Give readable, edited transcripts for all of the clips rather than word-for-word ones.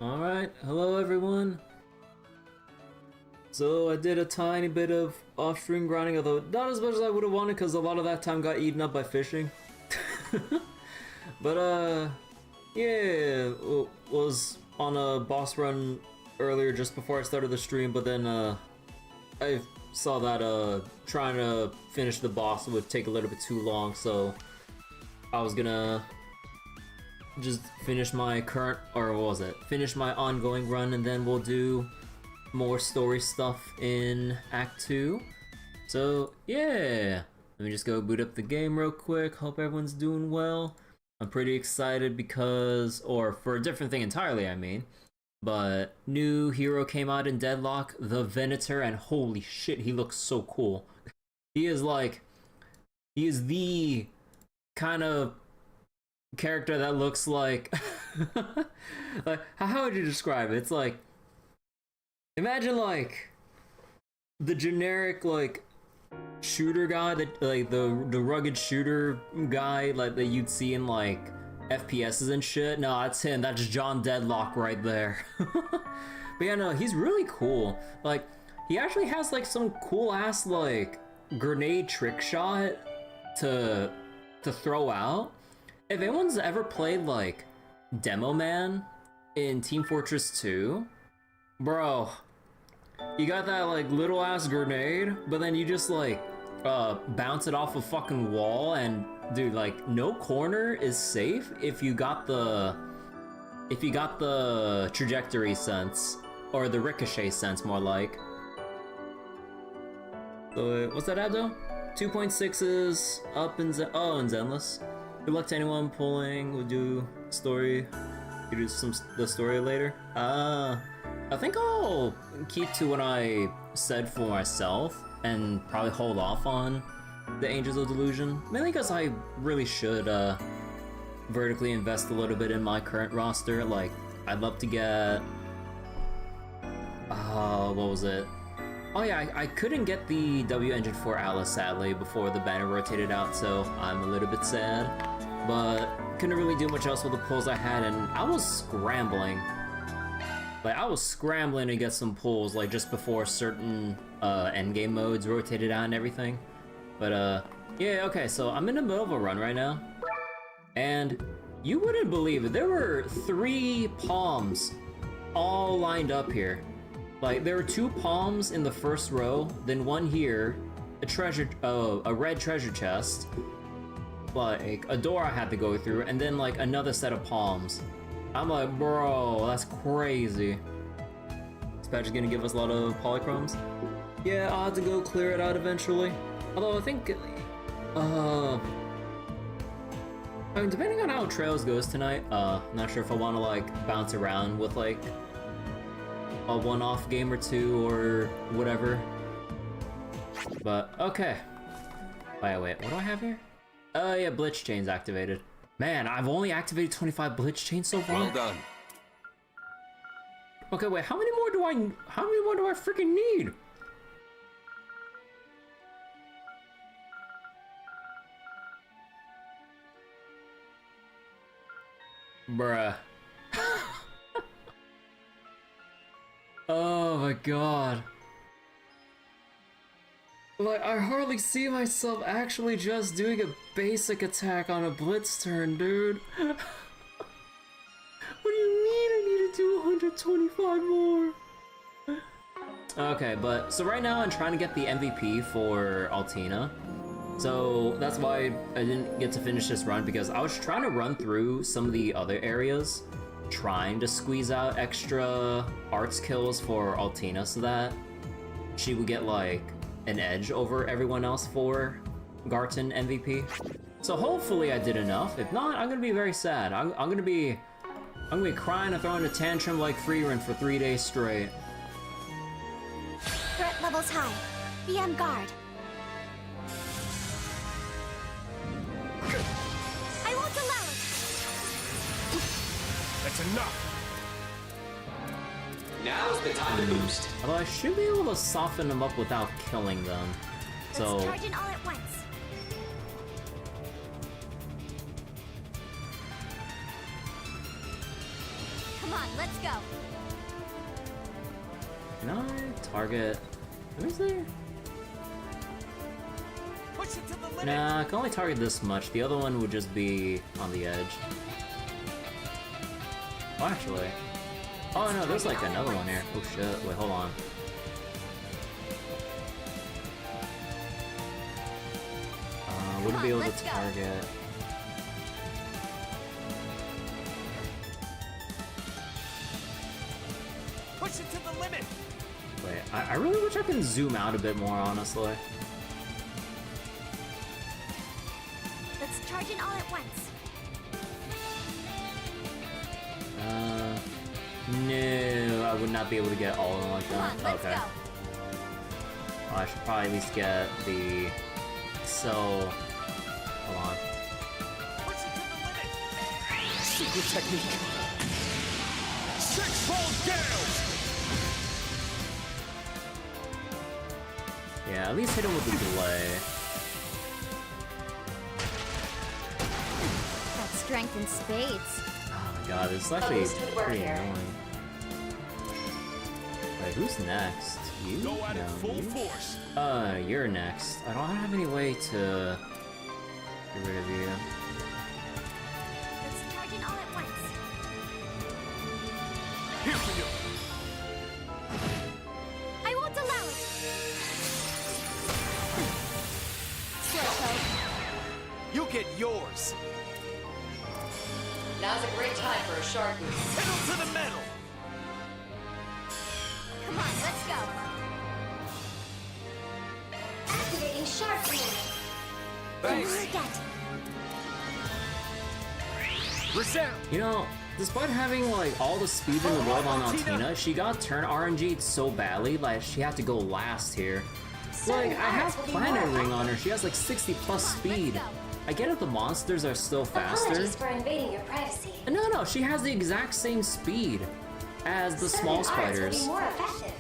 Alright, hello everyone. So I did a tiny bit of off-stream grinding, although not as much as I would have wanted because a lot of that time got eaten up by fishing. But yeah, was on a boss run earlier just before I started the stream, but then I saw that trying to finish the boss would take a little bit too long, so I was gonna just finish my current, or what was it? Finish my ongoing run, and then we'll do more story stuff in Act 2. So yeah, let me just go boot up the game real quick. Hope everyone's doing well. I'm pretty excited because, or for a different thing entirely, I mean, but new hero came out in Deadlock, the Venator, and holy shit, he looks so cool. He is the kind of character that looks like like how would you describe it? It's like, imagine like the generic like shooter guy, that like the rugged shooter guy like that you'd see in like FPSs and shit. No, that's him. That's John Deadlock right there. But yeah, no, he's really cool. Like, he actually has like some cool ass like grenade trick shot to throw out. If anyone's ever played like Demo Man in Team Fortress 2, bro, you got that like little ass grenade, but then you just like bounce it off a fucking wall, and dude, like no corner is safe if you got the trajectory sense, or the ricochet sense more like. So what's that, Abdo? 2.6 up and and Zenless. Good luck to anyone pulling. We'll do story. You do the story later. I think I'll keep to what I said for myself and probably hold off on the Angels of Delusion, mainly because I really should vertically invest a little bit in my current roster. Like, I'd love to get what was it? Oh yeah, I couldn't get the W Engine 4 Atlas sadly before the banner rotated out, so I'm a little bit sad. But couldn't really do much else with the pulls I had, and I was scrambling. Like, I was scrambling to get some pulls, like, just before certain endgame modes rotated out and everything. But, yeah, okay, so I'm in the middle of a run right now. And you wouldn't believe it, there were 3 palms all lined up here. Like, there were 2 palms in the first row, then 1 here, a red treasure chest, like a door I had to go through, and then like another set of palms. I'm like, bro, that's crazy. This patch is gonna give us a lot of polychromes. Yeah, I'll have to go clear it out eventually. Although I think, I mean, depending on how Trails goes tonight, I'm not sure if I want to like bounce around with like a one-off game or 2 or whatever. But okay. Wait, what do I have here? Oh yeah, Blitz Chain's activated. Man, I've only activated 25 Blitz Chains so far. Well done. Okay, wait, how many more do I freaking need? Bruh. Oh my god. Like, I hardly see myself actually just doing a basic attack on a blitz turn, dude. What do you mean I need to do 125 more? Okay, but, so right now I'm trying to get the MVP for Altina. So that's why I didn't get to finish this run, because I was trying to run through some of the other areas, trying to squeeze out extra arts kills for Altina so that she would get like an edge over everyone else for Garten MVP. So hopefully I did enough. If not, I'm gonna be very sad. I'm gonna be crying and throwing a tantrum like Rean for 3 days straight. Threat levels high. Be on guard. I won't allow it. That's enough. Now's the time to boost. Although I should be able to soften them up without killing them. So Let's charge in all at once. Come on, let's go. Can I target? Let me see. Push it to the limit. Nah, I can only target this much. The other one would just be on the edge. Oh, actually. Oh no, there's like another one here. Oh shit, wait, hold on. Wouldn't be able to target. Push it to the limit. Wait, I really wish I can zoom out a bit more, honestly. Let's charge in all at once. No, I would not be able to get all of them like Come that. on, let's Okay. go. Oh, I should probably at least get the Excel. Hold on. Push it to the limit. Secret technique. Six-fold gales. Yeah, at least hit him with the delay. That strength in spades. Oh my god, it's actually pretty annoying. Wait, who's next? You? Go at it No, full you? force. You're next. I don't have any way to get rid of you. Let's charge in all at once. Here for you. I won't allow it. Slowpoke. You get yours. Now's a great time for a shark boost. Pedal to the metal. Come on, let's go. Activating sharp mode. Thanks. Forget. Resound. You know, despite having like all the speed in the world on Altina, she got turn RNG'd so badly, like she had to go last here. Like, I have Planet Ring on her, she has like 60 plus speed. I get it, the monsters are still faster. Apologies for invading your privacy. No, she has the exact same speed as the small spiders. More effective.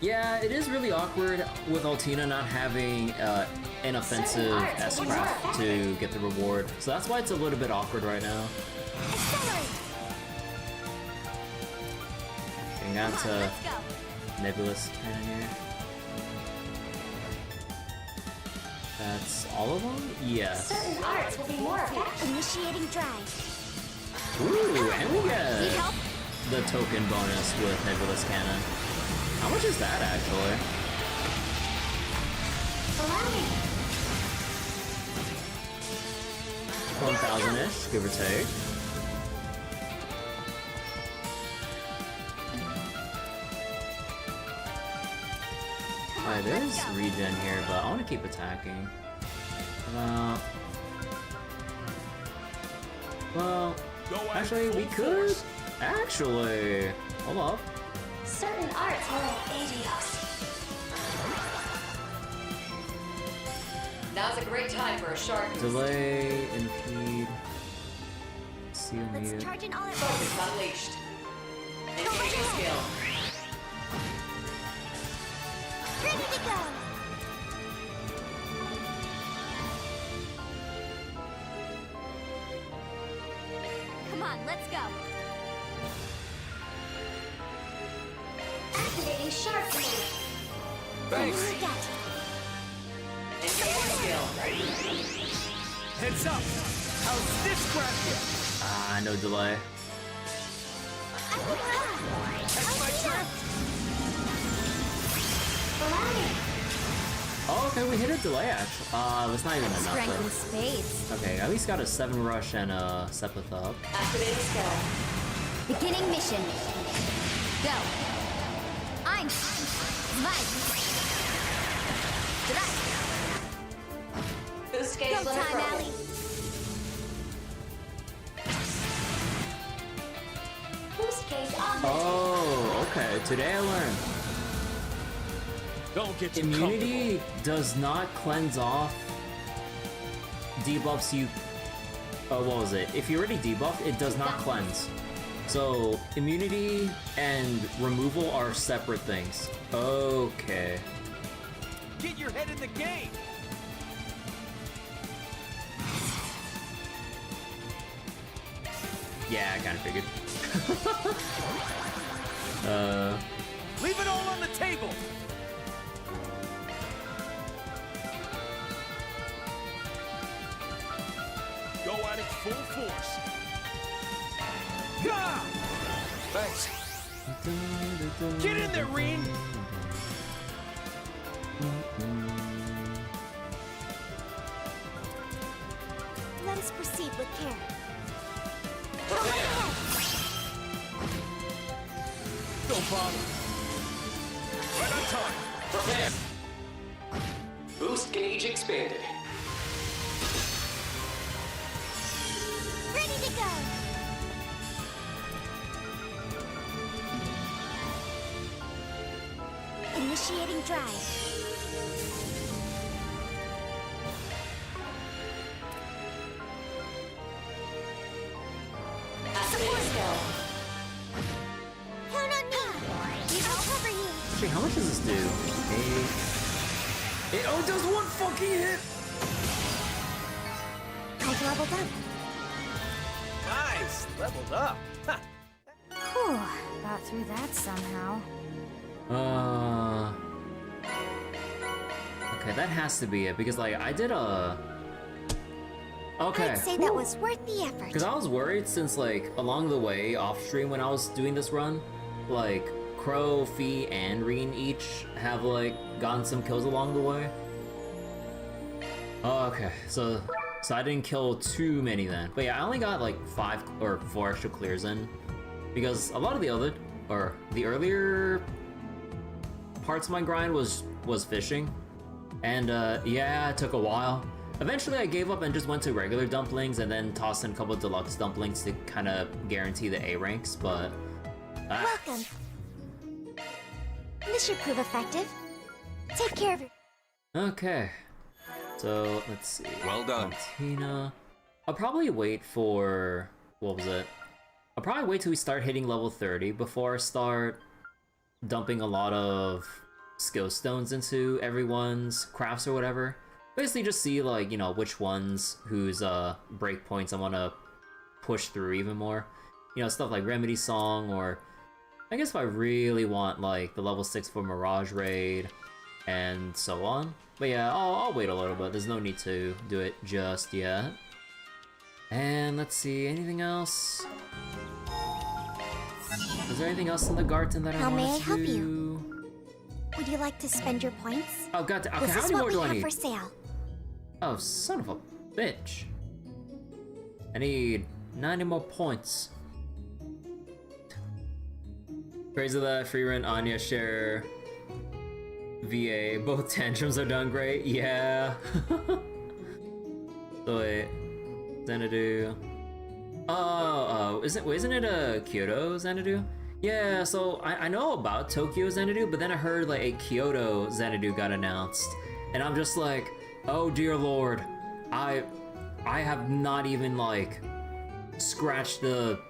Yeah, it is really awkward with Altina not having an offensive S-craft to get the reward. So that's why it's a little bit awkward right now. Accelerate. Getting down Come on, to let's go. Nebulous Cannon here. That's all of them? Yes. Certain arts will be more effective. Initiating drive. Ooh, and we Need get help? the token bonus with Nebulous Cannon. How much is that actually? Allow me. 1,000-ish, give or take. Alright, there's regen here, but I want to keep attacking. Well, Go at it actually, we full could. force. Actually, hold up. Certain arts will have idios. Now's a great time for a shark boost. Delay, impede, seal Let's mute. charge in all at once. Focus unleashed. Engaging skill. Ready to go. Come on, let's go. Activating sharp mode. Thanks. Forget. Engaging skill. Heads up. How's this grab you? No delay. Catch my drift. Oh, okay, we hit a delay actually. That's not even enough Strength in though. spades. Okay, at least got a 7 rush and a Sepith up. Activating skill. Beginning mission. Go. I'm Mike. Boost gauge Go limit time, broken. Allie. Boost case on. Oh, okay. Today I learned Don't get too immunity does not cleanse off debuffs you. What was it? If you're already debuffed, it does not cleanse. So immunity and removal are separate things. Okay. comfortable. Get your head in the game. Yeah, I kind of figured. Leave it all on the table. Go at it full force. Gah! Thanks. Get in there, Rean. Let us proceed with care. Don't bother. Right on time. Prepare. Boost gauge expanded. Ready to go. Initiating drive. Activate skill. Count on me. I'll cover you. Actually, how much does this do? Oh, it does one fucking hit! I've leveled up. Nice. Leveled up. Ha. Whew, got through that somehow. Okay, that has to be it, because, like, I did a... Okay. I'd say that was worth the effort. Because I was worried since, like, along the way, off-stream when I was doing this run, like, Crow, Fee, and Rean each have, like, gotten some kills along the way. Oh, okay, so I didn't kill too many then. But yeah, I only got, like, 5 or 4 extra clears in. Because a lot of the earlier parts of my grind was fishing. And, yeah, it took a while. Eventually I gave up and just went to regular dumplings and then tossed in a couple of deluxe dumplings to kind of guarantee the A ranks, but... Welcome. This should prove effective. Take care of it. Okay. So, let's see. Well done. Tina. I'll probably wait for... What was it? I'll probably wait till we start hitting level 30 before I start dumping a lot of skill stones into everyone's crafts or whatever. Basically just see, like, you know, which ones whose breakpoints I want to push through even more. You know, stuff like Remedy Song, or I guess if I really want, like, the level 6 for Mirage Raid, and so on. But yeah, I'll wait a little bit. There's no need to do it just yet. And let's see, anything else? Is there anything else in the garden that I How want may I to help do? you? Would you like to spend your points? Oh, got to. Okay, This how is many what more we do I have need? for sale. Oh, son of a bitch. I need 90 more points. Crazy that Free Run, Anya share VA. Both tantrums are done great. Yeah. So wait. Xanadu. Oh, isn't it a Kyoto Xanadu? Yeah, so I know about Tokyo Xanadu, but then I heard like a Kyoto Xanadu got announced. And I'm just like, oh dear lord, I have not even like scratched the...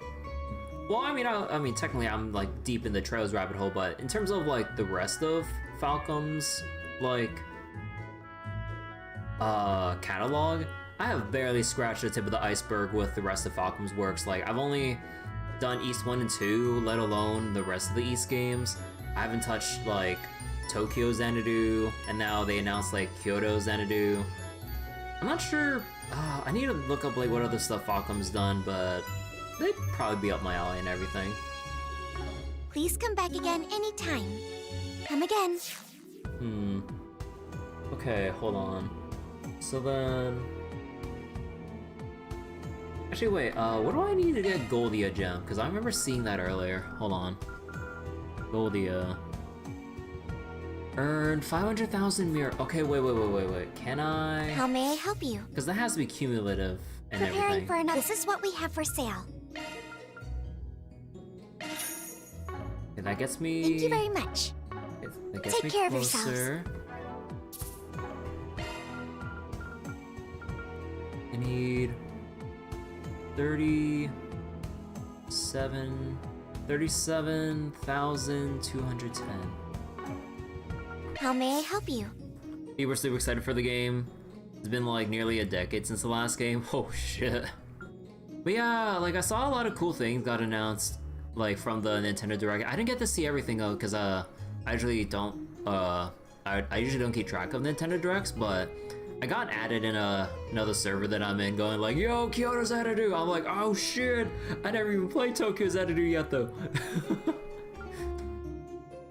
Well, I mean technically I'm like deep in the Trails rabbit hole, but in terms of like the rest of Falcom's like catalog, I have barely scratched the tip of the iceberg with the rest of Falcom's works. Like, I've only done East 1 and 2, let alone the rest of the East games. I haven't touched like Tokyo Xanadu, and now they announced like Kyoto Xanadu. I'm not sure, I need to look up like what other stuff Falcom's done, but they'd probably be up my alley and everything. Please come back again anytime. Come again. Okay, hold on. So then... Actually, wait, what do I need to get Goldia gem? Because I remember seeing that earlier. Hold on. Goldia. Earn 500,000 mirror. Okay, wait. Can I? How may I help you? Because that has to be cumulative and Preparing everything. for another. This is what we have for sale. Okay, that gets me... Thank you very much. That gets Take me care of closer. I need 37,210. How may I help you? People are super excited for the game. It's been like nearly a decade since the last game. Oh shit. But yeah, like I saw a lot of cool things got announced like from the Nintendo Direct. I didn't get to see everything though, because I usually don't I usually don't keep track of Nintendo Directs, but I got added in another server that I'm in, going like, yo, Kyoto's Xanadu. I'm like, oh shit, I never even played Tokyo Xanadu yet though.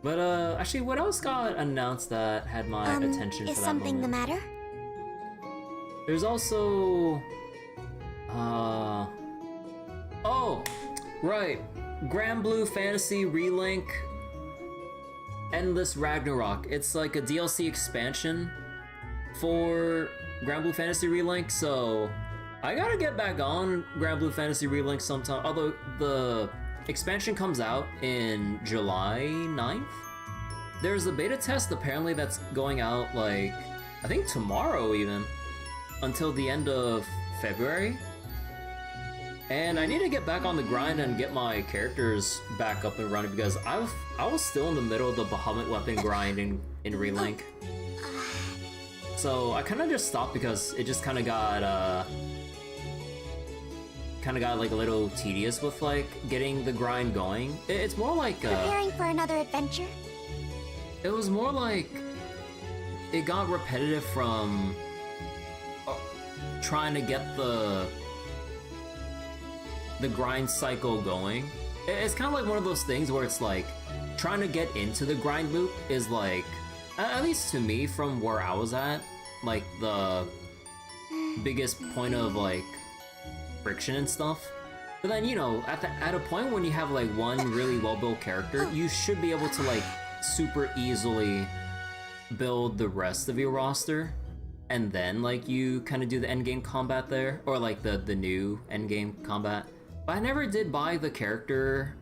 But actually, what else got announced that had my attention for Is that something moment? the matter? There's also, oh, right, Grand Blue Fantasy Relink Endless Ragnarok. It's like a DLC expansion for Grand Blue Fantasy Relink, so I gotta get back on Grand Blue Fantasy Relink sometime, although the expansion comes out in July 9th. There's a beta test apparently that's going out like, I think tomorrow even, until the end of February. And I need to get back on the grind and get my characters back up and running, because I was still in the middle of the Bahamut weapon grind in Relink. So I kind of just stopped because it just kind of got like a little tedious with like getting the grind going. It's more like Preparing for another adventure? it was more like it got repetitive from trying to get the grind cycle going. It's kind of like one of those things where it's like trying to get into the grind loop is like, at least to me from where I was at, like the biggest point of like friction and stuff. But then, you know, at a point when you have like one really well-built character, you should be able to like super easily build the rest of your roster, and then like you kind of do the endgame combat there, or like the new endgame combat. But I never did buy the character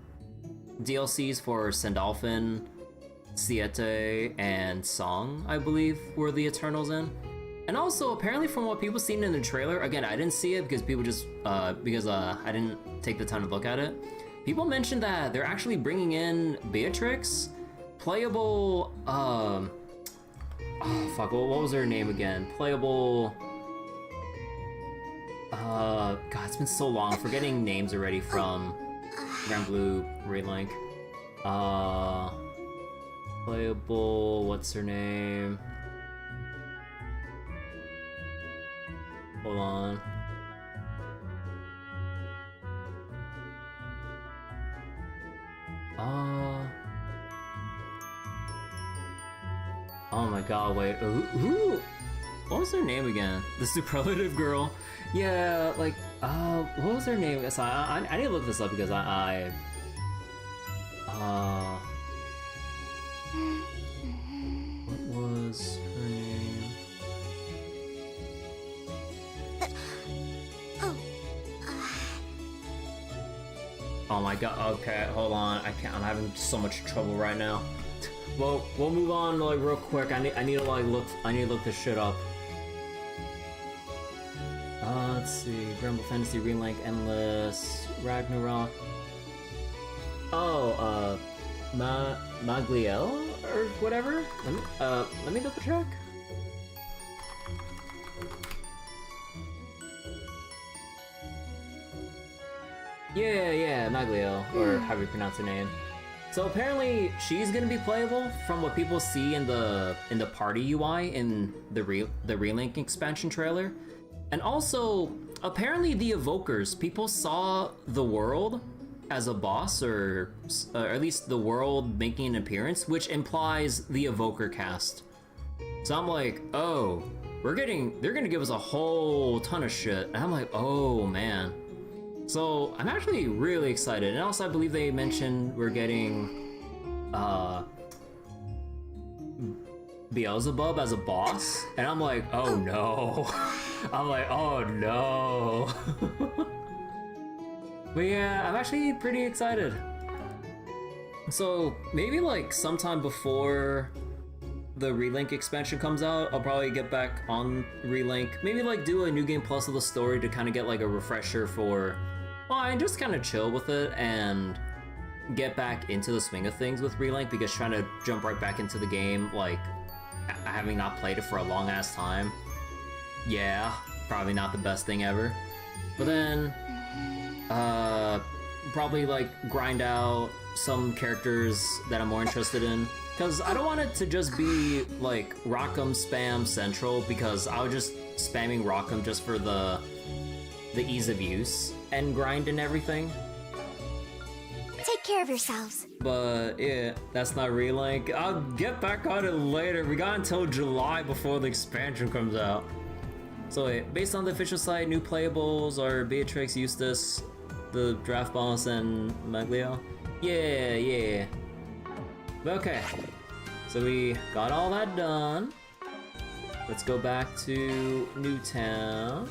DLCs for Sandalphon, Siete, and Song, I believe, were the Eternals in. And also, apparently from what people seen in the trailer, again, I didn't see it because people just, I didn't take the time to look at it. People mentioned that they're actually bringing in Beatrix, playable, oh fuck, what was her name again? Playable, God, it's been so long, I'm forgetting names already from Grand Blue Relink. Playable, what's her name? Hold on. Oh my god, wait, who? What was her name again? The superlative girl? Yeah, like, what was her name? So I need to look this up because what was her name? Oh my god, okay, hold on, I'm having so much trouble right now. Well, we'll move on like real quick. I need to look this shit up. Let's see, Grand Blue Fantasy Relink Endless Ragnarok. Oh, Magliel or whatever. Let me double check. Yeah, Magliel, or however you pronounce her name. So apparently she's gonna be playable from what people see in the party UI in the Relink expansion trailer. And also, apparently the Evokers, people saw the world as a boss, or at least the world making an appearance, which implies the Evoker cast. So I'm like, oh, they're gonna give us a whole ton of shit. And I'm like, oh man. So I'm actually really excited. And also I believe they mentioned we're getting Beelzebub as a boss, and I'm like, oh no. I'm like, oh no. But yeah, I'm actually pretty excited. So maybe like sometime before the Relink expansion comes out, I'll probably get back on Relink. Maybe like do a New Game Plus of the story to kind of get like a refresher for, well, and just kind of chill with it and get back into the swing of things with Relink, because trying to jump right back into the game, like having not played it for a long ass time, yeah, probably not the best thing ever. But then, probably like grind out some characters that I'm more interested in. Because I don't want it to just be like Rock'em spam central, because I was just spamming Rock'em just for the ease of use and grind and everything. Take care of yourselves. But yeah, that's not Relink. I'll get back on it later. We got until July before the expansion comes out. So wait, based on the official site, new playables are Beatrix, Eustace, the draft boss, and Maglio. Yeah. Okay, so we got all that done. Let's go back to Newtown.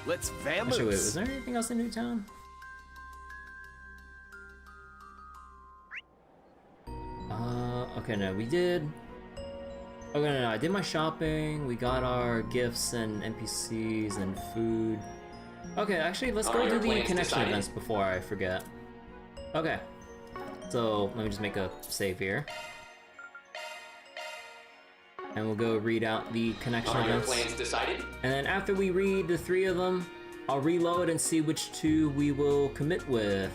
Let's vamoose. Actually, wait, was there anything else in Newtown? Okay, no, we did. Okay, no, I did my shopping. We got our gifts and NPCs and food. Okay, actually, let's go do the connection events before I forget. Okay, so let me just make a save here. And we'll go read out the connection events. Plans decided? And then after we read the 3 of them, I'll reload and see which 2 we will commit with.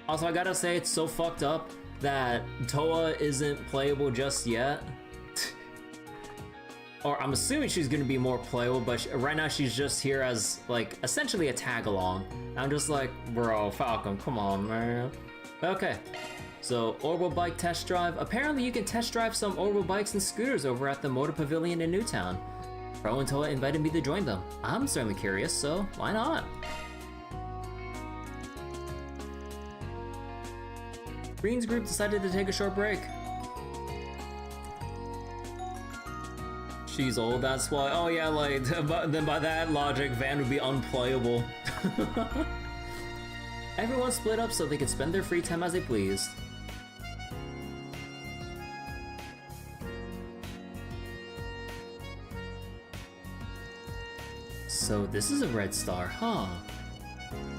Also, I gotta say, it's so fucked up that Toa isn't playable just yet. Or I'm assuming she's gonna be more playable, but right now she's just here as, like, essentially a tag-along. I'm just like, bro, Falcon, come on, man. Okay, so Orbal bike test drive. Apparently you can test drive some Orbal bikes and scooters over at the Motor Pavilion in Newtown. Pro and Toa invited me to join them. I'm certainly curious, so why not? Rean's group decided to take a short break. She's old, that's why. Oh yeah, like, then by that logic, Van would be unplayable. Everyone split up so they could spend their free time as they pleased. So this is a red star, huh?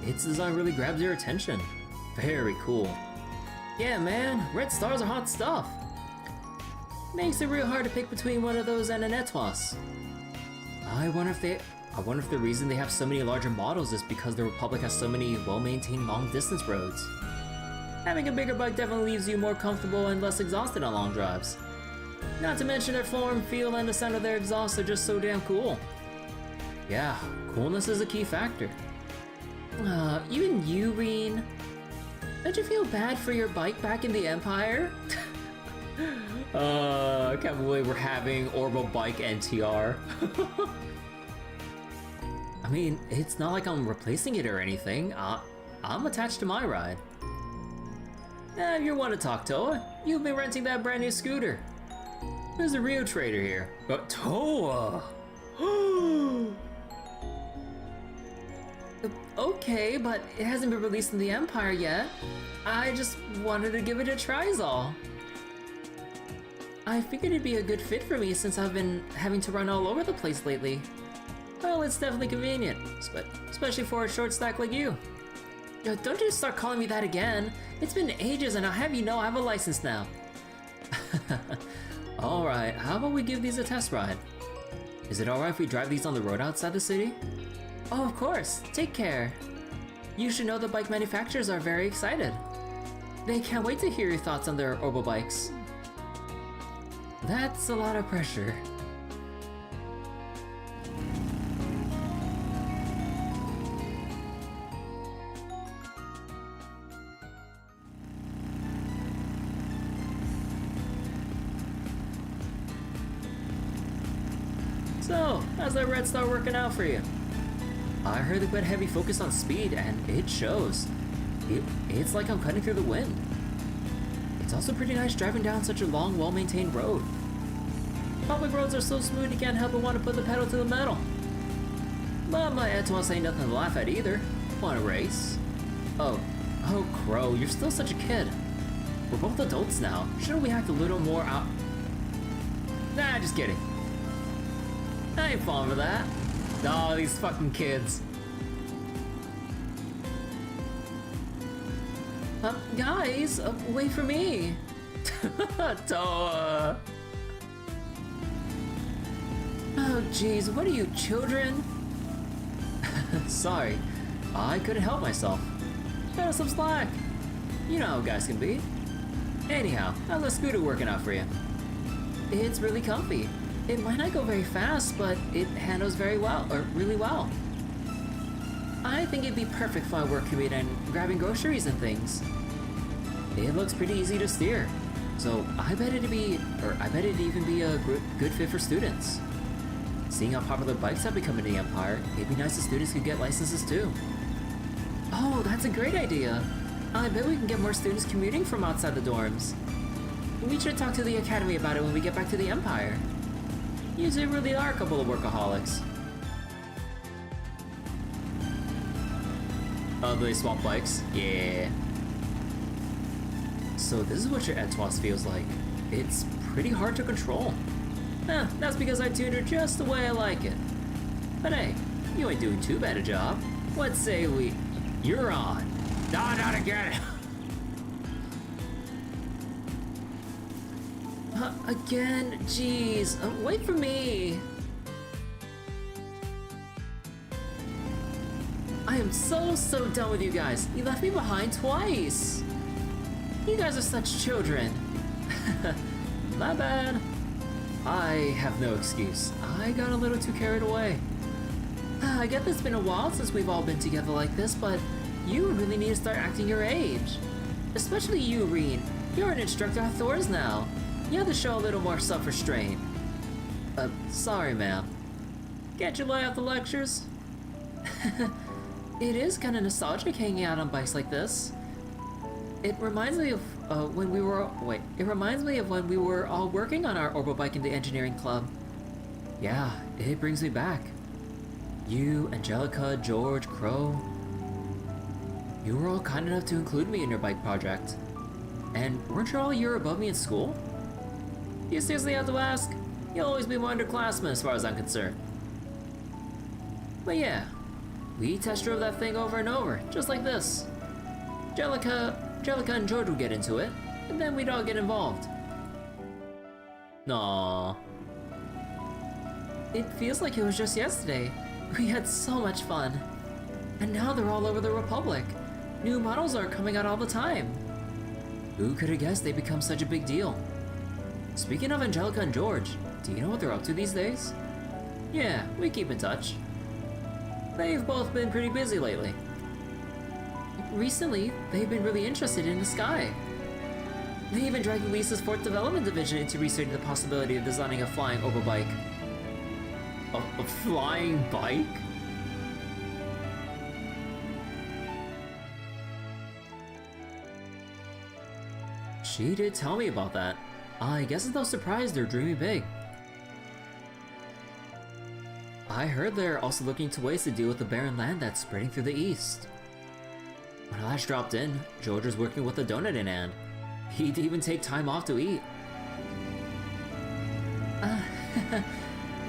Its design really grabs your attention. Very cool. Yeah, man, red stars are hot stuff. Makes it real hard to pick between one of those and an Etoile. I wonder if the reason they have so many larger models is because the Republic has so many well-maintained long-distance roads. Having a bigger bike definitely leaves you more comfortable and less exhausted on long drives. Not to mention their form, feel, and the sound of their exhaust are just so damn cool. Yeah, coolness is a key factor. Even you, Rean. Don't you feel bad for your bike back in the Empire? I can't believe we're having Orbal bike NTR. I mean, it's not like I'm replacing it or anything. I'm attached to my ride. You want to talk, Toa? You've been renting that brand new scooter. There's a real trader here. Toa! Okay, but it hasn't been released in the Empire yet. I just wanted to give it a try, all. I figured it'd be a good fit for me since I've been having to run all over the place lately. Well, it's definitely convenient, especially for a short stack like you. Yo, don't you start calling me that again. It's been ages and I'll have you know I have a license now. Alright, how about we give these a test ride? Is it alright if we drive these on the road outside the city? Oh, of course. Take care. You should know the bike manufacturers are very excited. They can't wait to hear your thoughts on their Orbal bikes. That's a lot of pressure. So, how's that red star working out for you? I heard they put heavy focus on speed, and it shows. It's like I'm cutting through the wind. It's also pretty nice driving down such a long, well-maintained road. Public roads are so smooth you can't help but want to put the pedal to the metal. But my Etoile ain't nothing to laugh at either. Want to race? Oh, Crow, you're still such a kid. We're both adults now. Shouldn't we act a little more out? Nah, just kidding. I ain't falling for that. Oh, these fucking kids. Guys, wait for me. Toa. Oh, jeez, what are you, children? Sorry, I couldn't help myself. cut us some slack. You know how guys can be. Anyhow, how's the scooter working out for you? It's really comfy. It might not go very fast, but it handles very well, or really well. I think it'd be perfect for my work commute and grabbing groceries and things. It looks pretty easy to steer, so I bet it'd even be a good fit for students. Seeing how popular bikes have become in the Empire, it'd be nice if students could get licenses too. Oh, that's a great idea. I bet we can get more students commuting from outside the dorms. We should talk to the Academy about it when we get back to the Empire. You two really are a couple of workaholics. Ugly swamp bikes? Yeah. So this is what your Etwas feels like. It's pretty hard to control. That's because I tuned her just the way I like it. But hey, you ain't doing too bad a job. Let's say you're on. No, not again! Again? Jeez, wait for me! I am so done with you guys. You left me behind twice! You guys are such children. My bad. I have no excuse. I got a little too carried away. I get it's been a while since we've all been together like this, but you really need to start acting your age. Especially you, Rean. You're an instructor at Thor's now. You have to show a little more self-restraint. Sorry, ma'am. Can't you lay out the lectures? It is kind of nostalgic hanging out on bikes like this. It reminds me of when we were all working on our Orbal bike in the engineering club. Yeah, it brings me back. You, Angelica, George, Crow. You were all kind enough to include me in your bike project. And weren't you all a year above me in school? You seriously have to ask? You'll always be my underclassman as far as I'm concerned. But yeah, we test drove that thing over and over, just like this. Angelica and George would get into it, and then we'd all get involved. Aww. It feels like it was just yesterday. We had so much fun. And now they're all over the Republic. New models are coming out all the time. Who could have guessed they'd become such a big deal? Speaking of Angelica and George, do you know what they're up to these days? Yeah, we keep in touch. They've both been pretty busy lately. Recently, they've been really interested in the sky. They even dragged Lisa's 4th Development Division into researching the possibility of designing a flying Orbal bike. A flying bike? She did tell me about that. I guess it's no surprise they're dreaming big. I heard they're also looking into ways to deal with the barren land that's spreading through the east. When I last dropped in, George was working with a donut in hand. He'd even take time off to eat.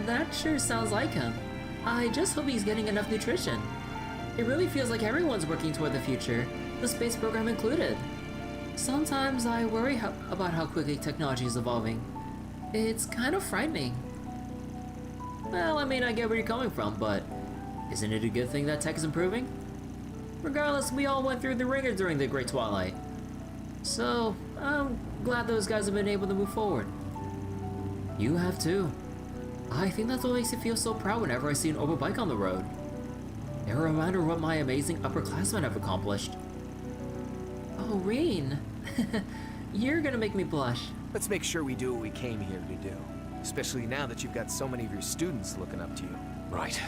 That sure sounds like him. I just hope he's getting enough nutrition. It really feels like everyone's working toward the future, the space program included. Sometimes I worry about how quickly technology is evolving. It's kind of frightening. Well, I mean, I get where you're coming from, but isn't it a good thing that tech is improving? Regardless, we all went through the ringer during the Great Twilight. So, I'm glad those guys have been able to move forward. You have too. I think that's what makes me feel so proud whenever I see an Orbal bike on the road. They're a reminder of what my amazing upperclassmen have accomplished. Oh, Rean. You're gonna make me blush. Let's make sure we do what we came here to do. Especially now that you've got so many of your students looking up to you. Right.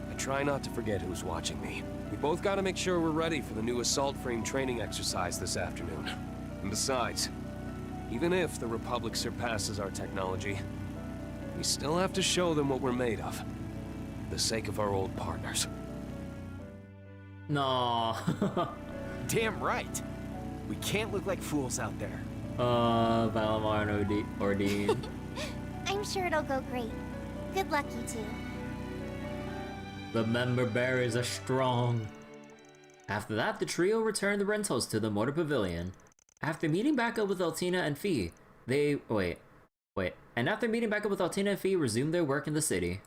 I try not to forget who's watching me. We both gotta make sure we're ready for the new assault frame training exercise this afternoon. And besides, even if the Republic surpasses our technology, we still have to show them what we're made of. For the sake of our old partners. No. Damn right. We can't look like fools out there. Valamar and Ordine. I'm sure it'll go great. Good luck, you two. The member berries are strong. After that, the trio returned the rentals to the motor pavilion. After meeting back up with Altina and Fee, after meeting back up with Altina and Fee, resumed their work in the city.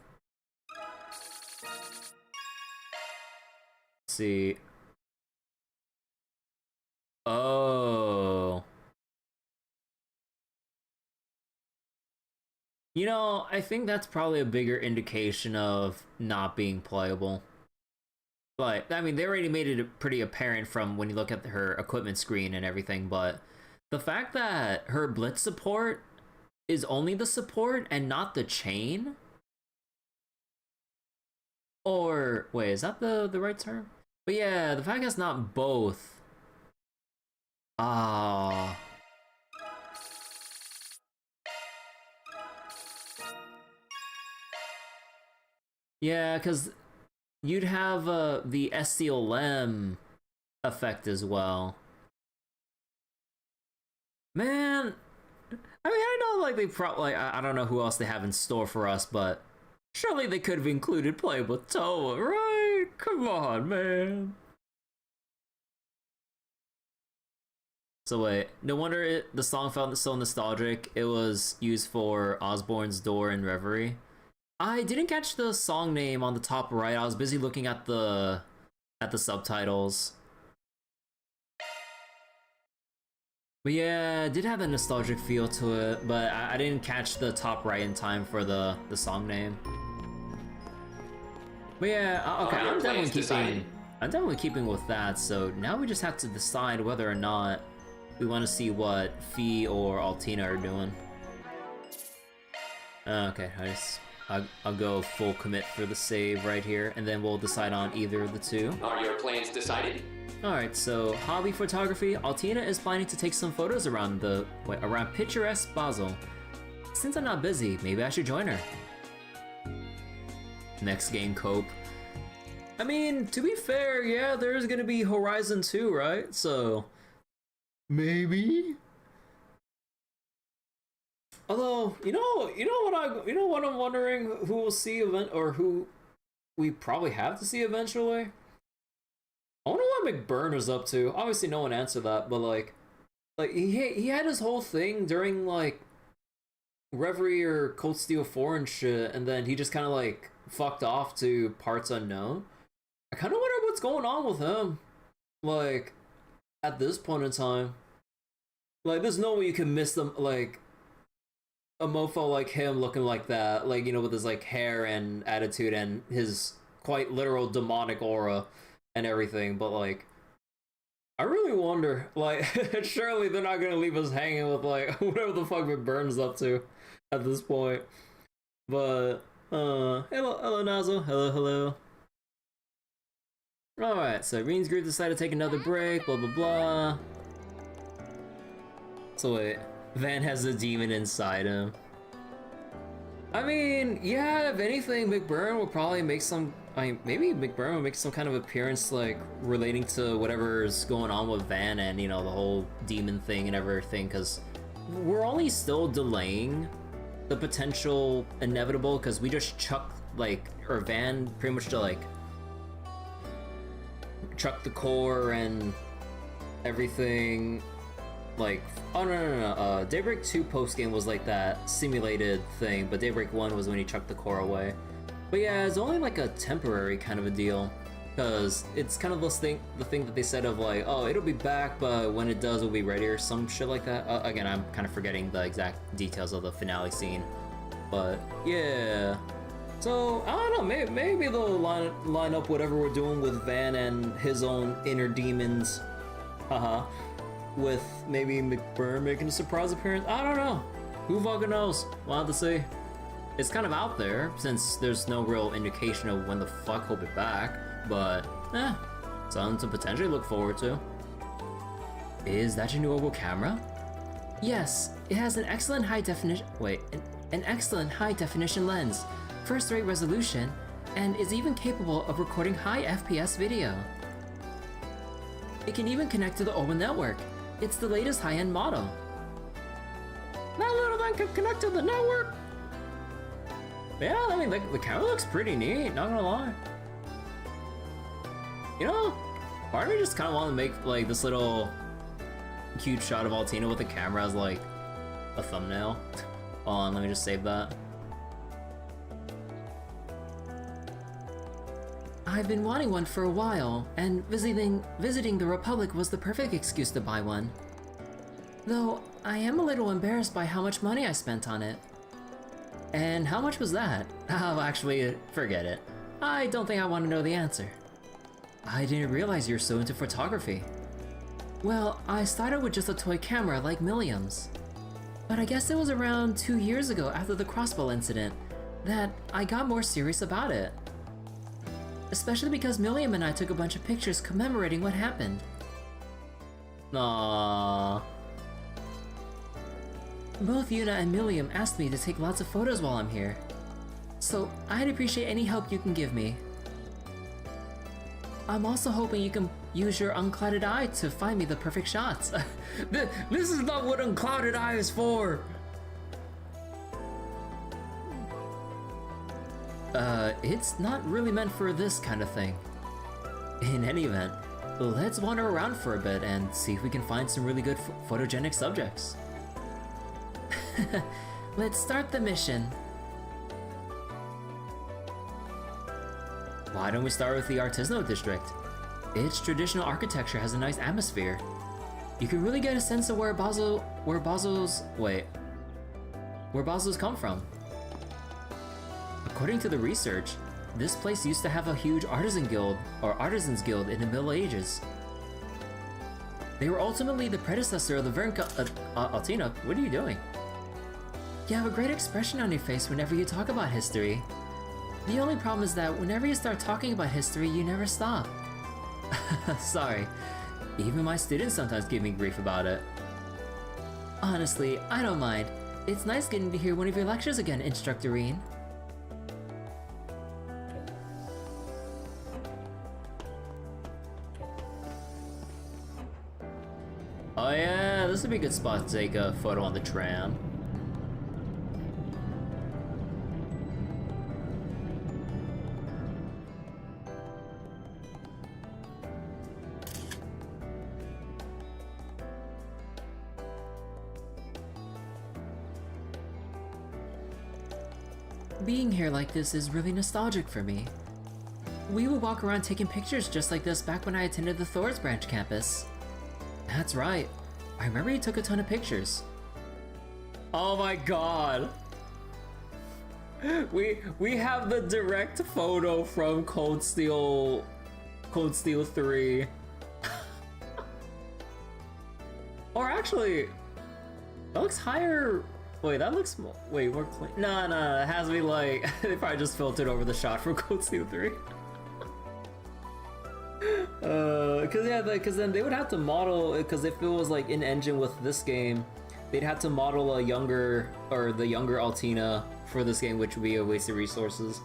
Let's see. Oh. You know, I think that's probably a bigger indication of not being playable. But, I mean, they already made it pretty apparent from when you look at her equipment screen and everything, but the fact that her blitz support is only the support and not the chain? Or, wait, is that the right term? But yeah, the fact that it's not both. Ah. Yeah, because you'd have the SCLM effect as well. Man, I mean, I know, like, they probably, I don't know who else they have in store for us, but surely they could have included playing with Toa, right? Come on, man. So wait, no wonder the song felt so nostalgic. It was used for Osborne's Door in Reverie. I didn't catch the song name on the top right. I was busy looking at the subtitles. But yeah, it did have a nostalgic feel to it, but I didn't catch the top right in time for the song name. But yeah, okay, I'm definitely keeping with that. So now we just have to decide whether or not we want to see what Fee or Altina are doing. Okay, I'll go full commit for the save right here, and then we'll decide on either of the two. Are your plans decided? Alright, so hobby photography. Altina is planning to take some photos around picturesque Basel. Since I'm not busy, maybe I should join her. Next game, Cope. I mean, to be fair, yeah, there's gonna be Horizon 2, right? So maybe. Although, you know what I'm wondering, who we'll see or who we probably have to see eventually. I wonder what McBurn was up to. Obviously, no one answered that, but like he had his whole thing during like Reverie or Cold Steel 4 and shit, and then he just kind of like fucked off to parts unknown. I kind of wonder what's going on with him, like at this point in time. Like, there's no way you can miss them, like a mofo like him looking like that, like, you know, with his like hair and attitude and his quite literal demonic aura and everything. But like, I really wonder, like, surely they're not gonna leave us hanging with like whatever the fuck McBurn's up to at this point. But hello Nazo, hello. Alright, so Rean's group decided to take another break, blah blah blah. So wait, Van has a demon inside him. I mean, yeah, if anything, McBurn will probably make some, maybe McBurn will make some kind of appearance, like, relating to whatever's going on with Van and, you know, the whole demon thing and everything, because we're only still delaying the potential inevitable, because we just chucked, like, or Van pretty much to, like, chuck the core and everything. Like, oh no, Daybreak 2 post-game was like that simulated thing, but Daybreak 1 was when he chucked the core away. But yeah, it's only like a temporary kind of a deal, because it's kind of the thing that they said of like, oh, it'll be back, but when it does, it'll be ready or some shit like that. Again, I'm kind of forgetting the exact details of the finale scene, but yeah. So, I don't know, maybe they'll line up whatever we're doing with Van and his own inner demons, with maybe McBurn making a surprise appearance. I don't know. Who fucking knows? We'll have to see. It's kind of out there, since there's no real indication of when the fuck he'll be back, but, something to potentially look forward to. Is that your new Orbal camera? Yes, it has an excellent high definition, an excellent high definition lens, first-rate resolution, and is even capable of recording high FPS video. It can even connect to the Orbal network. It's the latest high-end model. That little thing can connect to the network? Yeah, I mean, the camera looks pretty neat, not gonna lie. You know, part of me just kind of want to make, like, this little cute shot of Altina with the camera as, like, a thumbnail. Hold on, let me just save that. I've been wanting one for a while, and visiting the Republic was the perfect excuse to buy one. Though, I am a little embarrassed by how much money I spent on it. And how much was that? Oh, actually, forget it. I don't think I want to know the answer. I didn't realize you're so into photography. Well, I started with just a toy camera like Milliam's. But I guess it was around 2 years ago after the crossbow incident that I got more serious about it. Especially because Milliam and I took a bunch of pictures commemorating what happened. Aww. Both Yuna and Milliam asked me to take lots of photos while I'm here. So I'd appreciate any help you can give me. I'm also hoping you can use your unclouded eye to find me the perfect shots. This is not what unclouded eye is for! It's not really meant for this kind of thing. In any event, let's wander around for a bit and see if we can find some really good photogenic subjects. Let's start the mission. Why don't we start with the Artisanal District? Its traditional architecture has a nice atmosphere. You can really get a sense of where Bazo's come from. According to the research, this place used to have a huge artisans guild in the Middle Ages. They were ultimately the predecessor of the Altina, what are you doing? You have a great expression on your face whenever you talk about history. The only problem is that whenever you start talking about history, you never stop. Sorry, even my students sometimes give me grief about it. Honestly, I don't mind. It's nice getting to hear one of your lectures again, Instructor Rean. Oh yeah, this would be a good spot to take a photo on the tram. Being here like this is really nostalgic for me. We would walk around taking pictures just like this back when I attended the Thor's Branch campus. That's right. I remember you took a ton of pictures. Oh my god. We have the direct photo from Cold Steel 3. Or actually, that looks higher. Wait, that looks more clean. No, it has to be like they probably just filtered over the shot from Cold Steel 3. Because then they would have to model, because if it was like in engine with this game, they'd have to model the younger Altina for this game, which would be a waste of resources.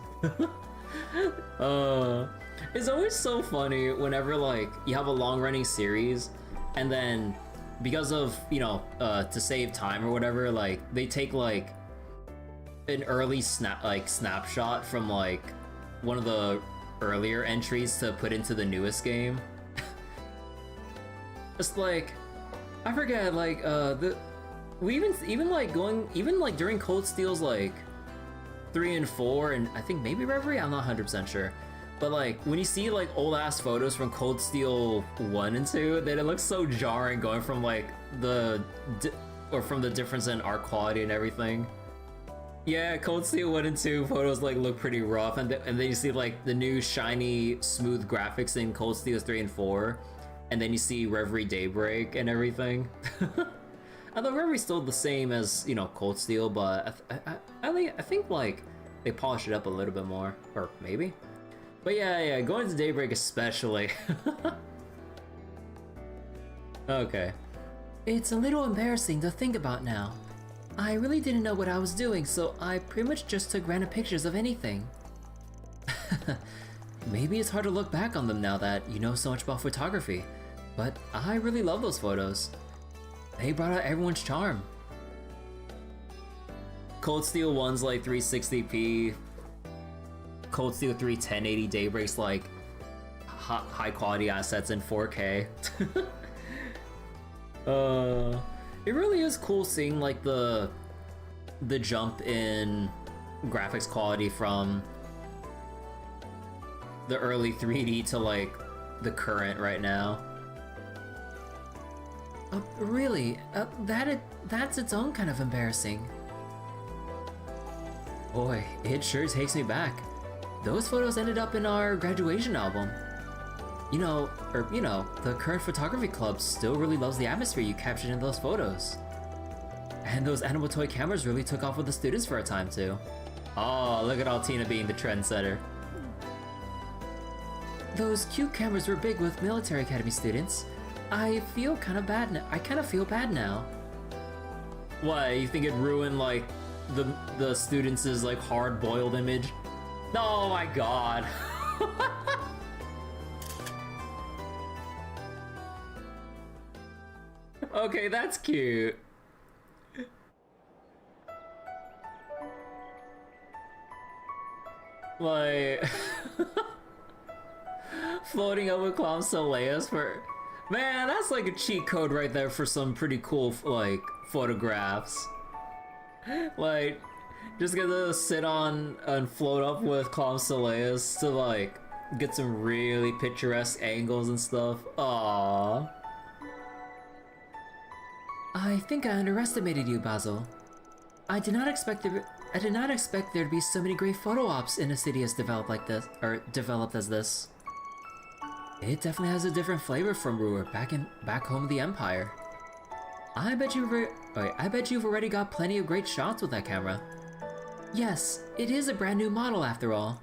It's always so funny whenever like you have a long-running series, and then because of to save time or whatever, like they take like an early snapshot from like one of the earlier entries to put into the newest game. Just like, I forget, like we even like during Cold Steel's like 3 and 4, and I think maybe Reverie, I'm not 100% sure, but like when you see like old ass photos from Cold Steel 1 and 2, then it looks so jarring going from like from the difference in art quality and everything. Yeah, Cold Steel 1 and 2 photos like look pretty rough, and then you see like the new shiny smooth graphics in Cold Steel 3 and 4, and then you see Reverie Daybreak and everything. Although Reverie's still the same as Cold Steel, but I think like they polish it up a little bit more, or maybe. But yeah, going to Daybreak especially. Okay. It's a little embarrassing to think about now. I really didn't know what I was doing, so I pretty much just took random pictures of anything. Maybe it's hard to look back on them now that you know so much about photography, but I really love those photos. They brought out everyone's charm. Cold Steel 1's like 360p, Cold Steel 3 1080 Daybreak's like high quality assets in 4K. It really is cool seeing like the jump in graphics quality from the early 3D to like the current right now. Really? That's its own kind of embarrassing. Boy, it sure takes me back. Those photos ended up in our graduation album. You know, the current photography club still really loves the atmosphere you captured in those photos. And those animal toy cameras really took off with the students for a time too. Oh, look at Altina being the trendsetter. Those cute cameras were big with military academy students. I feel kind of bad now. I kind of feel bad now. What, you think it ruined like the students' like hard-boiled image? Oh my god. Okay, that's cute. Like floating up with Clown Soleas for, man, that's like a cheat code right there for some pretty cool like photographs. Like just get to sit on and float up with Clown Soleas to like get some really picturesque angles and stuff. Aww. I think I underestimated you, Basil. I did not expect there to be so many great photo ops in a city as developed as this. It definitely has a different flavor from Ruhr back home in the Empire. I bet you've already got plenty of great shots with that camera. Yes, it is a brand new model after all.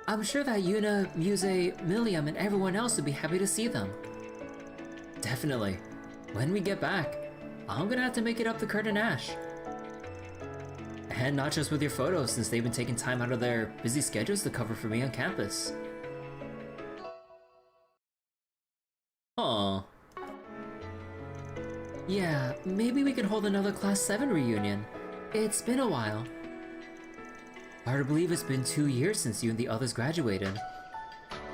I'm sure that Yuna, Muse, Milliam, and everyone else would be happy to see them. Definitely. When we get back, I'm gonna have to make it up to Kurt and Ash. And not just with your photos, since they've been taking time out of their busy schedules to cover for me on campus. Aw. Yeah, maybe we can hold another Class 7 reunion. It's been a while. Hard to believe it's been 2 years since you and the others graduated.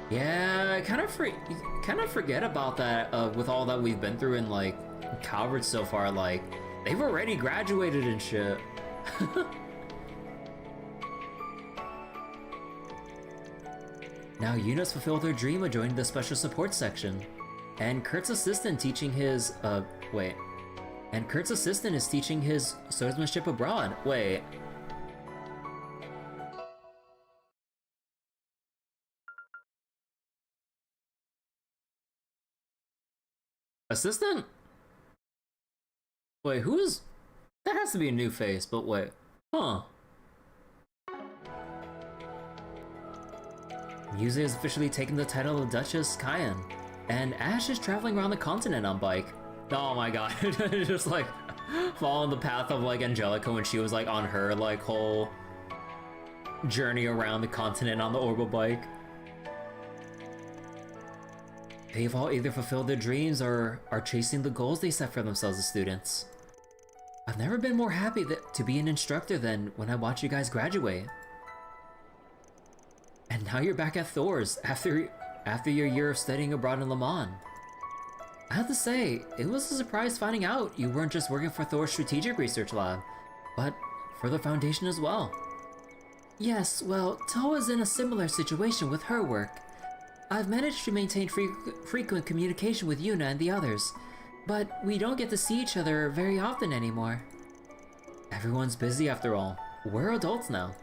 Yeah, I kind of forget about that with all that we've been through in like Calvert so far. Like they've already graduated and shit. Now Yuna's fulfilled her dream of joining the special support section, and Kurt's assistant teaching his Kurt's assistant is teaching his swordsmanship abroad. Wait. Assistant? Wait, who is... That has to be a new face, but wait. Huh. Muse has officially taken the title of Duchess Cayenne, and Ash is traveling around the continent on bike. Oh my god, just like following the path of like Angelica when she was like on her like whole journey around the continent on the Orbal bike. They've all either fulfilled their dreams or are chasing the goals they set for themselves as students. I've never been more happy to be an instructor than when I watch you guys graduate. And now you're back at Thor's after your year of studying abroad in Le Mans. I have to say, it was a surprise finding out you weren't just working for Thor's strategic research lab, but for the Foundation as well. Yes, well, Toa's in a similar situation with her work. I've managed to maintain frequent communication with Yuna and the others, but we don't get to see each other very often anymore. Everyone's busy after all. We're adults now.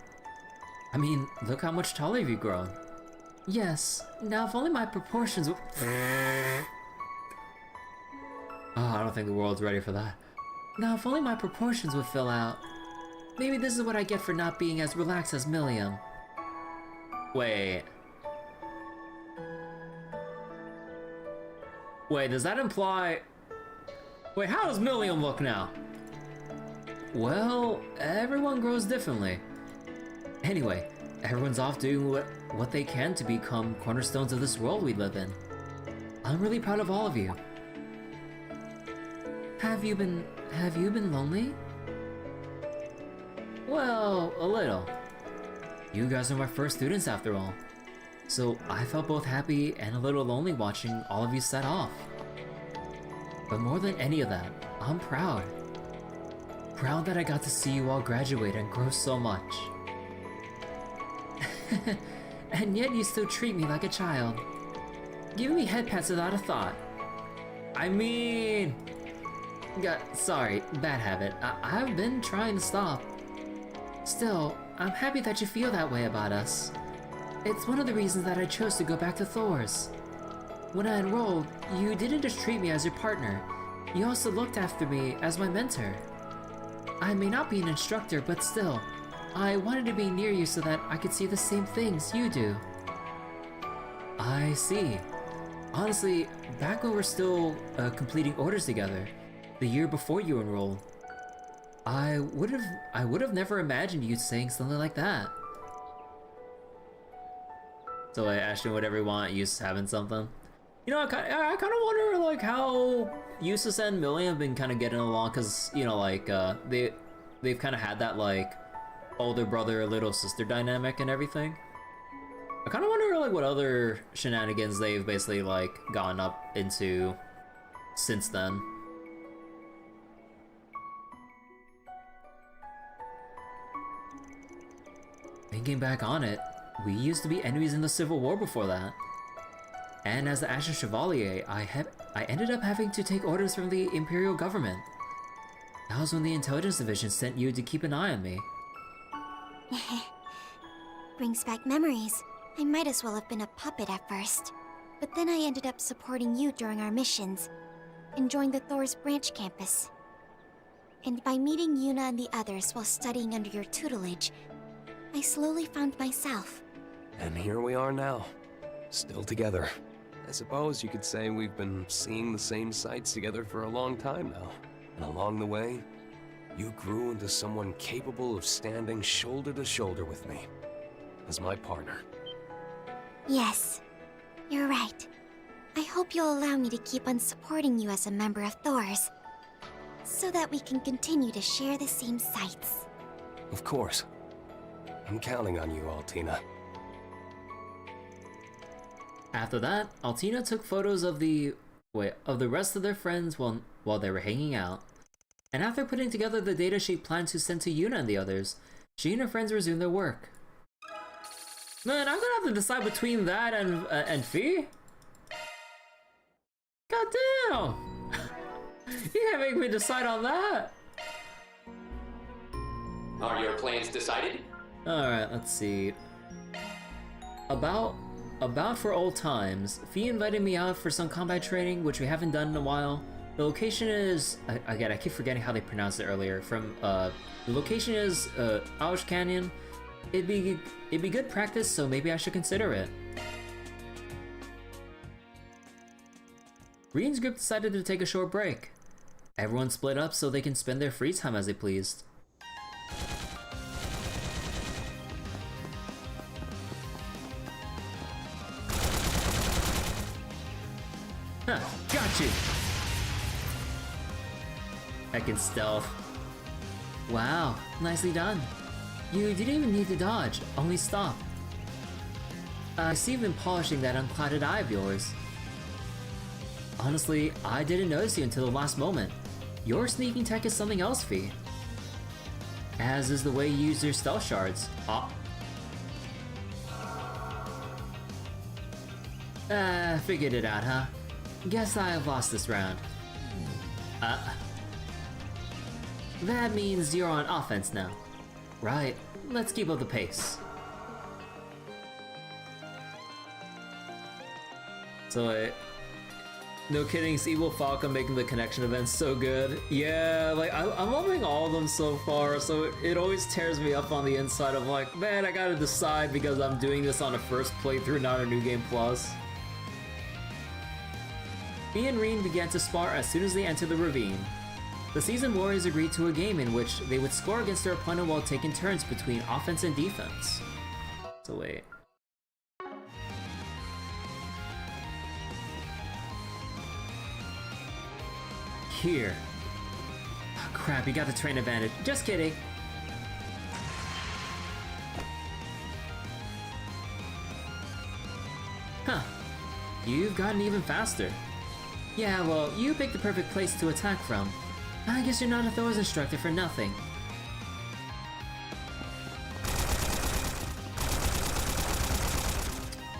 I mean, look how much taller you've grown. Yes, now if only my proportions would... Oh, I don't think the world's ready for that. Now if only my proportions would fill out. Maybe this is what I get for not being as relaxed as Milliam. Wait. Wait, does that imply... Wait, how does Milliam look now? Well, everyone grows differently. Anyway, everyone's off doing what they can to become cornerstones of this world we live in. I'm really proud of all of you. Have you been lonely? Well, a little. You guys are my first students after all. So I felt both happy and a little lonely watching all of you set off. But more than any of that, I'm proud. Proud that I got to see you all graduate and grow so much. and yet you still treat me like a child. Giving me head pats without a thought. I mean... sorry, bad habit. I've been trying to stop. Still, I'm happy that you feel that way about us. It's one of the reasons that I chose to go back to Thor's. When I enrolled, you didn't just treat me as your partner, you also looked after me as my mentor. I may not be an instructor, but still, I wanted to be near you so that I could see the same things you do. I see. Honestly, back when we're still completing orders together, the year before you enrolled, I would have never imagined you saying something like that. So I asked you whatever you want, Eustace having something. You know, I kind of wonder like how Eustace and Millie have been kind of getting along, cause you know like they've kind of had that like older brother little sister dynamic and everything. I kind of wonder like what other shenanigans they've basically like gone up into since then. Thinking back on it, we used to be enemies in the Civil War before that. And as the Ashen Chevalier, I ended up having to take orders from the Imperial government. That was when the Intelligence Division sent you to keep an eye on me. Brings back memories. I might as well have been a puppet at first. But then I ended up supporting you during our missions, and joined the Thor's branch campus. And by meeting Yuna and the others while studying under your tutelage, I slowly found myself. And here we are now, still together. I suppose you could say we've been seeing the same sights together for a long time now. And along the way, you grew into someone capable of standing shoulder to shoulder with me, as my partner. Yes, you're right. I hope you'll allow me to keep on supporting you as a member of Thor's, so that we can continue to share the same sights. Of course. I'm counting on you, Altina. After that, Altina took photos of the rest of their friends while they were hanging out. And after putting together the data she planned to send to Yuna and the others, she and her friends resumed their work. Man, I'm gonna have to decide between that and Fee? God damn! You can't make me decide on that! Are your plans decided? Alright, let's see. About for old times, Fee invited me out for some combat training, which we haven't done in a while. The location is... Again, I keep forgetting how they pronounced it earlier. The location is, Ausch Canyon. It'd be good practice, so maybe I should consider it. Rean's group decided to take a short break. Everyone split up so they can spend their free time as they pleased. Huh, got you! Heckin' stealth. Wow, nicely done. You didn't even need to dodge, only stop. I see you've been polishing that unclouded eye of yours. Honestly, I didn't notice you until the last moment. Your sneaking tech is something else, Fee. As is the way you use your stealth shards. Figured it out, huh? Guess I've lost this round. That means you're on offense now. Right, let's keep up the pace. So, no kidding, Evil Falcon making the connection events so good. Yeah, like, I'm loving all of them so far, so it always tears me up on the inside of like, man, I gotta decide because I'm doing this on a first playthrough, not a New Game Plus. Fee and Rean began to spar as soon as they entered the ravine. The seasoned warriors agreed to a game in which they would score against their opponent while taking turns between offense and defense. So wait. Here. Oh, crap, you got the train advantage. Just kidding. Huh. You've gotten even faster. Yeah, well, you picked the perfect place to attack from. I guess you're not a Thor's instructor for nothing.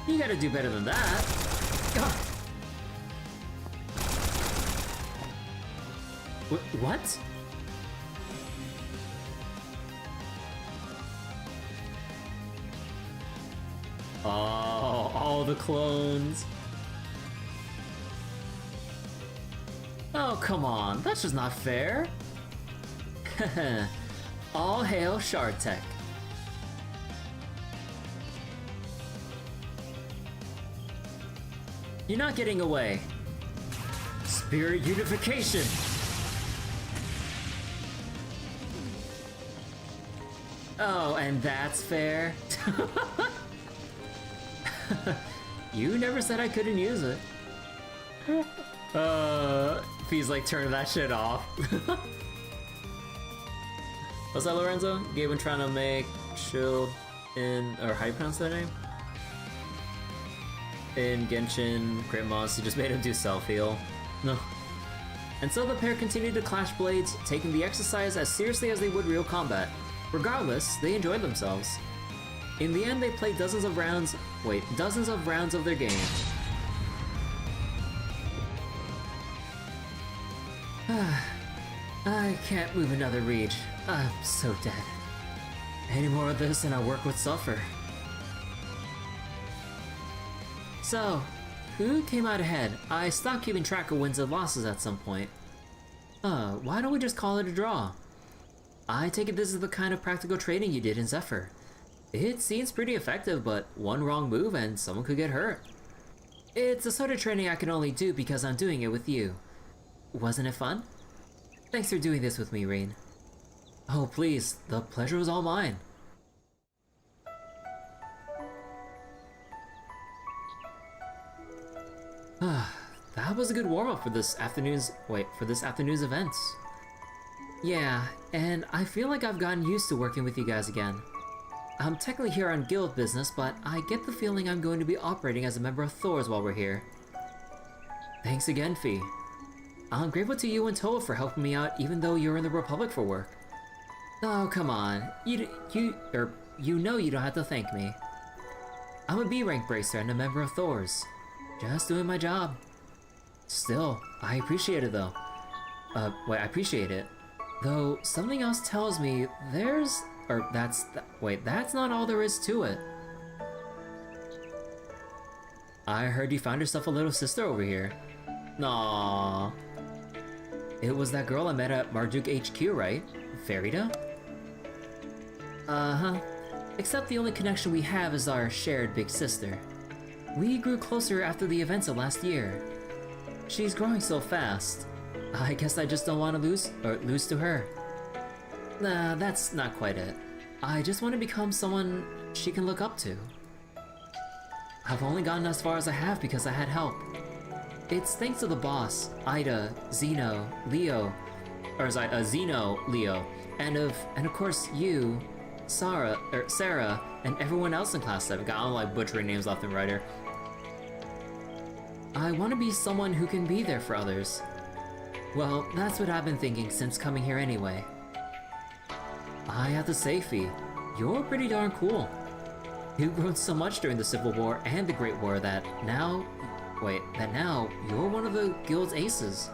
You gotta do better than that. Ah. What? Oh, all the clones. Oh, come on. That's just not fair. All hail Shard Tech. You're not getting away. Spirit unification. Oh, and that's fair? You never said I couldn't use it. Feels like turning that shit off. What's that, Lorenzo? Gaben trying to make shield in, or how do you pronounce that name? In Genshin, Great Moss, you just made him do self-heal. No. And so the pair continued to clash blades, taking the exercise as seriously as they would real combat. Regardless, they enjoyed themselves. In the end, they played dozens of rounds of their game. I can't move another reach. I'm so dead. Any more of this and our work would suffer. So, who came out ahead? I stopped keeping track of wins and losses at some point. Why don't we just call it a draw? I take it this is the kind of practical training you did in Zephyr. It seems pretty effective, but one wrong move and someone could get hurt. It's the sort of training I can only do because I'm doing it with you. Wasn't it fun? Thanks for doing this with me, Rean. Oh, please, the pleasure was all mine. That was a good warm-up for this afternoon's events. Yeah, and I feel like I've gotten used to working with you guys again. I'm technically here on guild business, but I get the feeling I'm going to be operating as a member of Thor's while we're here. Thanks again, Fee. I'm grateful to you and Toa for helping me out even though you're in the Republic for work. Oh, come on. You know you don't have to thank me. I'm a B-rank bracer and a member of Thor's. Just doing my job. Still, I appreciate it though. I appreciate it. Though, something else tells me that's not all there is to it. I heard you found yourself a little sister over here. Aww. It was that girl I met at Marduk HQ, right? Farida? Uh-huh. Except the only connection we have is our shared big sister. We grew closer after the events of last year. She's growing so fast. I guess I just don't want to lose to her. Nah, that's not quite it. I just want to become someone she can look up to. I've only gotten as far as I have because I had help. It's thanks to the boss, Ida, Zeno, Leo, and of course you, Sarah, and everyone else in Class 7. God, I'm like butchering names left and right here. I want to be someone who can be there for others. Well, that's what I've been thinking since coming here anyway. I have to say, Fee, you're pretty darn cool. You've grown so much during the Civil War and the Great War that now you're one of the guild's aces.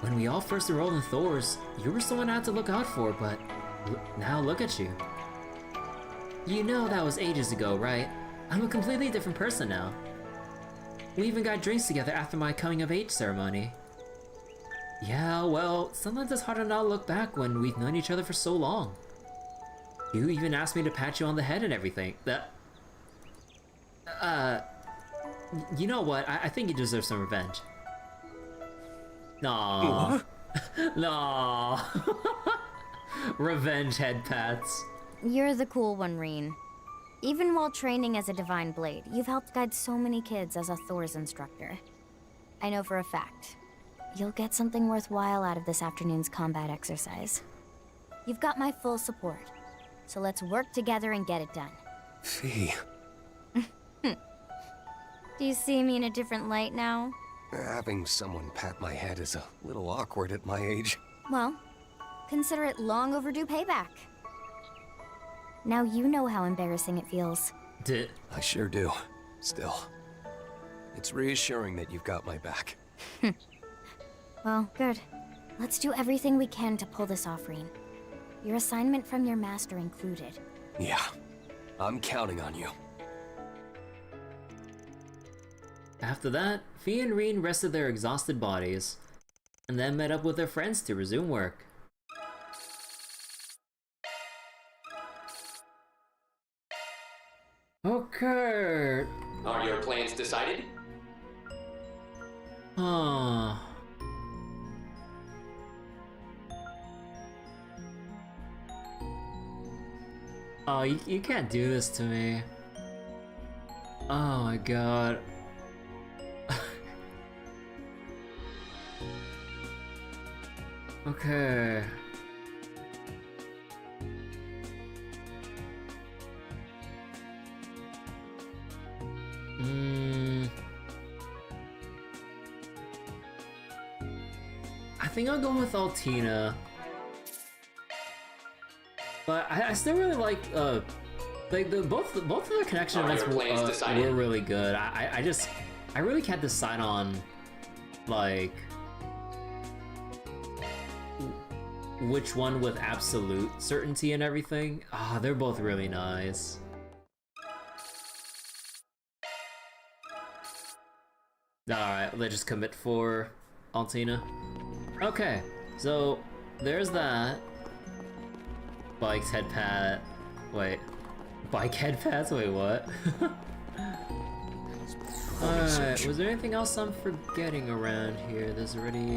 When we all first enrolled in Thor's, you were someone I had to look out for, but now look at you. You know that was ages ago, right? I'm a completely different person now. We even got drinks together after my coming-of-age ceremony. Yeah, well, sometimes it's hard to not look back when we've known each other for so long. You even asked me to pat you on the head and everything. You know what? I think you deserve some revenge. Aww. No. Revenge head pats. You're the cool one, Rean. Even while training as a Divine Blade, you've helped guide so many kids as a Thor's instructor. I know for a fact, you'll get something worthwhile out of this afternoon's combat exercise. You've got my full support, so let's work together and get it done. Fee. Do you see me in a different light now? Having someone pat my head is a little awkward at my age. Well, consider it long overdue payback. Now you know how embarrassing it feels. Did I sure do. Still. It's reassuring that you've got my back. Well, good. Let's do everything we can to pull this off, Rean. Your assignment from your master included. Yeah. I'm counting on you. After that, Fee and Rean rested their exhausted bodies, and then met up with their friends to resume work. Okay. Are your plans decided? Oh, you can't do this to me. Oh my god. Okay. I think I'll go with Altina. But I still really like both of their connection events were really good. I really can't decide on like which one with absolute certainty and everything. Ah, they're both really nice. Alright, let's just commit for Altina. Okay, so there's that. Bike's head pad. Wait. Bike head pads? Wait, what? Alright, was there anything else I'm forgetting around here? There's already...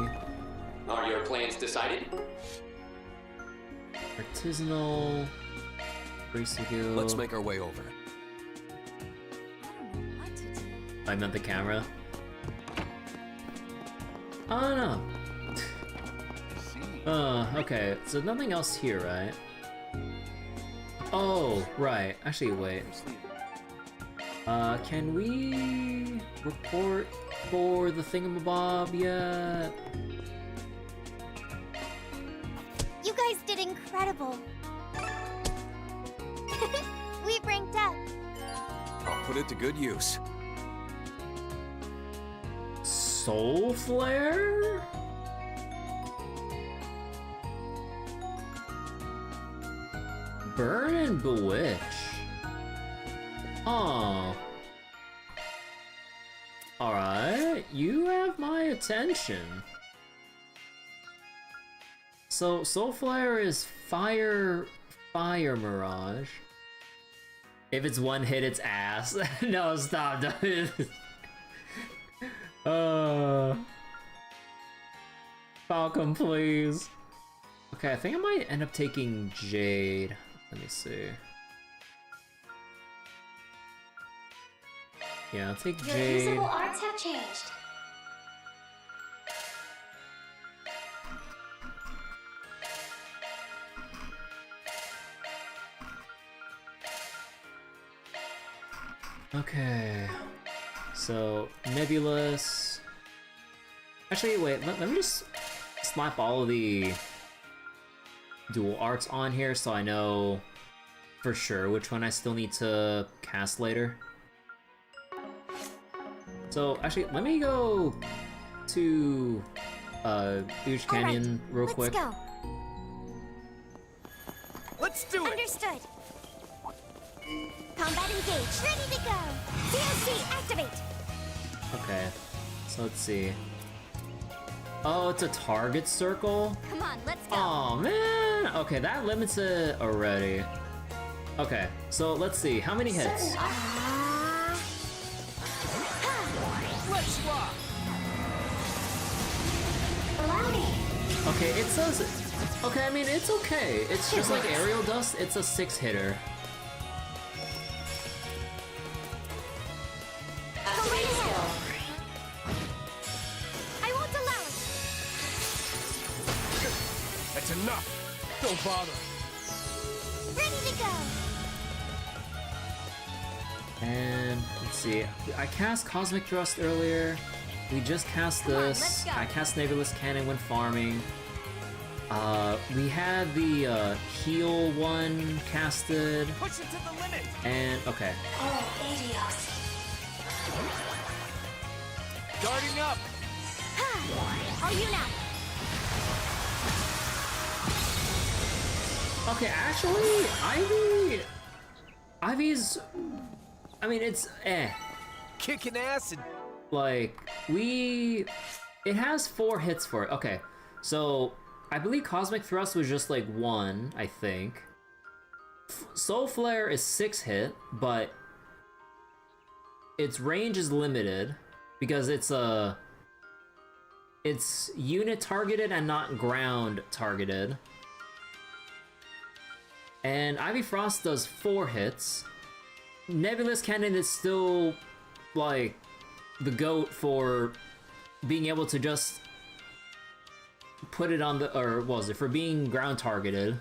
Are your plans decided? Artisanal... Bracegill... Let's make our way over. I meant the camera. Oh no. Okay, so nothing else here, right? Oh, right. Actually, wait. Can we report for the thingamabob yet? You guys did incredible. We've ranked up. I'll put it to good use. Soul Flare? Burn and Bewitch. Oh. Alright, you have my attention. So, Soul Flare is Fire Mirage. If it's one hit, it's ass. No, stop. Falcon, please. Okay, I think I might end up taking Jade. Let me see. Yeah, I'll take Your Jade. usable arts have changed. Okay. So, Nebulous. Actually, wait, let me just slap all of the dual arts on here so I know for sure which one I still need to cast later. So, actually, let me go to Huge Canyon real quick. Let's go. Let's do it! Understood. Combat engaged. Ready to go. DOC activate. Okay, so let's see. Oh, it's a target circle? Come on, let's go. Oh man! Okay, that limits it already. Okay, so let's see. How many hits? Let's rock! Allow me. Okay, it says... Okay, I mean, it's okay. It's just like Aerial Dust, it's a 6-hitter. Activate skill. I won't allow it. That's enough! Don't bother! Ready to go. And let's see. I cast Cosmic Thrust earlier. We just cast Come on, this. let's go. I cast Nebulous Cannon when farming. We had the heal one casted. Push it to the limit! And okay. Oh, idios. Guarding up! Are you now? Okay, actually, Ivy's, I mean, it's Kicking acid! like, it has 4 hits for it. Okay, so I believe Cosmic Thrust was just like 1, I think. Soul Flare is 6 hit, but its range is limited because it's unit targeted and not ground targeted. And Ivy Frost does 4 hits. Nebulous Cannon is still like the GOAT for being able to just put it on the, or what was it, for being ground targeted.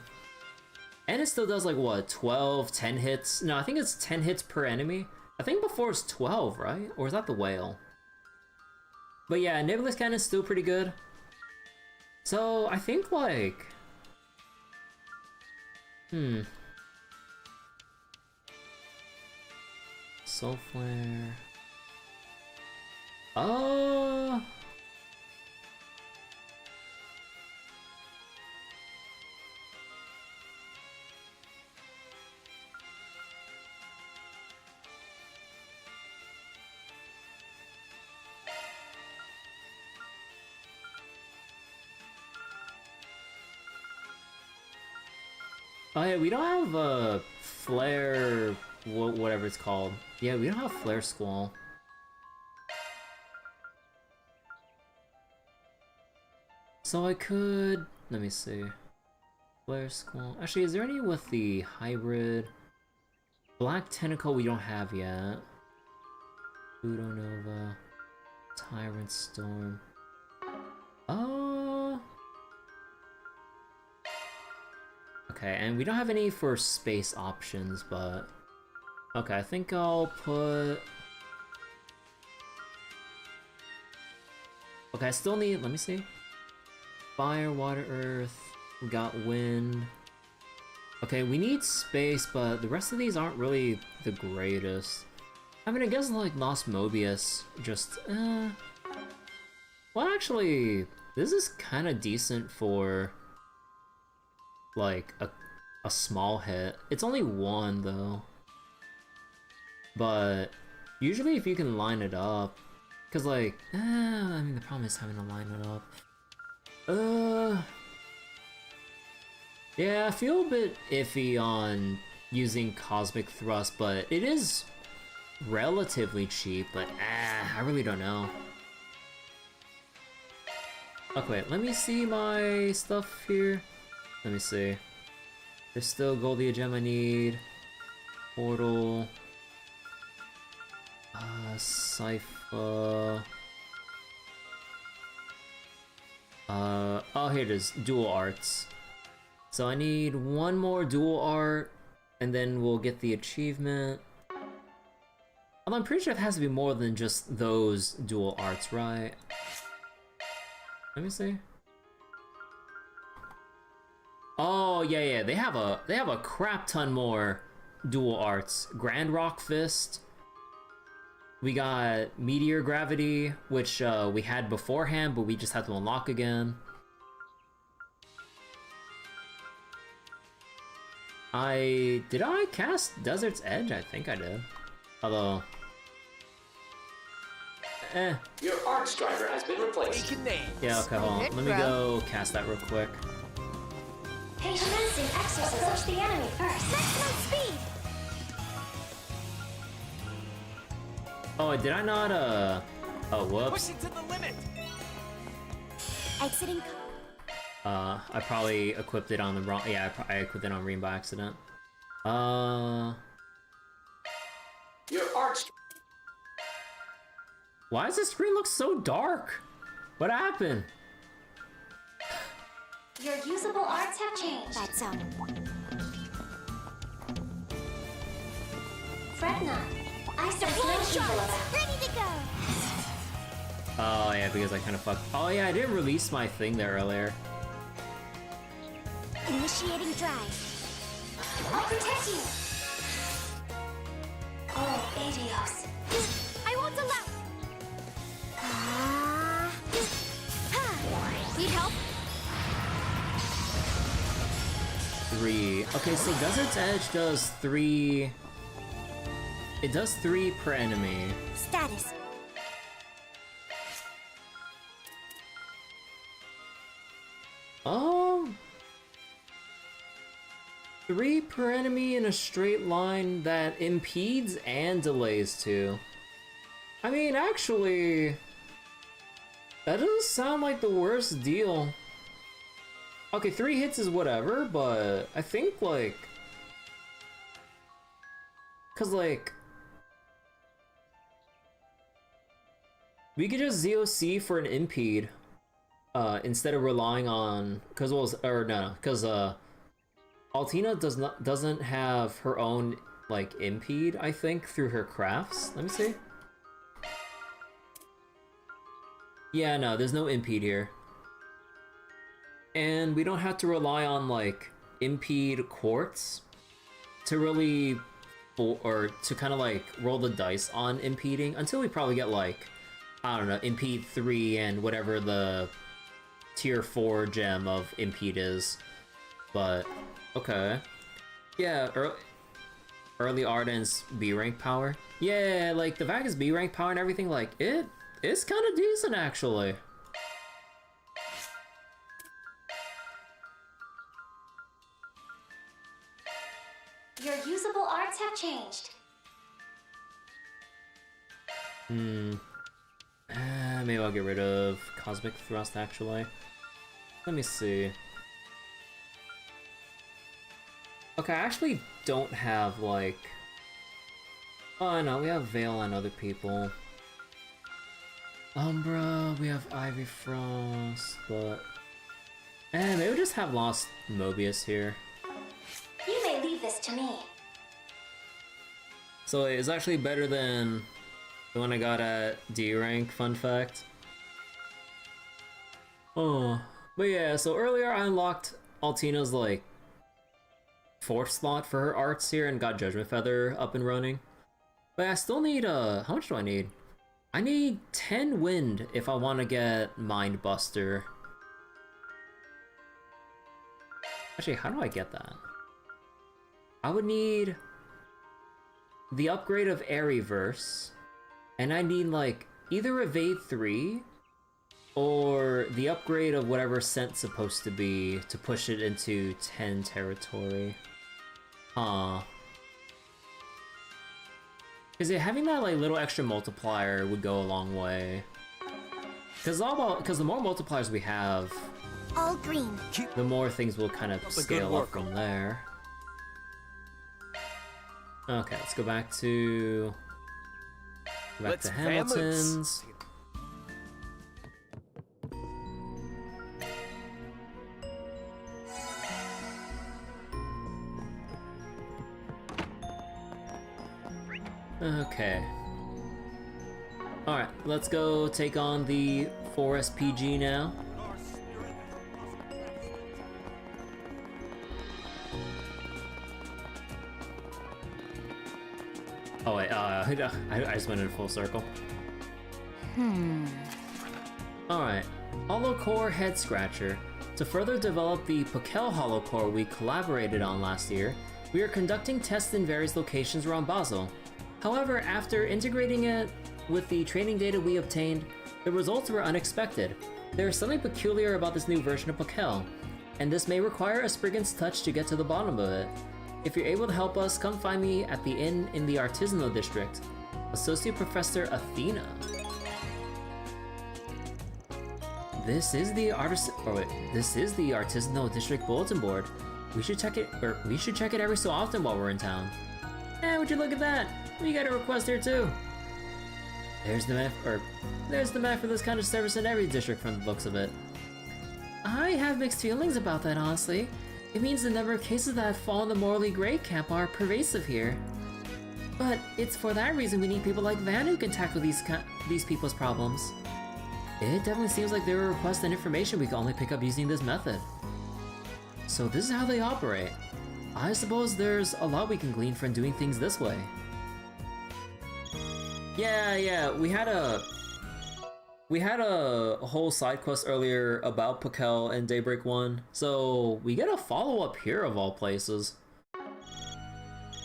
And it still does like what, 12, 10 hits? No, I think it's 10 hits per enemy. I think before it's 12, right? Or is that the whale? But yeah, Nebulous Cannon is still pretty good. So I think like, Soul Flare. Oh yeah, we don't have a Flare, whatever it's called. Yeah, we don't have Flare Squall. So I could, let me see. Flare Squall. Actually, is there any with the hybrid? Black Tentacle we don't have yet. Pluto Nova. Tyrant Storm. Okay, and we don't have any for space options, but... Okay, I think I'll put... Okay, I still need... Let me see. Fire, Water, Earth. We got Wind. Okay, we need space, but the rest of these aren't really the greatest. I mean, I guess like Lost Mobius, just... Well, actually, this is kind of decent for... like a small hit. It's only 1 though. But usually if you can line it up, cause like, I mean the problem is having to line it up. Yeah, I feel a bit iffy on using Cosmic Thrust, but it is relatively cheap, but I really don't know. Okay, wait, let me see my stuff here. Let me see. There's still Goldia Gem I need. Portal. Cypher. Oh, here it is. Dual Arts. So I need 1 more Dual Art, and then we'll get the achievement. Although I'm pretty sure it has to be more than just those Dual Arts, right? Let me see. Oh yeah, they have a crap ton more Dual Arts. Grand Rock Fist. We got Meteor Gravity, which we had beforehand, but we just had to unlock again. Did I cast Desert's Edge? I think I did. Although... Your arts driver has been replaced. Yeah, okay, hold on. Let me go cast that real quick. Hey, commencing exorcism. Touch the enemy first. Maximum speed! Oh, did I not, Oh, whoops. Push it to the limit! Exiting... I probably equipped it on the wrong... Yeah, I equipped it on Rean by accident. Your arts... Why does the screen look so dark? What happened? Your usable arts have changed. That's so. Fret not. I start ready to go. Oh yeah, because I kind of fucked. Oh yeah, I didn't release my thing there earlier. Initiating drive. I'll protect you. Oh, Adios. I won't allow. Need help? 3. Okay, so Desert's Edge does 3... It does 3 per enemy. Status. Oh... 3 per enemy in a straight line that impedes and delays too. I mean, actually... That doesn't sound like the worst deal. Okay, 3 hits is whatever, but I think, like... Cause, like... We could just ZOC for an impede. Instead of relying on... Cause, well, or no, cause, Altina doesn't have her own, like, impede, I think, through her crafts. Let me see. Yeah, no, there's no impede here. And we don't have to rely on, like, impede quartz to really, or to kind of, like, roll the dice on impeding until we probably get, like, I don't know, impede 3 and whatever the tier 4 gem of impede is. But, okay. Yeah, early Arden's B rank power. Yeah, like, the Vagus B rank power and everything, like, it's kind of decent, actually. Your usable arts have changed. Maybe I'll get rid of Cosmic Thrust, actually. Let me see. Okay, I actually don't have, like... Oh, no, we have Veil and other people. Umbra, we have Ivy Frost, but... maybe we just have Lost Mobius here. You may leave this to me. So it's actually better than the one I got at D rank, fun fact. Oh, but yeah, so earlier I unlocked Altina's, like, 4th slot for her arts here and got Judgment Feather up and running. But I still need, how much do I need? I need 10 wind if I want to get Mind Buster. Actually, how do I get that? I would need the upgrade of Airyverse, and I need, like, either Evade 3 or the upgrade of whatever Scent's supposed to be to push it into 10 territory. Huh. Because having that, like, little extra multiplier would go a long way. Because the more multipliers we have, All green. the more things will kind of scale up from there. Okay, let's go back to... Hamilton's. Okay. Alright, let's go take on the 4SPG now. Oh wait, I just went in a full circle. Alright, Holo Core Head Scratcher. To further develop the Pokel Holo Core we collaborated on last year, we are conducting tests in various locations around Basel. However, after integrating it with the training data we obtained, the results were unexpected. There is something peculiar about this new version of Pokel, and this may require a Spriggan's touch to get to the bottom of it. If you're able to help us, come find me at the inn in the Artisanal District. Associate Professor Athena. This is the Artisanal District Bulletin Board. We should check it every so often while we're in town. Would you look at that? We got a request here too. There's the map for this kind of service in every district from the looks of it. I have mixed feelings about that, honestly. It means the number of cases that have fallen in the morally gray camp are pervasive here. But it's for that reason we need people like Van who can tackle these people's problems. It definitely seems like there were requests and information we can only pick up using this method. So this is how they operate. I suppose there's a lot we can glean from doing things this way. Yeah, we had a whole side quest earlier about Pakel in Daybreak 1, so we get a follow-up here of all places.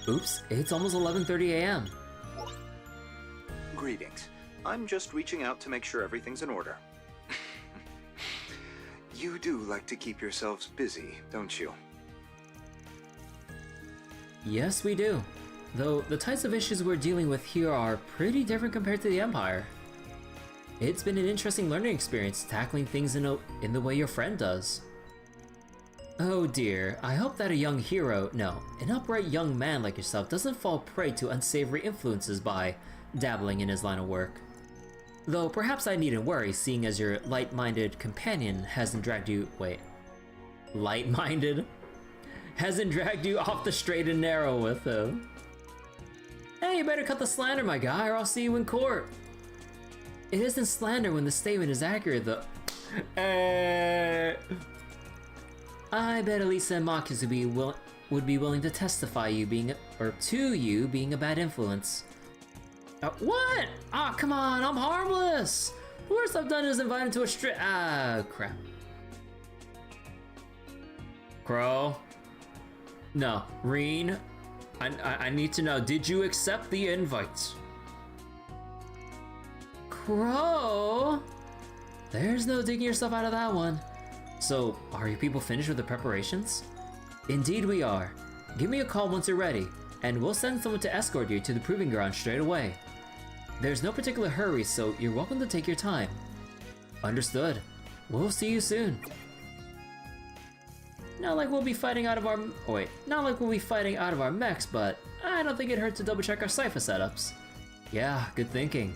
Oops, it's almost 11:30 a.m. Greetings. I'm just reaching out to make sure everything's in order. You do like to keep yourselves busy, don't you? Yes, we do. Though the types of issues we're dealing with here are pretty different compared to the Empire. It's been an interesting learning experience tackling things in the way your friend does. Oh dear, I hope that a young hero, no, an upright young man like yourself doesn't fall prey to unsavory influences by dabbling in his line of work. Though perhaps I needn't worry, seeing as your light-minded companion hasn't dragged you— wait. Light-minded? Hasn't dragged you off the straight and narrow with him. Hey, you better cut the slander, my guy, or I'll see you in court. It isn't slander when the statement is accurate, though. I bet Elisa and Marcus would be willing to testify to you being a bad influence. What? Ah, come on, I'm harmless. The worst I've done is invite him to a crap. Crow? No, Rean. I need to know, did you accept the invite? Crow? There's no digging yourself out of that one. So, are you people finished with the preparations? Indeed we are. Give me a call once you're ready, and we'll send someone to escort you to the proving ground straight away. There's no particular hurry, so you're welcome to take your time. Understood. We'll see you soon. Not like we'll be fighting out of our— not like we'll be fighting out of our mechs, but I don't think it'd hurt to double check our cipher setups. Yeah, good thinking.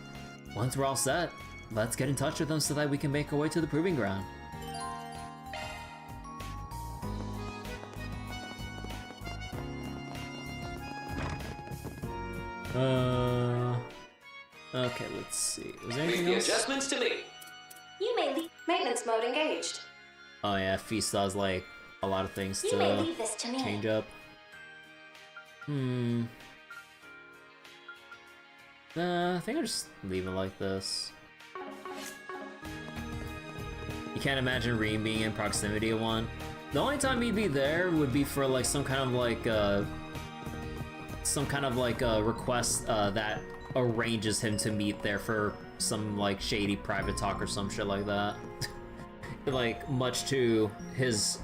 Once we're all set, let's get in touch with them so that we can make our way to the proving ground. Okay, let's see. Was there anything Leave the else? adjustments to me. You may leave maintenance mode engaged. Oh yeah, Feast does like a lot of things You may to leave this to me. change up. I think I'll just leave it like this. You can't imagine Rean being in proximity of one. The only time he'd be there would be for like some kind of like request that arranges him to meet there for some like shady private talk or some shit like that. Like much to his,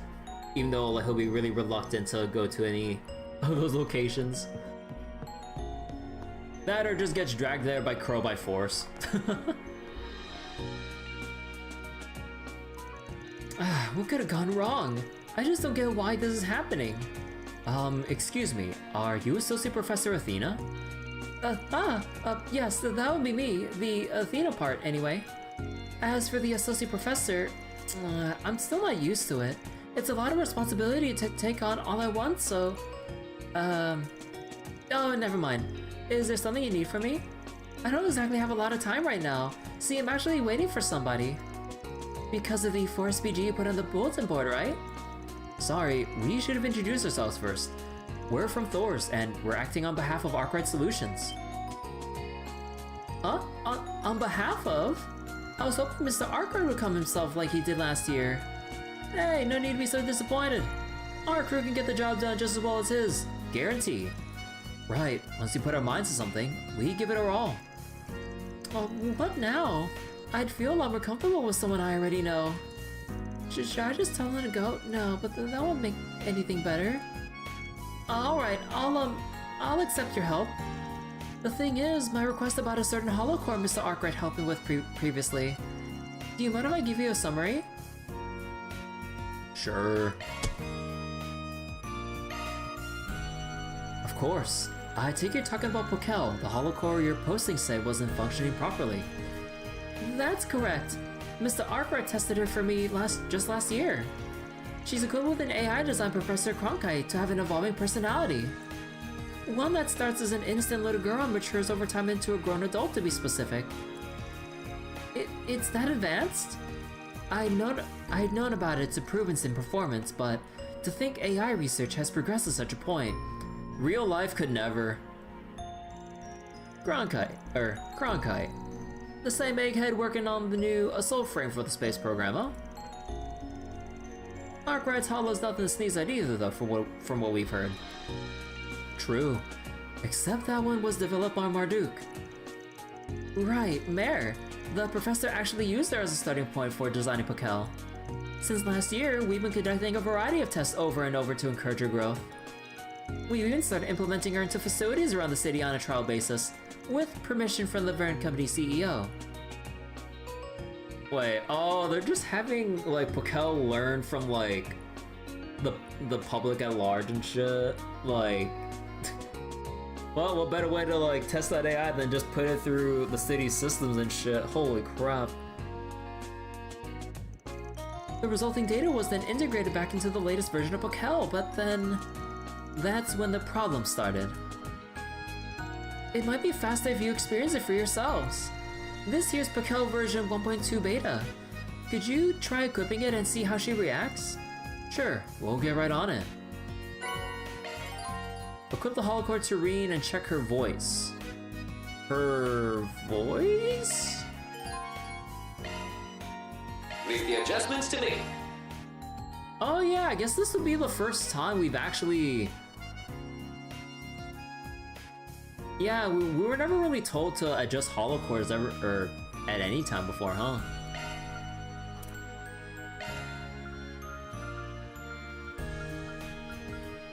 even though like, he'll be really reluctant to go to any of those locations. That or just gets dragged there by Crow by force. What could have gone wrong? I just don't get why this is happening. Excuse me, are you Associate Professor Athena? Yes, that would be me, the Athena part, anyway. As for the Associate Professor, I'm still not used to it. It's a lot of responsibility to take on all at once, so... Oh, never mind. Is there something you need from me? I don't exactly have a lot of time right now. See, I'm actually waiting for somebody. Because of the Forest BG you put on the bulletin board, right? Sorry, we should have introduced ourselves first. We're from Thors, and we're acting on behalf of Arkwright Solutions. Huh? On behalf of? I was hoping Mr. Arkwright would come himself like he did last year. Hey, no need to be so disappointed. Our crew can get the job done just as well as his. Guarantee. Right, once we put our minds to something, we give it our all. Oh, what now? I'd feel a lot more comfortable with someone I already know. Should I just tell him to go? No, but that won't make anything better. Alright, I'll accept your help. The thing is, my request about a certain Holo core Mr. Arkwright helped me with previously. Do you mind if I give you a summary? Sure. Of course. I take you're talking about Pokel, the Holo core your posting said wasn't functioning properly. That's correct. Mr. Arkwright tested her for me just last year. She's equipped with an AI design Professor Cronkite to have an evolving personality. One that starts as an innocent little girl and matures over time into a grown adult, to be specific. It's that advanced? I'd known about its improvements in performance, but To think AI research has progressed to such a point. Real life could never. Cronkite. The same egghead working on the new assault frame for the space program, huh? Arkwright's Holo's nothing to sneeze at either, though, from what we've heard. True. Except that one was developed by Marduk. Right, Mare. The professor actually used her as a starting point for designing Pakel. Since last year, we've been conducting a variety of tests over and over to encourage her growth. We even started implementing her into facilities around the city on a trial basis, with permission from the Verne Company CEO. Wait, oh, they're just having, like, Pakel learn from, like, the public at large and shit? Like, well, what better way to, like, test that AI than just put it through the city's systems and shit? Holy crap. The resulting data was then integrated back into the latest version of Pakel, but then that's when the problem started. It might be faster if you experience it for yourselves. This here's Pakel version 1.2 beta. Could you try equipping it and see how she reacts? Sure, we'll get right on it. Equip the holocore to Rean and check her voice. Her voice? Leave the adjustments to me. Oh yeah, I guess this would be the first time we've actually... Yeah, we were never really told to adjust holocores ever, or at any time before, huh?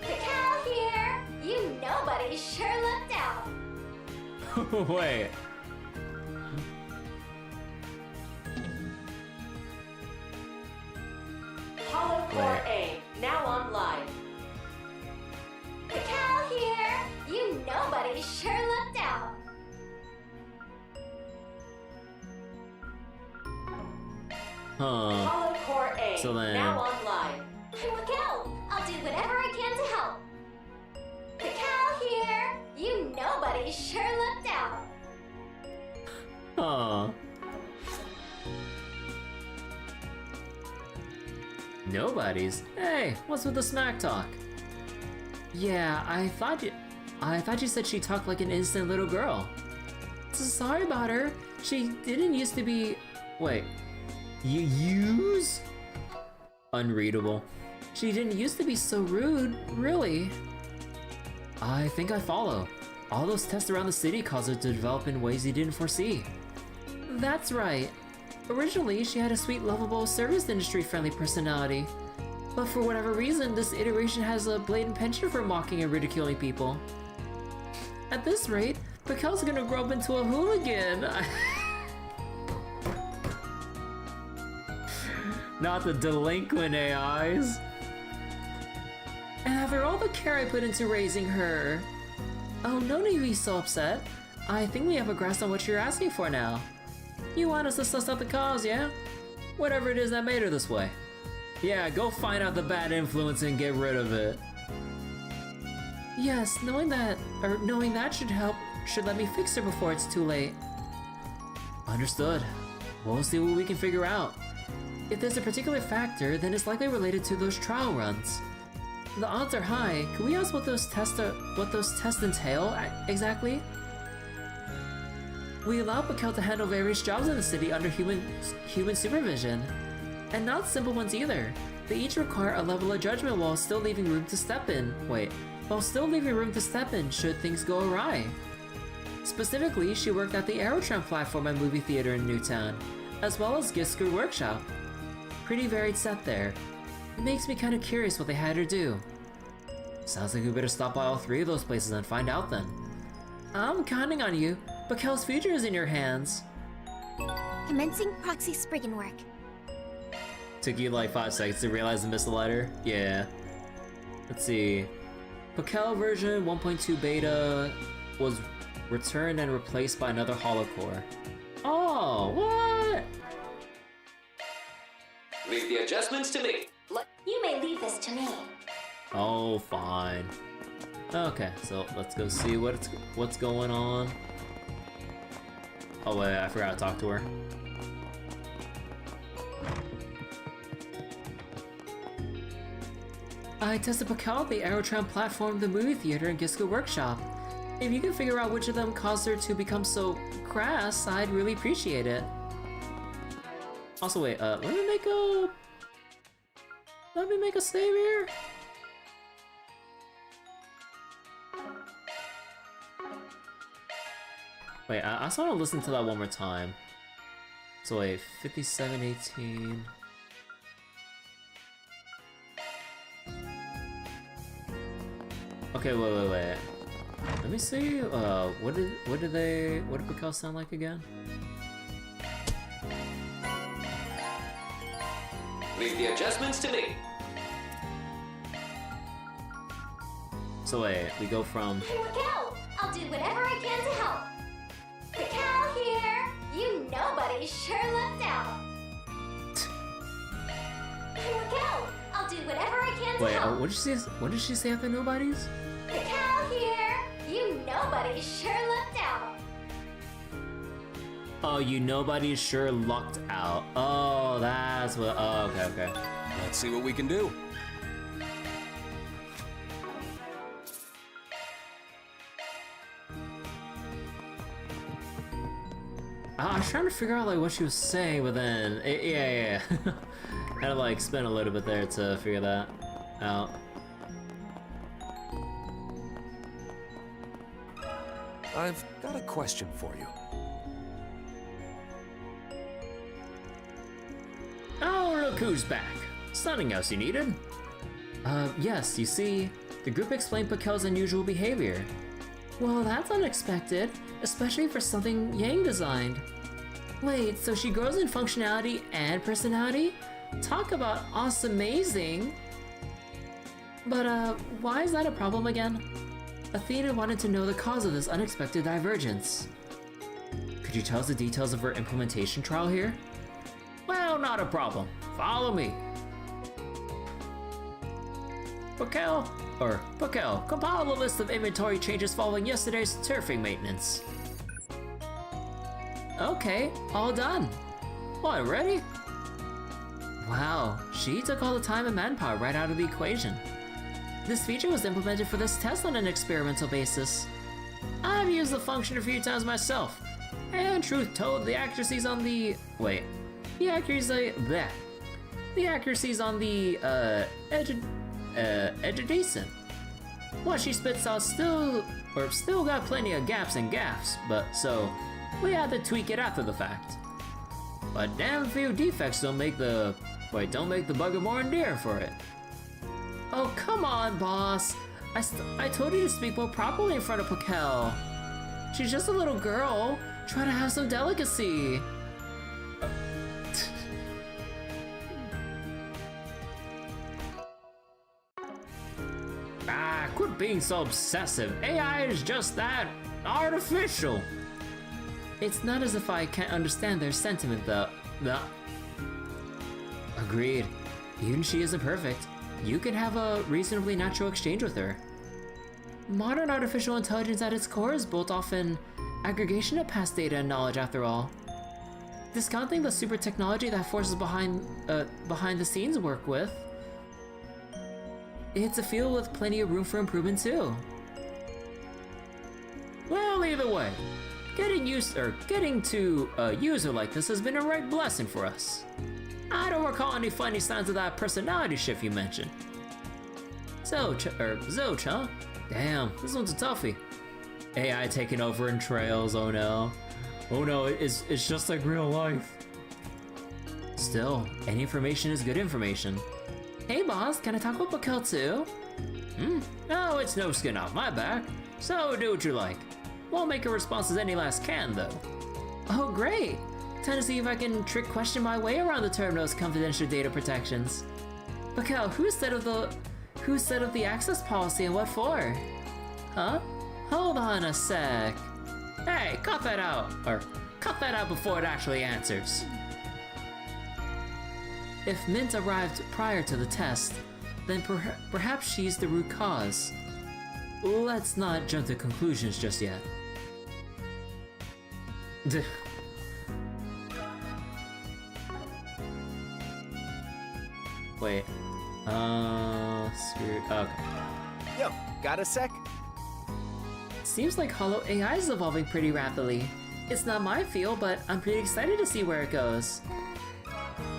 Pakel here! You nobody sure looked out! Wait. Holocore A, now online. Pakel here! You nobody sure looked out! Huh. Holocore A, So then... now online. Pakel, I'll do whatever I can to help. Pakel here! You nobody sure looked out! Huh. Nobody's? Hey, what's with the smack talk? Yeah, I thought you said she talked like an innocent little girl. Sorry about her. She didn't used to be... Wait. You use? Unreadable. She didn't used to be so rude, really. I think I follow. All those tests around the city caused her to develop in ways you didn't foresee. That's right. Originally, she had a sweet, lovable, service industry-friendly personality. But for whatever reason, this iteration has a blatant penchant for mocking and ridiculing people. At this rate, Pakel's gonna grow up into a hooligan! Not the delinquent AIs. And after all the care I put into raising her... Oh, no need to be so upset. I think we have a grasp on what you're asking for now. You want us to suss out the cause, yeah? Whatever it is that made her this way. Yeah, go find out the bad influence and get rid of it. Yes, knowing that should let me fix her before it's too late. Understood. We'll see what we can figure out. If there's a particular factor, then it's likely related to those trial runs. The odds are high. Can we ask what those tests entail exactly? We allow Pakel to handle various jobs in the city under human supervision. And not simple ones either. They each require a level of judgment while still leaving room to step in. Should things go awry. Specifically, she worked at the Aerotron platform and movie theater in Newtown, as well as Xycres workshop. Pretty varied set there. It makes me kind of curious what they had her do. Sounds like we better stop by all three of those places and find out then. I'm counting on you. Pakel's future is in your hands. Commencing proxy Spriggan work. Took you like 5 seconds to realize I missed the letter? Yeah. Let's see. Pakel version 1.2 beta was returned and replaced by another holocore. Oh, what? Leave the adjustments to me. You may leave this to me. Oh, fine. Okay, so let's go see what's going on. Oh wait, I forgot to talk to her. I tested Pakal at the Aerotron platform, the movie theater, and Gisco workshop. If you can figure out which of them caused her to become so crass, I'd really appreciate it. Also, wait, let me make a save here. Wait, I also want to listen to that one more time. So wait, 5718. Okay, wait. Let me see. What did Pakal sound like again? Leave the adjustments to me. So wait, we go from. Hey, look out! I'll do whatever I can to help. The cow here. You nobody sure left out. Hey, look out! I'll do whatever I can to help. What did she say after nobodies? The cow here. You nobody sure left out. Oh, you nobody sure lucked out. Oh, that's what. Oh, okay. Let's see what we can do. I was trying to figure out like what she was saying, but then yeah. Had to like spend a little bit there to figure that out. I've got a question for you. Oh, look who's back. Something else you needed? Yes, you see, the group explained Pakel's unusual behavior. Well, that's unexpected, especially for something Yang designed. Wait, so she grows in functionality and personality? Talk about awesome-amazing! But, why is that a problem again? Athena wanted to know the cause of this unexpected divergence. Could you tell us the details of her implementation trial here? Well, not a problem. Follow me. Pakel, compile a list of inventory changes following yesterday's turfing maintenance. Okay, all done. What, ready? Wow, she took all the time and manpower right out of the equation. This feature was implemented for this test on an experimental basis. I've used the function a few times myself, and truth told, the accuracies on the edge are decent. What she spits out still got plenty of gaps and gaffes, but so we had to tweak it after the fact. But damn few defects don't make the bugger more endearing for it. Oh, come on, boss. I told you to speak more properly in front of Pakel. She's just a little girl. Try to have some delicacy. Quit being so obsessive. AI is just that artificial. It's not as if I can't understand their sentiment, though. Agreed. Even she isn't perfect. You can have a reasonably natural exchange with her. Modern artificial intelligence at its core is built off an aggregation of past data and knowledge, after all. Discounting the super technology that forces behind the scenes work with, it's a field with plenty of room for improvement too. Well, either way, getting to a user like this has been a right blessing for us. I don't recall any funny signs of that personality shift you mentioned. Zilch, huh? Damn, this one's a toughie. AI taking over in trails, oh no. Oh no, it's just like real life. Still, any information is good information. Hey boss, can I talk about Pakel too? No, it's no skin off my back. So do what you like. Won't make a response as any last can though. Oh great! Time to see if I can trick question my way around the terminal's confidential data protections. Pakel, who set up the access policy and what for? Huh? Hold on a sec. Hey, cut that out! Or cut that out before it actually answers. If Mint arrived prior to the test, then perhaps she's the root cause. Let's not jump to conclusions just yet. Wait, Screwed. Okay. Yo, got a sec? Seems like Holo AI is evolving pretty rapidly. It's not my field, but I'm pretty excited to see where it goes. I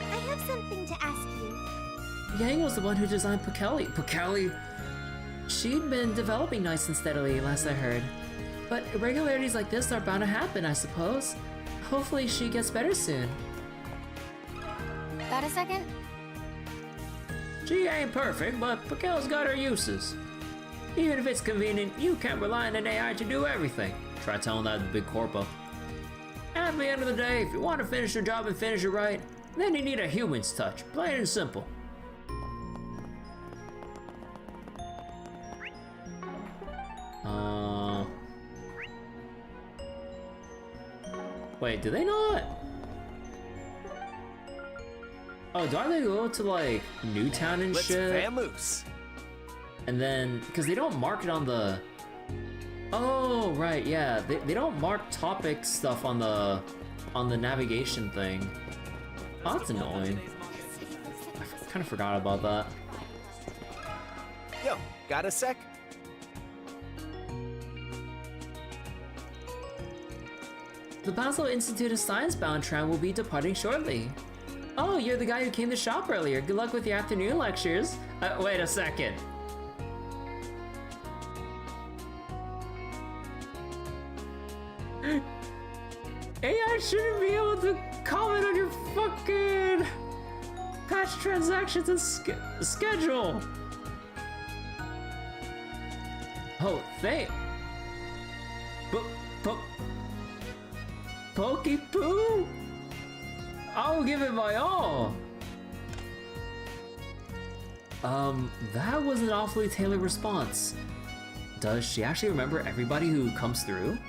have something to ask you. Yang was the one who designed Pichelli. Pichelli? She'd been developing nice and steadily, last I heard. But irregularities like this are bound to happen, I suppose. Hopefully she gets better soon. Got a second? She ain't perfect, but Pichel's got her uses. Even if it's convenient, you can't rely on an AI to do everything. Try telling that to the big corpo. At the end of the day, if you want to finish your job and finish it right, then you need a human's touch, plain and simple. Wait, do they not? Oh, don't they go to like Newtown and Let's shit? vamoose. And then, because they don't mark it on the... Oh, right, yeah. They don't mark topic stuff on the navigation thing. Oh, that's annoying. I kind of forgot about that. Yo, got a sec? The Basel Institute of Science bound tram will be departing shortly. Oh, you're the guy who came to shop earlier. Good luck with your afternoon lectures. Wait a second. AI shouldn't be able to comment on your fucking patch transactions and schedule. Oh, thank. Pokey Poo? I'll give it my all. That was an awfully tailored response. Does she actually remember everybody who comes through?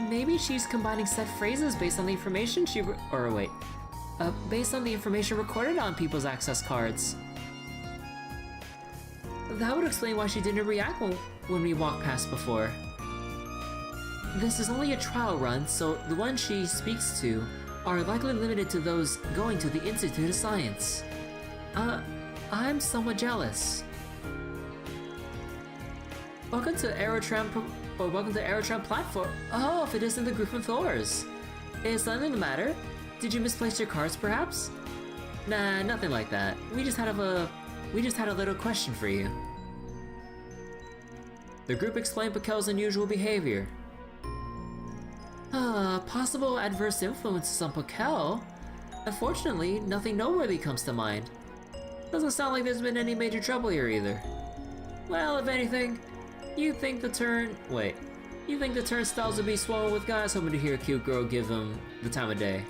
Maybe she's combining set phrases based on the information based on the information recorded on people's access cards. That would explain why she didn't react when we walked past before. This is only a trial run, so the ones she speaks to are likely limited to those going to the Institute of Science. I'm somewhat jealous. Welcome to Aerotram platform. Oh, if it isn't the group of Thors. Is something the matter? Did you misplace your cards, perhaps? Nah, nothing like that. We just had a little question for you. The group explained Pichel's unusual behavior. Possible adverse influences on Pichel? Unfortunately, nothing noteworthy comes to mind. Doesn't sound like there's been any major trouble here either. Well, if anything, you think the turnstiles would be swollen with guys hoping to hear a cute girl give them the time of day.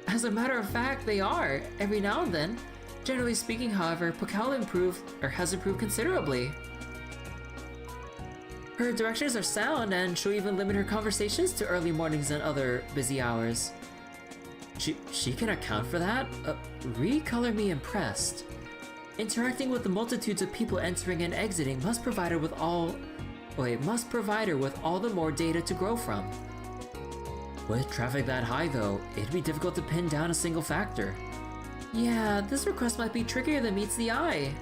As a matter of fact, they are, every now and then. Generally speaking, however, Pichel has improved considerably. Her directions are sound, and she'll even limit her conversations to early mornings and other busy hours. She can account for that? Recolor me impressed. Interacting with the multitudes of people entering and exiting must provide her with all the more data to grow from. With traffic that high though, it'd be difficult to pin down a single factor. Yeah, this request might be trickier than meets the eye.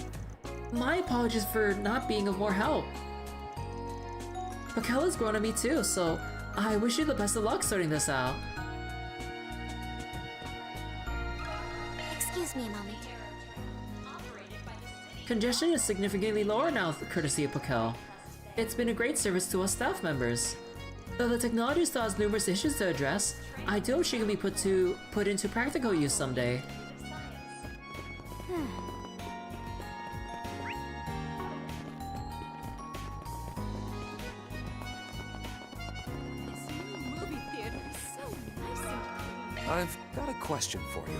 My apologies for not being of more help. Pichel has grown on me too, so I wish you the best of luck sorting this out. Excuse me a moment. Congestion is significantly lower now, courtesy of Pichel. It's been a great service to us staff members. Though the technology still has numerous issues to address, I do hope she can be put into practical use someday. I've got a question for you.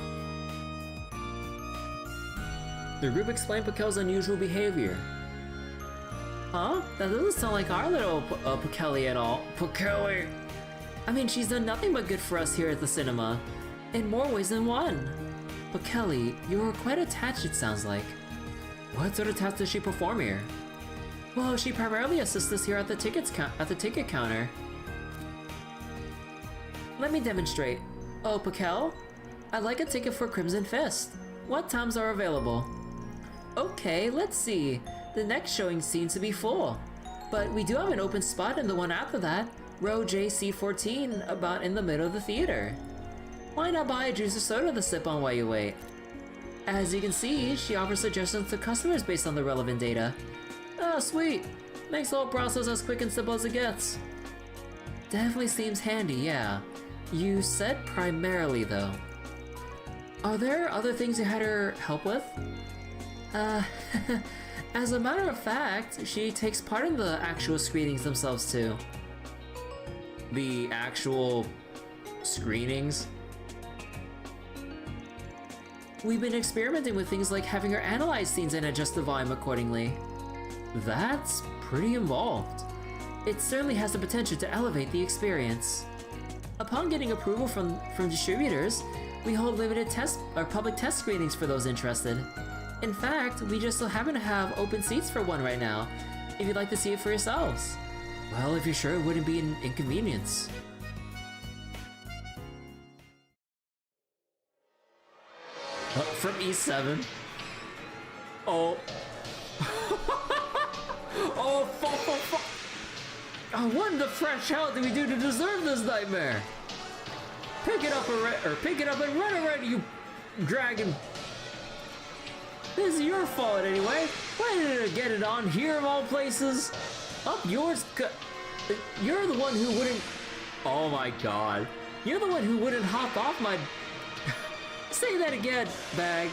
The group explained Pichel's unusual behavior. Huh? That doesn't sound like our little Pichelli at all. Pichelli! I mean, she's done nothing but good for us here at the cinema. In more ways than one. Pichelli, you are quite attached, it sounds like. What sort of tasks does she perform here? Well, she primarily assists us here at the ticket counter. Let me demonstrate. Oh, Pichel? I'd like a ticket for Crimson Fist. What times are available? Okay, let's see. The next showing seems to be full. But we do have an open spot in the one after that, row JC14, about in the middle of the theater. Why not buy a juice or soda to sip on while you wait? As you can see, she offers suggestions to customers based on the relevant data. Oh, sweet. Makes the whole process as quick and simple as it gets. Definitely seems handy, yeah. You said primarily, though. Are there other things you had her help with? As a matter of fact, she takes part in the actual screenings themselves, too. The actual screenings? We've been experimenting with things like having her analyze scenes and adjust the volume accordingly. That's pretty involved. It certainly has the potential to elevate the experience. Upon getting approval from distributors, we hold limited public test screenings for those interested. In fact, we just so happen to have open seats for one right now, if you'd like to see it for yourselves. Well, if you're sure it wouldn't be an inconvenience. From E7. Oh. Oh, fuck. Oh, what in the fresh hell did we do to deserve this nightmare? Pick it up and run already, you dragon. This is your fault anyway. Why did it get it on here of all places? Up yours. You're the one who wouldn't. Oh my god. You're the one who wouldn't hop off my. Say that again, bag.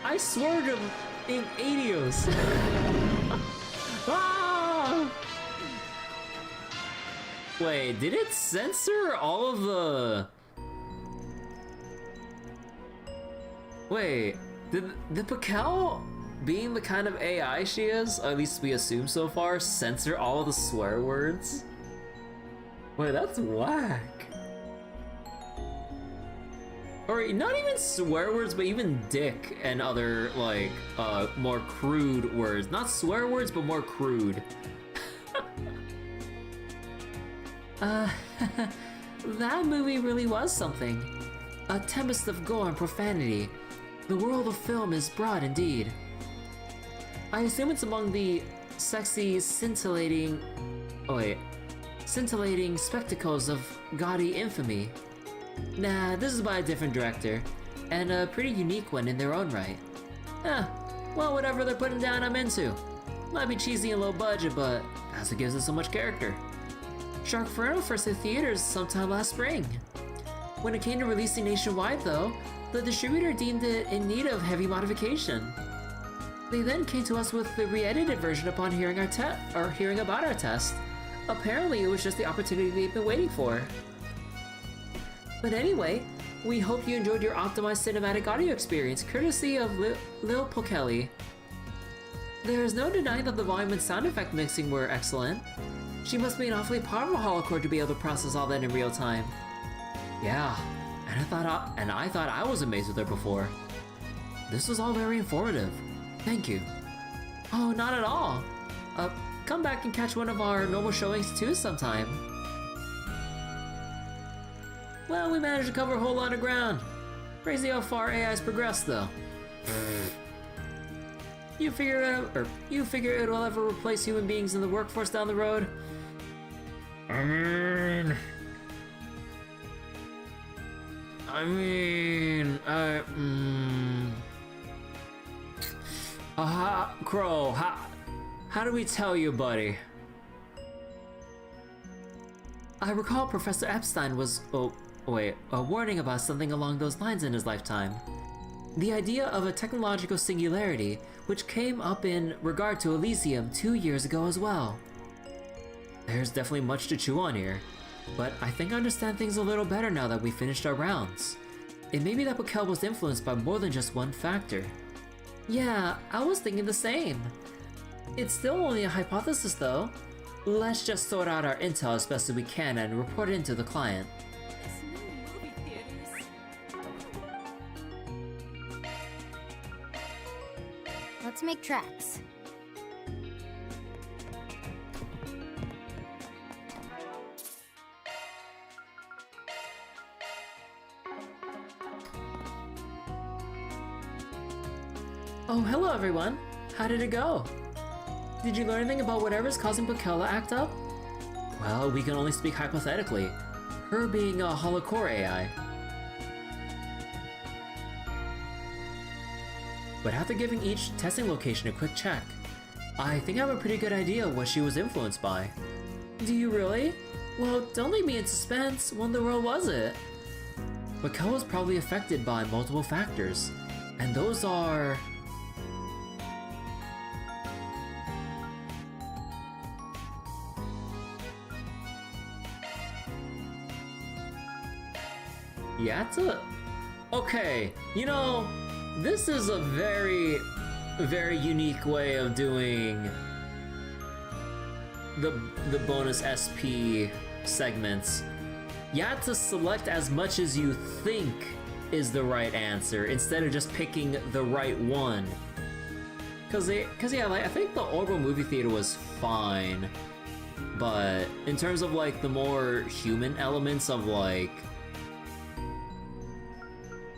I swore to him in Adios. Ah! Wait, did it censor all of the... Wait, did Pikel, being the kind of AI she is, or at least we assume so far, censor all of the swear words? Wait, that's whack. Or not even swear words, but even dick and other, like, more crude words. Not swear words, but more crude. That movie really was something. A tempest of gore and profanity. The world of film is broad indeed. I assume it's among the sexy, scintillating spectacles of gaudy infamy. Nah, this is by a different director, and a pretty unique one in their own right. Well, whatever they're putting down, I'm into. Might be cheesy and low budget, but that's what gives it so much character. Sharkferno first hit theaters sometime last spring. When it came to releasing nationwide, though, the distributor deemed it in need of heavy modification. They then came to us with the re-edited version upon hearing about our test. Apparently, it was just the opportunity they've been waiting for. But anyway, we hope you enjoyed your optimized cinematic audio experience courtesy of Lil Pokeli. There is no denying that the volume and sound effect mixing were excellent. She must be an awfully powerful holocore to be able to process all that in real time. Yeah, and I thought I was amazed with her before. This was all very informative. Thank you. Oh, not at all. Come back and catch one of our normal showings too sometime. Well, we managed to cover a whole lot of ground. Crazy how far AI's progressed, though. You figure it will ever replace human beings in the workforce down the road? I mean, Crow, how do we tell you, buddy? I recall Professor Epstein was, warning about something along those lines in his lifetime. The idea of a technological singularity, which came up in regard to Elysium 2 years ago as well. There's definitely much to chew on here, but I think I understand things a little better now that we finished our rounds. It may be that Pikel was influenced by more than just one factor. Yeah, I was thinking the same. It's still only a hypothesis though. Let's just sort out our intel as best as we can and report it into the client. Let's make tracks. Oh, hello everyone. How did it go? Did you learn anything about whatever's causing Pakel to act up? Well, we can only speak hypothetically. Her being a holocore AI. But after giving each testing location a quick check, I think I have a pretty good idea of what she was influenced by. Do you really? Well, don't leave me in suspense. What in the world was it? Pakel was probably affected by multiple factors, and those are... Yatta? Okay, you know, this is a very unique way of doing the bonus SP segments. You have to select as much as you think is the right answer instead of just picking the right one. Cause yeah, like I think the Orbal movie theater was fine, but in terms of like the more human elements of like,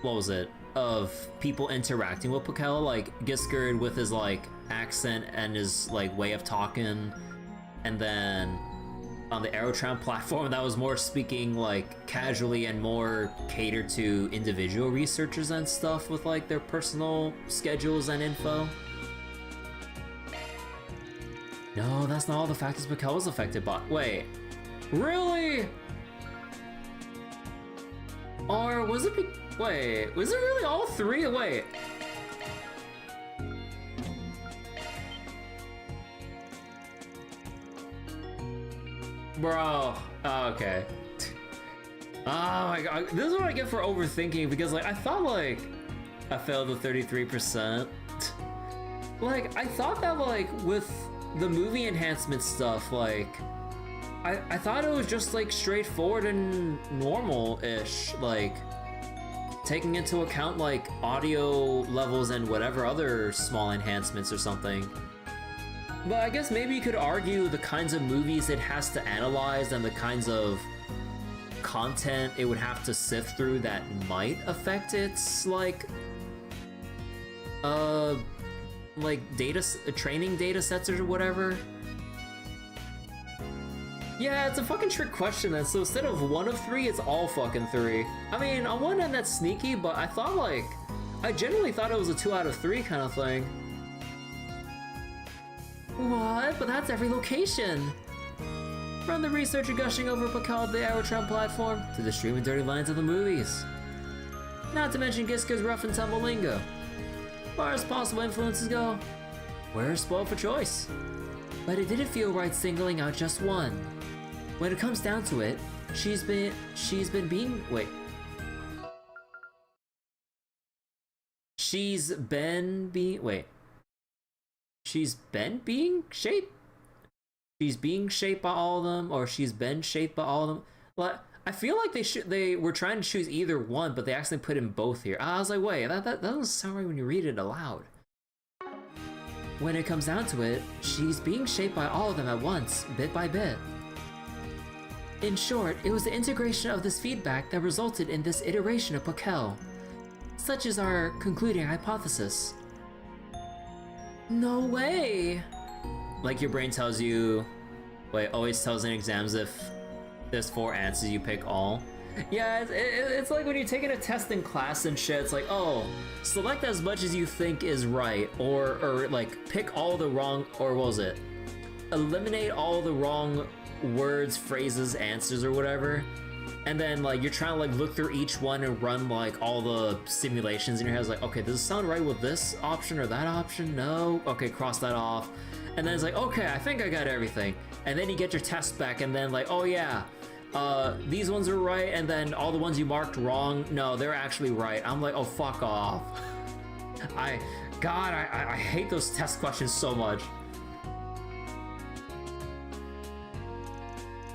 what was it? Of people interacting with Pakel, like Xycres with his like accent and his like way of talking, and then on the Aerotram platform that was more speaking like casually and more catered to individual researchers and stuff with like their personal schedules and info. No, that's not all the factors Pakel was affected by. Wait, really? Or was it wait, was it really all three? Wait. Bro, oh, okay. Oh my god, this is what I get for overthinking, because like I thought like I failed the 33%. Like I thought that like with the movie enhancement stuff, like I thought it was just like straightforward and normal-ish, like taking into account like audio levels and whatever other small enhancements or something. But I guess maybe you could argue the kinds of movies it has to analyze and the kinds of content it would have to sift through that might affect its like training data sets or whatever. Yeah, it's a fucking trick question then, so instead of one of three, it's all fucking three. I mean, on one end that's sneaky, but I thought like, I genuinely thought it was a 2 out of 3 kind of thing. What? But that's every location! From the researcher gushing over Pakel the Aerotram platform, to the streaming dirty lines of the movies. Not to mention Xycres' rough and tumble lingo. As far as possible influences go, we're spoiled for choice. But it didn't feel right singling out just one. When it comes down to it, she's been being shaped? She's being shaped by all of them, or she's been shaped by all of them. Like, I feel like they were trying to choose either one, but they accidentally put in both here. I was like, wait, that doesn't sound right when you read it aloud. When it comes down to it, she's being shaped by all of them at once, bit by bit. In short, it was the integration of this feedback that resulted in this iteration of Pakel. Such is our concluding hypothesis. No way! Like your brain tells you, always tells in exams if there's 4 answers, you pick all. Yeah, it's like when you're taking a test in class and shit, it's like, oh, select as much as you think is right, or like pick all the wrong, or what was it? Eliminate all the wrong words, phrases, answers, or whatever. And then like you're trying to like look through each one and run like all the simulations in your head. It's like, okay, does it sound right with this option or that option? No? Okay, cross that off. And then it's like, okay, I think I got everything. And then you get your test back and then like, oh yeah, these ones are right, and then all the ones you marked wrong, no, they're actually right. I'm like, oh, fuck off. I hate those test questions so much.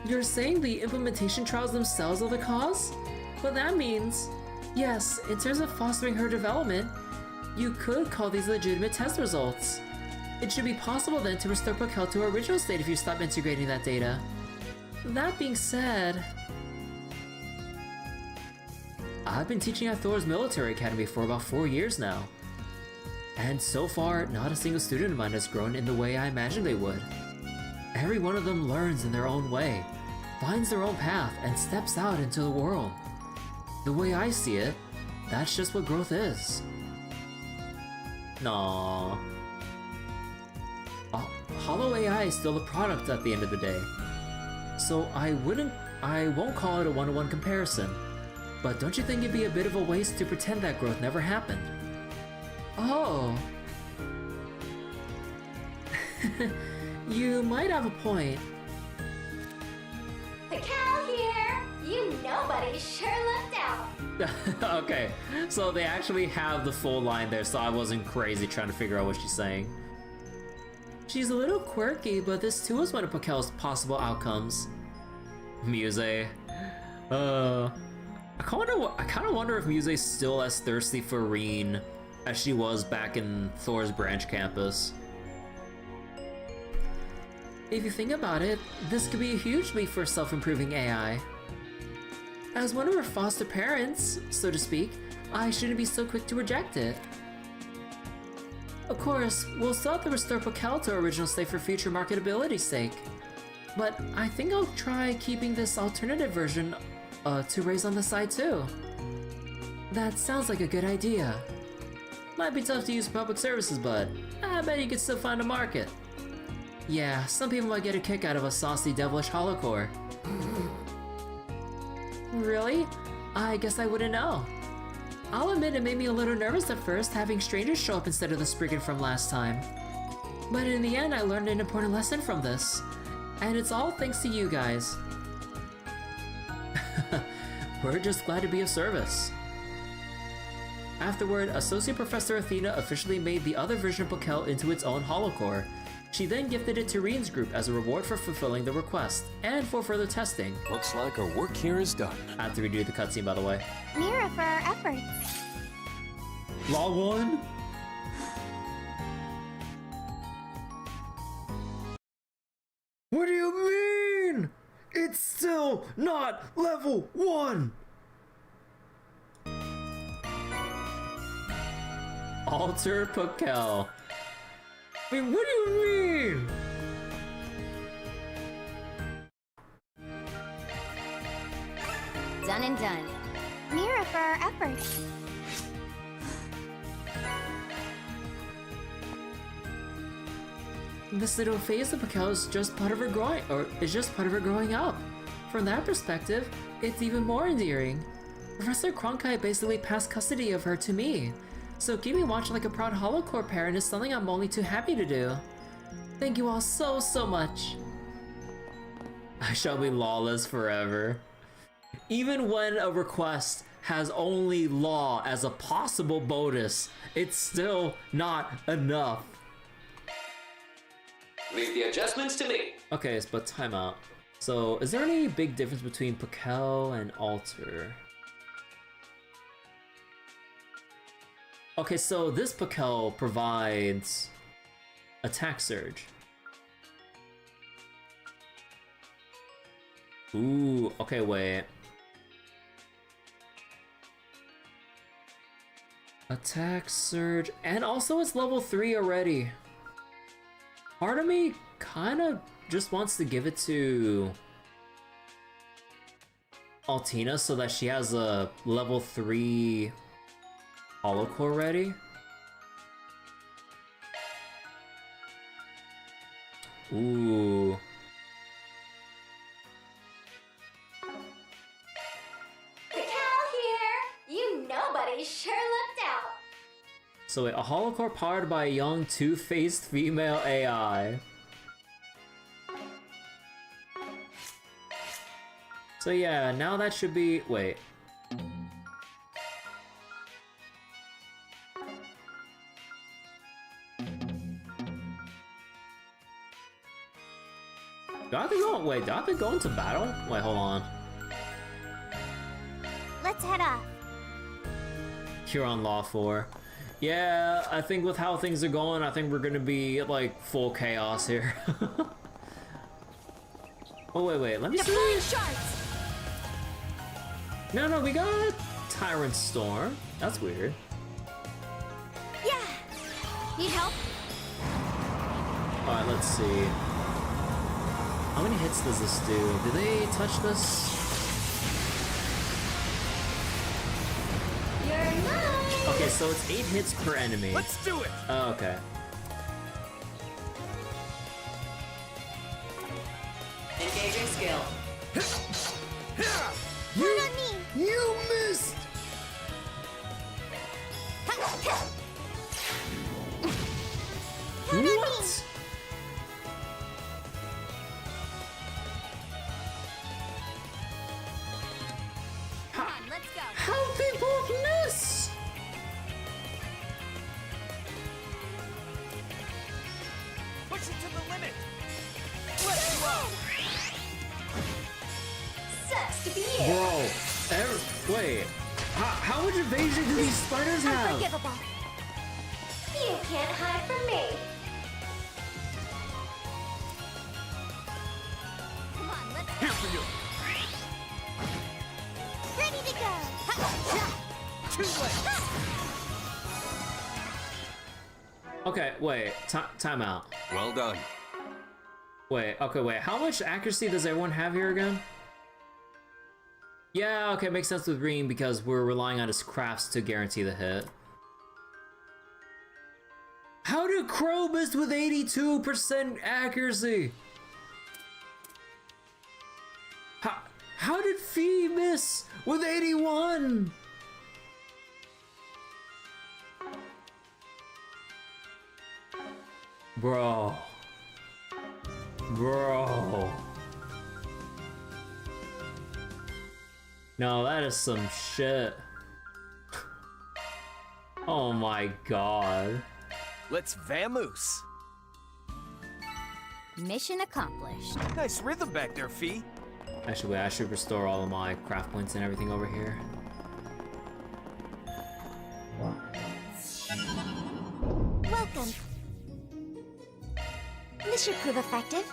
You're saying the implementation trials themselves are the cause? But that means, yes, in terms of fostering her development, you could call these legitimate test results. It should be possible then to restore Pakel to her original state if you stop integrating that data. That being said, I've been teaching at Thor's military academy for about 4 years now. And so far, not a single student of mine has grown in the way I imagined they would. Every one of them learns in their own way, finds their own path, and steps out into the world. The way I see it, that's just what growth is. Aww. Holo AI is still a product at the end of the day. So I won't call it a one-to-one comparison. But don't you think it'd be a bit of a waste to pretend that growth never happened? Oh. You might have a point. The cow here! You nobody sure looked out! Okay, so they actually have the full line there, so I wasn't crazy trying to figure out what she's saying. She's a little quirky, but this too is one of Pakel's possible outcomes. Muse. I kind of wonder if Muse's still as thirsty for Rean as she was back in Thor's branch campus. If you think about it, this could be a huge leap for self-improving AI. As one of her foster parents, so to speak, I shouldn't be so quick to reject it. Of course, we'll still have to restore Pakel to her original state for future marketability's sake. But I think I'll try keeping this alternative version to raise on the side too. That sounds like a good idea. Might be tough to use public services, but I bet you could still find a market. Yeah, some people might get a kick out of a saucy, devilish holocore. Really? I guess I wouldn't know. I'll admit it made me a little nervous at first, having strangers show up instead of the Spriggan from last time. But in the end, I learned an important lesson from this. And it's all thanks to you guys. We're just glad to be of service. Afterward, Associate Professor Athena officially made the other version of Pakel into its own holocore. She then gifted it to Rean's group as a reward for fulfilling the request, and for further testing. Looks like our work here is done. I have to redo the cutscene, by the way. Mira for our efforts. Law 1? What do you mean? It's still not level 1! Alter Pakel. I mean, what do you mean? Done and done. Mira for our efforts. This little phase of Pakel is just part of her growing up. From that perspective, it's even more endearing. Professor Cronkite basically passed custody of her to me. So keeping watch like a proud holocore parent is something I'm only too happy to do. Thank you all so much. I shall be lawless forever. Even when a request has only law as a possible bonus, it's still not enough. Leave the adjustments to me. Okay, but timeout. So, is there any big difference between Pakel and Alter? Okay, so this Pakel provides attack surge. Ooh, okay, wait. Attack surge, and also it's level 3 already. Part of me kinda just wants to give it to Altina so that she has a level 3 holocore ready. Ooh. The cow here! You nobody sure looked out! So wait, a holocore powered by a young two-faced female AI. So yeah, now that should be... wait. Do I have to go? Wait, do I have to go into battle? Wait, hold on. Let's head off. You're on Law 4. Yeah, I think with how things are going, I think we're gonna be like full chaos here. Oh wait, let me see. No, we got Tyrant Storm. That's weird. Yeah. Need help? Alright, let's see. How many hits does this do? Do they touch this? You're mine! Okay, so it's 8 hits per enemy. Let's do it! Oh, okay. Engaging skill. You missed! What? Come on, let's go. How they both miss? Push it to the limit! Let's go! Sucks to be you! Bro, wait. How much evasion do these spiders have? Unforgivable. You can't hide from me! Come on, let's Here for you! Ready to go. Too late! Okay, wait. Time out. Well done. Wait, okay, wait. How much accuracy does everyone have here again? Yeah, okay, makes sense with Rean because we're relying on his crafts to guarantee the hit. How did Crow miss with 82% accuracy? How did Fee miss with 81? Bro. No, that is some shit. Oh my god. Let's vamoose! Mission accomplished. Nice rhythm back there, Fee. Actually, wait, I should restore all of my craft points and everything over here. Welcome. This should prove effective.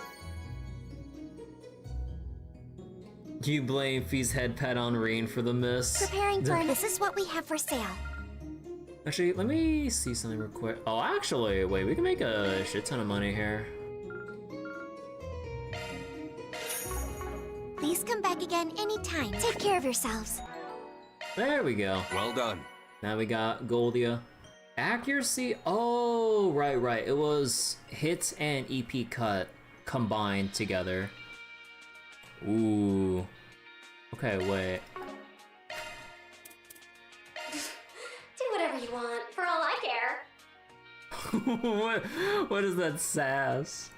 You blame Fee's head pet on Rean for the miss. Preparing for this is what we have for sale. Actually, let me see something real quick. Oh, actually, wait, we can make a shit ton of money here. Please come back again anytime. Take care of yourselves. There we go. Well done. Now we got Goldia. Accuracy? Oh, right. It was hit and EP cut combined together. Ooh. Okay, wait. Do whatever you want, for all I care. what is that sass?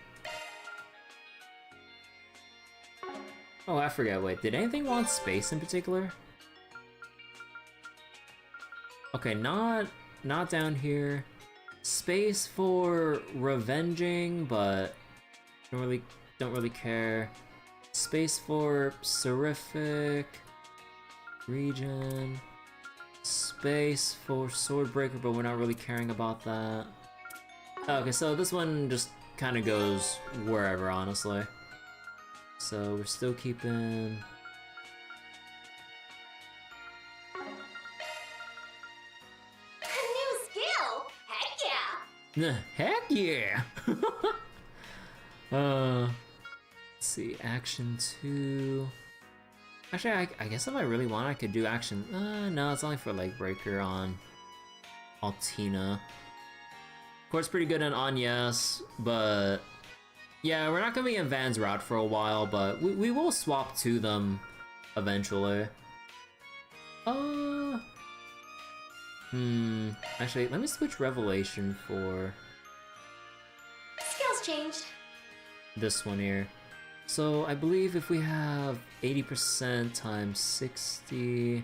Oh, I forget. Wait, did anything want space in particular? Okay, not down here. Space for revenging, but don't really care. Space for Seraphic, Regen, space for Swordbreaker, but we're not really caring about that. Okay, so this one just kind of goes wherever, honestly. So we're still keeping... A new skill! Heck yeah! Heck yeah! Let's see, action 2. Actually, I guess if I really want, I could do action. No, it's only for Leg Breaker on Altina. Of course, pretty good on Agnes, but yeah, we're not gonna be in Van's route for a while, but we will swap to them eventually. Actually, let me switch Revelation for Skills changed. this one here. So I believe if we have 80% times 60,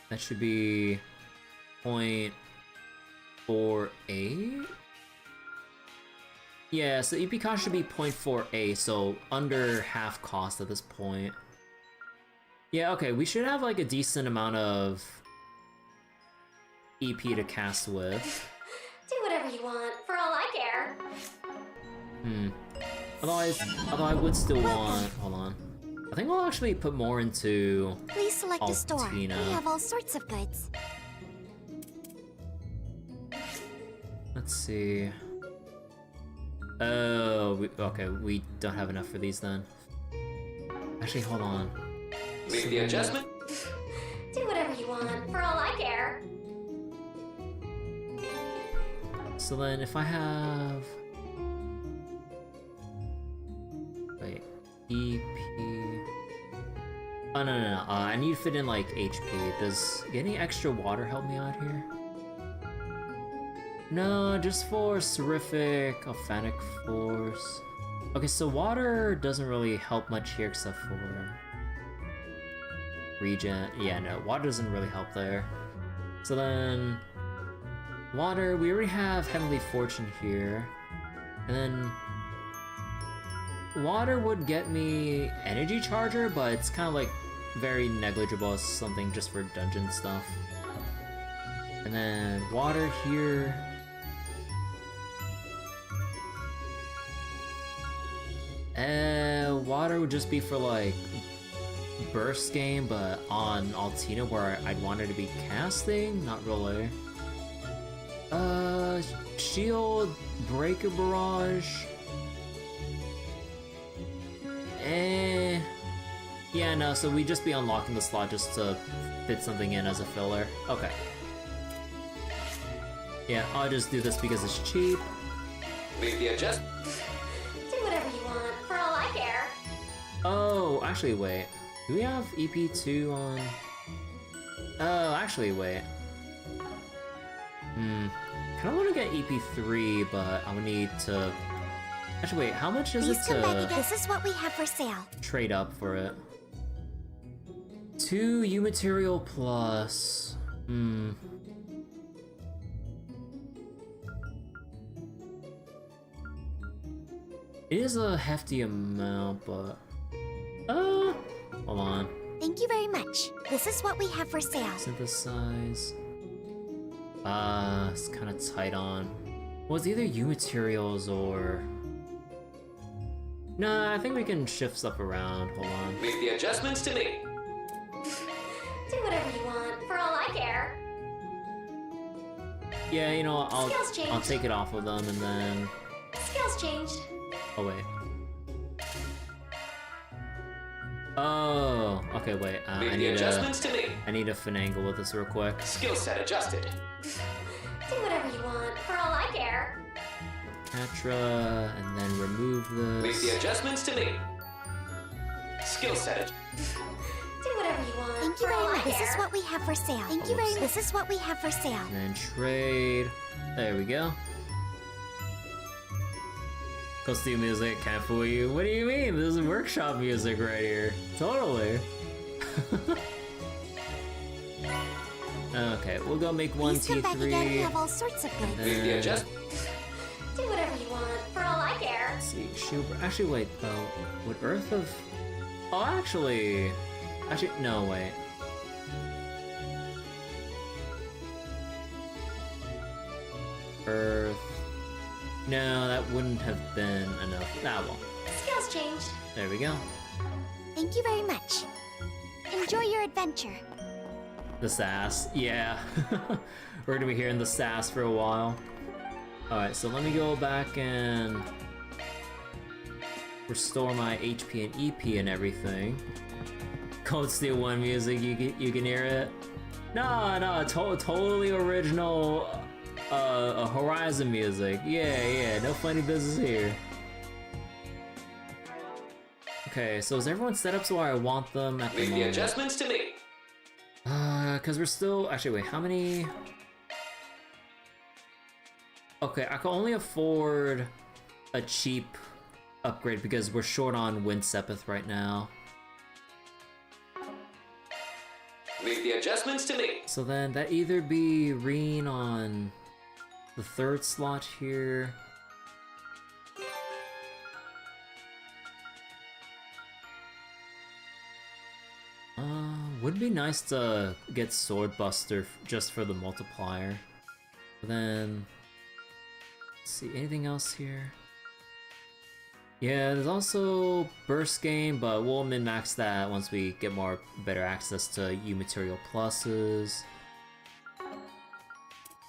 that should be 0.48? Yeah, so EP cost should be 0.48, so under half cost at this point. Yeah, okay, we should have like a decent amount of EP to cast with. Do whatever you want, for all I care. Although I would still want... Hold on. I think we'll actually put more into... Please select a store. We Altina. have all sorts of goods. let's see. Oh, okay, we don't have enough for these then. Actually, hold on. Make the adjustment. Do whatever you want, for all I care. So then if I have... Wait, EP... Oh, no. I need to fit in, like, HP. Does getting extra water help me out here? No, just for Seraphic, Alphanic Force. Okay, so water doesn't really help much here except for... Regen. Yeah, no, water doesn't really help there. So then... Water, we already have Heavenly Fortune here. And then... Water would get me Energy Charger, but it's kind of like very negligible as something just for dungeon stuff. And then water here. Water would just be for like burst game, but on Altina where I'd want her to be casting? Not really. Shield, Breaker Barrage. Yeah, no, so we'd just be unlocking the slot just to fit something in as a filler. Okay. Yeah, I'll just do this because it's cheap. Make the adjustment. Do whatever you want, for all I care. Oh, actually, wait. Do we have EP2 on? Oh, actually, wait. Kinda wanna get EP3, but I would need to... Actually, wait, how much is Please it come back to again. This is what we have for sale. trade up for it? 2 U material plus... It is a hefty amount, but... hold on. Thank you very much. This is what we have for sale. Synthesize. It's kind of tight on. Well, it's either U materials or... Nah, I think we can shift stuff around. Hold on. Make the adjustments to me. Do whatever you want, for all I care. Yeah, you know, Skills changed. I'll take it off of them and then... Skills changed. Oh, wait. Oh, okay, wait. Make the adjustments to me. I need to finagle with this real quick. Skill set adjusted. Do whatever you want, for all I care. Catra, and then remove this. Make the adjustments to me. Skill set. Do whatever you want, Thank you for very all I much. This is care. what we have for sale. Thank you very much. This is what we have for sale. And then trade. There we go. Costume music, can't fool you. What do you mean? This is workshop music right here. Totally. Okay, we'll go make one Please come back again. We T3. have all sorts of goods. Make the adjust. Do whatever you want, for all I care. Let's see, shield. Actually, wait though. Would Earth have? Oh, actually, no, wait. Earth. No, that wouldn't have been enough. That won't. Skills changed. There we go. Thank you very much. Enjoy your adventure. The sass. Yeah. We're gonna be hearing the sass for a while. Alright, so let me go back and restore my HP and EP and everything. Cold Steel 1 music, you can hear it? No, totally original Horizon music. Yeah, no funny business here. Okay, so is everyone set up so I want them at the Make the moment? adjustments to me. Cause we're still, actually wait, how many? Okay, I can only afford a cheap upgrade because we're short on Wind Sepith right now. Make the adjustments to me. So then that either be Rean on the 3rd slot here. Would be nice to get Sword Buster just for the multiplier. Then, let's see, anything else here? Yeah, there's also Burst Game, but we'll min-max that once we get better access to U Material Pluses.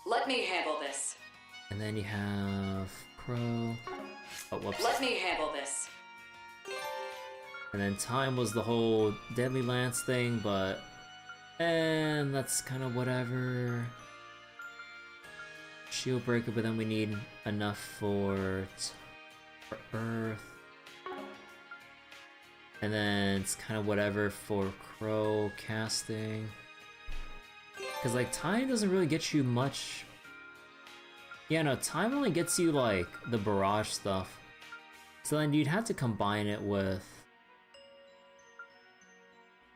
Let me handle this. And then you have Crow. Oh, whoops. Let me handle this. And then Time was the whole Deadly Lance thing, but... And that's kind of whatever. Shield Breaker, but then we need enough for Earth. And then it's kind of whatever for Crow casting. Because, like, Time doesn't really get you much... Yeah, no, Time only gets you, like, the Barrage stuff. So then you'd have to combine it with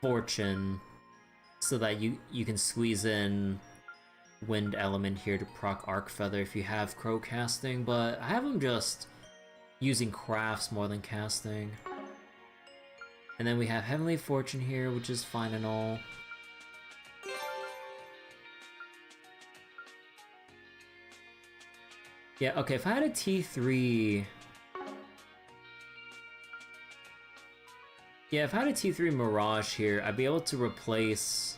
Fortune so that you can squeeze in Wind Element here to proc Arc Feather if you have Crow casting, but I have him just using crafts more than casting. And then we have Heavenly Fortune here, which is fine and all. Yeah, okay, if I had a T3... Yeah, if I had a T3 Mirage here, I'd be able to replace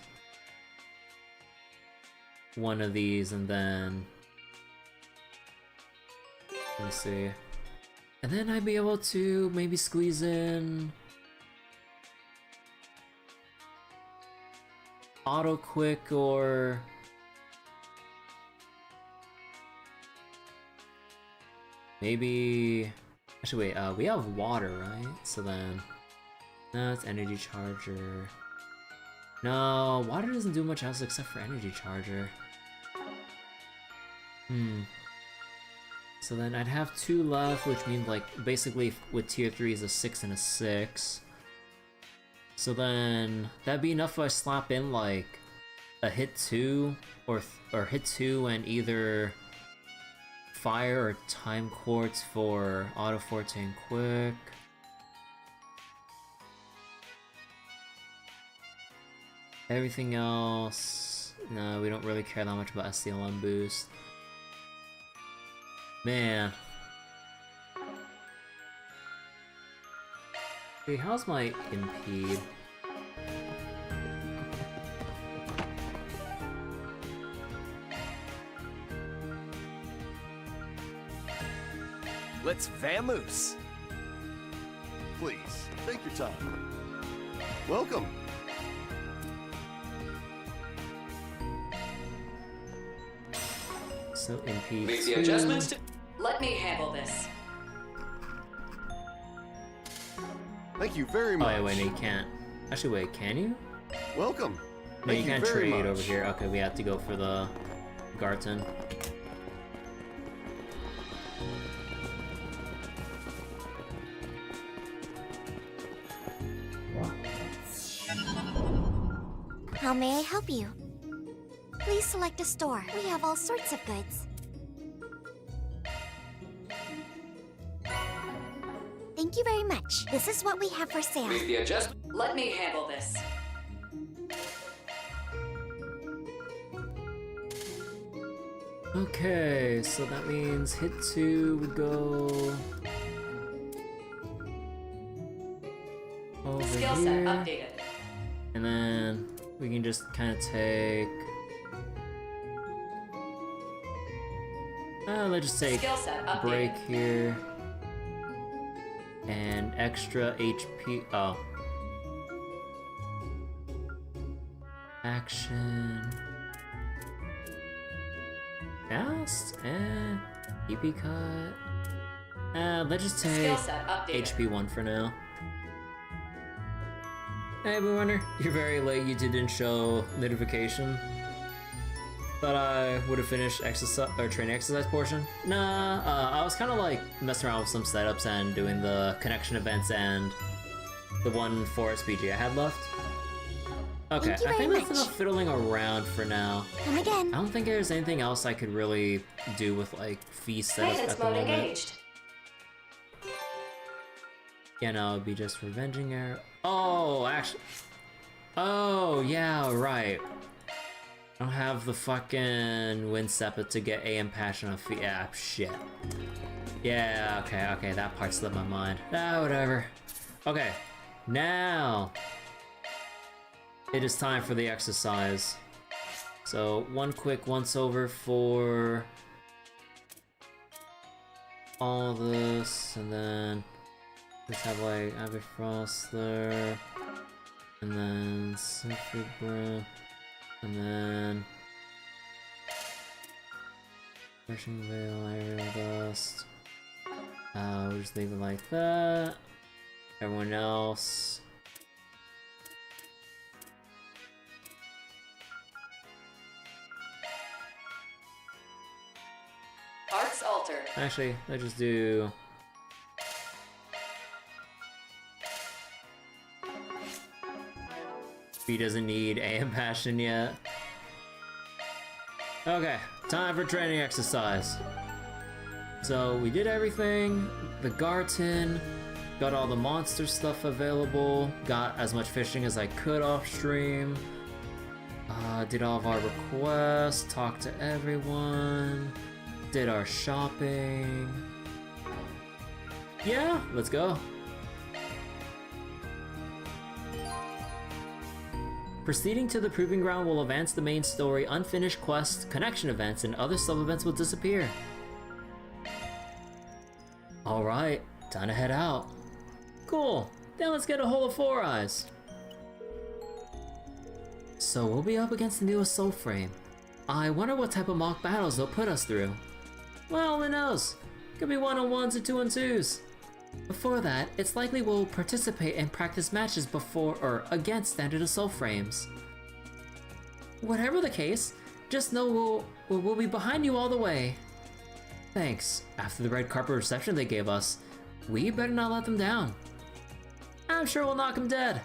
one of these and then... Let me see. And then I'd be able to maybe squeeze in... Auto Quick or... Maybe... Actually wait, we have water, right? So then... No, it's Energy Charger. No, water doesn't do much else except for Energy Charger. So then I'd have 2 left, which means like basically with tier 3 is a 6 and a 6. So then that'd be enough if I slap in like a hit 2 or hit 2 and either Fire or Time Quartz for Auto Forte and Quick. Everything else, no, we don't really care that much about SDLM boost. Man. Wait, how's my impede? Let's vamoose. Please, take your time. Welcome. So impede. Make the adjustments to... Let me handle this. Thank you very Oh much. yeah, wait, no, you can't. Actually, wait, can you? Welcome. No, you Thank can't very trade much. over here. Okay, we have to go for the Garten. How may I help you? Please select a store. We have all sorts of goods. Thank you very much. This is what we have for sale. Make the adjustment. Let me handle this. Okay, so that means hit 2 would go over Skill set here, updated. and then we can just kind of take. Let's just take Skill set updated. break here and extra HP. Oh, action. Fast and EP cut. Let's just take Skill set updated. HP 1 for now. Hey, Blue Runner, you're very late. You didn't show notification. Thought I would have finished exercise or training exercise portion. Nah, I was kind of like messing around with some setups and doing the connection events and the one forest PG I had left. Okay, Thank you I think very that's much. enough fiddling around for now. Come again. I don't think there's anything else I could really do with like feast setup Maintenance at the mode moment. engaged. Yeah, no, it'd be just Revenging Arrow. Oh, actually. Oh, yeah, right. I don't have the fucking Wind Sepet to get AM Passion on feet. Yeah, shit. Yeah, okay, that part slipped my mind. Ah, whatever. Okay, now it is time for the exercise. So, one quick once over for all this, and then just have like Abbey Frost there, and then Symphony Breath, and then Rushing Veil, Aerial Dust. We'll just leave it like that. Everyone else. Arts altered. Actually, let's just do. He doesn't need AM Passion yet. Okay, time for training exercise. So we did everything. The Garten, got all the monster stuff available, got as much fishing as I could off stream. Did all of our requests, talked to everyone, did our shopping. Yeah, let's go. Proceeding to the Proving Ground will advance the main story, unfinished quests, connection events, and other sub-events will disappear. Alright, time to head out. Cool, then let's get a Holo 4 Eyes. So we'll be up against the newest Soul Frame. I wonder what type of mock battles they'll put us through. Well, who knows? Could be 1-on-1s or 2-on-2s. Before that, it's likely we'll participate in practice matches before or against standard Assault Frames. Whatever the case, just know we'll be behind you all the way. Thanks. After the red carpet reception they gave us, we better not let them down. I'm sure we'll knock them dead.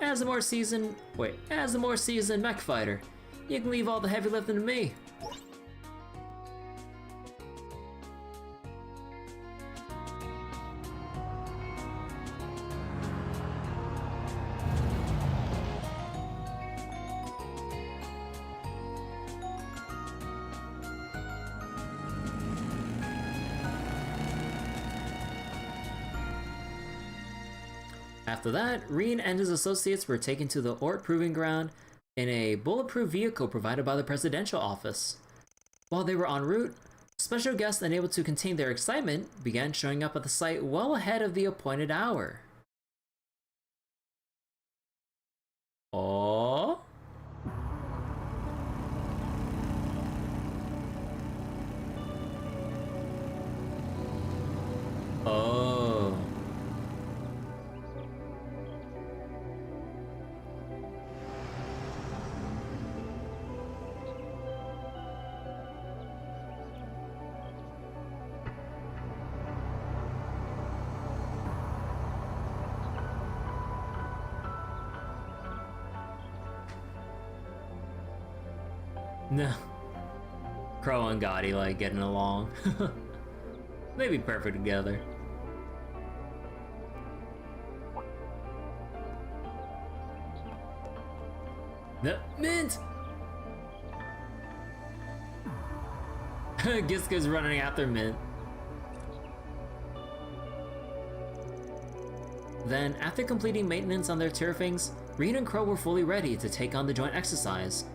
As a more seasoned mech fighter, you can leave all the heavy lifting to me. After that, Rean and his associates were taken to the Oort Proving Ground in a bulletproof vehicle provided by the Presidential Office. While they were en route, special guests unable to contain their excitement began showing up at the site well ahead of the appointed hour. Oh. Oh. No. Crow and Gotti like getting along. They'd be perfect together. The mint! Giska's running after Mint. Then, after completing maintenance on their turfings, Rean and Crow were fully ready to take on the joint exercise.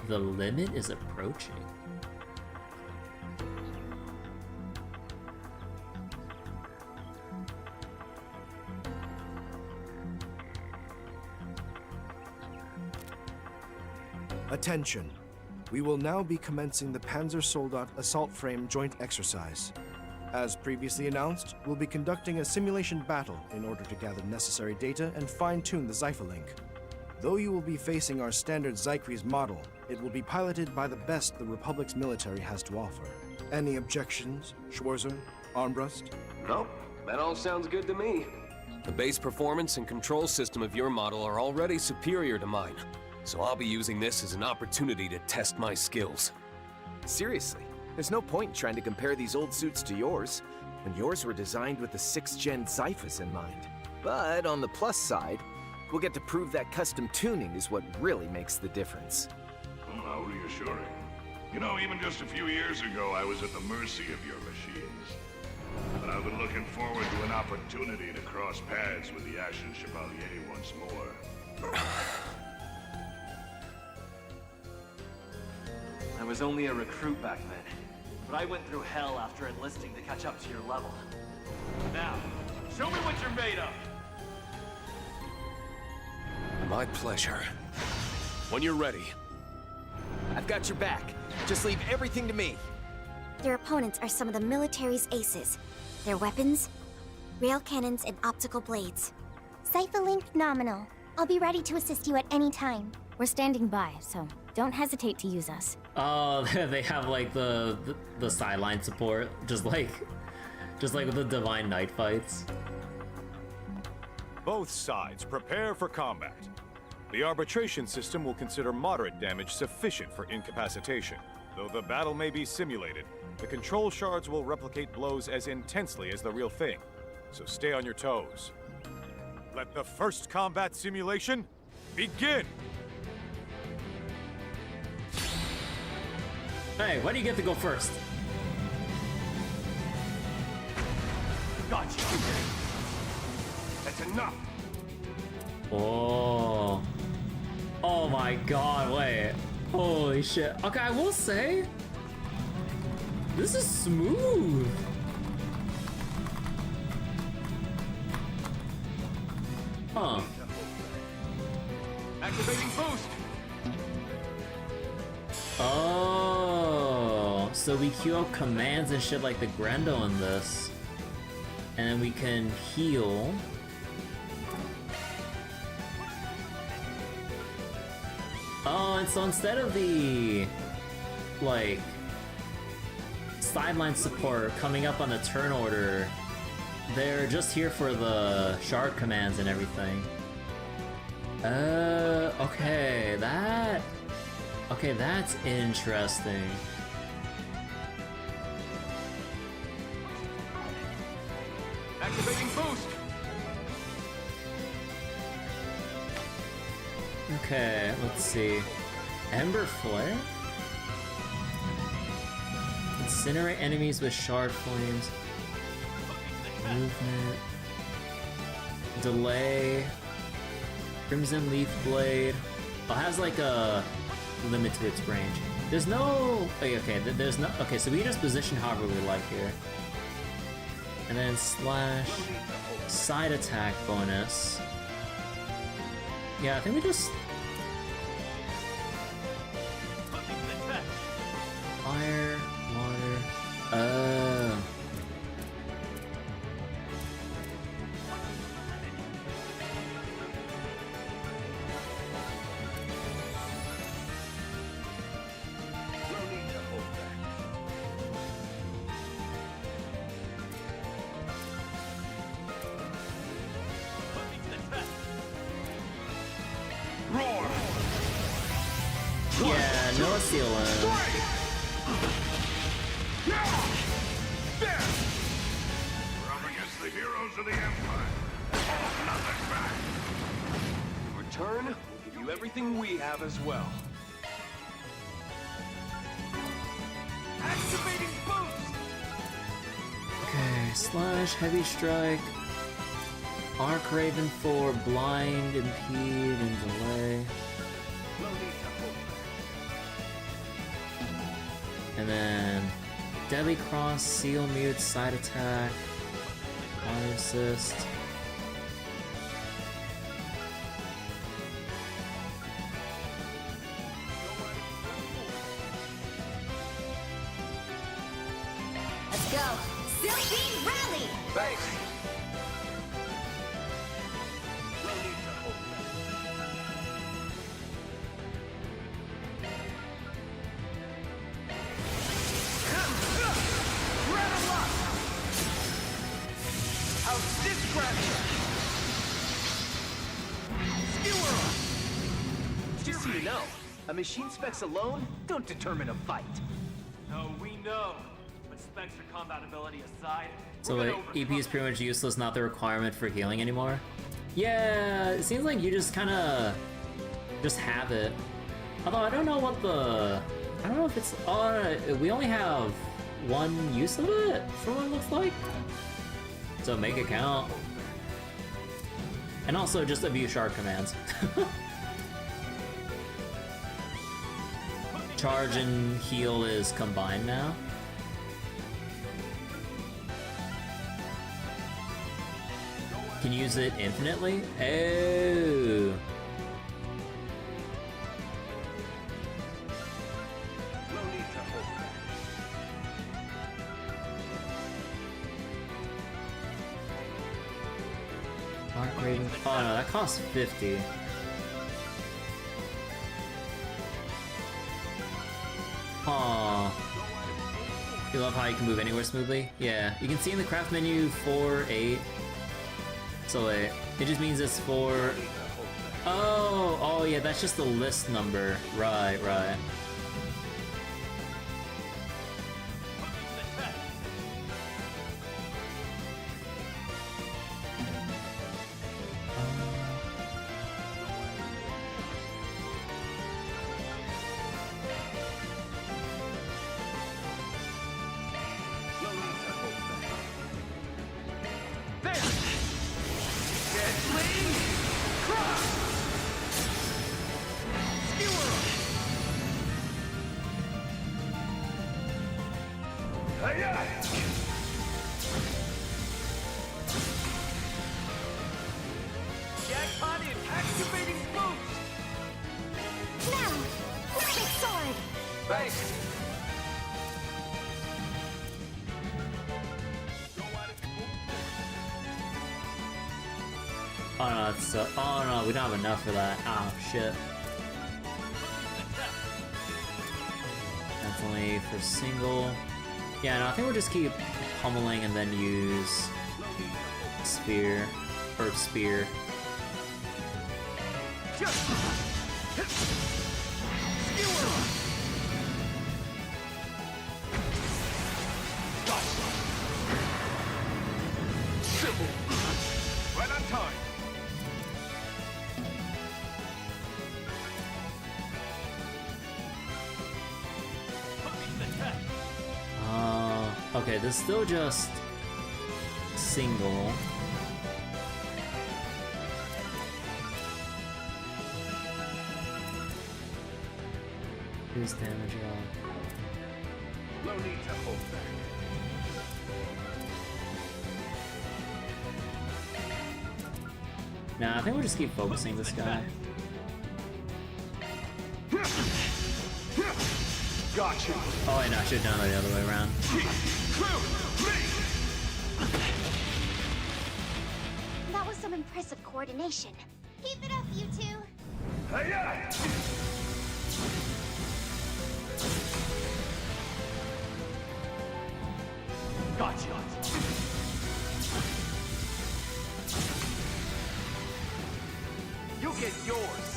The limit is approaching. Attention. We will now be commencing the Panzersoldat Assault Frame Joint Exercise. As previously announced, we'll be conducting a simulation battle in order to gather necessary data and fine-tune the Xypherlink. Though you will be facing our standard Xycres model, it will be piloted by the best the Republic's military has to offer. Any objections, Schwarzer, Armbrust? Nope, that all sounds good to me. The base performance and control system of your model are already superior to mine, so I'll be using this as an opportunity to test my skills. Seriously, there's no point in trying to compare these old suits to yours, when yours were designed with the 6th-gen Xyphus in mind. But on the plus side, we'll get to prove that custom tuning is what really makes the difference. Oh, how reassuring. You know, even just a few years ago, I was at the mercy of your machines. but I've been looking forward to an opportunity to cross paths with the Ashen Chevalier once more. I was only a recruit back then, but I went through hell after enlisting to catch up to your level. Now, show me what you're made of! My pleasure. When you're ready. I've got your back. Just leave everything to me. Their opponents are some of the military's aces. Their weapons? Rail cannons and optical blades. Cipher link nominal. I'll be ready to assist you at any time. We're standing by, so don't hesitate to use us. Oh, they have like the sideline support, just like with the Divine Knight fights. Both sides prepare for combat. The arbitration system will consider moderate damage sufficient for incapacitation. Though the battle may be simulated, the control shards will replicate blows as intensely as the real thing. So stay on your toes. Let the first combat simulation begin! Hey, why do you get to go first? Gotcha! That's enough! Oh. Oh my god, wait. Holy shit. Okay, I will say, this is smooth. Huh. Activating boost! Oh, so we queue up commands and shit like the Grendel in this. And then we can heal. Oh, and so instead of the, like, sideline support coming up on the turn order, they're just here for the shard commands and everything. Okay, that's interesting. Activating boost! Okay, let's see. Ember Flare? Incinerate enemies with shard flames. Movement. Delay. Crimson Leaf Blade. Oh, it has like a limit to its range. There's no... Okay, there's no... Okay, so we can just position however we like here. And then slash... Side attack bonus. Yeah, I think we just... Fire, water... Yeah, no ceiling. We're up against the heroes of the Empire. Hold nothing back. In return, we'll give you everything we have as well. Activating boost! Okay, slash, heavy strike. Arc Raven for blind, impede, and delay. And then Deadly Cross, Seal Mute, Side Attack, Fire Assist. Let's go! Silky Rally! Thanks! Just so you know, a machine specs alone don't determine a fight. No, we know. But specs or compatibility aside, So like, EP is pretty much useless, not the requirement for healing anymore? Yeah, it seems like you just kinda just have it. Although I don't know what the... I don't know if it's... we only have one use of it, for what it looks like. So make it count. And also just a few shard commands. Charge and heal is combined now. Can use it infinitely? Oh. Oh no, that costs 50. Aww. You love how you can move anywhere smoothly? Yeah, you can see in the craft menu 4, 8. So wait, it just means it's for... Oh yeah, that's just the list number. Right. Oh no, we don't have enough for that. Oh shit. That's only for single. Yeah, no, I think we'll just keep pummeling and then use spear. Or spear. Right on time. Okay, this is still just single. Who's damage No need to hold back. Nah, I think we'll just keep focusing this guy. Gotcha. Oh wait, no, I should have done it the other way around. That was some impressive coordination. Keep it up, you two. Hey-ya! Gotcha. You'll get yours.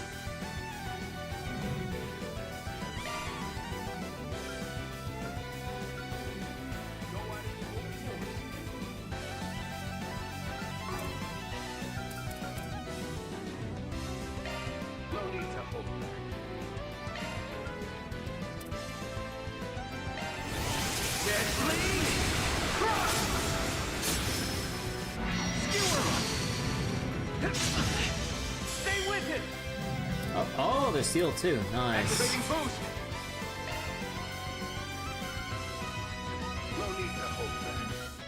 Oh, there's seal too. Nice.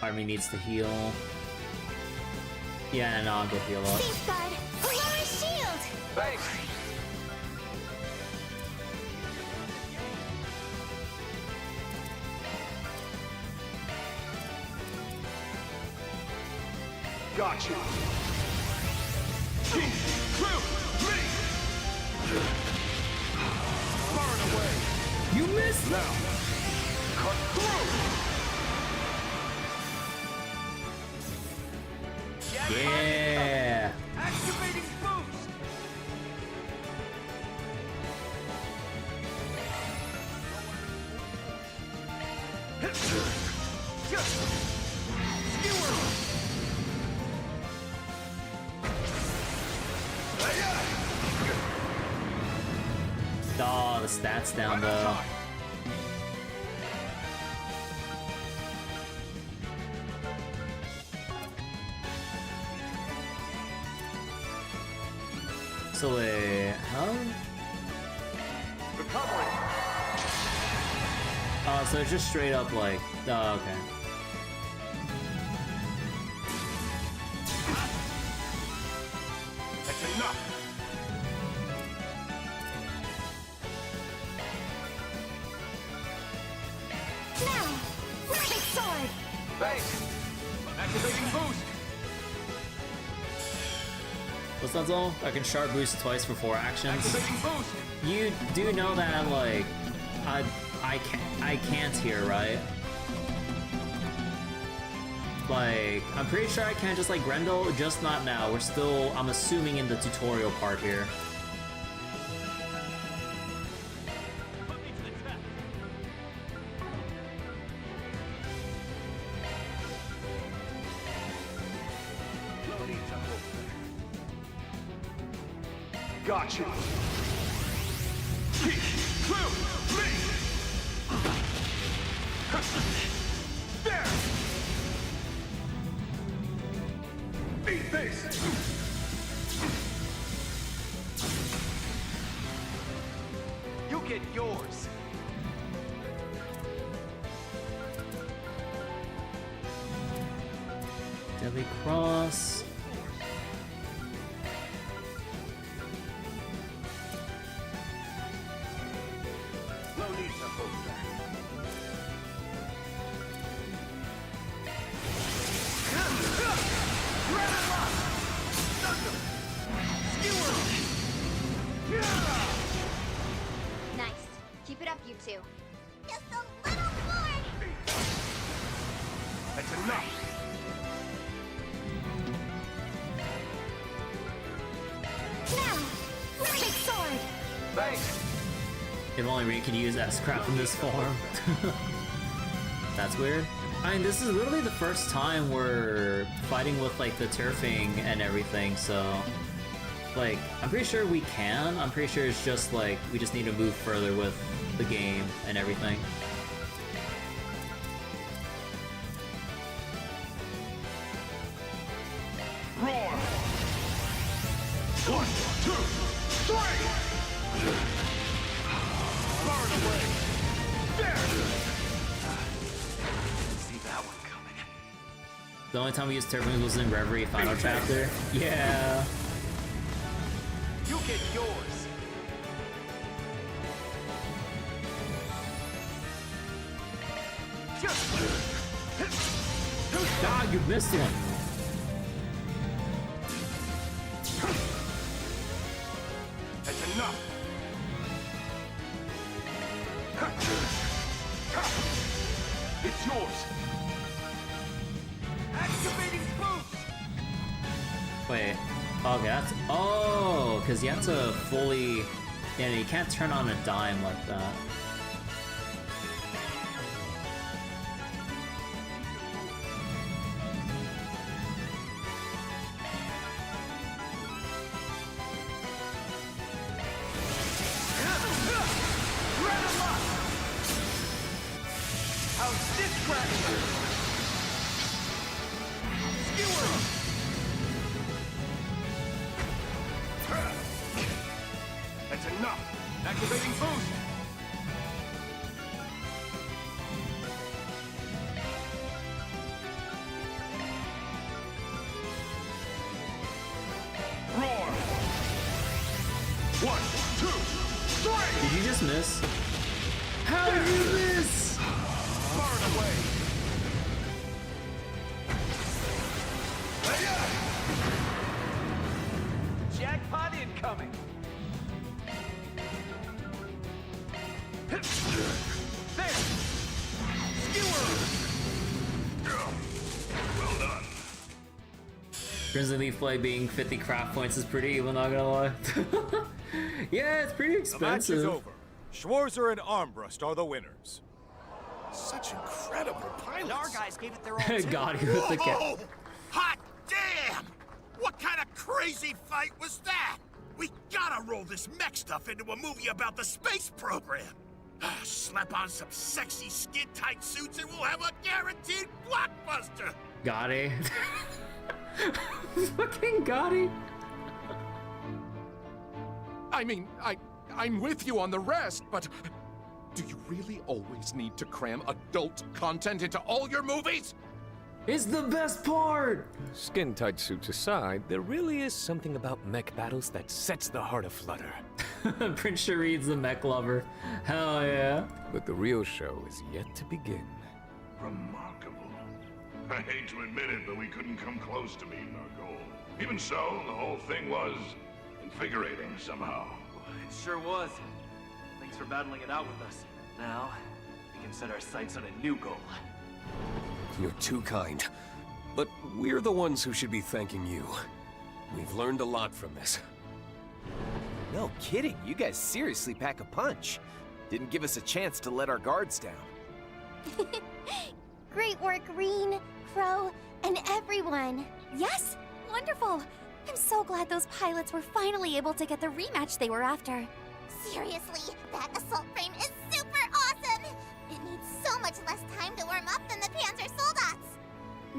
Army needs to heal. Yeah, no, I'll go heal up. Safeguard! Lower shield! Thanks. Gotcha. Far and away. You missed! Now, cut through! Yeah! Activating boost. Oh, the stats down though. So wait, huh? Recovering. Oh, so it's just straight up like, oh, okay. That's enough. Now, Perfect Sword! Thanks! Activating boost! What's that all? I can sharp boost twice for 4 actions. Activating boost! You do know that, like, I can't here, right? Like, I'm pretty sure I can just like Grendel, just not now. We're still, I'm assuming, in the tutorial part here. Gotcha. There. Eat this. You get yours! Deadly Cross. No need to hold back. Nice. Keep it up, you two. Just a little more! That's enough. Now, Perfect Sword! Thanks! If only Rean could use S-Crap in this form. That's weird. I mean, this is literally the first time we're fighting with, like, the turfing and everything, so... Like, I'm pretty sure we can. I'm pretty sure it's just, like, we just need to move further with the game and everything. Roar. 1, 2, 3. Burn away. There. See that one coming. The only time we used turfing was in Reverie Final Chapter. Yeah. You get yours! God, you missed one. That's enough. It's yours. Activating boost! Wait. Okay, that's... Oh, because you have to fully... Yeah, you can't turn on a dime like that. How's this crack? Skewer! That's enough. Activating boost! Roar. 1, 2, 3. Did you just miss? How did you miss? Burn away. Jackpot incoming! There! Skewer! Well done. Crimson Leaf Play being 50 craft points is pretty evil, not gonna lie. Yeah, it's pretty The match is expensive. over. Schwarzer and Armbrust are the winners. Such incredible pilots. Our guys gave it their all too. God, you with the cat. Whoa! Hot damn! What kind of crazy fight was that? We gotta roll this mech stuff into a movie about the space program. Slap on some sexy skin-tight suits and we'll have a guaranteed blockbuster! Gotti. Fucking Gotti. I mean, I'm with you on the rest, but do you really always need to cram adult content into all your movies? It's the best part! Skin-tight suits aside, there really is something about mech battles that sets the heart aflutter. Prince Shari's the mech lover. Hell yeah. But the real show is yet to begin. Remarkable. I hate to admit it, but we couldn't come close to meeting our goal. Even so, the whole thing was invigorating somehow. It sure was. Thanks for battling it out with us. Now, we can set our sights on a new goal. You're too kind. But we're the ones who should be thanking you. We've learned a lot from this. No kidding, you guys seriously pack a punch. Didn't give us a chance to let our guards down. Great work, Rean, Crow, and everyone. Yes, wonderful. I'm so glad those pilots were finally able to get the rematch they were after. Seriously, that assault frame is super awesome! It needs so much less time to warm up than the Panzer Soldats!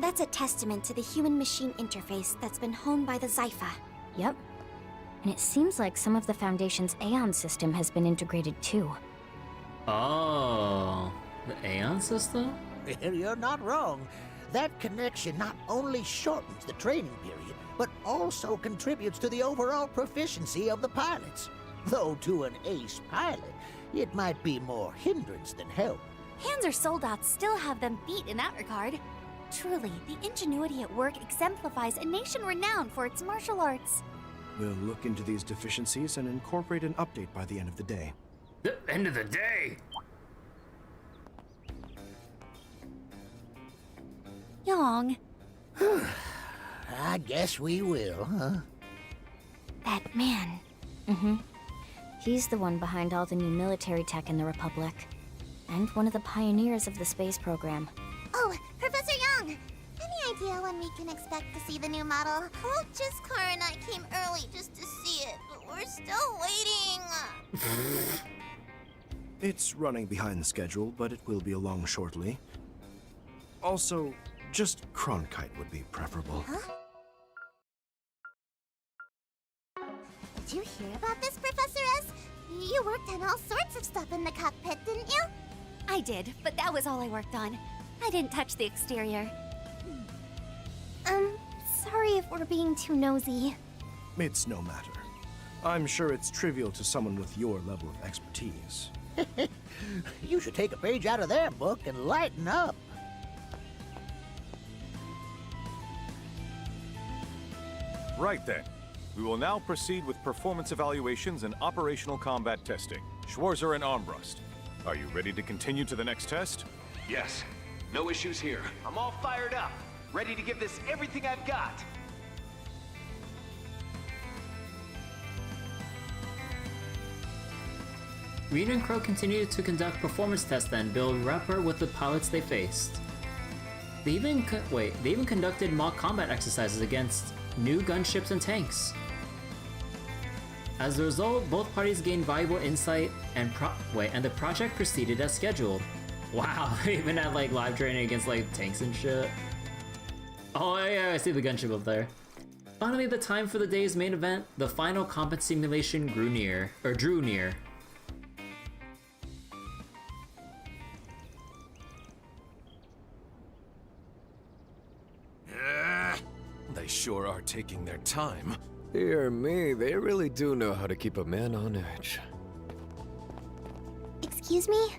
That's a testament to the human-machine interface that's been honed by the Xypha. Yep. And it seems like some of the Foundation's Aeon system has been integrated too. Oh, the Aeon system? You're not wrong. That connection not only shortens the training period, but also contributes to the overall proficiency of the pilots. Though to an ace pilot, it might be more hindrance than help. Panzer Soldats still have them beat in that regard. Truly, the ingenuity at work exemplifies a nation renowned for its martial arts. We'll look into these deficiencies and incorporate an update by the end of the day. The end of the day? Yong. I guess we will, huh? That man. Mm-hmm. He's the one behind all the new military tech in the Republic. And one of the pioneers of the space program. Oh, Professor Young! Any idea when we can expect to see the new model? Just Car and I came early just to see it, but we're still waiting. It's running behind the schedule, but it will be along shortly. Also, just Cronkite would be preferable. Huh? Did you hear about this, Professor S? You worked on all sorts of stuff in the cockpit, didn't you? I did, but that was all I worked on. I didn't touch the exterior. Sorry if we're being too nosy. It's no matter. I'm sure it's trivial to someone with your level of expertise. You should take a page out of their book and lighten up. Right then. We will now proceed with performance evaluations and operational combat testing. Schwarzer and Armbrust, are you ready to continue to the next test? Yes. No issues here. I'm all fired up, ready to give this everything I've got. Rean and Crow continued to conduct performance tests and build rapport with the pilots they faced. They even conducted mock combat exercises against new gunships and tanks. As a result, both parties gained valuable insight and the project proceeded as scheduled. Wow, they even had like live training against like tanks and shit. Oh yeah, I see the gunship up there. Finally, the time for the day's main event, the final combat simulation drew near. They sure are taking their time. Dear me, they really do know how to keep a man on edge. Excuse me?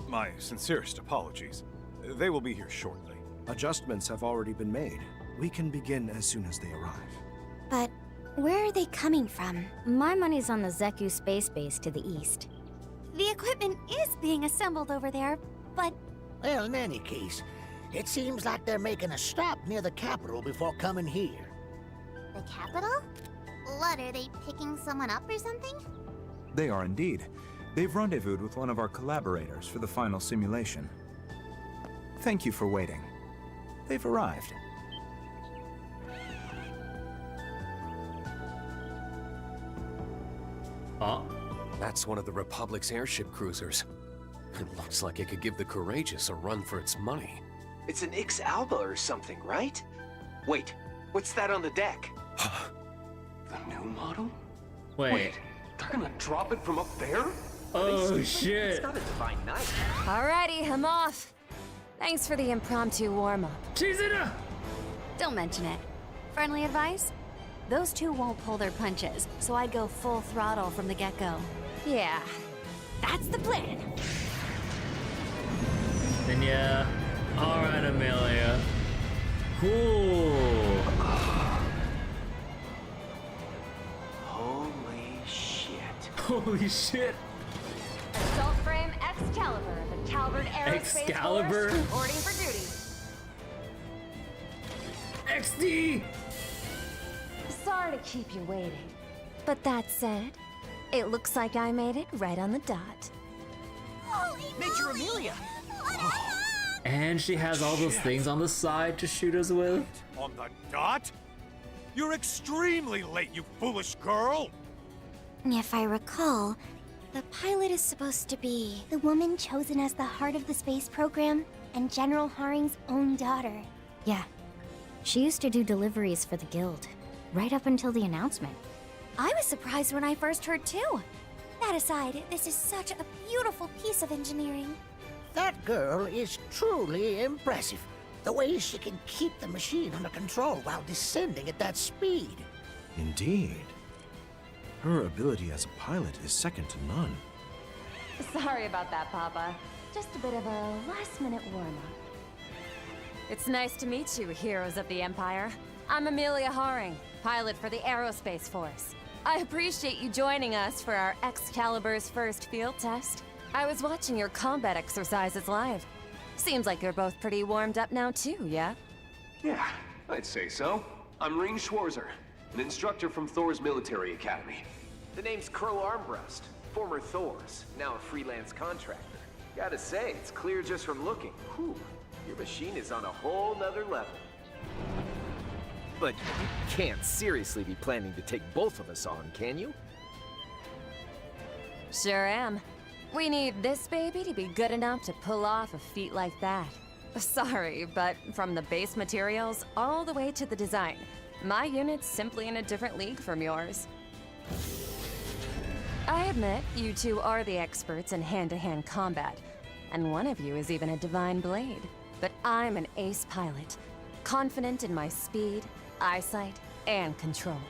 My sincerest apologies. They will be here shortly. Adjustments have already been made. We can begin as soon as they arrive. But where are they coming from? My money's on the Zeku space base to the east. The equipment is being assembled over there, but... Well, in any case, it seems like they're making a stop near the capital before coming here. The capital? What, are they picking someone up or something? They are indeed. They've rendezvoused with one of our collaborators for the final simulation. Thank you for waiting. They've arrived. Oh, that's one of the Republic's airship cruisers. It looks like it could give the Courageous a run for its money. It's an Excalibur or something, right? Wait, what's that on the deck? The new model? Wait. They're gonna drop it from up there? Oh shit. It's not a divine night. Alrighty, I'm off. Thanks for the impromptu warm-up. Don't mention it. Friendly advice? Those two won't pull their punches, so I'd go full throttle from the get-go. Yeah, that's the plan. Then yeah. Alright, Amelia. Cool. Holy shit. Holy shit. Assault frame Excalibur, the Talbot Aerospace Excalibur? Force, reporting for duty. XD! Sorry to keep you waiting. But that said, it looks like I made it right on the dot. Major Amelia! And she has all those things on the side to shoot us with. On the dot? You're extremely late, you foolish girl! If I recall, the pilot is supposed to be the woman chosen as the heart of the space program and General Haring's own daughter. Yeah. She used to do deliveries for the guild, right up until the announcement. I was surprised when I first heard too. That aside, this is such a beautiful piece of engineering. That girl is truly impressive. The way she can keep the machine under control while descending at that speed. Indeed. Her ability as a pilot is second to none. Sorry about that, Papa. Just a bit of a last-minute warm-up. It's nice to meet you, heroes of the Empire. I'm Amelia Haring, pilot for the Aerospace Force. I appreciate you joining us for our Excalibur's first field test. I was watching your combat exercises live. Seems like you're both pretty warmed up now too, yeah? Yeah, I'd say so. I'm Rean Schwarzer, an instructor from Thor's military academy. The name's Crow Armbrust, former Thor's, now a freelance contractor. Gotta say, it's clear just from looking. Whew, your machine is on a whole nother level. But you can't seriously be planning to take both of us on, can you? Sure am. We need this baby to be good enough to pull off a feat like that. Sorry, but from the base materials all the way to the design, my unit's simply in a different league from yours. I admit, you two are the experts in hand-to-hand combat, and one of you is even a divine blade. But I'm an ace pilot, confident in my speed, eyesight, and control.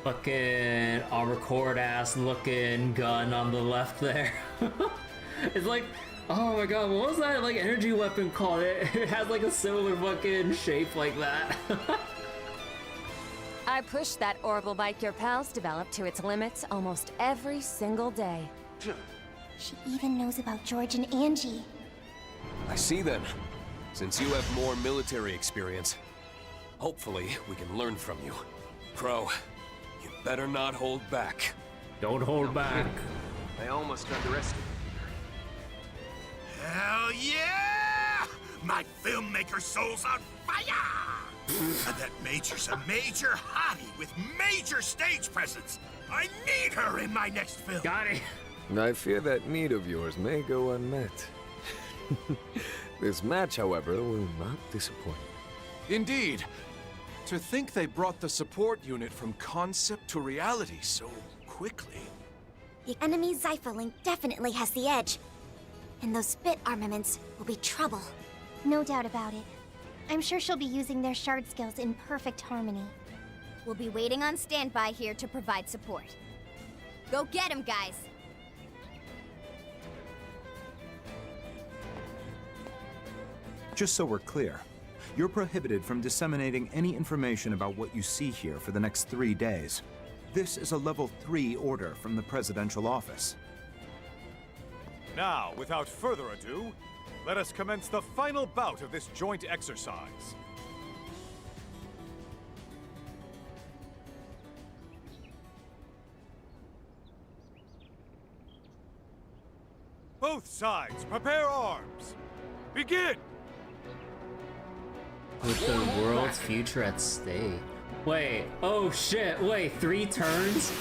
Fucking armor cord ass looking gun on the left there. It's like, oh my god, what was that like energy weapon called? It has like a similar fucking shape like that. I push that Orbal bike your pals developed to its limits almost every single day. She even knows about George and Angie. I see then. Since you have more military experience, hopefully we can learn from you. Crow, you better not hold back. Don't hold back. I almost underestimated her. Hell yeah! My filmmaker soul's on fire! That Major's a major hottie with major stage presence. I need her in my next film. Got it. I fear that need of yours may go unmet. This match, however, will not disappoint. Indeed. To think they brought the support unit from concept to reality so quickly. The enemy Xypher definitely has the edge. And those spit armaments will be trouble. No doubt about it. I'm sure she'll be using their shard skills in perfect harmony. We'll be waiting on standby here to provide support. Go get him, guys! Just so we're clear, you're prohibited from disseminating any information about what you see here for the next 3 days. This is a level 3 order from the presidential office. Now, without further ado, let us commence the final bout of this joint exercise. Both sides, prepare arms. Begin! With the world's future at stake. Wait, oh shit, wait, 3 turns?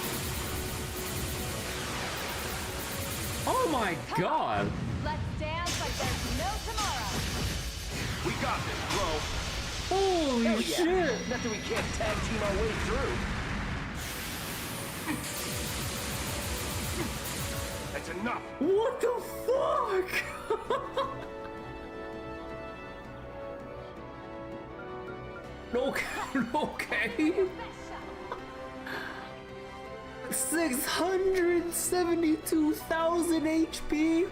Oh my god! Let's dance like there's no tomorrow! We got this, bro! Holy Hell yeah. shit! Nothing we can't tag team our way through. That's enough! What the fuck? Okay. 672,000 HP?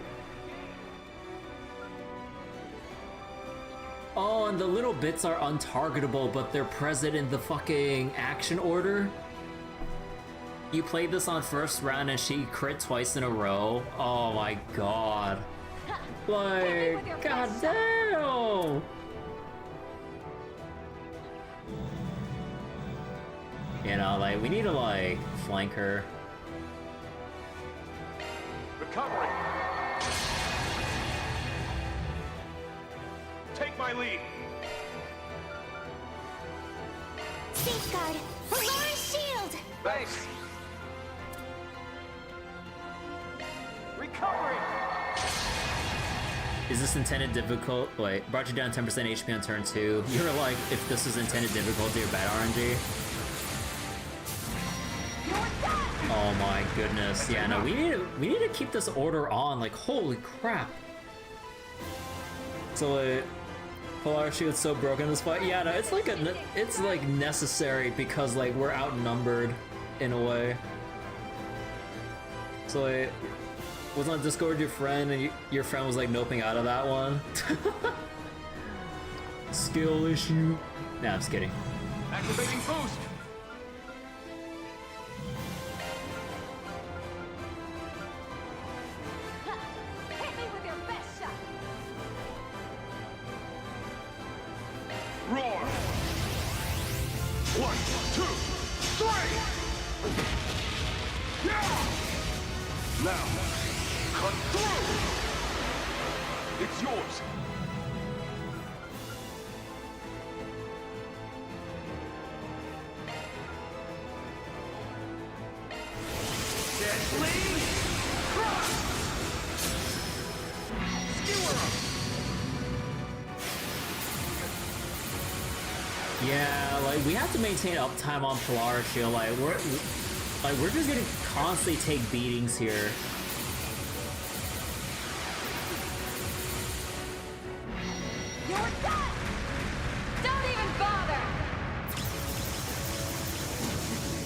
Oh, and the little bits are untargetable, but they're present in the fucking action order. You played this on first round and she crit twice in a row. Oh my god. Like, god damn! You know, like, we need to, like, flank her. Recovery! Take my lead! Safeguard! Aurora's shield! Thanks! Recovery! Is this intended difficult? Wait, brought you down 10% HP on turn 2. You're like, if this was intended difficulty or bad RNG. Oh my goodness. Yeah, no, we need to keep this order on. Like, holy crap. So like, Polar Shield's so broken in this fight. Yeah, no, it's like it's like necessary because like we're outnumbered in a way. So like, was on Discord your friend and your friend was like noping out of that one. Skill issue. Nah, I'm just kidding. Activating boost! Roar! 1, 2, 3! Yeah! Now, cut through! It's yours! Deadly Crush! Skewer! Yeah, like we have to maintain uptime on Polar Shield. Like we're just gonna constantly take beatings here. You're done! Don't even bother!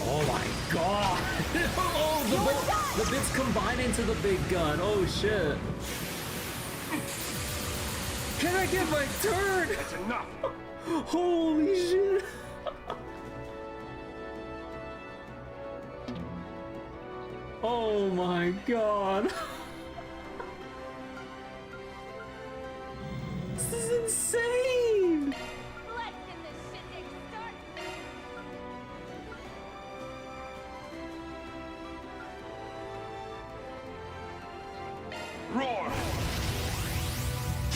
Oh my god! Oh, the bits combine into the big gun. Oh shit! Can I get my turn? That's enough! Holy shit! Oh my god! This is insane! Let's get this shit kick-start! Roar!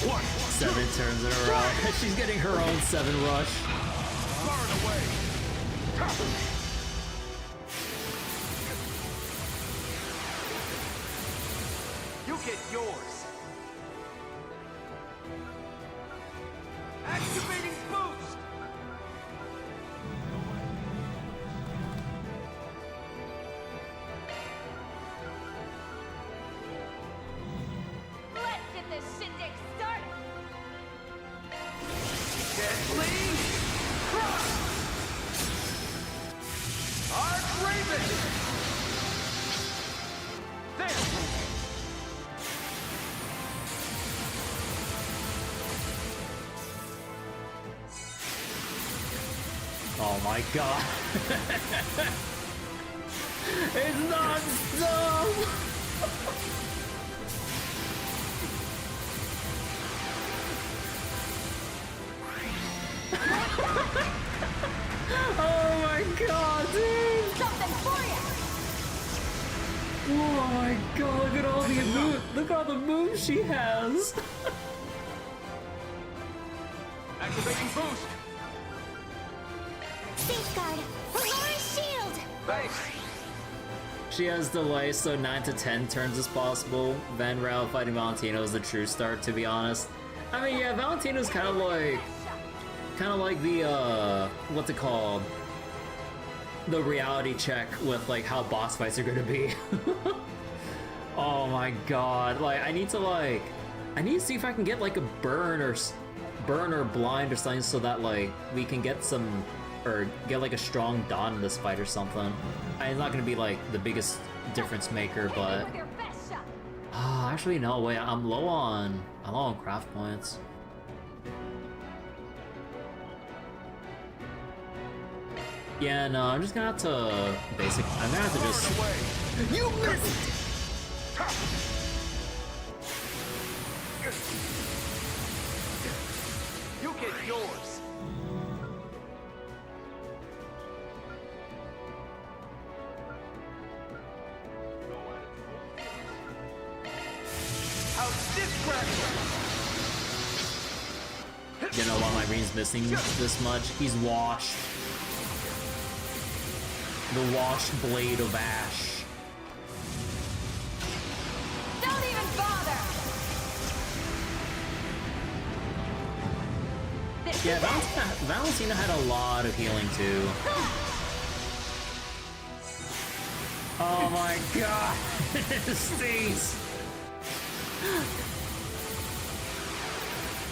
1, 7 turns in a row. She's getting her own 7 rush. Burn away! You get yours. Activating boost. Let's get this shindig started! Deadly Crush. Arch Raven. There. Oh my god. It's not stop! Oh my god, dude! Something for you! Oh my god, look at all the look at all the moves she has! Activating boost! Safeguard! Aurora's shield! Thanks! She has delay, so 9 to 10 turns is possible. Van Rao fighting Valentino is the true start, to be honest. I mean, yeah, Valentino's kind of like the, what's it called? the reality check with like how boss fights are gonna be. Oh my god! Like I need to see if I can get like a burn or blind or something so that like we can get some or get like a strong dawn in this fight or something. It's not gonna be like the biggest difference maker, but actually no, wait, I'm low on craft points. Yeah, no, I'm just gonna have to I'm gonna have to just. You missed! You get yours. How's this crack? You know why my Rean's missing this much? He's washed. The washed blade of ash. Don't even bother! Yeah, Valentina had a lot of healing too. Oh my god! Steve!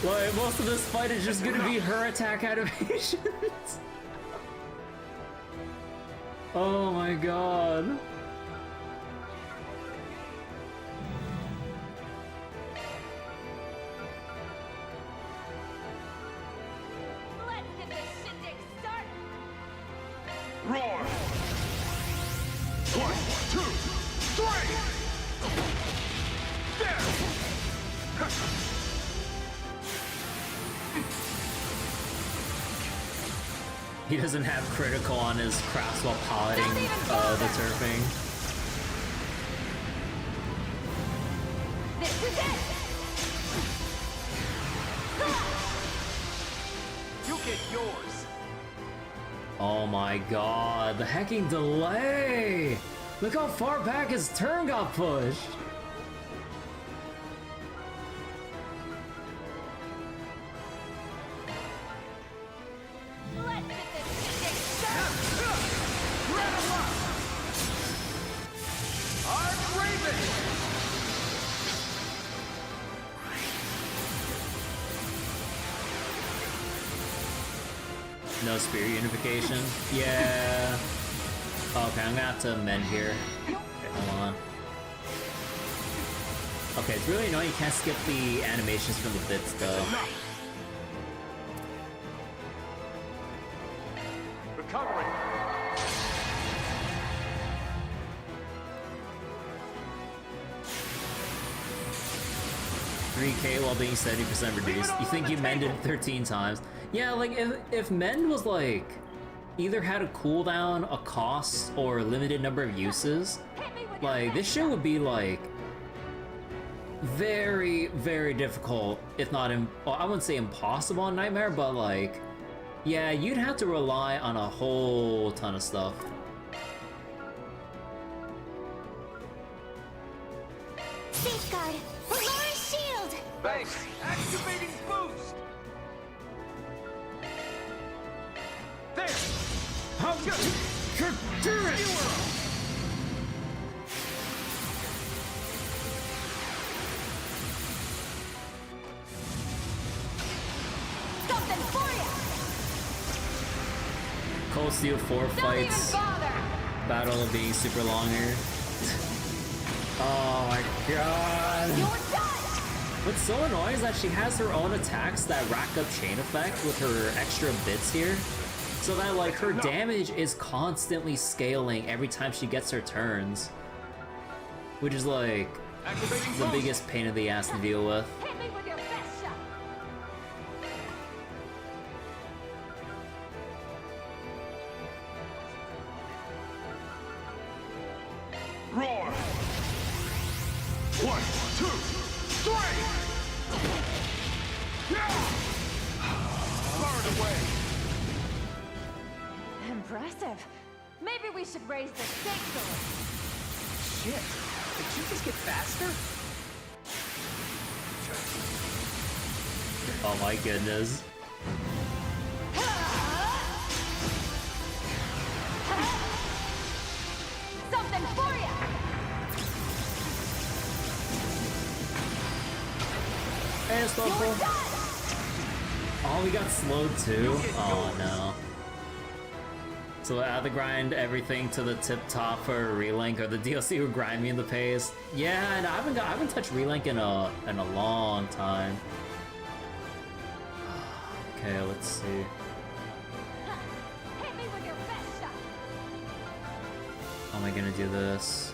Like, most of this fight is just gonna be her attack animations. Oh my god. Let's get this shindig started! Roar! 1, 2, 3! There! He doesn't have critical on his crafts while piloting the turfing. This is it! You get yours. Oh my god, the hecking delay! Look how far back his turn got pushed! Let's get this shindig started! I'm Raven! No spirit unification? Yeah. Okay, I'm gonna have to amend here. Okay, hold on. Okay, it's really annoying you can't skip the animations from the bits though. Recovery! 3k while being 70% reduced. You think you mended 13 times? Yeah, like if mend was like either had a cooldown, a cost, or a limited number of uses, like this shit would be like very, very difficult, if not well, I wouldn't say impossible on Nightmare, but like yeah, you'd have to rely on a whole ton of stuff. Safeguard! Polaris shield! Thanks. Activating boost. There! How do it? Something for you! Cold Steel 4 Don't fights. even bother! Battle of being super long here. Oh my god. You're done! What's so annoying is that she has her own attacks that rack up chain effect with her extra bits here. So that like her damage is constantly scaling every time she gets her turns. Which is like the biggest pain in the ass to deal with. Hit me with your best shot! Roar! 1, 2, 3! Yeah! Burn away! Impressive. Maybe we should raise the stakes a little. Shit. Did you just get faster? Oh my goodness. for ya! Hey, Slowpoke. Oh, we got slowed too? Oh no. So I have to grind everything to the tip top for Relink, or the DLC would grind me in the pace. Yeah, and I haven't touched Relink in a long time. Okay, let's see. Hit me with your best shot. How am I gonna do this?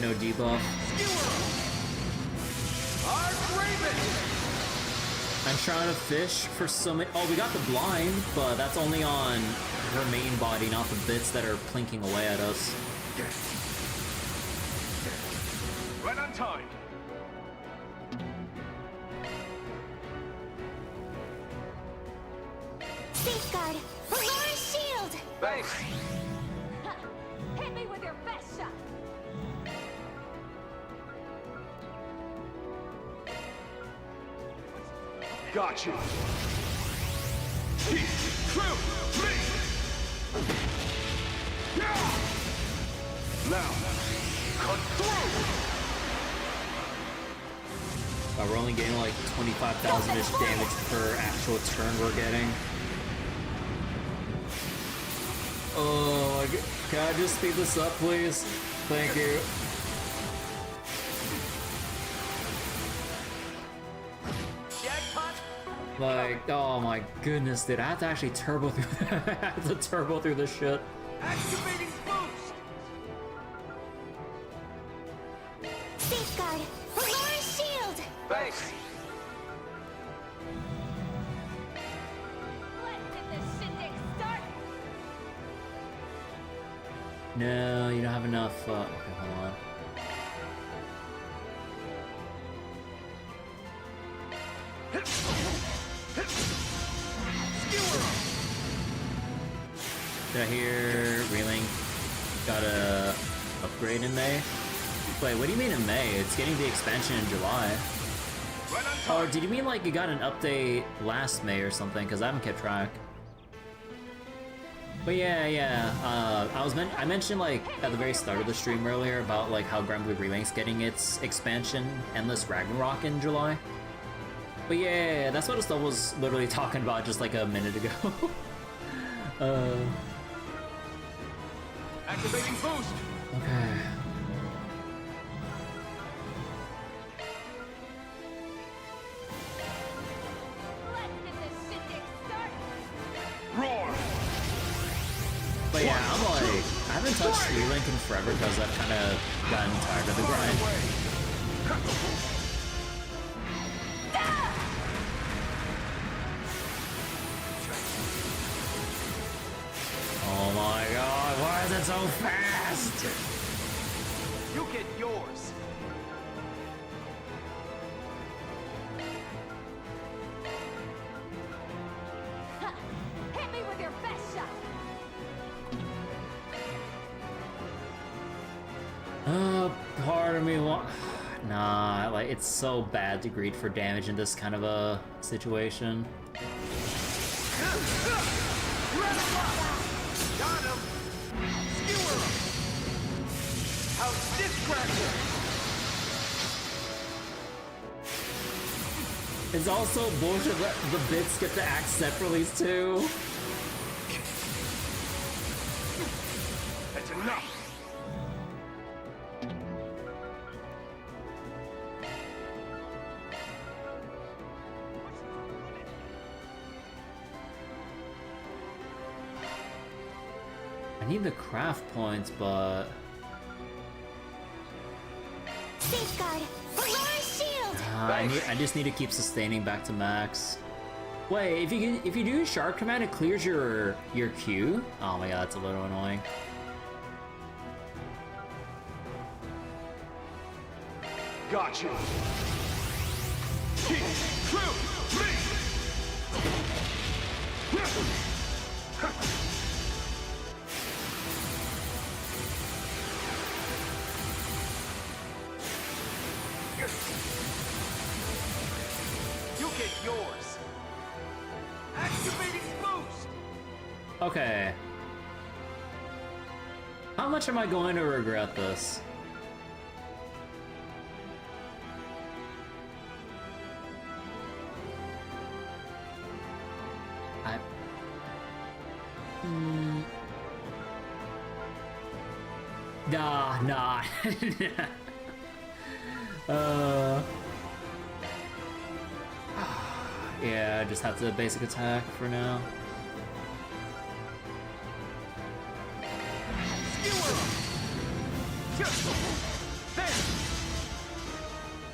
No debuff. I'm trying to fish for so many. Oh, we got the blind, but that's only on her main body, not the bits that are plinking away at us. Right on time. Safeguard! Aurora's shield! Thanks. Hit me with your best shot. Got you. Keep true, me. Yeah. Now, cut through. We're only getting like 25,000-ish damage per actual turn we're getting. Oh, can I just speed this up, please? Thank you. Like, oh my goodness, dude, I have to actually turbo through I have to turbo through this shit. Activating boost. Safeguard! Aurora's shield! Thanks. Let's get this shindig started. No, you don't have enough, okay, hold on. Did I hear Reeling got a upgrade in May? Wait, what do you mean in May? It's getting the expansion in July. Oh, did you mean like you got an update last May or something? Because I haven't kept track. But yeah, I mentioned like at the very start of the stream earlier about like how Granblue Relink's getting its expansion Endless Ragnarok in July. But yeah, that's what Estelle was literally talking about just like a minute ago. Activating boost. Okay. Let's get this shindig started. Roar. But yeah, I'm like, I haven't touched Relink in forever because I've kind of gotten tired of the grind. Oh my god, why is it so fast? You get yours. Hit me with your best shot. Part of me Nah, like, it's so bad to greed for damage in this kind of a situation. Got him. Skewer him. How's this cracker? It's also bullshit that the bits get to act separately too. That's enough. I need the craft points, but Safeguard! Aurora's shield! I just need to keep sustaining back to max. Wait, if you do Sharp Command, it clears your Q? Oh my god, that's a little annoying. Got you. Keep true, me. Okay. How much am I going to regret this? Nah. Yeah, I just have to basic attack for now.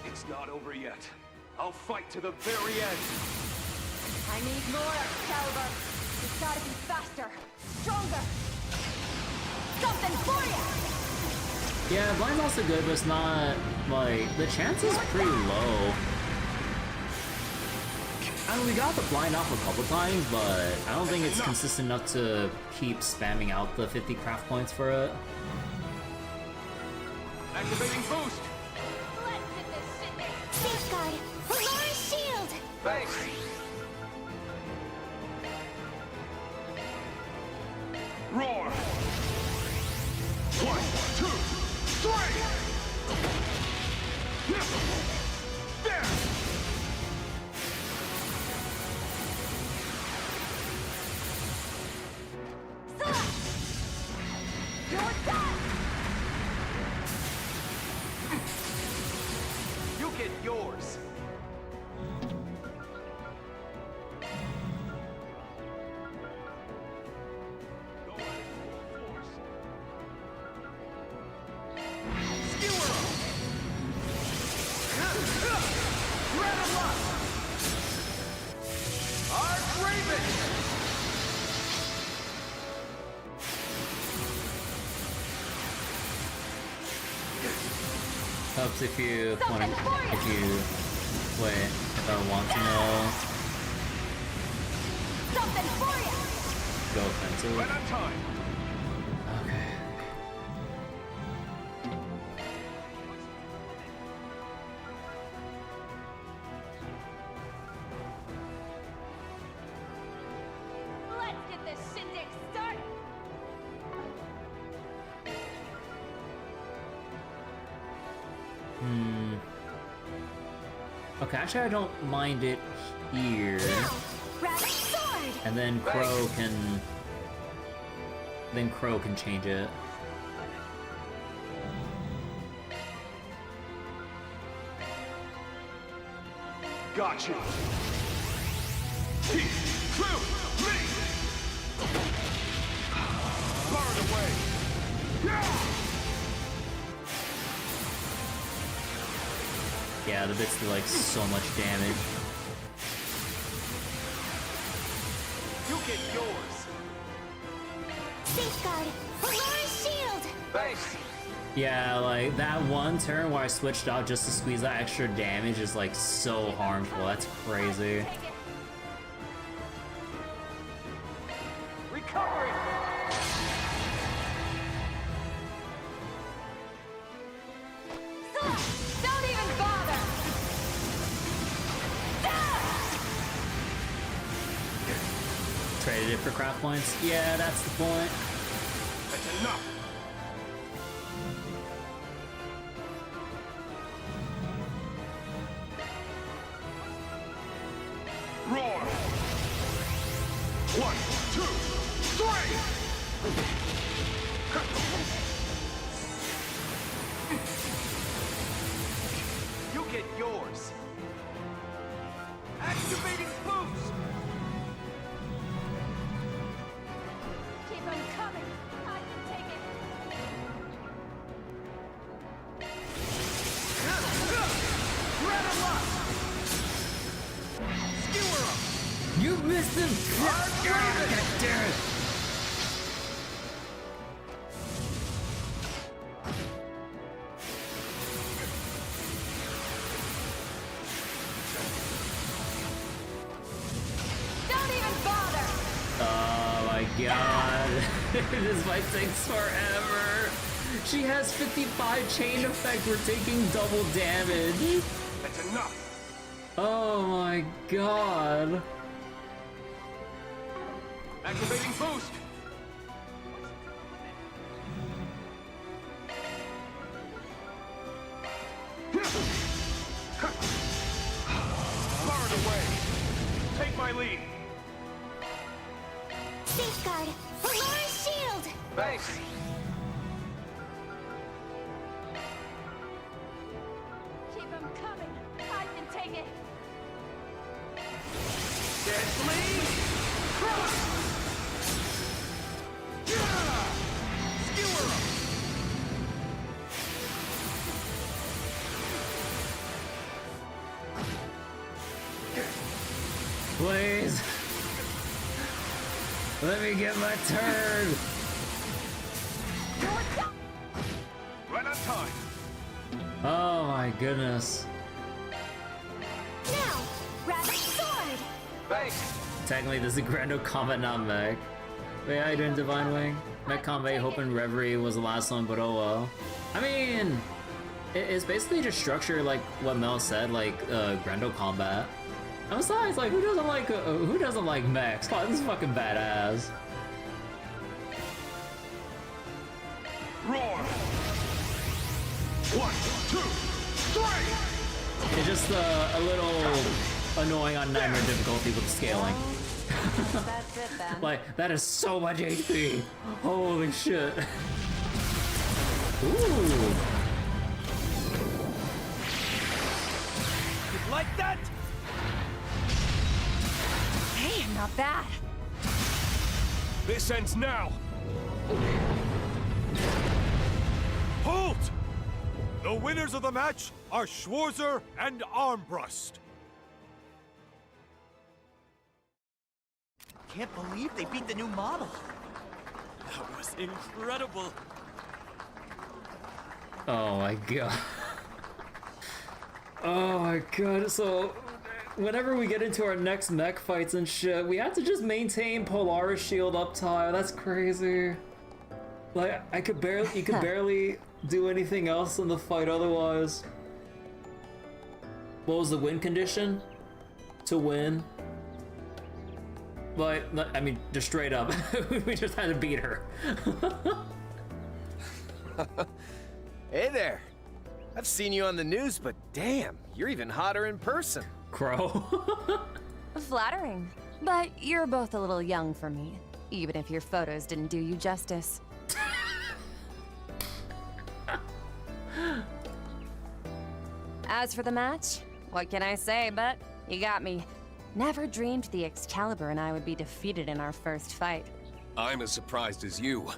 It's not over yet. I'll fight to the very end. I need more, Excalibur. It's gotta be faster, stronger. Something for you! Yeah, blind's also good, but it's not, like, the chance is pretty low. I mean, we got the blind off a couple times, but I don't think it's consistent enough to keep spamming out the 50 craft points for it. Activating boost! Let's get this shit there. Safeguard! Aurora's shield! Thanks! Roar! 1, 2, 3! There! You're done! You get yours. Helps if you want to, if I want to know. Something for you! Go offensive. Right on time. Okay. Let's get this shindig started! Okay, actually I don't mind it here. And then Crow can change it. Gotcha. Crew, me! Burn away. Yeah, the bits do like so much damage. You get yours. Safeguard! Aurora's shield! Thanks. Yeah, like that one turn where I switched out just to squeeze that extra damage is like so harmful. That's crazy. Recovery. Don't even bother! Traded it for craft points? Yeah, that's the point. That's enough. Roar! 1, 2, 3! You get yours. Activating boost. Keep them coming! I can take it! Red alert. Skewer him. You missed him! God damn it! Don't even bother! Oh my god. This fight takes forever. She has 55 chain effect. We're taking double damage. That's enough. Oh my god. Activating boost! Far and away! Take my lead! Safeguard! Polaris shield! Thanks! Keep them coming. I can take it. Deadly Crush! Yeah! Skewer 'em! Please. Let me get my turn. Right on time. Oh my goodness. Now, rapid sword! Thanks! Technically, this is Grando Combat, not Mech. Wait, how you doing, Divine Wing? Mech Combat, hoping Reverie was the last one, but oh well. I mean, it's basically just structure like what Mel said, like Grando Combat. And besides, like, who doesn't like mechs? Oh, this is fucking badass. Roar! 1, 2, 3! It's just a little annoying on nightmare difficulty with the scaling. That's it then. Like, that is so much HP. Holy shit. Ooh. You like that? Hey, not bad. This ends now! Halt! The winners of the match are Schwarzer and Armbrust. Can't believe they beat the new model. That was incredible. Oh my god. Oh my god. So, whenever we get into our next mech fights and shit, we have to just maintain Polaris shield uptime. That's crazy. Like, you could barely do anything else in the fight otherwise. What was the win condition? To win? Like, I mean, just straight up. We just had to beat her. Hey there. I've seen you on the news, but damn, you're even hotter in person. Crow. Flattering. But you're both a little young for me, even if your photos didn't do you justice. As for the match, what can I say, but you got me. Never dreamed the Excalibur and I would be defeated in our first fight. I'm as surprised as you.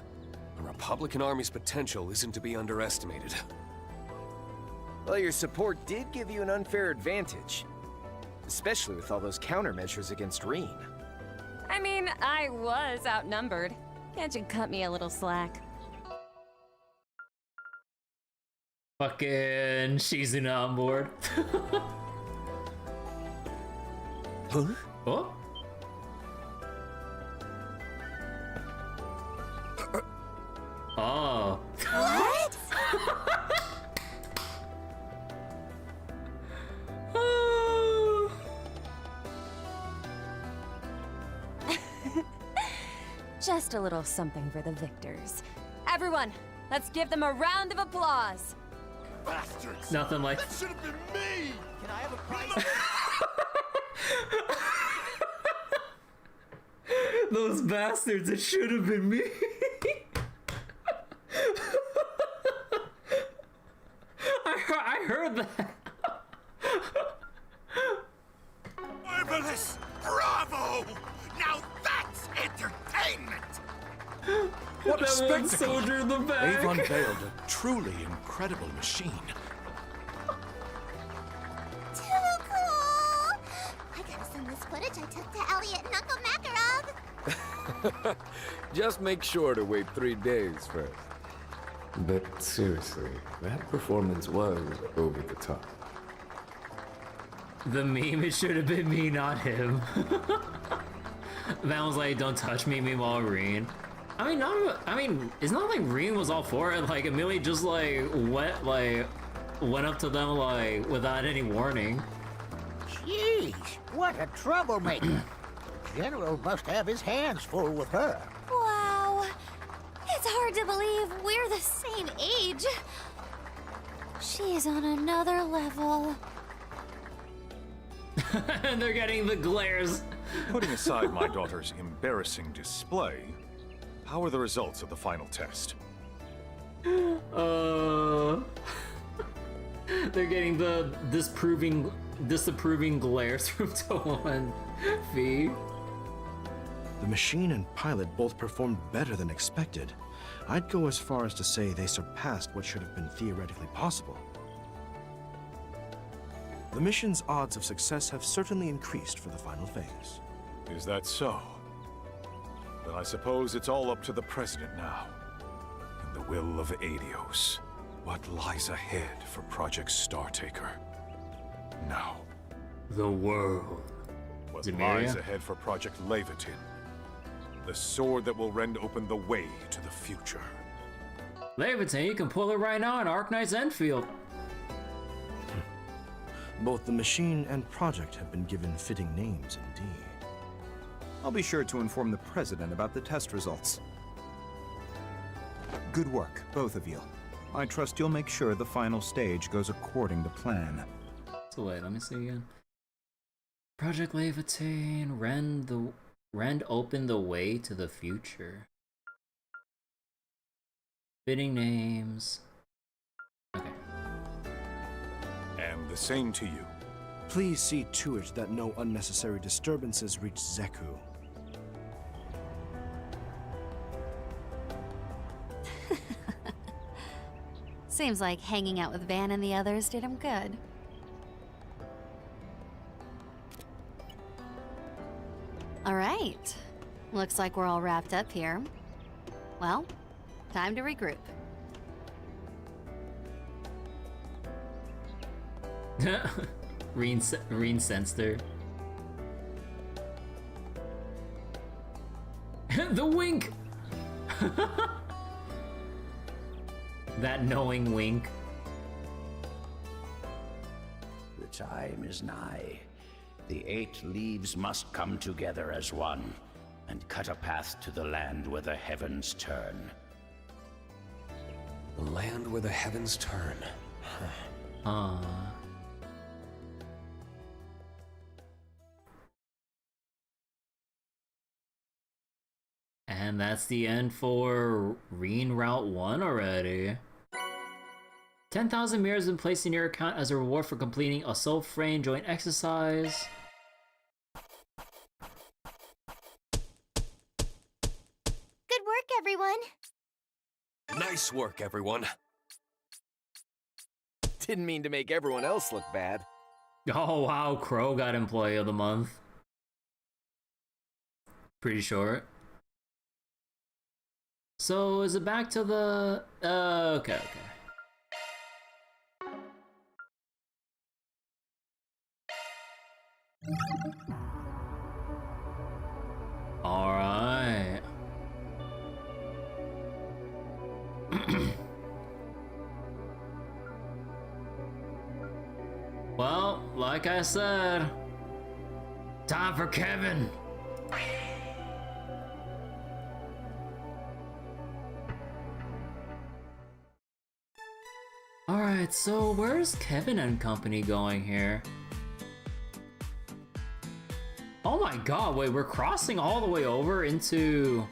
The Republican Army's potential isn't to be underestimated. Well, your support did give you an unfair advantage. Especially with all those countermeasures against Rean. I mean, I was outnumbered. Can't you cut me a little slack? Fucking Shizuna on board. Huh? Oh? Oh. What? Just a little something for the victors. Everyone, let's give them a round of applause. Bastards! Nothing like. That should have been me! Can I have a prize? Those bastards, it should have been me. I heard that. Marvelous! Bravo! Now that's entertainment! What a That one spectacle! soldier in the back. They've unveiled a truly incredible machine. Too cool! I gotta send this footage I took to Elliot and Uncle Makarov. Just make sure to wait 3 days first. But seriously, that performance was over the top. The meme, it should have been me, not him. That was like, don't touch me, meanwhile Rean. I mean, it's not like Rean was all for it. Like, Amelia just like went up to them like without any warning. Jeez, what a troublemaker. General must have his hands full with her. Wow. It's hard to believe we're the same age. She's on another level. And they're getting the glares. Putting aside my daughter's embarrassing display, how are the results of the final test? They're getting the disapproving glares from Toho and Fee. The machine and pilot both performed better than expected. I'd go as far as to say they surpassed what should have been theoretically possible. The mission's odds of success have certainly increased for the final phase. Is that so? Then I suppose it's all up to the President now. And the will of Adios. What lies ahead for Project Startaker? Now. The world. What Zemiria? lies ahead for Project Leviathan? The sword that will rend open the way to the future. Leviathan, you can pull it right now in Arknight's Enfield. Both the machine and project have been given fitting names indeed. I'll be sure to inform the President about the test results. Good work, both of you. I trust you'll make sure the final stage goes according to plan. So wait, let me see again. Project Leviathan, rend open the way to the future. Fitting names. Okay. And the same to you. Please see to it that no unnecessary disturbances reach Zeku. Seems like hanging out with Van and the others did him good. All right. Looks like we're all wrapped up here. Well, time to regroup. Rean sensed her. The wink! That knowing wink. The time is nigh. The 8 leaves must come together as one and cut a path to the land where the heavens turn. The land where the heavens turn. And that's the end for Rean Route 1 already. 10,000 mirrors have been placed in your account as a reward for completing a soul frame joint exercise. Good work, everyone. Nice work, everyone. Didn't mean to make everyone else look bad. Oh wow, Crow got Employee of the Month. Pretty short. So is it back to the... okay. Alright. Well, like I said, time for Kevin. Alright, so where's Kevin and company going here? Oh my god, wait, we're crossing all the way over into...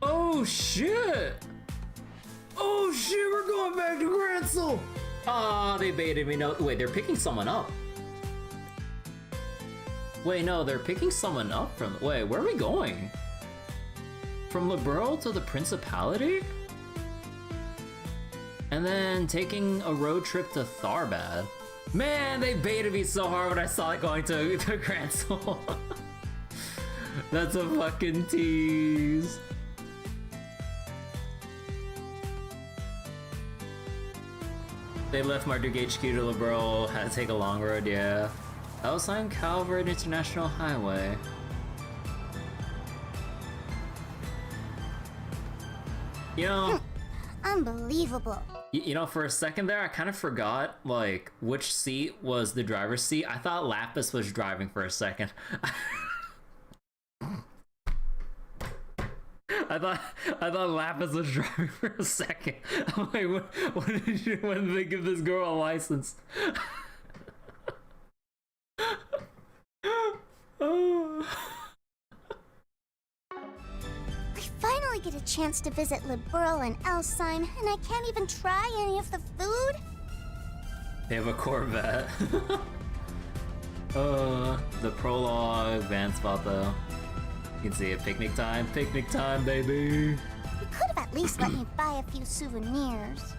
Oh shit! Oh shit, we're going back to Gransel! Ah, they baited me. No, wait, they're picking someone up. Wait, no, they're picking someone up from... Wait, where are we going? From Liberl to the Principality? And then taking a road trip to Tharbad. Man, they baited me so hard when I saw it going to Gransel. That's a fucking tease. They left Marduk HQ to Liberl, had to take a long road, yeah. Elsan Calvert International Highway. You know... Unbelievable. You know, for a second there, I kind of forgot, like, which seat was the driver's seat. I thought Lapis was driving for a second. I thought Lapis was driving for a second. I'm like, when did they give this girl a license? We finally get a chance to visit Liberl and Alcine, and I can't even try any of the food? They have a Corvette. The prologue, van spot though. You can see it, picnic time, baby. You could have at least let me buy a few souvenirs.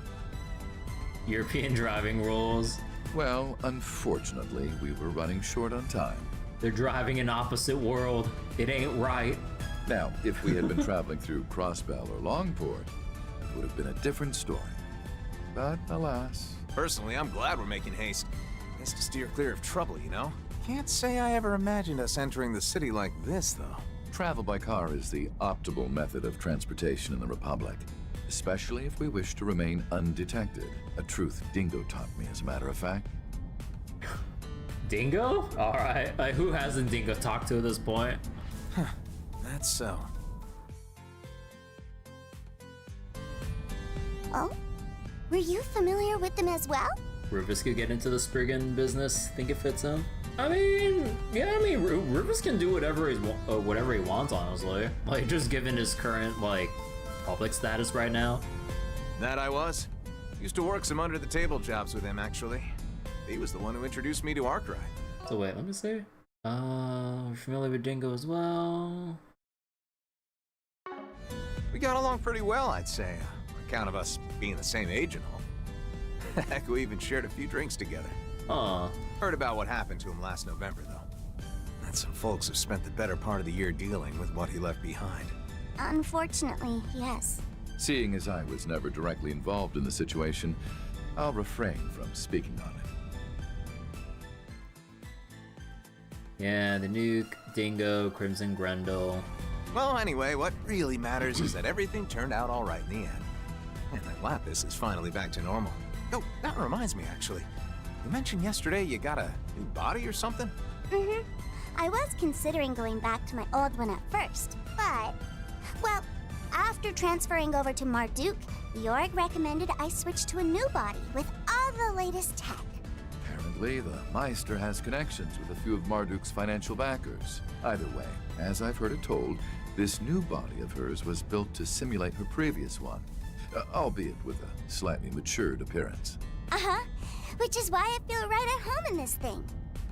European driving rules. Well, unfortunately, we were running short on time. They're driving an opposite world. It ain't right. Now, if we had been traveling through Crossbell or Longport, it would have been a different story. But alas. Personally, I'm glad we're making haste. It's to steer clear of trouble, you know? Can't say I ever imagined us entering the city like this, though. Travel by car is the optimal method of transportation in the Republic, especially if we wish to remain undetected. A truth Dingo taught me, as a matter of fact. Dingo? Alright, who hasn't Dingo talked to at this point? Huh, that's so. Oh? Were you familiar with them as well? Rufus could get into the Spriggan business, think it fits him? I mean, yeah, Rufus can do whatever he wants, honestly. Like, just given his current, like, public status right now. That I was. Used to work some under-the-table jobs with him, actually. He was the one who introduced me to Arkwright. So wait, let me see. We're familiar with Dingo as well. We got along pretty well, I'd say. On account of us being the same age and all. Heck, we even shared a few drinks together. Heard about what happened to him last November, though. And some folks have spent the better part of the year dealing with what he left behind. Unfortunately, yes. Seeing as I was never directly involved in the situation, I'll refrain from speaking on it. Yeah, the Nuke, Dingo, Crimson Grendel. Well, anyway, what really matters is that everything turned out all right in the end. And that Lapis is finally back to normal. Oh, that reminds me, actually. You mentioned yesterday you got a new body or something? Mm-hmm. I was considering going back to my old one at first, but... Well, after transferring over to Marduk, the org recommended I switch to a new body with all the latest tech. Apparently, the Meister has connections with a few of Marduk's financial backers. Either way, as I've heard it told, this new body of hers was built to simulate her previous one, albeit with a slightly matured appearance. Uh-huh, which is why I feel right at home in this thing.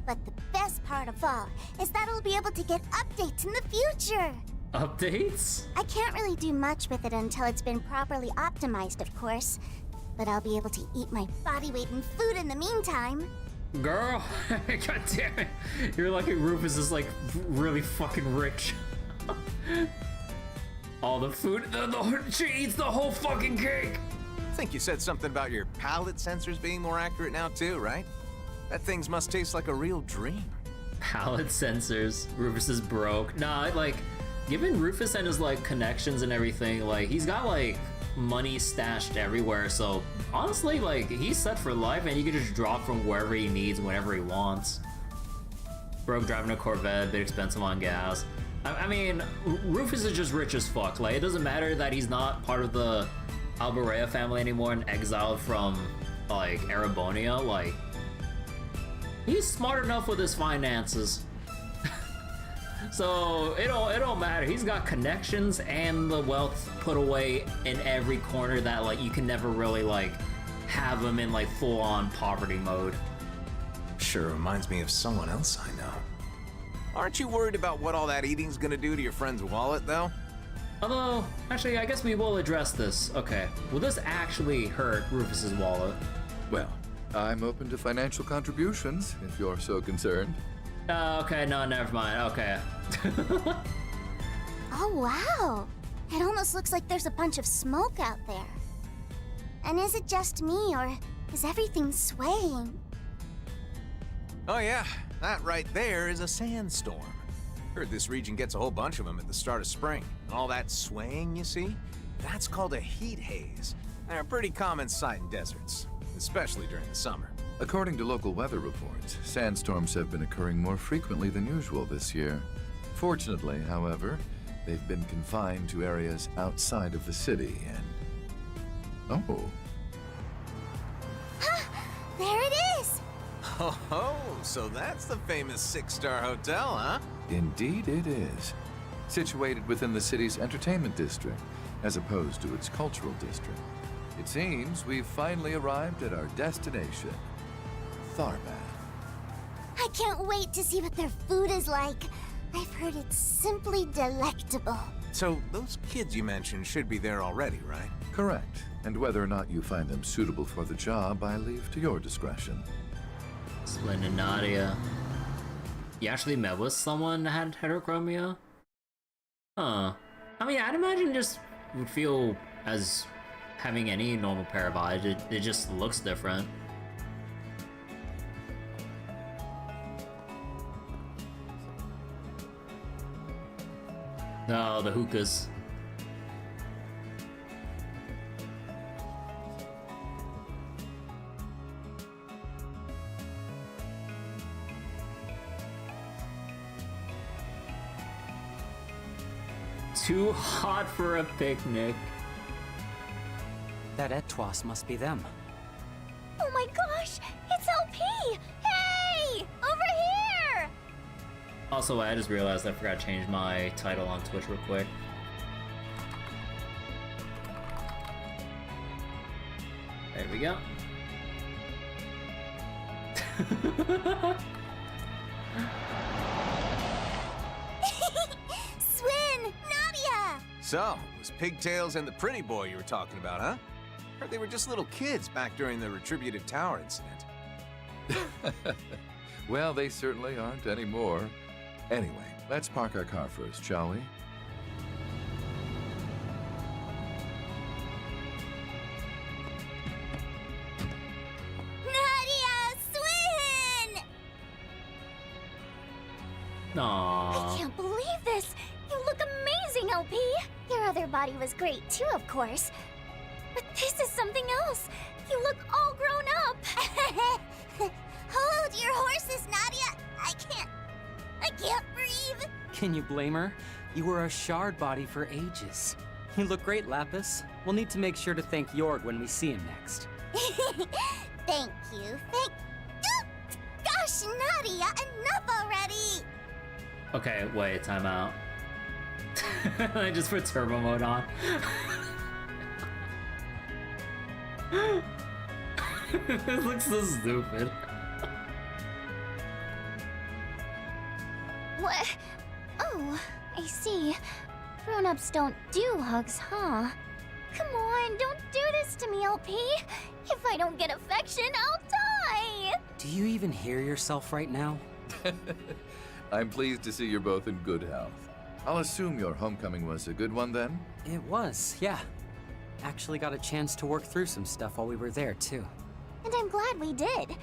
But the best part of all is that I'll be able to get updates in the future. Updates? I can't really do much with it until it's been properly optimized, of course. But I'll be able to eat my body weight in food in the meantime. Girl, god damn it. You're lucky Rufus is like really fucking rich. All the food, she eats the whole fucking cake. I think you said something about your palate sensors being more accurate now too, right? That things must taste like a real dream. Palate sensors. Rufus is broke. Nah, like, given Rufus and his like connections and everything, like he's got like money stashed everywhere, so honestly, like, he's set for life and he can just drop from wherever he needs whenever he wants. Broke driving a Corvette, bit expensive on gas. I mean, Rufus is just rich as fuck. Like, it doesn't matter that he's not part of the Alborea family anymore and exiled from, like, Erebonia. Like, he's smart enough with his finances. So it don't matter. He's got connections and the wealth put away in every corner that like you can never really like have him in like full-on poverty mode. Sure reminds me of someone else I know. Aren't you worried about what all that eating's gonna do to your friend's wallet, though? Although, actually, I guess we will address this. Okay, will this actually hurt Rufus's wallet? Well, I'm open to financial contributions, if you're so concerned. Okay, no, never mind. Okay. Oh, wow. It almost looks like there's a bunch of smoke out there. And is it just me, or is everything swaying? Oh yeah, that right there is a sandstorm. Heard this region gets a whole bunch of them at the start of spring. All that swaying, you see? That's called a heat haze. They're a pretty common sight in deserts, especially during the summer. According to local weather reports, sandstorms have been occurring more frequently than usual this year. Fortunately, however, they've been confined to areas outside of the city and... Oh. There it is! Oh, so that's the famous six-star hotel, huh? Indeed it is. Situated within the city's entertainment district, as opposed to its cultural district. It seems we've finally arrived at our destination, Tharbad. I can't wait to see what their food is like. I've heard it's simply delectable. So those kids you mentioned should be there already, right? Correct. And whether or not you find them suitable for the job, I leave to your discretion. Splendid Nadia. You actually met with someone that had heterochromia? Huh. I mean, I'd imagine just would feel as having any normal pair of eyes. It just looks different. No, the hookahs. Too hot for a picnic. That Etwas must be them. Oh my gosh! It's LP! Hey! Over here! Also, I just realized I forgot to change my title on Twitch real quick. There we go. Swin! Nadia! So, it was Pigtails and the pretty boy you were talking about, huh? Heard they were just little kids back during the Retributive Tower incident. Well, they certainly aren't anymore. Anyway, let's park our car first, shall we? Nadia! Swin! Aww. I can't believe this! You look amazing, LP! Your other body was great too, of course. But this is something else! You look all grown up! Hold your horses, Nadia! I can't breathe! Can you blame her? You were a shard body for ages. You look great, Lapis. We'll need to make sure to thank Jorg when we see him next. Thank you, Gosh, Nadia, enough already! Okay, wait, time out. I just put turbo mode on. It looks so stupid. What? Oh, I see. Grown-ups don't do hugs, huh? Come on, don't do this to me, LP. If I don't get affection, I'll die! Do you even hear yourself right now? I'm pleased to see you're both in good health. I'll assume your homecoming was a good one then? It was, yeah. Actually got a chance to work through some stuff while we were there, too. And I'm glad we did.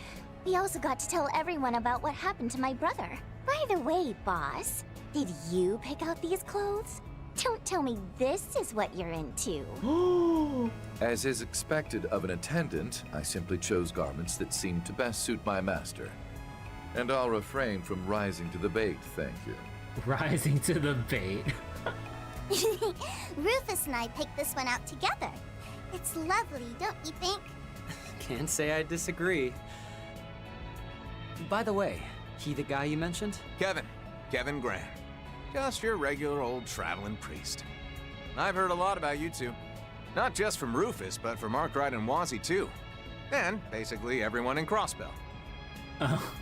We also got to tell everyone about what happened to my brother. By the way, boss, did you pick out these clothes? Don't tell me this is what you're into. As is expected of an attendant, I simply chose garments that seemed to best suit my master. And I'll refrain from rising to the bait, thank you. Rising to the bait. Rufus and I picked this one out together. It's lovely, don't you think? Can't say I disagree. By the way, he the guy you mentioned? Kevin Graham. Just your regular old traveling priest. I've heard a lot about you two. Not just from Rufus, but from Arkwright and Wazzy too. And basically everyone in Crossbell. Oh.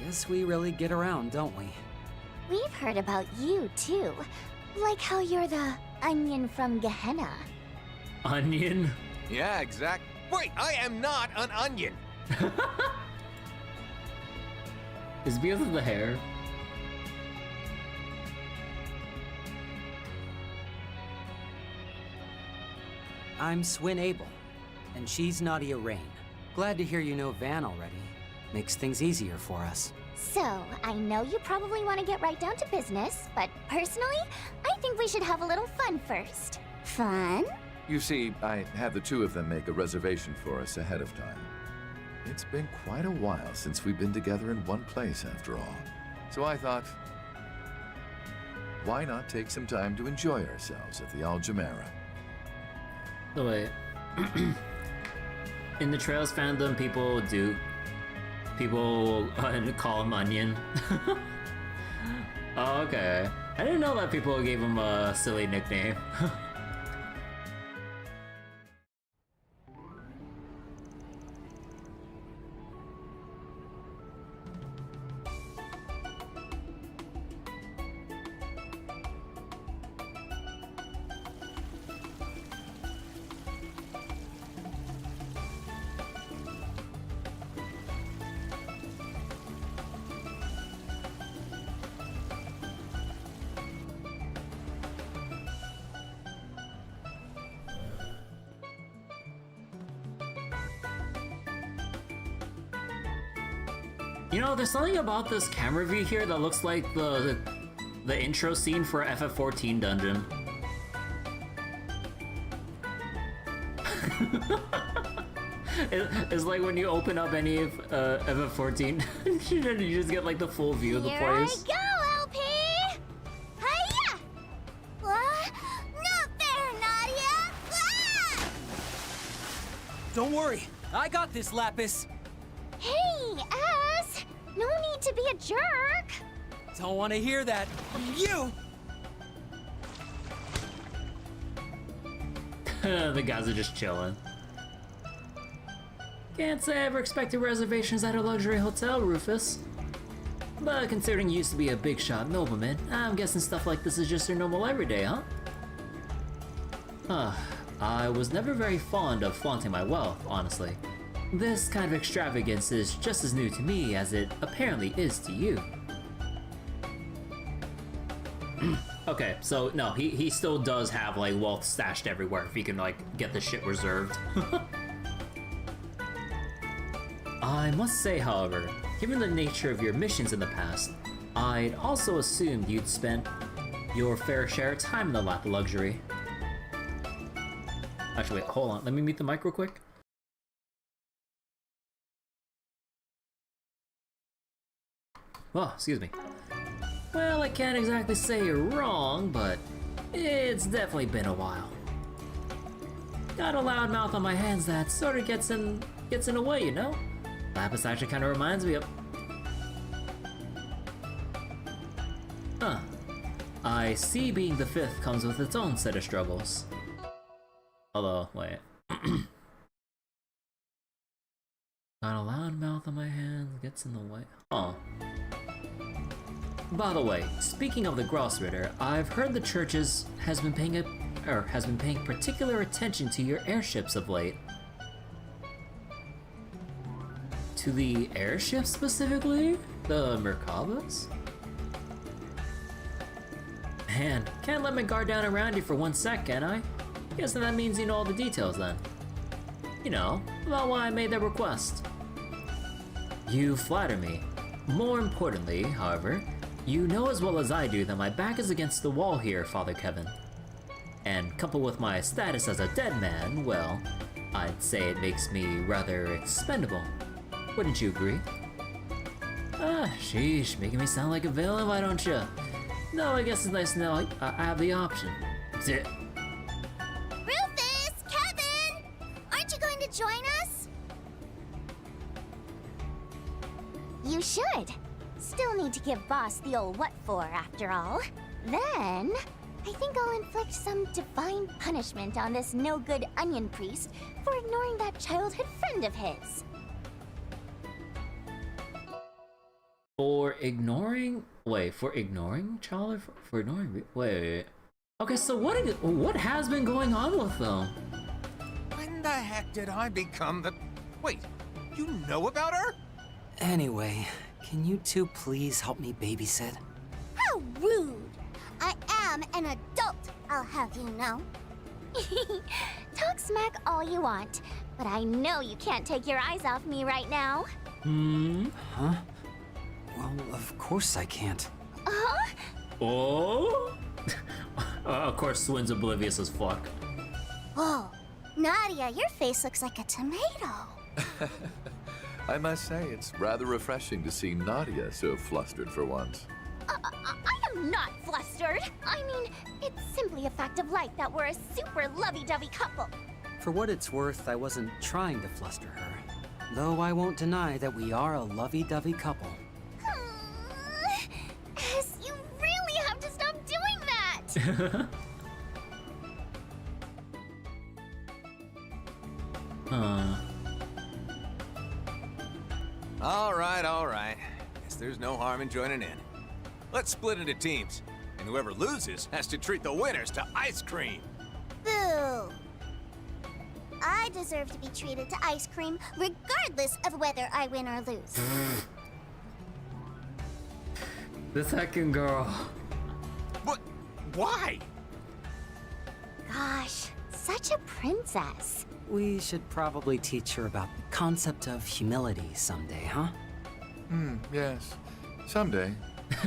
Guess we really get around, don't we? We've heard about you too. Like how you're the onion from Gehenna. Onion? Yeah, exact. Wait, I am not an onion! Is it because of the hair? I'm Swin Abel, and she's Nadia Rean. Glad to hear you know Van already. Makes things easier for us. So, I know you probably want to get right down to business, but personally, I think we should have a little fun first. Fun? You see, I had the two of them make a reservation for us ahead of time. It's been quite a while since we've been together in one place, after all. So I thought, why not take some time to enjoy ourselves at the Aljamera? No way. In the Trails fandom, people call him Onion. Oh, okay. I didn't know that people gave him a silly nickname. You know, there's something about this camera view here that looks like the intro scene for FF14 dungeon. It's like when you open up any of FF14, you just get like the full view of the place. Here I go, LP! Hiya! Not there, Nadia! Ah! Don't worry, I got this, Lapis. Hey, ass! No need to be a jerk! Don't want to hear that from you! The guys are just chilling. Can't say I ever expected reservations at a luxury hotel, Rufus. But considering you used to be a big shot nobleman, I'm guessing stuff like this is just your normal everyday, huh? I was never very fond of flaunting my wealth, honestly. This kind of extravagance is just as new to me as it apparently is to you. Okay, so no, he still does have like wealth stashed everywhere if he can like get the shit reserved. I must say, however, given the nature of your missions in the past, I'd also assumed you'd spent your fair share of time in the lap of luxury. Actually, wait, hold on, let me mute the mic real quick. Oh, excuse me. Well, I can't exactly say you're wrong, but it's definitely been a while. Got a loud mouth on my hands that sort of gets in the way, you know? Lapis actually kind of reminds me of... Huh. I see being the fifth comes with its own set of struggles. Although, wait. Got a loud mouth on my hands, gets in the way. Oh. By the way, speaking of the Grossritter, I've heard the church has been paying particular attention to your airships of late. To the airships specifically? The Merkabas? Man, can't let my guard down around you for 1 sec, can I? Guessing that means you know all the details then. You know, about why I made that request. You flatter me. More importantly, however, you know as well as I do that my back is against the wall here, Father Kevin. And coupled with my status as a dead man, well, I'd say it makes me rather expendable. Wouldn't you agree? Ah, sheesh, making me sound like a villain, why don't you? No, I guess it's nice to know I have the option. Rufus! Kevin! Aren't you going to join us? You should. Still need to give Boss the old what for, after all. Then, I think I'll inflict some divine punishment on this no-good onion priest for ignoring that childhood friend of his. For ignoring? Wait, for ignoring childhood? For ignoring? Wait. Okay, so what has been going on with them? When the heck did I become the... Wait, you know about her? Anyway, can you two please help me babysit? How rude! I am an adult, I'll have you know. Talk smack all you want, but I know you can't take your eyes off me right now. Huh? Well, of course I can't. Oh? Of course, Swin's oblivious as fuck. Whoa, Nadia, your face looks like a tomato. I must say, it's rather refreshing to see Nadia so flustered for once. I am not flustered. I mean, it's simply a fact of life that we're a super lovey-dovey couple. For what it's worth, I wasn't trying to fluster her. Though I won't deny that we are a lovey-dovey couple. S, you really have to stop doing that! All right. Guess there's no harm in joining in. Let's split into teams, and whoever loses has to treat the winners to ice cream. Boo! I deserve to be treated to ice cream, regardless of whether I win or lose. The second girl. What? Why? Gosh, such a princess. We should probably teach her about the concept of humility someday, huh? Yes. Someday.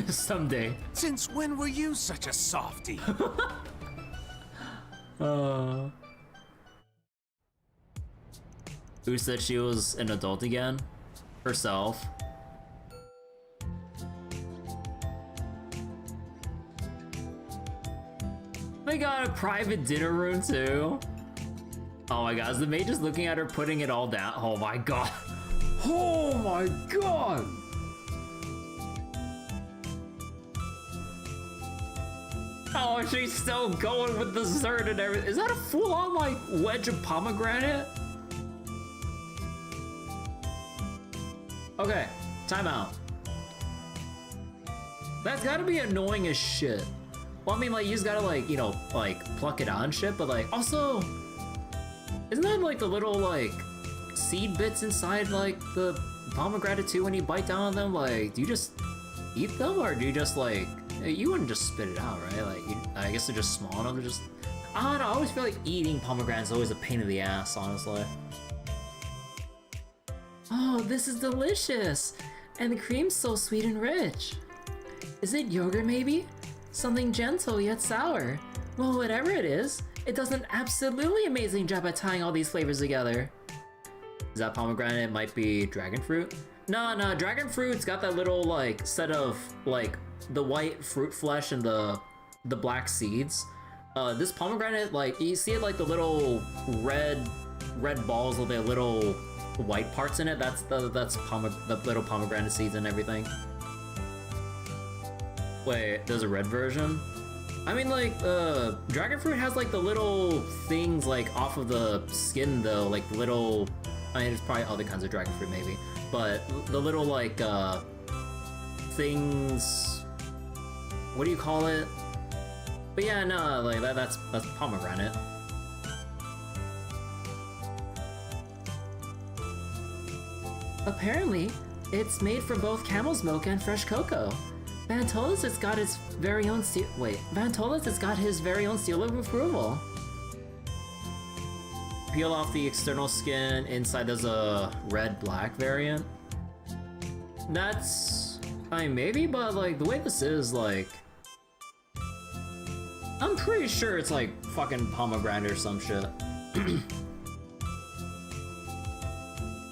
Someday. Since when were you such a softie? Who said she was an adult again? Herself. They got a private dinner room too. Oh my god, is the maid just looking at her putting it all down? Oh my god. Oh my god! Oh, she's still going with dessert and everything. Is that a full-on, like, wedge of pomegranate? Okay, time out. That's gotta be annoying as shit. Well, I mean, like, you just gotta, like, you know, like, pluck it on shit, but, like, also... Isn't that, like, the little, like, seed bits inside, like, the pomegranate, too, when you bite down on them? Like, do you just eat them, or do you just, like... You wouldn't just spit it out, right? Like, I guess they're just small enough to just... I don't know, I always feel like eating pomegranates is always a pain in the ass, honestly. Oh, this is delicious! And the cream's so sweet and rich. Is it yogurt, maybe? Something gentle yet sour. Well, whatever it is, it does an absolutely amazing job at tying all these flavors together. Is that pomegranate? It might be dragon fruit? No, dragon fruit's got that little, like, set of, like, the white fruit flesh and the black seeds. This pomegranate, like, you see it, like, the little red balls with the little white parts in it. That's the little pomegranate seeds and everything. Wait, there's a red version? I mean, like, dragon fruit has, like, the little things, like, off of the skin, though, like, the little... I mean, there's probably other kinds of dragon fruit, maybe. But the little, like, things... What do you call it? But yeah, no, like, that's pomegranate. Apparently, it's made from both camel's milk and fresh cocoa. Van told us it's got its very own seal. Wait, Van told us it's got his very own seal of approval. Peel off the external skin. Inside there's a red-black variant. That's... I mean, maybe, but like, the way this is, like... I'm pretty sure it's like fucking pomegranate or some shit.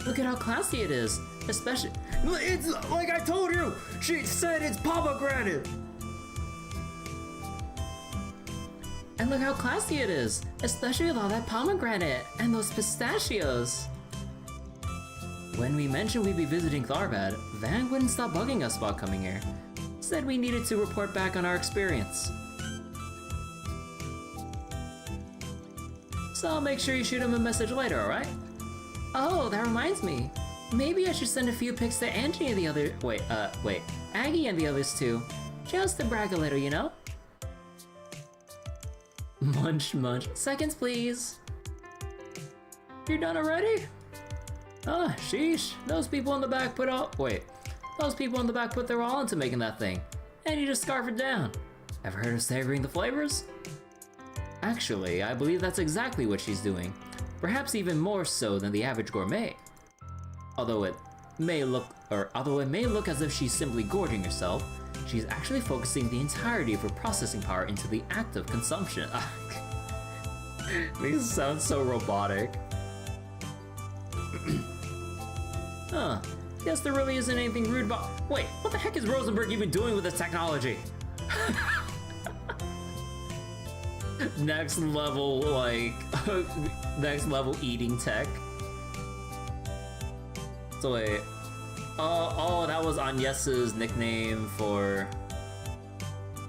Look at how classy it is. Especially... It's like I told you! She said it's pomegranate! And look how classy it is. Especially with all that pomegranate and those pistachios. When we mentioned we'd be visiting Tharbad, Van wouldn't stop bugging us about coming here. Said we needed to report back on our experience. So I'll make sure you shoot him a message later, alright? Oh, that reminds me. Maybe I should send a few pics to Angie and the other- wait, Aggie and the others too. Just to brag a little, you know? Munch. Seconds, please. You're done already? Ah, sheesh. Those people in the back put their all into making that thing. And you just scarf it down. Ever heard of savoring the flavors? Actually, I believe that's exactly what she's doing. Perhaps even more so than the average gourmet. Although it may look as if she's simply gorging herself, she's actually focusing the entirety of her processing power into the act of consumption. These sound so robotic. Huh. Guess there really isn't anything rude about. Wait, what the heck is Rosenberg even doing with this technology? Next level, like, next level eating tech. So wait, oh, that was Agnes's nickname for.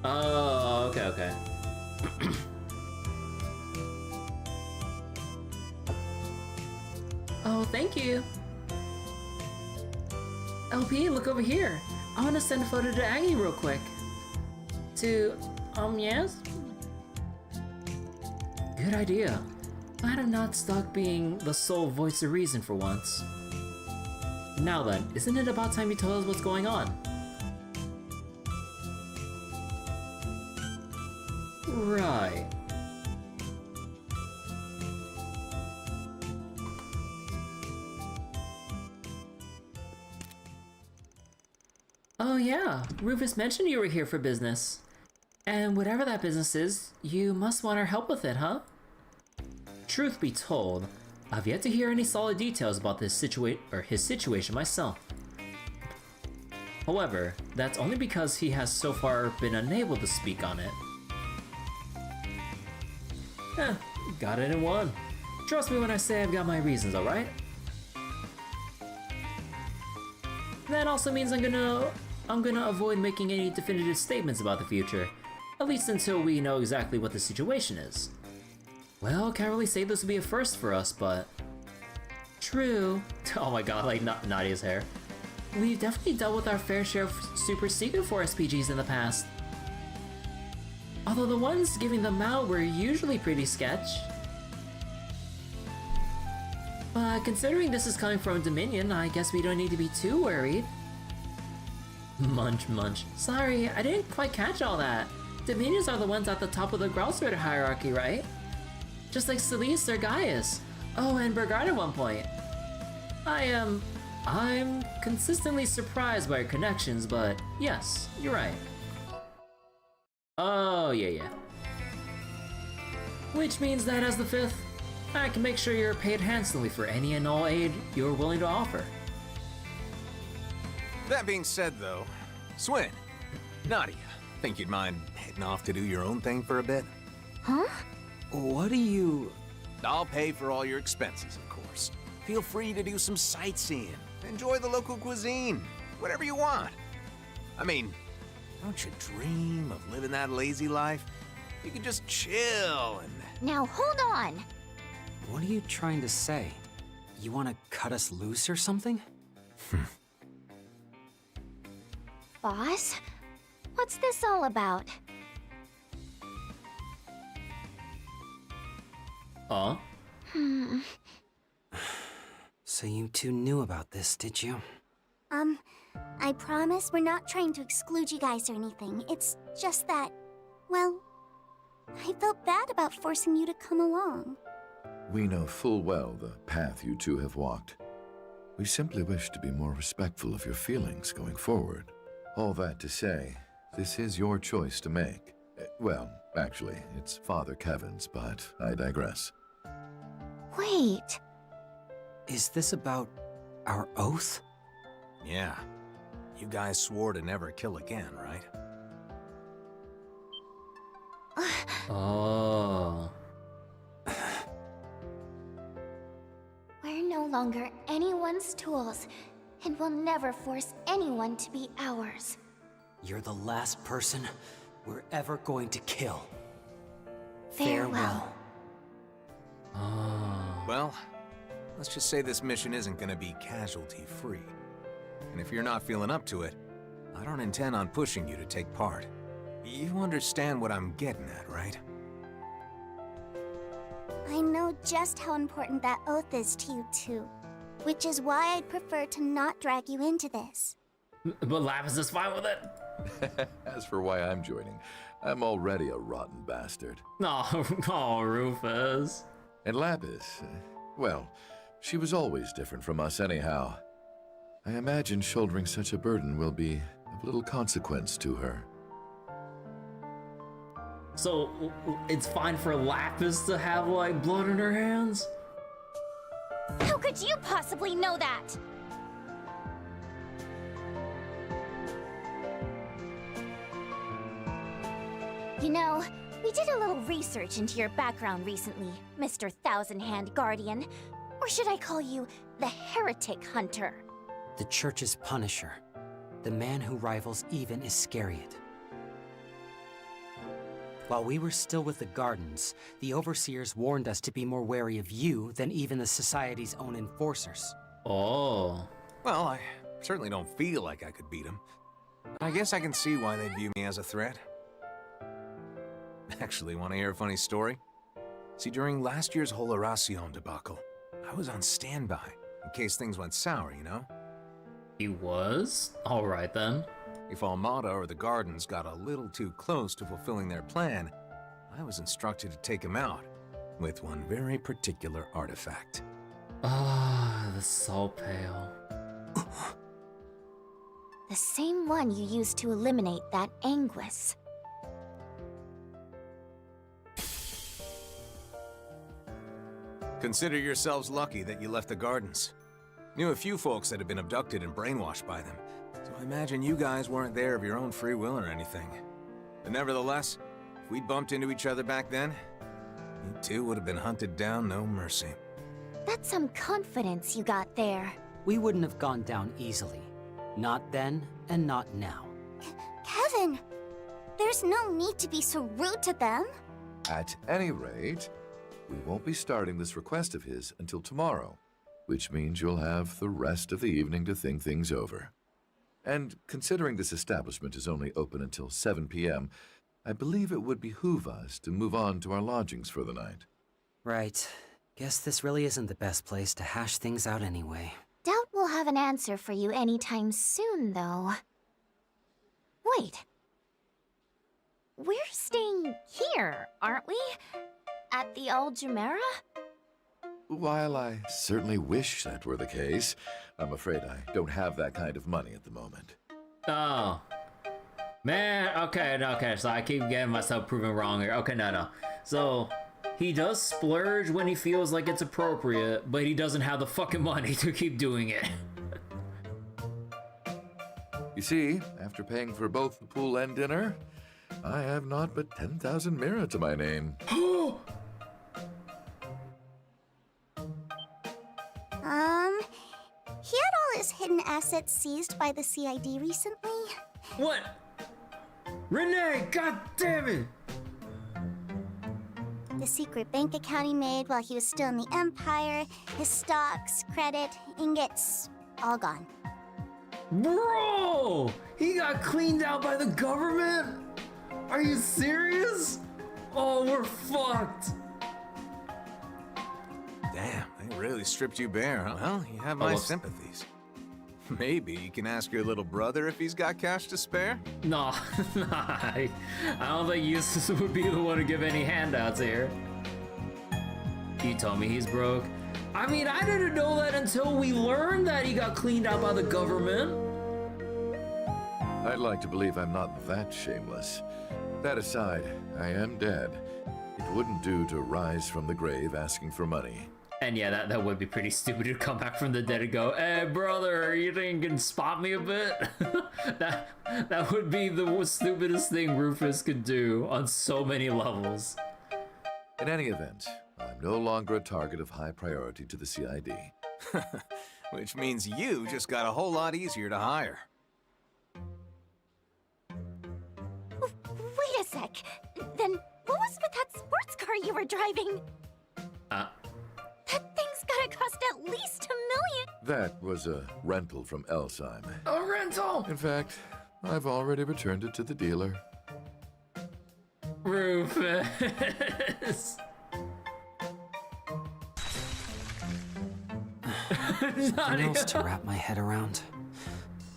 Oh, okay. Oh, thank you. LP, look over here. I want to send a photo to Aggie real quick. Yes? Good idea. Glad I'm not stuck being the sole voice of reason for once. Now then, isn't it about time you tell us what's going on? Right. Oh yeah, Rufus mentioned you were here for business. And whatever that business is, you must want our help with it, huh? Truth be told, I've yet to hear any solid details about his situation myself. However, that's only because he has so far been unable to speak on it. Got it in one. Trust me when I say I've got my reasons, alright? That also means I'm gonna avoid making any definitive statements about the future, at least until we know exactly what the situation is. Well, can't really say this would be a first for us, but... True. Oh my god, like Nadia's hair. We've definitely dealt with our fair share of super secret forest PGs in the past. Although the ones giving them out were usually pretty sketch. But considering this is coming from Dominion, I guess we don't need to be too worried. Munch. Sorry, I didn't quite catch all that. Dominions are the ones at the top of the Growlsweater hierarchy, right? Just like Celeste or Gaius. Oh, and Bergard at one point. I'm consistently surprised by your connections, but yes, you're right. Oh, yeah. Which means that as the 5th, I can make sure you're paid handsomely for any and all aid you're willing to offer. That being said, though, Swin, Nadia, think you'd mind heading off to do your own thing for a bit? Huh? What do you... I'll pay for all your expenses, of course. Feel free to do some sightseeing, enjoy the local cuisine, whatever you want. I mean, don't you dream of living that lazy life? You can just chill and... Now hold on! What are you trying to say? You want to cut us loose or something? Boss? What's this all about? Huh? So you two knew about this, did you? I promise we're not trying to exclude you guys or anything. It's just that, well, I felt bad about forcing you to come along. We know full well the path you two have walked. We simply wish to be more respectful of your feelings going forward. All that to say, this is your choice to make. Well, actually, it's Father Kevin's, but I digress. Wait. Is this about our oath? Yeah. You guys swore to never kill again, right? Oh. We're no longer anyone's tools, and we'll never force anyone to be ours. You're the last person we're ever going to kill. Farewell. Well, let's just say this mission isn't gonna be casualty-free. And if you're not feeling up to it, I don't intend on pushing you to take part. You understand what I'm getting at, right? I know just how important that oath is to you too, which is why I'd prefer to not drag you into this. But Lapis is fine with it. As for why I'm joining, I'm already a rotten bastard. Oh, Rufus. And Lapis, well, she was always different from us anyhow. I imagine shouldering such a burden will be of little consequence to her. So, it's fine for Lapis to have, like, blood in her hands? How could you possibly know that? You know, we did a little research into your background recently, Mr. Thousand-Hand Guardian. Or should I call you the Heretic Hunter? The Church's Punisher. The man who rivals even Iscariot. While we were still with the Gardens, the Overseers warned us to be more wary of you than even the Society's own enforcers. Oh. Well, I certainly don't feel like I could beat him. I guess I can see why they view me as a threat. Actually, want to hear a funny story? See, during last year's Holoracion debacle, I was on standby, in case things went sour, you know? He was? Alright then. If Almada or the Gardens got a little too close to fulfilling their plan, I was instructed to take him out, with one very particular artifact. Ah, the Salt Pail. The same one you used to eliminate that Anguis. Consider yourselves lucky that you left the Gardens. Knew a few folks that had been abducted and brainwashed by them, so I imagine you guys weren't there of your own free will or anything. But nevertheless, if we'd bumped into each other back then, you two would have been hunted down no mercy. That's some confidence you got there. We wouldn't have gone down easily. Not then, and not now. Kevin! There's no need to be so rude to them. At any rate, we won't be starting this request of his until tomorrow, which means you'll have the rest of the evening to think things over. And considering this establishment is only open until 7 p.m., I believe it would behoove us to move on to our lodgings for the night. Right. Guess this really isn't the best place to hash things out anyway. Doubt we'll have an answer for you anytime soon, though. Wait. We're staying here, aren't we? At the Old Jumeirah? While I certainly wish that were the case, I'm afraid I don't have that kind of money at the moment. Oh. Man, okay, so I keep getting myself proven wrong here. Okay, no. So, he does splurge when he feels like it's appropriate, but he doesn't have the fucking money to keep doing it. You see, after paying for both the pool and dinner, I have not but 10,000 mira to my name. He had all his hidden assets seized by the CID recently. What? Renee, god damn it! The secret bank account he made while he was still in the Empire, his stocks, credit, ingots, all gone. Bro! He got cleaned out by the government? Are you serious? Oh, we're fucked. Damn, they really stripped you bare, huh? Well, you have my sympathies. Maybe you can ask your little brother if he's got cash to spare? No, I don't think Eustace would be the one to give any handouts here. He told me he's broke. I mean, I didn't know that until we learned that he got cleaned out by the government. I'd like to believe I'm not that shameless. That aside, I am dead. It wouldn't do to rise from the grave asking for money. And yeah, that would be pretty stupid to come back from the dead and go, "Hey, brother, you think you can spot me a bit?" that would be the stupidest thing Rufus could do on so many levels. In any event, I'm no longer a target of high priority to the CID. Which means you just got a whole lot easier to hire. Wait a sec. Then what was with that sports car you were driving? That thing's gotta cost at least $1 million. That was a rental from Elsheim. A rental? In fact, I've already returned it to the dealer. Rufus. Nothing else to wrap my head around.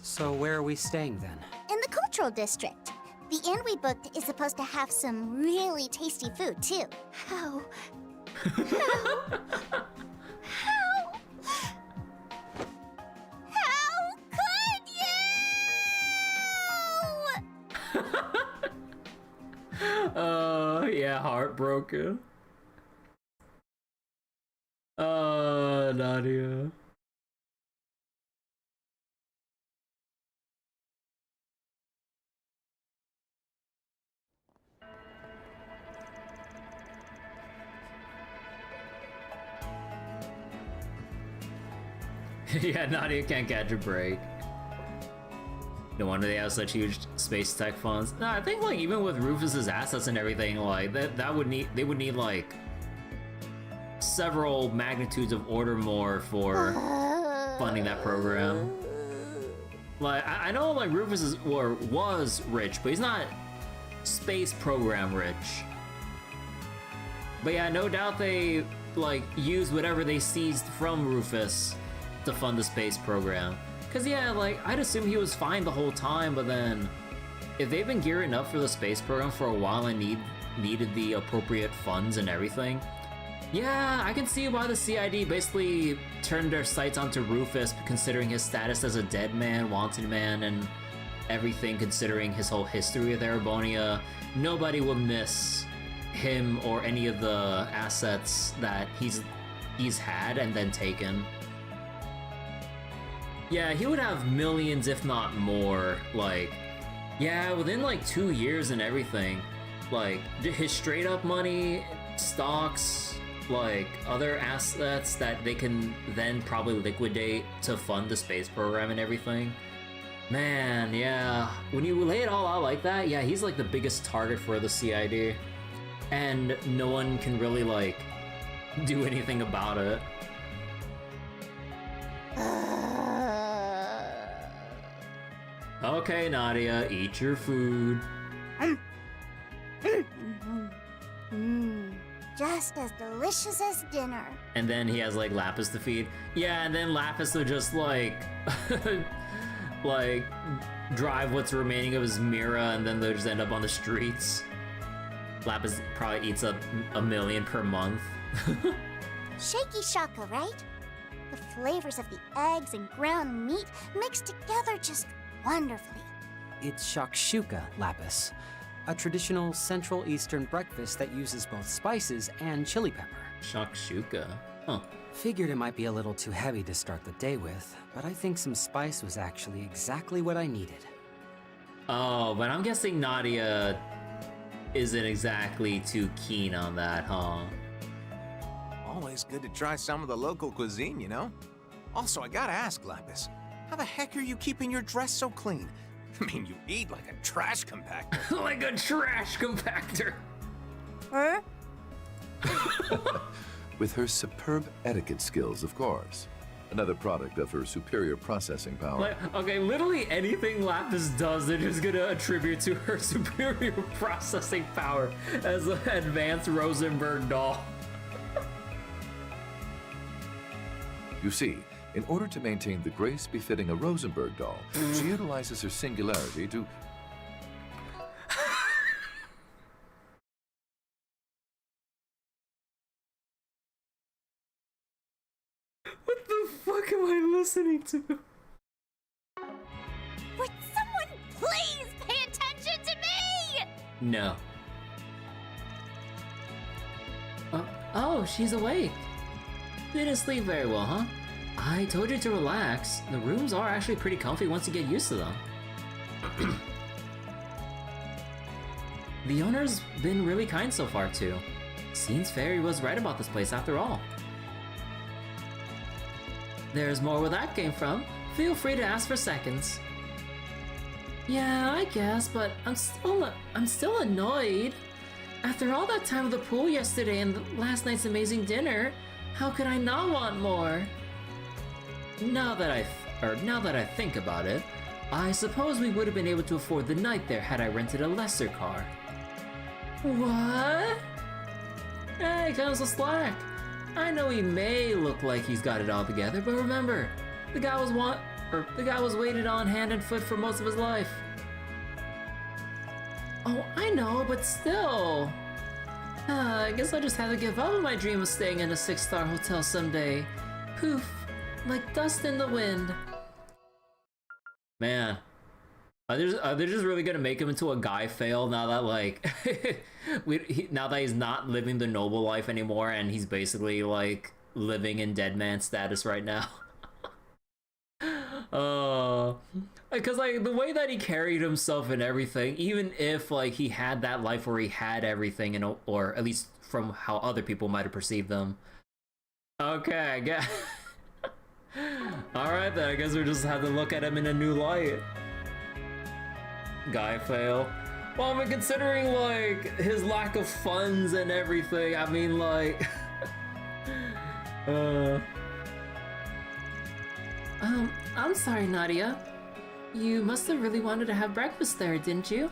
So where are we staying then? In the cultural district. The inn we booked is supposed to have some really tasty food, too. How could you? Yeah, heartbroken. Nadia. Yeah, Nadia can't catch a break. No wonder they have such huge space tech funds. No, I think like even with Rufus's assets and everything, like they would need like several magnitudes of order more for funding that program. Like I know like Rufus was rich, but he's not space program rich. But yeah, no doubt they like used whatever they seized from Rufus to fund the space program. Cause yeah, like I'd assume he was fine the whole time, but then if they've been gearing up for the space program for a while and needed the appropriate funds and everything, yeah, I can see why the CID basically turned their sights onto Rufus, considering his status as a dead man, wanted man, and everything, considering his whole history with Erebonia. Nobody would miss him or any of the assets that he's had and then taken. Yeah, he would have millions, if not more, like, yeah, within like 2 years and everything. Like, his straight up money, stocks, like, other assets that they can then probably liquidate to fund the space program and everything. Man, yeah, when you lay it all out like that, yeah, he's like the biggest target for the CID. And no one can really, like, do anything about it. Okay, Nadia, eat your food. Just as delicious as dinner. And then he has like Lapis to feed. Yeah, and then Lapis will just like like drive what's remaining of his Mira, and then they'll just end up on the streets. Lapis probably eats a million per month. Shaky shaka, right? The flavors of the eggs and ground meat mixed together just wonderfully. It's shakshuka, Lapis. A traditional Central Eastern breakfast that uses both spices and chili pepper. Shakshuka? Huh. Figured it might be a little too heavy to start the day with, but I think some spice was actually exactly what I needed. Oh, but I'm guessing Nadia isn't exactly too keen on that, huh? Always good to try some of the local cuisine, you know? Also, I gotta ask, Lapis, how the heck are you keeping your dress so clean? I mean, you eat like a trash compactor. Like a trash compactor. Huh? With her superb etiquette skills, of course. Another product of her superior processing power. Like, okay, literally anything Lapis does, they're just gonna attribute to her superior processing power as an advanced Rosenberg doll. You see, in order to maintain the grace befitting a Rosenberg doll, she utilizes her singularity to... What the fuck am I listening to? Would someone please pay attention to me? No. Oh, she's awake. Didn't sleep very well, huh? I told you to relax. The rooms are actually pretty comfy once you get used to them. The owner's been really kind so far, too. Seems Fairy was right about this place after all. There's more where that came from. Feel free to ask for seconds. Yeah, I guess, but I'm still annoyed. After all that time at the pool yesterday and last night's amazing dinner, how could I not want more? Now that I think about it, I suppose we would have been able to afford the night there had I rented a lesser car. What? Hey, comes the slack. I know he may look like he's got it all together, but remember, the guy was waited on hand and foot for most of his life. Oh, I know, but still. I guess I'll just have to give up on my dream of staying in a 6-star hotel someday. Poof, like dust in the wind. Man, Are they just really gonna make him into a guy fail now that like now that he's not living the noble life anymore and he's basically like living in dead man status right now? Because like the way that he carried himself and everything, even if like he had that life where he had everything, and or at least from how other people might have perceived them. Okay, I guess. All right then, I guess we just have to look at him in a new light. Guy fail. Well, I mean, considering like his lack of funds and everything, I mean like I'm sorry, Nadia. You must have really wanted to have breakfast there, didn't you?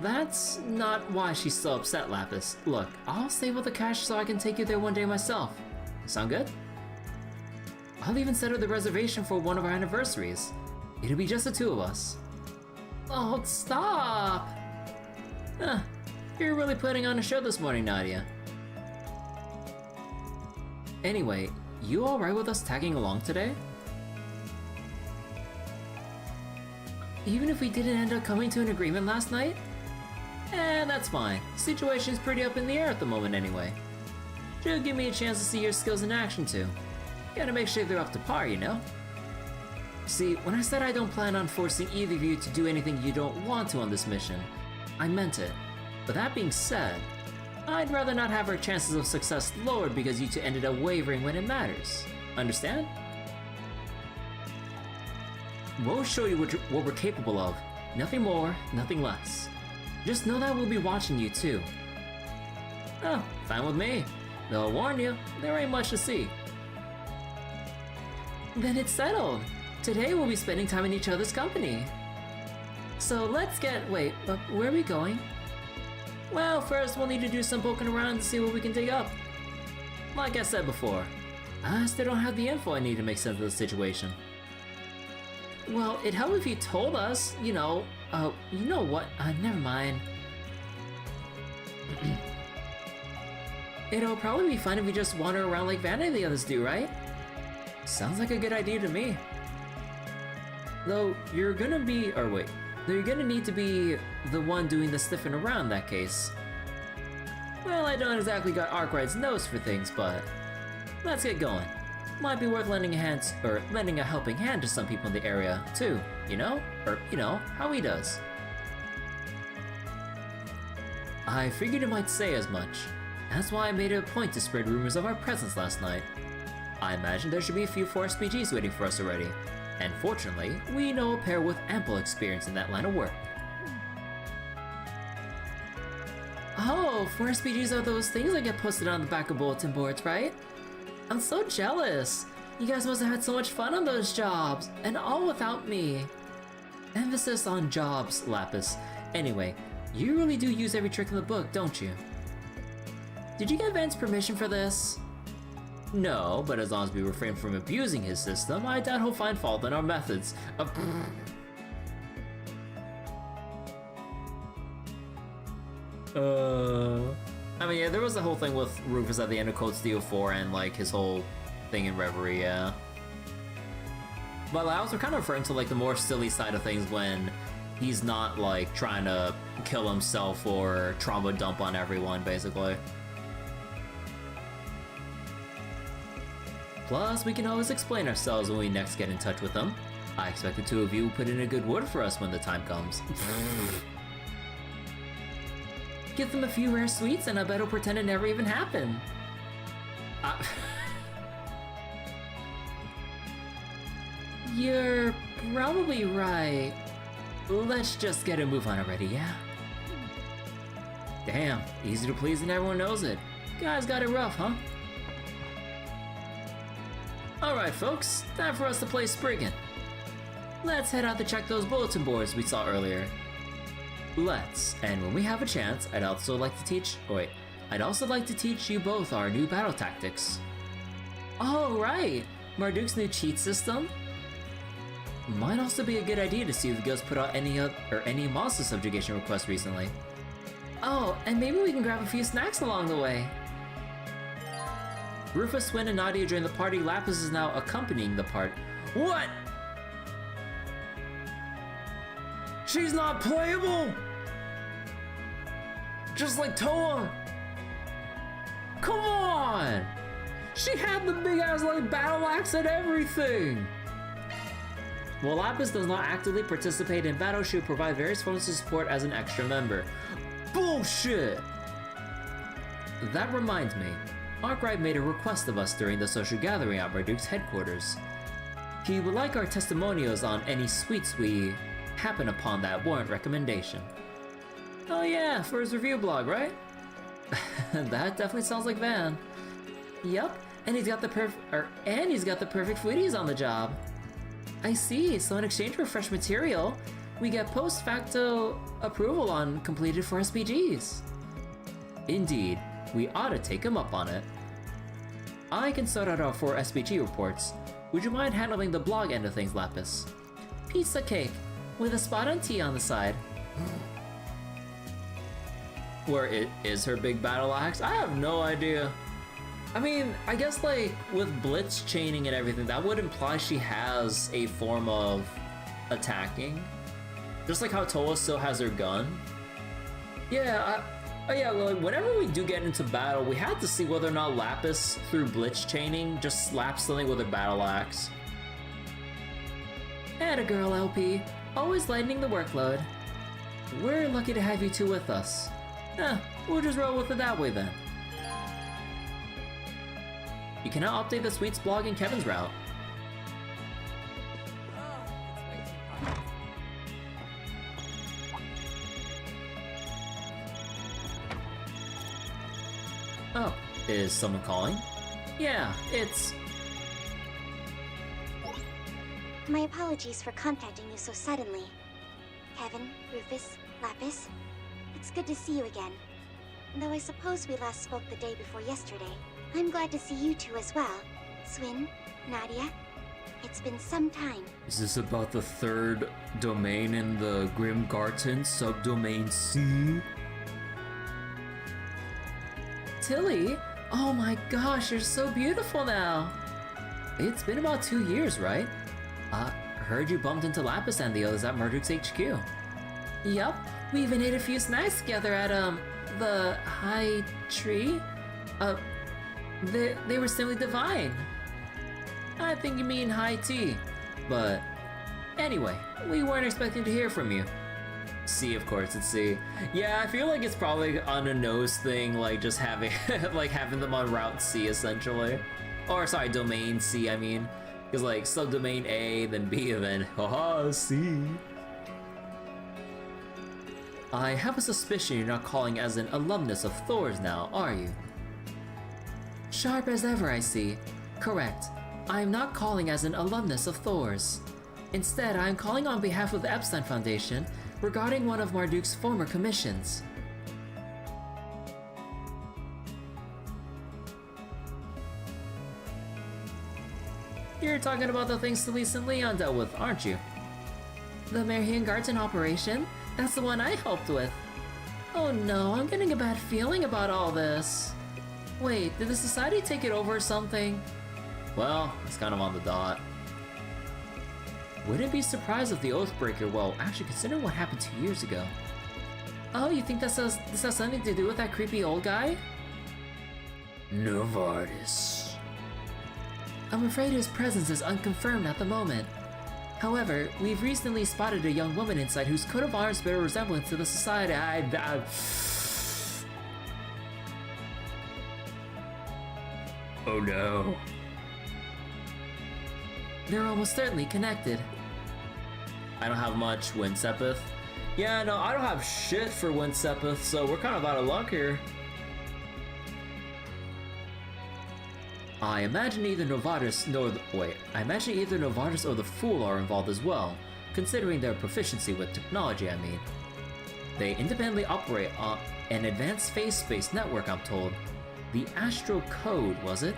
That's not why she's so upset, Lapis. Look, I'll save all the cash so I can take you there one day myself. Sound good? I'll even set up the reservation for one of our anniversaries. It'll be just the two of us. Oh, stop! Huh, you're really putting on a show this morning, Nadia. Anyway, you alright with us tagging along today? Even if we didn't end up coming to an agreement last night? That's fine. Situation's pretty up in the air at the moment anyway. Should give me a chance to see your skills in action too. Gotta make sure they're up to par, you know? See, when I said I don't plan on forcing either of you to do anything you don't want to on this mission, I meant it. But that being said, I'd rather not have our chances of success lowered because you two ended up wavering when it matters. Understand? We'll show you what we're capable of. Nothing more, nothing less. Just know that we'll be watching you too. Oh, fine with me. Though I'll warn you, there ain't much to see. Then it's settled. Today we'll be spending time in each other's company. So let's get... wait, but where are we going? Well, first we'll need to do some poking around to see what we can dig up. Like I said before, I still don't have the info I need to make sense of the situation. Well, it'd help if you told us, you know what, never mind. It'll probably be fun if we just wander around like Vanna and the others do, right? Sounds like a good idea to me. Though you're gonna need to be the one doing the sniffing around in that case. Well, I don't exactly got Arkwright's nose for things, but let's get going. Might be worth lending a helping hand to some people in the area too, you know? Or, you know, how he does. I figured it might say as much. That's why I made it a point to spread rumors of our presence last night. I imagine there should be a few Forest BGs waiting for us already. And fortunately, we know a pair with ample experience in that line of work. Oh, Forest BGs are those things that get posted on the back of bulletin boards, right? I'm so jealous. You guys must have had so much fun on those jobs, and all without me. Emphasis on jobs, Lapis. Anyway, you really do use every trick in the book, don't you? Did you get Van's permission for this? No, but as long as we refrain from abusing his system, I doubt he'll find fault in our methods. I mean, yeah, there was the whole thing with Rufus at the end of Code Steel 4 and like his whole thing in Reverie, yeah. But I was kind of referring to like the more silly side of things when he's not like trying to kill himself or trauma dump on everyone, basically. Plus, we can always explain ourselves when we next get in touch with them. I expect the two of you will put in a good word for us when the time comes. Give them a few rare sweets and I bet he'll pretend it never even happened. You're probably right. Let's just get a move on already, yeah? Damn, easy to please and everyone knows it. Guys got it rough, huh? Alright folks, time for us to play Spriggan. Let's head out to check those bulletin boards we saw earlier. Let's, and when we have a chance, I'd also like to teach you both our new battle tactics. Oh right, Marduk's new cheat system? Might also be a good idea to see if the guilds put out any monster subjugation requests recently. Oh, and maybe we can grab a few snacks along the way. Rufus, Swin, and Nadia joined the party. Lapis is now accompanying the party. What? She's not playable! Just like Toa! Come on! She had the big ass like battle axe and everything! While Lapis does not actively participate in battle, she will provide various forms of support as an extra member. Bullshit! That reminds me, Arkwright made a request of us during the social gathering at Marduke's headquarters. He would like our testimonials on any suites we happen upon that warrant recommendation. Oh yeah, for his review blog, right? That definitely sounds like Van. Yup, and he's got the perfect foodies on the job. I see, so in exchange for fresh material, we get post facto approval on completed for SPGs. Indeed, we ought to take him up on it. I can sort out our 4 SPG reports. Would you mind handling the blog end of things, Lapis? Pizza cake, with a spot on tea on the side. Where it is her big battle axe? I have no idea. I mean, I guess like with blitz chaining and everything, that would imply she has a form of attacking. Just like how Toa still has her gun. Yeah, like whenever we do get into battle, we have to see whether or not Lapis, through blitz chaining, just slaps something with her battle axe. Atta girl, LP. Always lightening the workload. We're lucky to have you two with us. We'll just roll with it that way then. You can now update the Suites blog in Kevin's route. Oh, is someone calling? Yeah, it's... My apologies for contacting you so suddenly. Kevin, Rufus, Lapis, it's good to see you again. Though I suppose we last spoke the day before yesterday. I'm glad to see you two as well. Swin, Nadia, it's been some time. Is this about the 3rd domain in the Grim Garten, subdomain C? Tilly? Oh my gosh, you're so beautiful now. It's been about 2 years, right? Heard you bumped into Lapis and the others at Marduke's HQ. Yup, we even ate a few snacks together at, the High Tree. They were simply divine. I think you mean high tea. But anyway, we weren't expecting to hear from you. C, of course, it's C. Yeah, I feel like it's probably on a nose thing, like just having like having them on Route C essentially. Or sorry, Domain C, I mean. Because like subdomain A, then B, and then haha, C. I have a suspicion you're not calling as an alumnus of Thor's now, are you? Sharp as ever, I see. Correct. I am not calling as an alumnus of Thor's. Instead, I am calling on behalf of the Epstein Foundation regarding one of Marduke's former commissions. You're talking about the things Celeste and Leon dealt with, aren't you? The Marian Garten operation? That's the one I helped with. Oh no, I'm getting a bad feeling about all this. Wait, did the Society take it over or something? Well, it's kind of on the dot. Wouldn't be surprised if the Oathbreaker, well, actually consider what happened 2 years ago. Oh, you think this has something to do with that creepy old guy? Novartis. I'm afraid his presence is unconfirmed at the moment. However, we've recently spotted a young woman inside whose coat of arms bear a resemblance to the Society. Oh no. They're almost certainly connected. I don't have much Winsepith. Yeah, no, I don't have shit for Winsepith, so we're kind of out of luck here. I imagine either Novartis or the Fool are involved as well, considering their proficiency with technology, I mean. They independently operate on an advanced phase-space network, I'm told. The Astro Code, was it?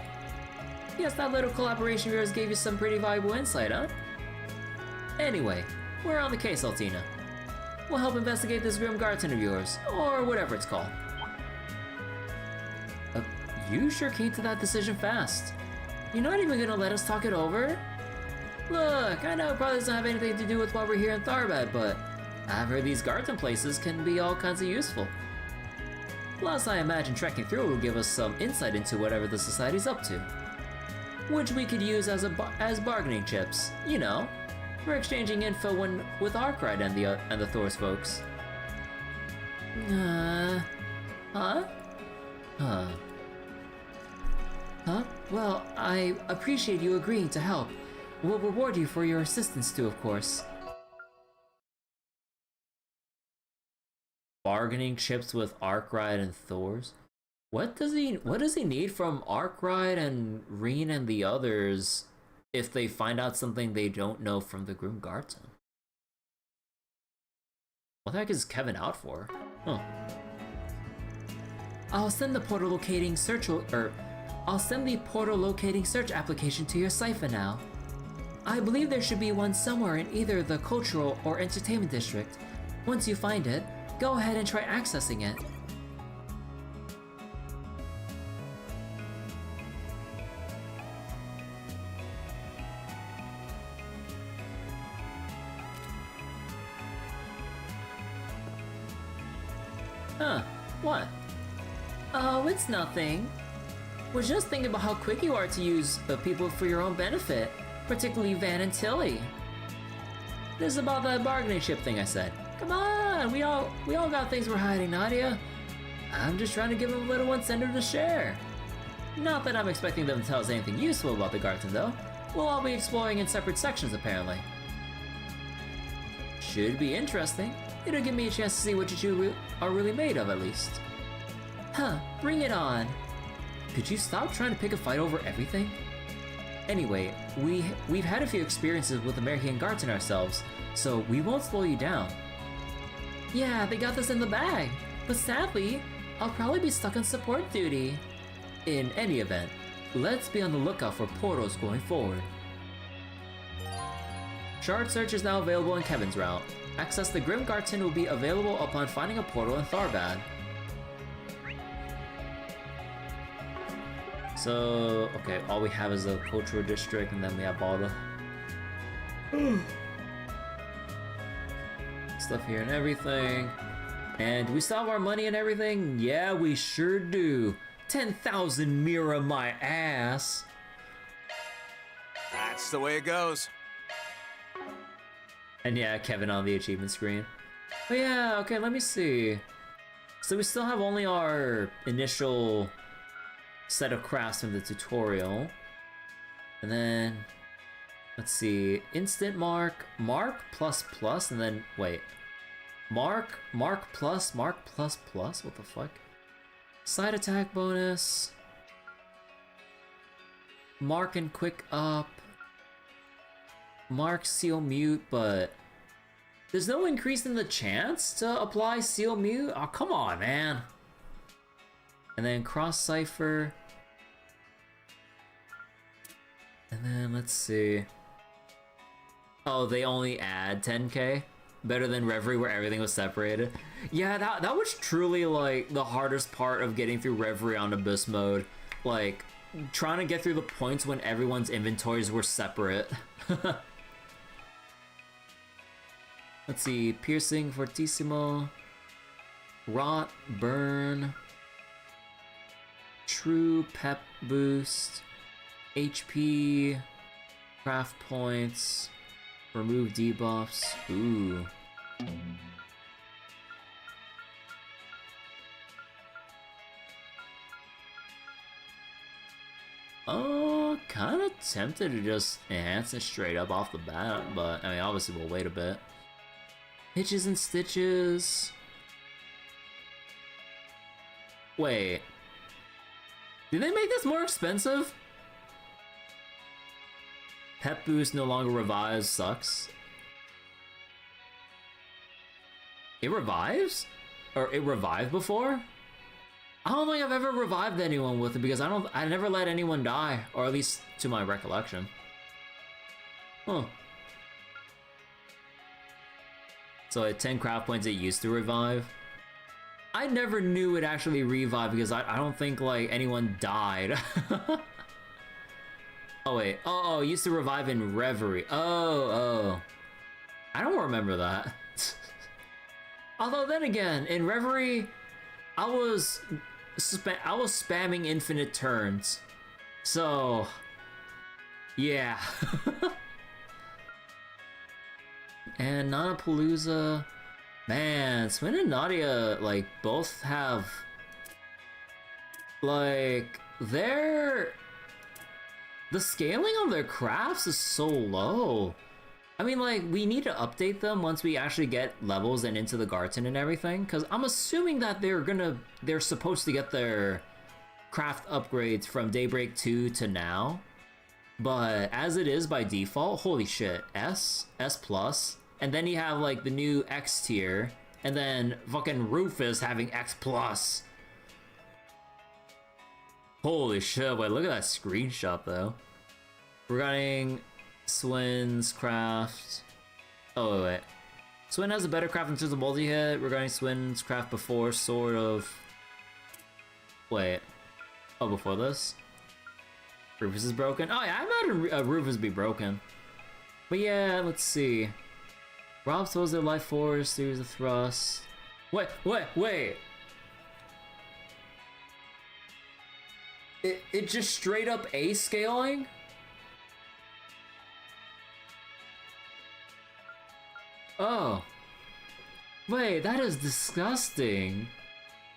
Yes, that little collaboration of yours gave you some pretty valuable insight, huh? Anyway, we're on the case, Altina. We'll help investigate this Grim Garten of yours, or whatever it's called. You sure came to that decision fast. You're not even gonna let us talk it over? Look, I know it probably doesn't have anything to do with why we're here in Tharbad, but I've heard these garden places can be all kinds of useful. Plus, I imagine trekking through will give us some insight into whatever the Society's up to. Which we could use as bargaining chips, you know, for exchanging info with Arkwright and the Thor's folks. Huh? Huh? Well, I appreciate you agreeing to help. We'll reward you for your assistance too, of course. Bargaining chips with Arkwright and Thor's? What does he need from Arkwright and Rean and the others if they find out something they don't know from the Grim Garten? What the heck is Kevin out for? Huh. I'll send the portal locating search application to your siphon now. I believe there should be one somewhere in either the cultural or entertainment district. Once you find it, go ahead and try accessing it. Huh, what? Oh, it's nothing. Was just thinking about how quick you are to use people for your own benefit, particularly Van and Tilly. This is about that bargaining chip thing I said. Come on, we all got things we're hiding, Nadia. I'm just trying to give them a little one sender to share. Not that I'm expecting them to tell us anything useful about the Garten, though. We'll all be exploring in separate sections, apparently. Should be interesting. It'll give me a chance to see what you two are really made of, at least. Huh, bring it on. Could you stop trying to pick a fight over everything? Anyway, we've had a few experiences with American Garten ourselves, so we won't slow you down. Yeah, they got this in the bag, but sadly, I'll probably be stuck on support duty. In any event, let's be on the lookout for portals going forward. Shard search is now available in Kevin's route. Access the Grim Garten will be available upon finding a portal in Tharbad. So, okay, all we have is the cultural district, and then we have all the stuff here and everything. And we still have our money and everything? Yeah, we sure do. 10,000 Mira my ass. That's the way it goes. And yeah, Kevin on the achievement screen. But yeah, okay, let me see. So we still have only our initial set of crafts from the tutorial. And then, let's see, instant mark, plus, and then, wait. Mark plus, what the fuck? Side attack bonus. Mark and quick up. Mark seal mute, but there's no increase in the chance to apply seal mute? Oh, come on, man. And then cross cipher. And then let's see. Oh, they only add 10k? Better than Reverie where everything was separated. Yeah, that was truly like the hardest part of getting through Reverie on Abyss mode. Like, trying to get through the points when everyone's inventories were separate. Let's see, piercing, fortissimo, rot, burn, true pep boost, HP, craft points, remove debuffs. Ooh. Oh, kind of tempted to just enhance it straight up off the bat, but I mean, obviously we'll wait a bit. Hitches and stitches. Wait. Did they make this more expensive? Pep boost no longer revives, sucks. It revives? Or it revived before? I don't think I've ever revived anyone with it because I never let anyone die, or at least to my recollection. Huh. So at 10 craft points it used to revive. I never knew it actually revived because I don't think like anyone died. Oh wait, oh, it used to revive in Reverie. Oh. I don't remember that. Although then again, in Reverie, I was spamming infinite turns. So, yeah. And Nanapalooza, man, Swin and Nadia, like, both have, like, the scaling of their crafts is so low. I mean, like, we need to update them once we actually get levels and into the Garten and everything, because I'm assuming that they're supposed to get their craft upgrades from Daybreak 2 to now. But as it is by default, holy shit, S+, and then you have, like, the new X tier, and then fucking Rufus having X+. Holy shit, wait, look at that screenshot, though. Regarding Swin's craft... Oh, wait. Swin has a better craft in terms of multi-hit. Regarding Swin's craft before, sort of... Wait. Oh, before this? Rufus is broken? Oh, yeah, I imagine Rufus be broken. But yeah, let's see. Rob throws their life force, series of thrust. Wait! It just straight up A scaling? Oh. Wait, that is disgusting.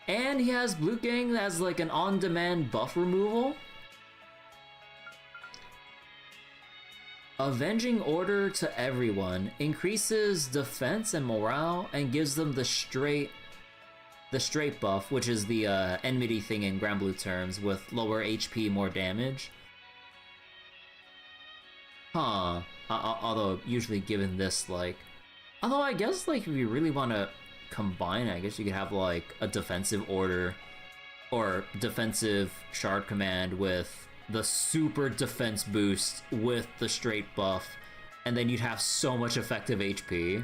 And he has Blue Gang that has like an on-demand buff removal? Avenging Order to everyone increases defense and morale and gives them the straight buff, which is the enmity thing in Grand Blue terms, with lower HP, more damage. Huh. Although usually given this, like, although I guess like if you really want to combine, I guess you could have like a defensive order or defensive shard command with the super defense boost with the straight buff, and then you'd have so much effective HP.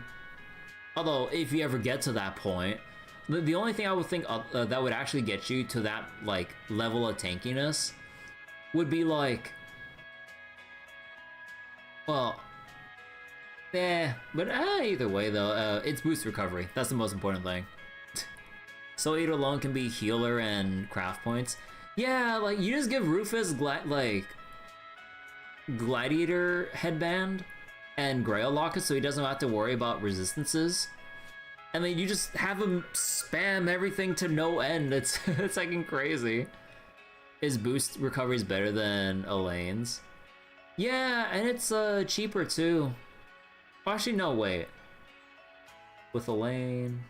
Although, if you ever get to that point, the only thing I would think that would actually get you to that, like, level of tankiness would be, like... Well... but either way, though, it's boost recovery. That's the most important thing. So 8 alone can be healer and craft points. Yeah, like, you just give Rufus, Gladiator headband and Grail Locket so he doesn't have to worry about resistances. And then you just have him spam everything to no end. It's fucking crazy. His boost recovery is better than Elaine's. Yeah, and it's cheaper too. Oh, actually, no, wait. With Elaine...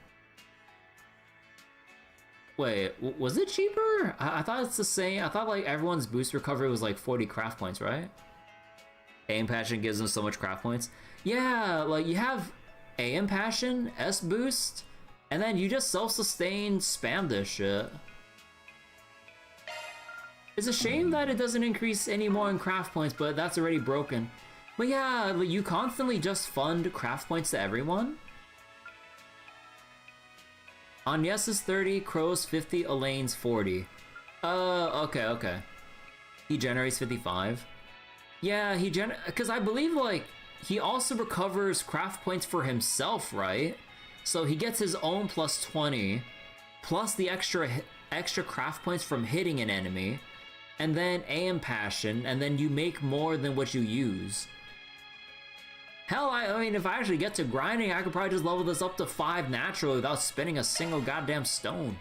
Wait, was it cheaper? I thought it's the same. I thought like everyone's boost recovery was like 40 craft points, right? AM Passion gives them so much craft points. Yeah, like you have AM Passion, S boost, and then you just self-sustain spam this shit. It's a shame that it doesn't increase any more in craft points, but that's already broken. But yeah, like, you constantly just fund craft points to everyone. On Yes is 30, Crow's 50, Elaine's 40. Okay. He generates 55. Yeah, because I believe, like, he also recovers craft points for himself, right? So he gets his own plus 20, plus the extra craft points from hitting an enemy, and then AM Passion, and then you make more than what you use. Hell, I mean, if I actually get to grinding, I could probably just level this up to 5 naturally without spending a single goddamn stone.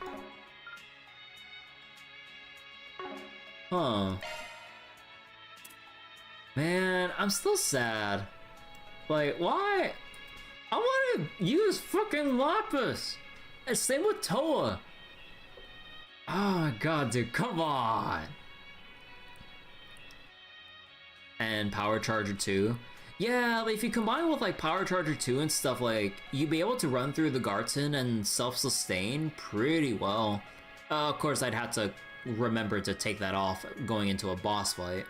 Huh. Man, I'm still sad. Like, why? I want to use fucking Lapis! And same with Toa. Oh my god, dude, come on! And Power Charger 2. Yeah, like, if you combine with like Power Charger 2 and stuff, like, you'd be able to run through the Garten and self-sustain pretty well. Of course, I'd have to remember to take that off going into a boss fight.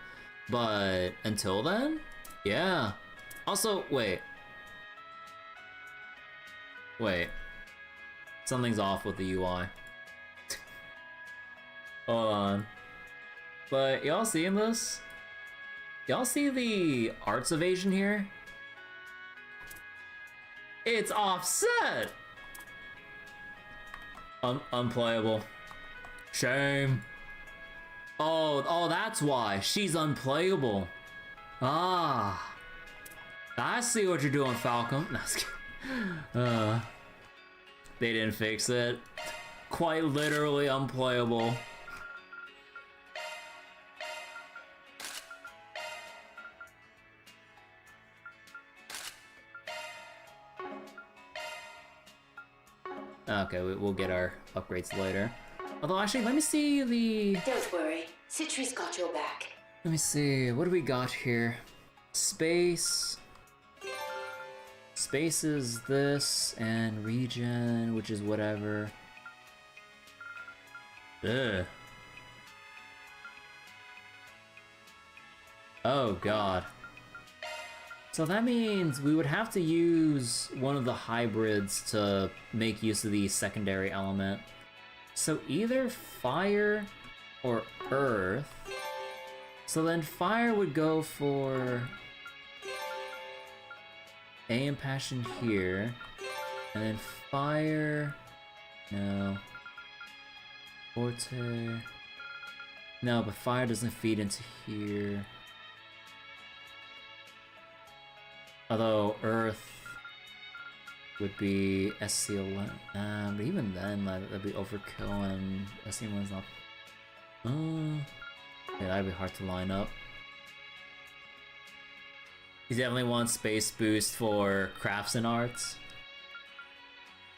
But until then, yeah. Also, wait. Something's off with the UI. Hold on. But y'all seeing this? Y'all see the arts evasion here? It's offset! Unplayable. Shame. Oh, that's why. She's unplayable. Ah. I see what you're doing, Falcon. No, they didn't fix it. Quite literally unplayable. Okay, we'll get our upgrades later. Although, actually, let me see the... Don't worry. Citri's got your back. Let me see. What do we got here? Space. Space is this, and region, which is whatever. Ugh. Oh, God. So that means we would have to use one of the hybrids to make use of the secondary element. So either fire or earth. So then fire would go for A impassion here. And then fire... No. Forte... No, but fire doesn't feed into here. Although Earth would be SC11, but even then, that'd be overkill, and SC1's not. Yeah, that'd be hard to line up. You definitely want space boost for crafts and arts.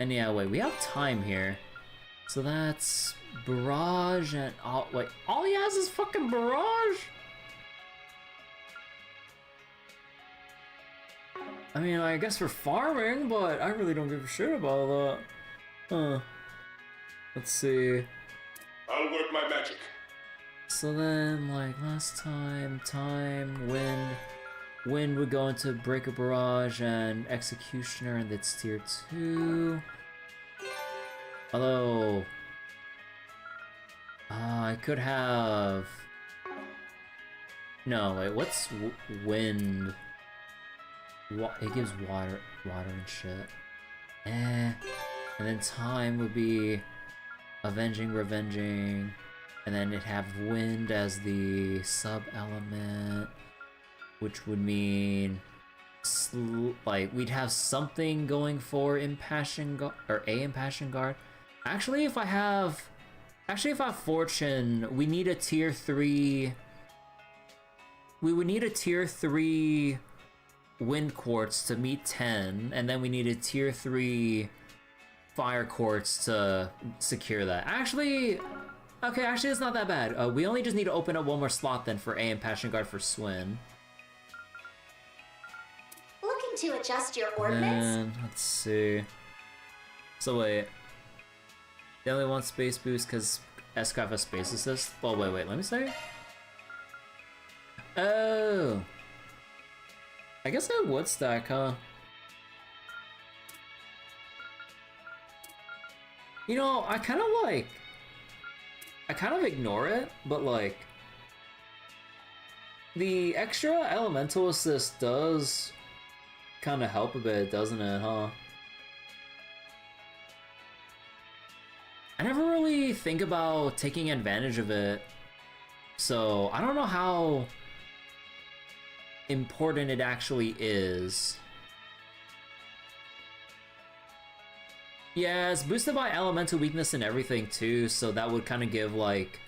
And yeah, wait, we have time here, so that's barrage and wait, all he has is fucking barrage. I mean, I guess for farming, but I really don't give a shit about that. Huh. Let's see. I'll work my magic. So then, like, last time, wind. Wind would go into Breaker Barrage and Executioner, and that's tier 2. Although... I could have... No, wait, what's wind? It gives water and shit. And then time would be avenging, revenging, and then it'd have wind as the sub element, which would mean like we'd have something going for impassion guard or a impassion guard. Actually, if I have fortune, we need a tier 3. We would need a tier 3. Wind quartz to meet 10, and then we needed tier 3 fire quartz to secure that. Actually, it's not that bad. We only just need to open up one more slot then for A and Passion Guard for Swin. Looking to adjust your ordnance? And let's see. So wait. They only want space boost because Xycres has space assist? Oh wait, let me see. Oh. I guess I would stack, huh? You know, I kind of ignore it, but like, the extra elemental assist does kind of help a bit, doesn't it, huh? I never really think about taking advantage of it, so I don't know how important it actually is. Yeah, it's boosted by elemental weakness and everything too, so that would kind of give like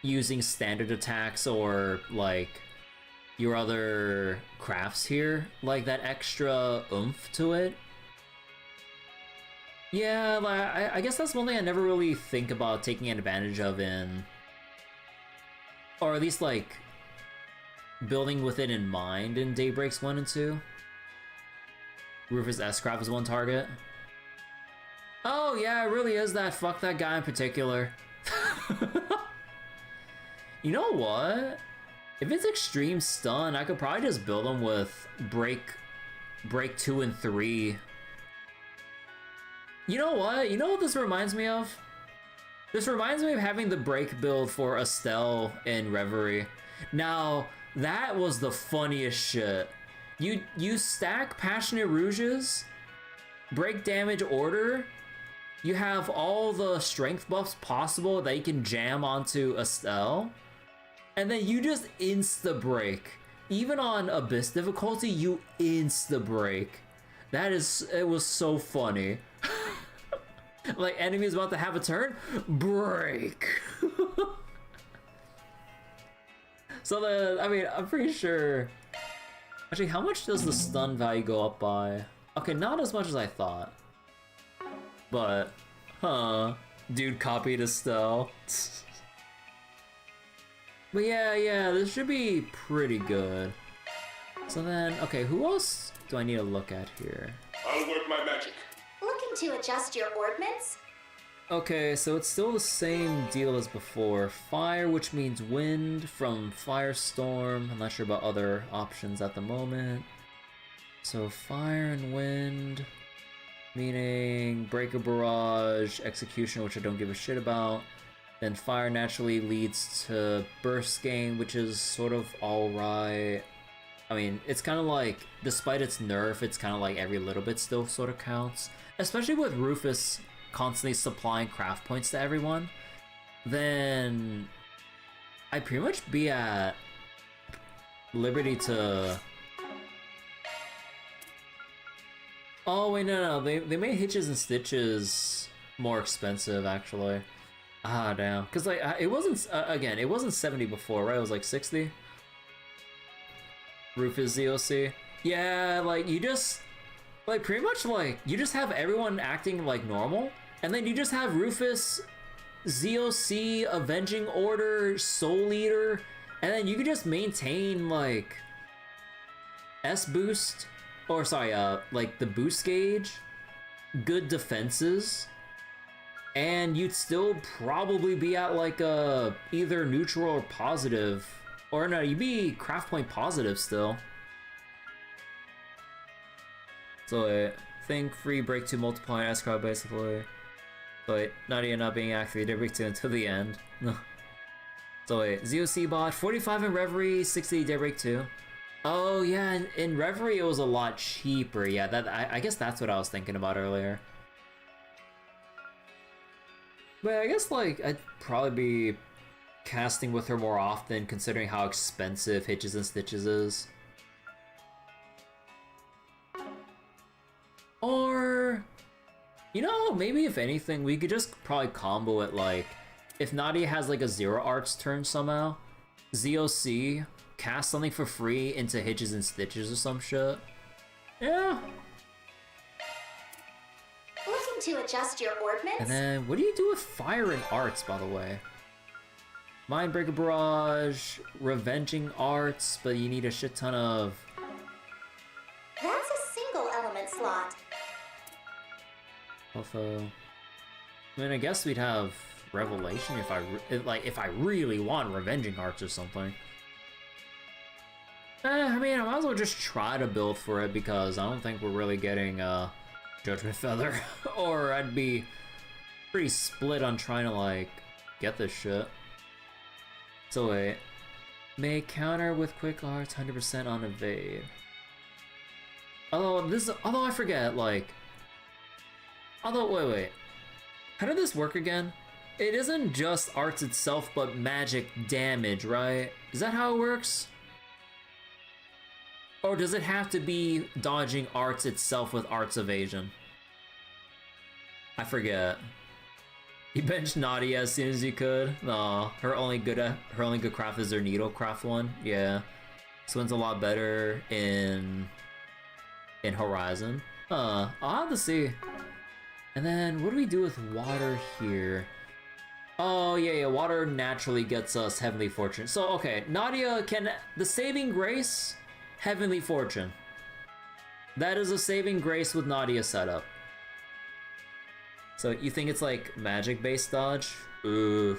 using standard attacks or like your other crafts here like that extra oomph to it. Yeah, like I guess that's one thing I never really think about taking advantage of in, or at least like building with it in mind in Daybreaks 1 and 2. Rufus S-Craft is one target. Oh yeah, it really is that. Fuck that guy in particular. You know what? If it's extreme stun, I could probably just build him with break 2 and 3. You know what? You know what this reminds me of? This reminds me of having the break build for Estelle in Reverie. Now, that was the funniest shit. You stack Passionate Rouges, break damage order, you have all the strength buffs possible that you can jam onto Estelle, and then you just insta-break. Even on Abyss difficulty, you insta-break. It was so funny. Like, enemy's about to have a turn, break. So then, I mean, I'm pretty sure... Actually, how much does the stun value go up by? Okay, not as much as I thought. But, dude copied Estelle. But yeah, this should be pretty good. So then, okay, who else do I need to look at here? I'll work my magic. Looking to adjust your ordnance? Okay, so it's still the same deal as before. Fire, which means wind from Firestorm. I'm not sure about other options at the moment. So fire and wind, meaning Breaker Barrage, Execution, which I don't give a shit about. Then fire naturally leads to Burst Gain, which is sort of alright. I mean, it's kind of like, despite its nerf, it's kind of like every little bit still sort of counts. Especially with Rufus constantly supplying craft points to everyone, then I'd pretty much be at liberty to... Oh wait, no, they made Hitches and Stitches more expensive, actually. Ah, damn. Because, like, it wasn't, again, it wasn't 70 before, right? It was like 60? Rufus ZOC. Yeah, like, you just... Like, pretty much, like, you just have everyone acting like normal, and then you just have Rufus, ZOC, Avenging Order, Soul Eater, and then you can just maintain, like, S-Boost, or sorry, like, the boost gauge, good defenses, and you'd still probably be at, like, either neutral or positive, or no, you'd be craft point positive still. So wait, think free break 2 multiplying S-Crowd basically. So wait, Nadia not being active, they break 2 until the end. No. So wait, ZOC bot, 45 in Reverie, 60 Daybreak 2. Oh yeah, in Reverie it was a lot cheaper. Yeah, that I guess that's what I was thinking about earlier. But I guess like I'd probably be casting with her more often considering how expensive Hitches and Stitches is. Or, you know, maybe if anything, we could just probably combo it like, if Nadia has like a Zero Arts turn somehow, ZOC, cast something for free into Hitches and Stitches or some shit. Yeah. Looking to adjust your ordnance? And then, what do you do with Fire and Arts, by the way? Mindbreaker Barrage, Revenging Arts, but you need a shit ton of... That's a single element slot. Also, I mean, I guess we'd have Revelation if I really want Revenging Arts or something. I mean, I might as well just try to build for it because I don't think we're really getting Judgment Feather, or I'd be pretty split on trying to like get this shit. So wait, may counter with quick arts 100% on evade. Although I forget, like. Wait. How did this work again? It isn't just arts itself, but magic damage, right? Is that how it works? Or does it have to be dodging arts itself with arts evasion? I forget. You benched Nadia as soon as you could. Aw, her only good craft is her needle craft one. Yeah, this one's a lot better in Horizon. I'll have to see. And then, what do we do with water here? Oh, yeah, water naturally gets us Heavenly Fortune. So, okay, Nadia can... The Saving Grace, Heavenly Fortune. That is a Saving Grace with Nadia setup. So, you think it's, like, magic-based dodge? Ooh.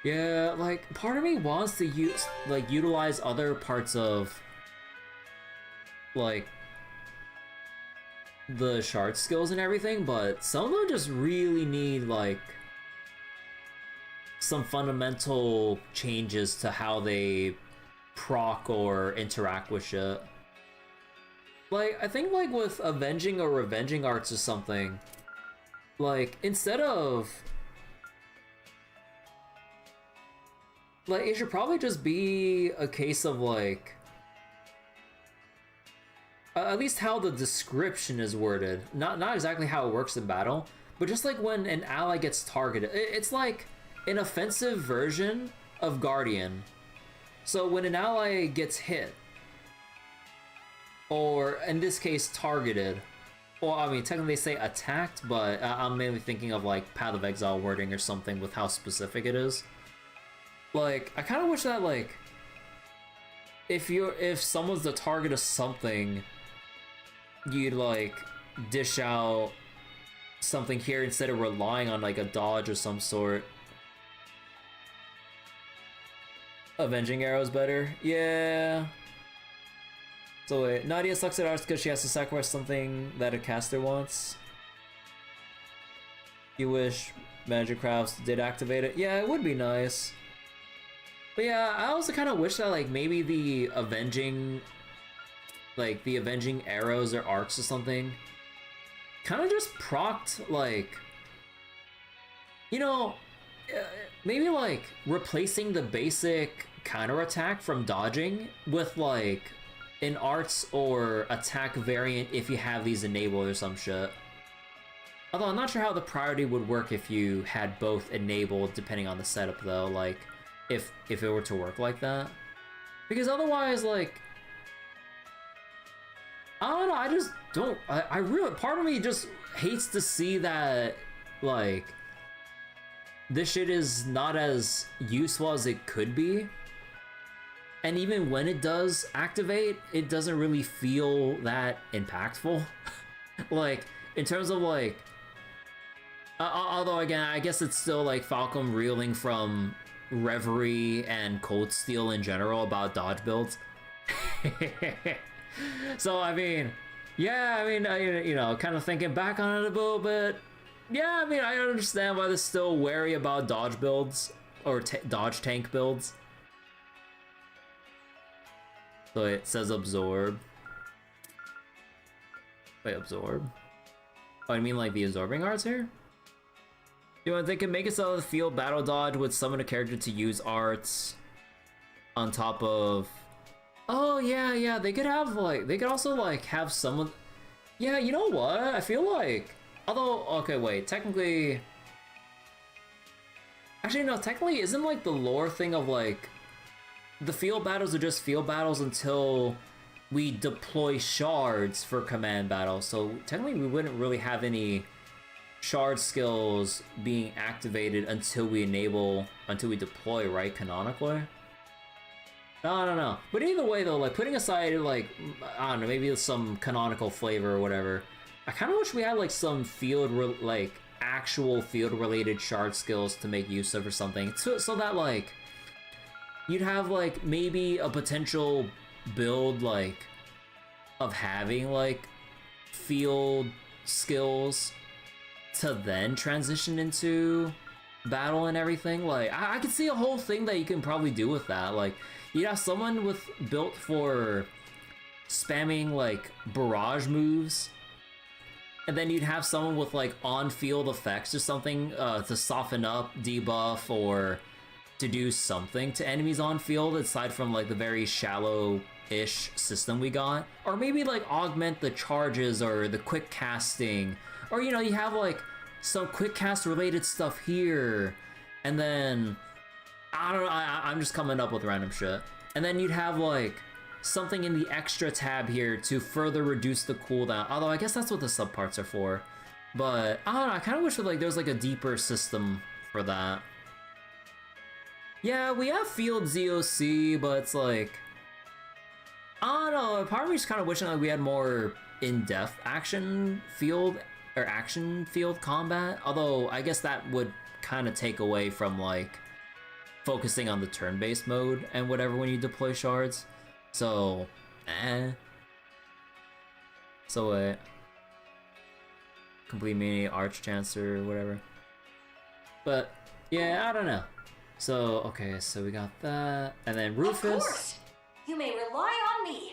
Yeah, like, part of me wants to utilize other parts of... like... the shard skills and everything, but some of them just really need like some fundamental changes to how they proc or interact with shit. Like, I think like with Avenging or Revenging Arts or something, like, instead of... like, it should probably just be a case of, like... at least how the description is worded. Not exactly how it works in battle, but just like when an ally gets targeted. It's like an offensive version of Guardian. So when an ally gets hit, or in this case targeted, well, I mean technically they say attacked, but I'm mainly thinking of like Path of Exile wording or something with how specific it is. Like, I kind of wish that like if someone's the target of something, you'd like dish out something here instead of relying on like a dodge of some sort. Avenging arrows better? Yeah. So wait, Nadia sucks at arts because she has to sacrifice something that a caster wants. You wish Magic Crafts did activate it? Yeah, it would be nice. But yeah, I also kind of wish that like maybe the avenging arrows or arcs or something kind of just procced, like, you know, maybe like replacing the basic counterattack from dodging with like an arts or attack variant if you have these enabled or some shit. Although I'm not sure how the priority would work if you had both enabled depending on the setup though, like if it were to work like that. Because otherwise, like, I don't know, I just don't, I really, part of me just hates to see that, like, this shit is not as useful as it could be. And even when it does activate, it doesn't really feel that impactful. Like, in terms of, like, although again, I guess it's still, like, Falcom reeling from Reverie and Cold Steel in general about dodge builds. So, I mean, yeah, I mean, you know, kind of thinking back on it a little bit, yeah, I mean, I understand why they're still wary about dodge builds, or dodge tank builds. So it says absorb. Wait, absorb? Oh, I mean like the absorbing arts here? You know, they can make it so the field battle dodge would summon a character to use arts on top of... Oh, yeah, they could have, like, they could also, like, have someone... Yeah, you know what? I feel like... Although, okay, wait, technically... Actually, no, technically, isn't, like, the lore thing of, like... The field battles are just field battles until we deploy shards for command battles, so technically we wouldn't really have any shard skills being activated until we deploy, right, canonically? I don't know. But either way, though, like, putting aside, like, I don't know, maybe some canonical flavor or whatever, I kind of wish we had, like, some actual field-related shard skills to make use of or something, so that, like, you'd have, like, maybe a potential build, like, of having, like, field skills to then transition into battle and everything. Like, I could see a whole thing that you can probably do with that. Like, you'd have someone built for spamming, like, barrage moves, and then you'd have someone with, like, on-field effects or something to soften up, debuff, or to do something to enemies on field aside from, like, the very shallow-ish system we got. Or maybe, like, augment the charges or the quick casting. Or, you know, you have, like, some quick cast related stuff here, and then I don't know, I'm just coming up with random shit. And then you'd have, like, something in the extra tab here to further reduce the cooldown, although I guess that's what the subparts are for. But I don't know, I kind of wish that, like, there's, like, a deeper system for that. Yeah, we have field ZOC, but it's like, I don't know, part of me is kind of wishing like we had more in-depth action field combat, although I guess that would kind of take away from, like, focusing on the turn-based mode and whatever when you deploy shards. So, So, complete mini arch chancer or whatever. But, yeah, I don't know. So, okay, so we got that, and then Rufus. Of course. You may rely on me.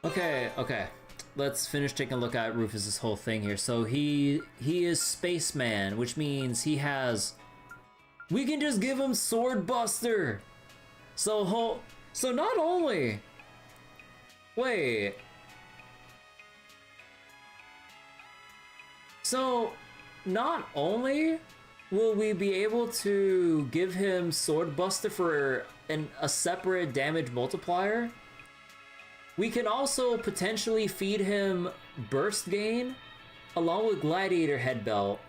Okay. let's finish taking a look at Rufus's whole thing here. So he is Spaceman, which means he has. We can just give him Sword Buster. So not only. Wait. So not only will we be able to give him Sword Buster for a separate damage multiplier, we can also potentially feed him Burst Gain along with Gladiator Head Belt.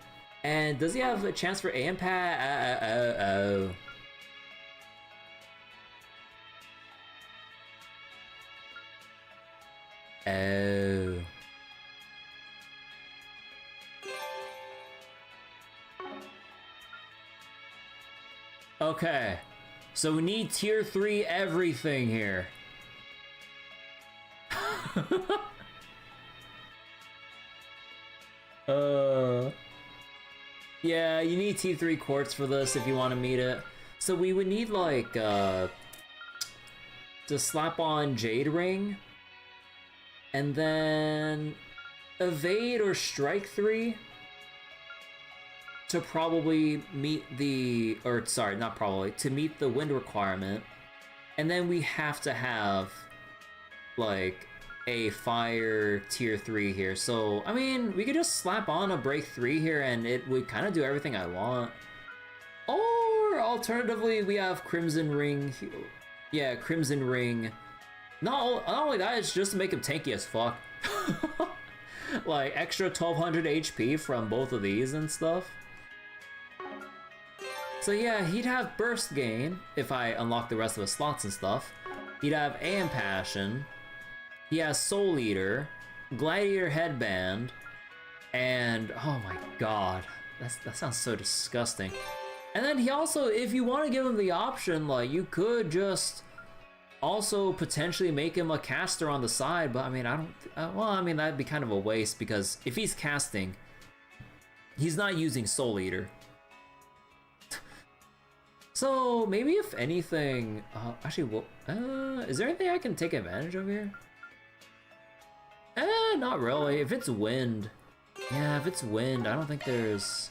And does he have a chance for Ampat? Oh. Okay, so we need tier 3 everything here. Yeah, you need T3 quartz for this if you want to meet it. So we would need like to slap on Jade Ring and then evade or strike 3 to probably meet the, or sorry, not probably, to meet the wind requirement. And then we have to have like a fire tier 3 here. So, I mean, we could just slap on a break 3 here and it would kind of do everything I want. Or alternatively, we have Crimson Ring. Yeah, Crimson Ring. Not only that, it's just to make him tanky as fuck. Like extra 1200 HP from both of these and stuff. So yeah, he'd have Burst Gain if I unlock the rest of his slots and stuff. He'd have AM Passion. He has Soul Eater, Gladiator Headband, and oh my god, that sounds so disgusting. And then he also, if you want to give him the option, like you could just also potentially make him a caster on the side, but I mean, I don't, well, I mean, that'd be kind of a waste because if he's casting, he's not using Soul Eater. So maybe if anything, actually, well, is there anything I can take advantage of here? Not really. If it's wind, yeah, if it's wind, I don't think there's.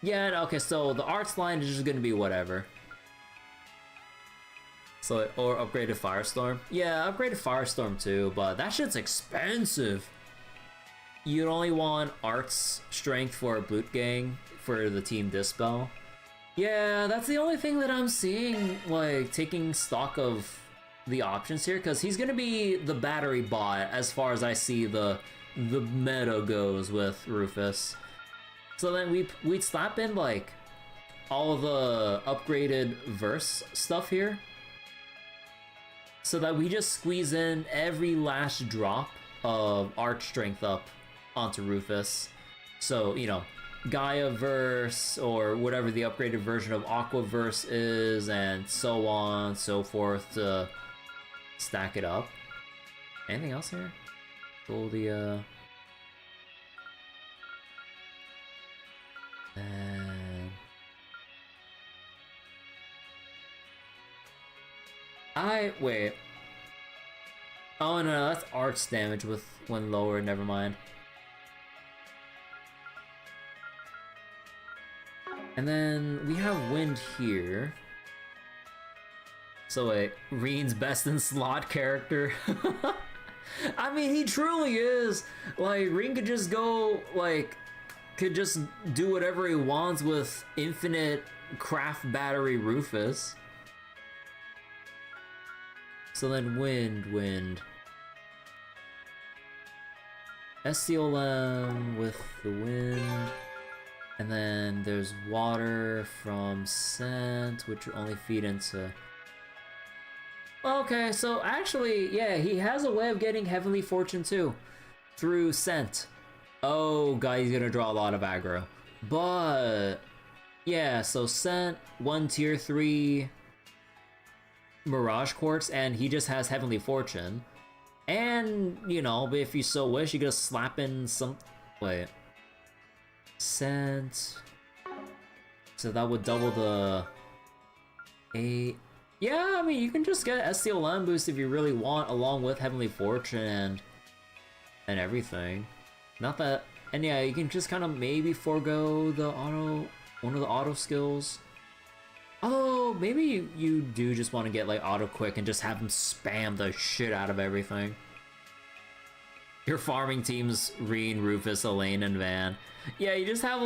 Yeah, okay. So the arts line is just gonna be whatever. So or upgraded Firestorm. Yeah, upgraded Firestorm too, but that shit's expensive. You'd only want arts strength for a Boot Gang for the Team Dispel. Yeah, that's the only thing that I'm seeing, like, taking stock of the options here, because he's gonna be the battery bot as far as I see the meta goes with Rufus. So then we'd slap in, like, all of the upgraded verse stuff here, so that we just squeeze in every last drop of arch strength up onto Rufus. So, you know, Gaia verse or whatever the upgraded version of Aqua verse is, and so on so forth to stack it up. Anything else here? Goldia. And wait. Oh no, that's arts damage with when lower, never mind. And then we have wind here. So wait, Rean's best in slot character. I mean, he truly is. Like, Rean could just go, like, could just do whatever he wants with infinite craft battery Rufus. So then wind. SCLM with the wind. And then there's water from scent, which will only feed into... Okay, so actually, yeah, he has a way of getting Heavenly Fortune too, through scent. Oh god, he's gonna draw a lot of aggro. But, yeah, so scent, 1 tier 3 Mirage Quartz, and he just has Heavenly Fortune. And, you know, if you so wish, you could just slap in some... Wait. Scent. So that would double the 8. Yeah, I mean, you can just get SCLM boost if you really want, along with Heavenly Fortune and everything. Not that, and yeah, you can just kind of maybe forego the one of the auto skills. Oh, maybe you do just want to get like auto quick and just have them spam the shit out of everything. Your farming team's Rean, Rufus, Elaine, and Van. Yeah, you just have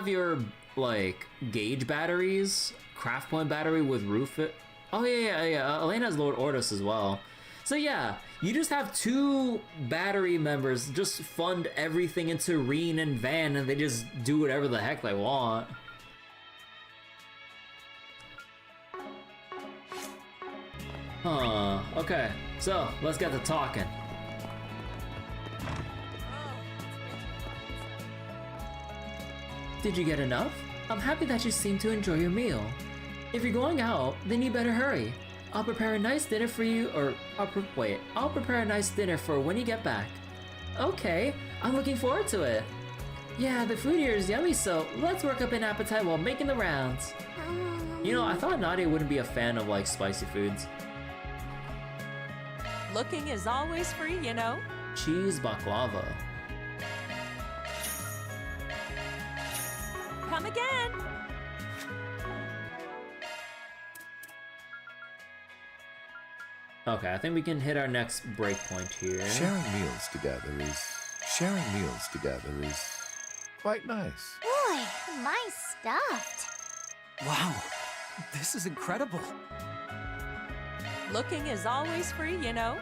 your like gauge batteries, craft point battery with Rufus. Oh yeah. Elaine has Lord Ortus as well. So yeah, you just have 2 battery members just fund everything into Rean and Van, and they just do whatever the heck they want. Huh, okay, so let's get to talking. Did you get enough? I'm happy that you seem to enjoy your meal. If you're going out, then you better hurry. I'll prepare a nice dinner for you, or I'll prepare a nice dinner for when you get back. Okay, I'm looking forward to it. Yeah, the food here is yummy, so let's work up an appetite while making the rounds. You know, I thought Nadia wouldn't be a fan of like spicy foods. Looking is always free, you know. Cheese baklava. Come again. Okay, I think we can hit our next breakpoint here. Sharing meals together is quite nice. Boy, my stuffed. Wow, this is incredible. Looking is always free, you know.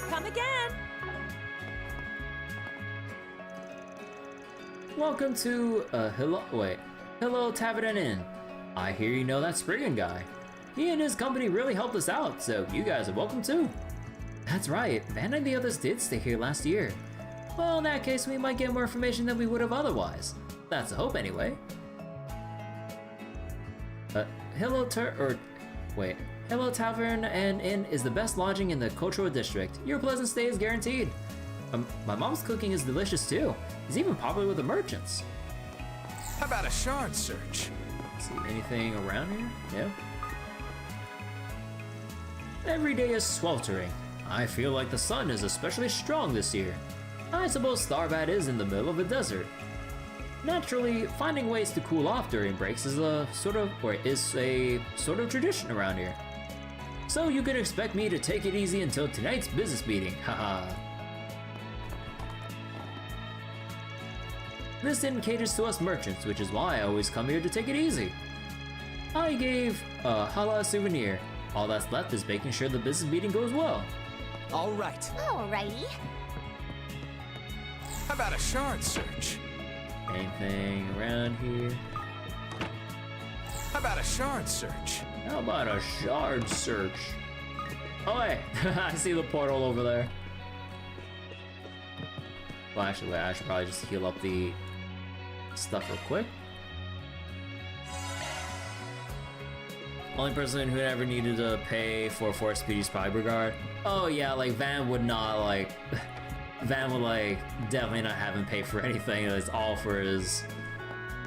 Come again. Welcome to Holo Tavern and Inn. I hear you know that Spriggan guy. He and his company really helped us out, so you guys are welcome too. That's right, Van and the others did stay here last year. Well, in that case, we might get more information than we would have otherwise. That's the hope anyway. Holo Tavern and Inn is the best lodging in the cultural district. Your pleasant stay is guaranteed. My mom's cooking is delicious too. It's even popular with the merchants. How about a shard search? See anything around here? Yeah. Every day is sweltering. I feel like the sun is especially strong this year. I suppose Tharbad is in the middle of a desert. Naturally, finding ways to cool off during breaks is a sort of tradition around here. So you can expect me to take it easy until tonight's business meeting, haha. This inn caters to us merchants, which is why I always come here to take it easy. I gave Hala a souvenir. All that's left is making sure the business meeting goes well. All right. Alrighty. How about a shard search? Anything around here? How about a shard search? How about a shard search? Oh hey, I see the portal over there. Well, actually, wait, I should probably just heal up the stuff real quick. Only person who ever needed to pay for Speedy Spy Brigade. Oh yeah, like Van would not like... Van would like definitely not have him pay for anything. It's all for his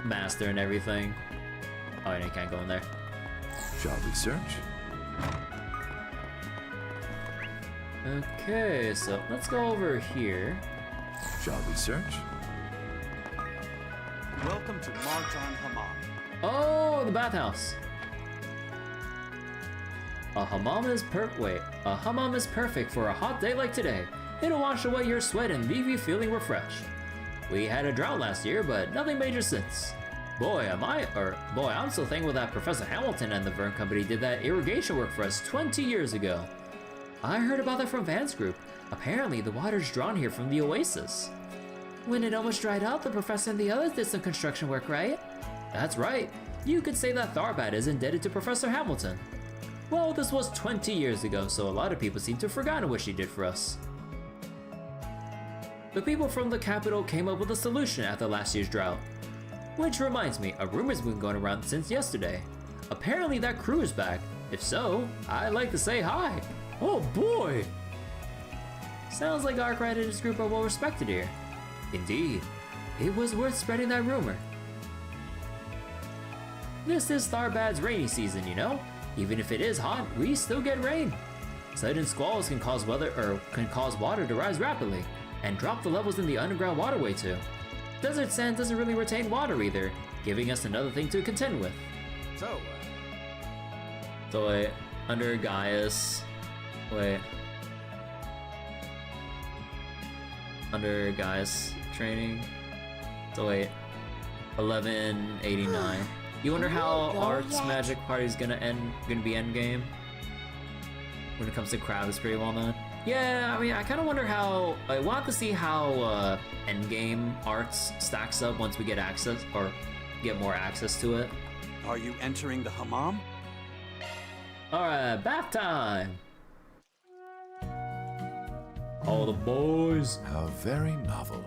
master and everything. Oh, and he can't go in there. Shall we search? Okay, so let's go over here. Shall we search? Welcome to Marjan Hammam. Oh, the bathhouse. A hammam is perfect for a hot day like today. It'll wash away your sweat and leave you feeling refreshed. We had a drought last year, but nothing major since. Boy, I'm still thankful that Professor Hamilton and the Vern Company did that irrigation work for us 20 years ago. I heard about that from Van's group. Apparently, the water's drawn here from the oasis. When it almost dried out, the professor and the others did some construction work, right? That's right. You could say that Tharbad is indebted to Professor Hamilton. Well, this was 20 years ago, so a lot of people seem to have forgotten what she did for us. The people from the capital came up with a solution after last year's drought. Which reminds me, a rumor's been going around since yesterday. Apparently that crew is back. If so, I'd like to say hi. Oh boy! Sounds like Arkwright and his group are well respected here. Indeed. It was worth spreading that rumor. This is Tharbad's rainy season, you know? Even if it is hot, we still get rain. Sudden squalls can cause water to rise rapidly, and drop the levels in the underground waterway too. Desert sand doesn't really retain water either, giving us another thing to contend with. So wait, under Gaius, under Gaius training. So wait, 1189. You wonder how Art's magic party is gonna be endgame? When it comes to crowd, is pretty well known. Yeah, I mean, I kind of wonder how. I want to see how endgame Arts stacks up once we get access or get more access to it. Are you entering the hammam? All right, bath time. All the boys. How very novel.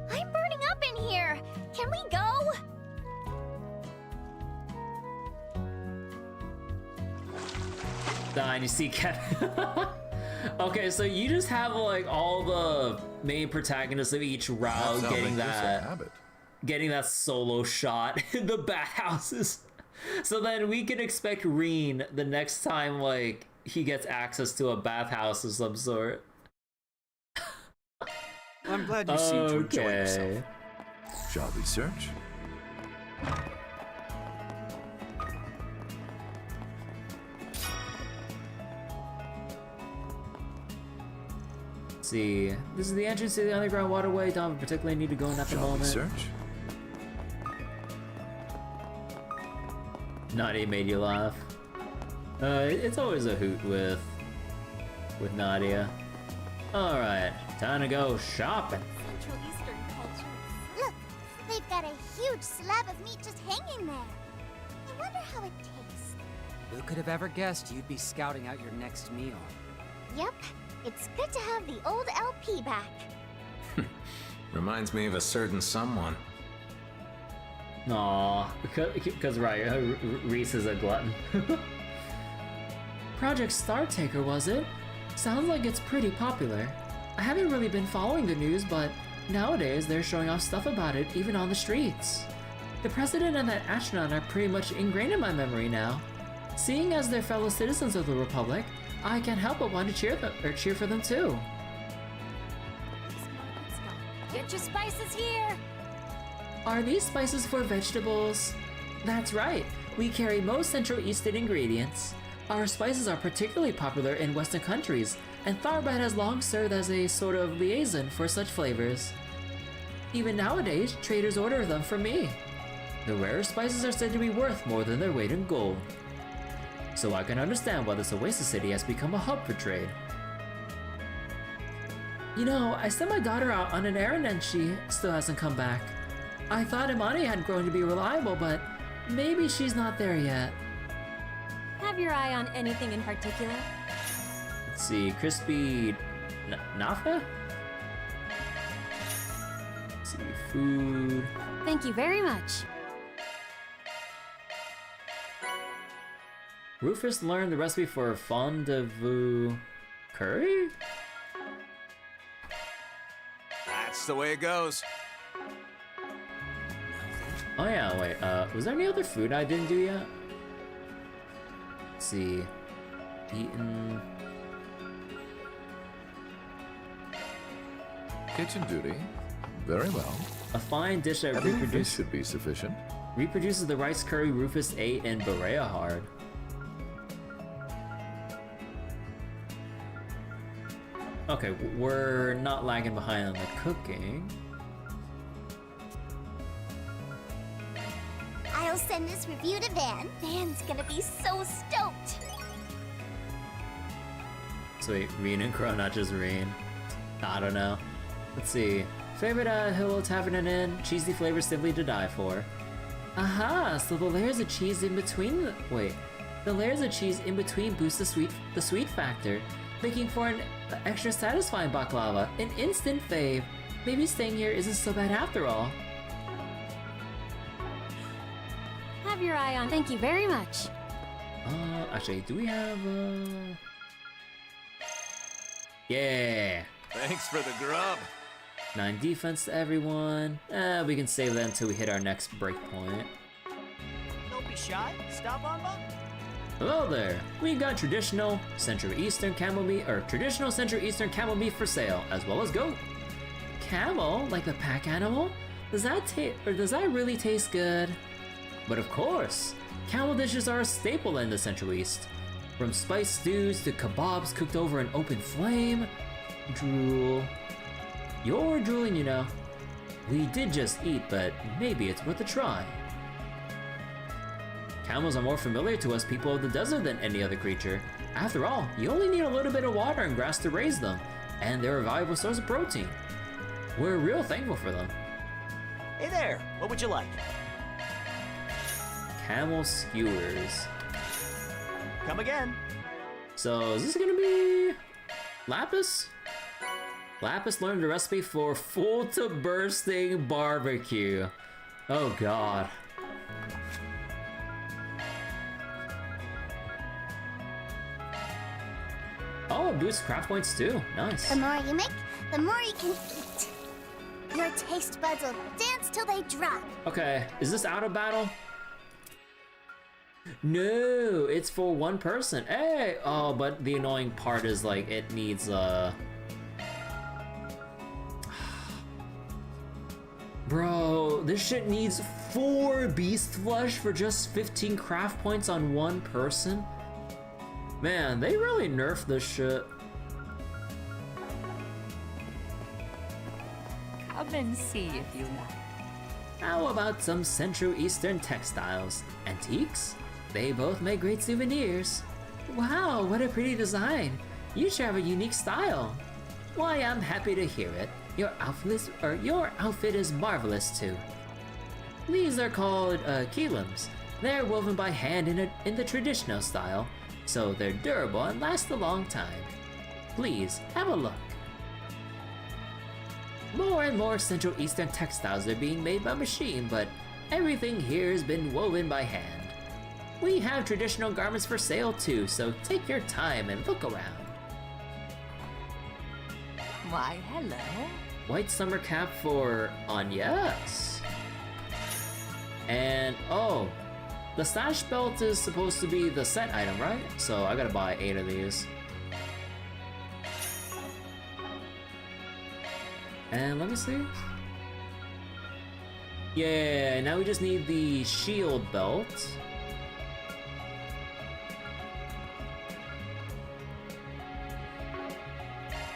I'm burning up in here. Can we go? And you see Kevin. Okay, so you just have like all the main protagonists of each route getting that solo shot in the bathhouses. So then we can expect Rean the next time like he gets access to a bathhouse of some sort. I'm glad you seem to enjoy yourself. Shall we search? See, this is the entrance to the underground waterway. Don't particularly need to go in at the moment. Shall we search? Nadia made you laugh. It's always a hoot with Nadia. All right, time to go shopping. Central Eastern culture. Look, they've got a huge slab of meat just hanging there. I wonder how it tastes. Who could have ever guessed you'd be scouting out your next meal? Yep, it's good to have the old LP back. Reminds me of a certain someone. Aw, because Reese is a glutton. Project Star Taker, was it? Sounds like it's pretty popular. I haven't really been following the news, but nowadays they're showing off stuff about it even on the streets. The President and that astronaut are pretty much ingrained in my memory now. Seeing as they're fellow citizens of the Republic, I can't help but want to cheer for them too. Get your spices here! Are these spices for vegetables? That's right, we carry most Central Eastern ingredients. Our spices are particularly popular in Western countries, and Tharbad has long served as a sort of liaison for such flavors. Even nowadays, traders order them from me. The rarer spices are said to be worth more than their weight in gold. So I can understand why this Oasis City has become a hub for trade. You know, I sent my daughter out on an errand and she still hasn't come back. I thought Imani had grown to be reliable, but maybe she's not there yet. Have your eye on anything in particular? Let's see, crispy Nafa? Let's see, food. Thank you very much. Rufus learned the recipe for fondue curry? That's the way it goes. Oh yeah, wait, was there any other food I didn't do yet? Let's see. Eaten. Kitchen duty. Very well. A fine dish that reproduces should be sufficient. Reproduces the rice curry Rufus ate in Berea Hard. Okay, we're not lagging behind on the cooking. I'll send this review to Van. Van's gonna be so stoked. So wait, Rean and Crow, not just Rean. I don't know. Let's see. Favorite Holo Tavern and Inn, cheesy flavors simply to die for. Aha, so the layers of cheese in between the layers of cheese in between boost the sweet factor, making for an extra satisfying baklava, an instant fave. Maybe staying here isn't so bad after all. Have your eye on. Thank you very much. Actually, do we have Yeah. Thanks for the grub. 9 defense to everyone. We can save that until we hit our next breakpoint. Don't be shy. Stop on by. Hello there. We got traditional Central Eastern camel beef, or traditional Central Eastern camel beef for sale, as well as goat. Camel, like the pack animal? Does that really taste good? But of course, camel dishes are a staple in the Central East. From spiced stews to kebabs cooked over an open flame. Drool. You're drooling, you know. We did just eat, but maybe it's worth a try. Camels are more familiar to us people of the desert than any other creature. After all, you only need a little bit of water and grass to raise them, and they're a valuable source of protein. We're real thankful for them. Hey there, what would you like? Camel skewers. Come again. So is this gonna be Lapis? Lapis learned the recipe for full to bursting barbecue. Oh god. Oh, it boosts craft points too. Nice. The more you make, the more you can eat. Your taste buds will dance till they drop. Okay, is this out of battle? No, it's for one person. Hey! Oh, but the annoying part is like it needs Bro, this shit needs 4 beast flesh for just 15 craft points on one person? Man, they really nerfed this shit. Come and see if you like. How about some Central Eastern textiles? Antiques? They both make great souvenirs. Wow, what a pretty design. You should have a unique style. Why, I'm happy to hear it. Your outfit is marvelous too. These are called kielums. They're woven by hand in the traditional style, so they're durable and last a long time. Please, have a look. More and more Central Eastern textiles are being made by machine, but everything here has been woven by hand. We have traditional garments for sale too, so take your time and look around. Why, hello. White summer cap for Anyas. And oh, the stash belt is supposed to be the set item, right? So I gotta buy 8 of these. And let me see. Yeah, now we just need the shield belt.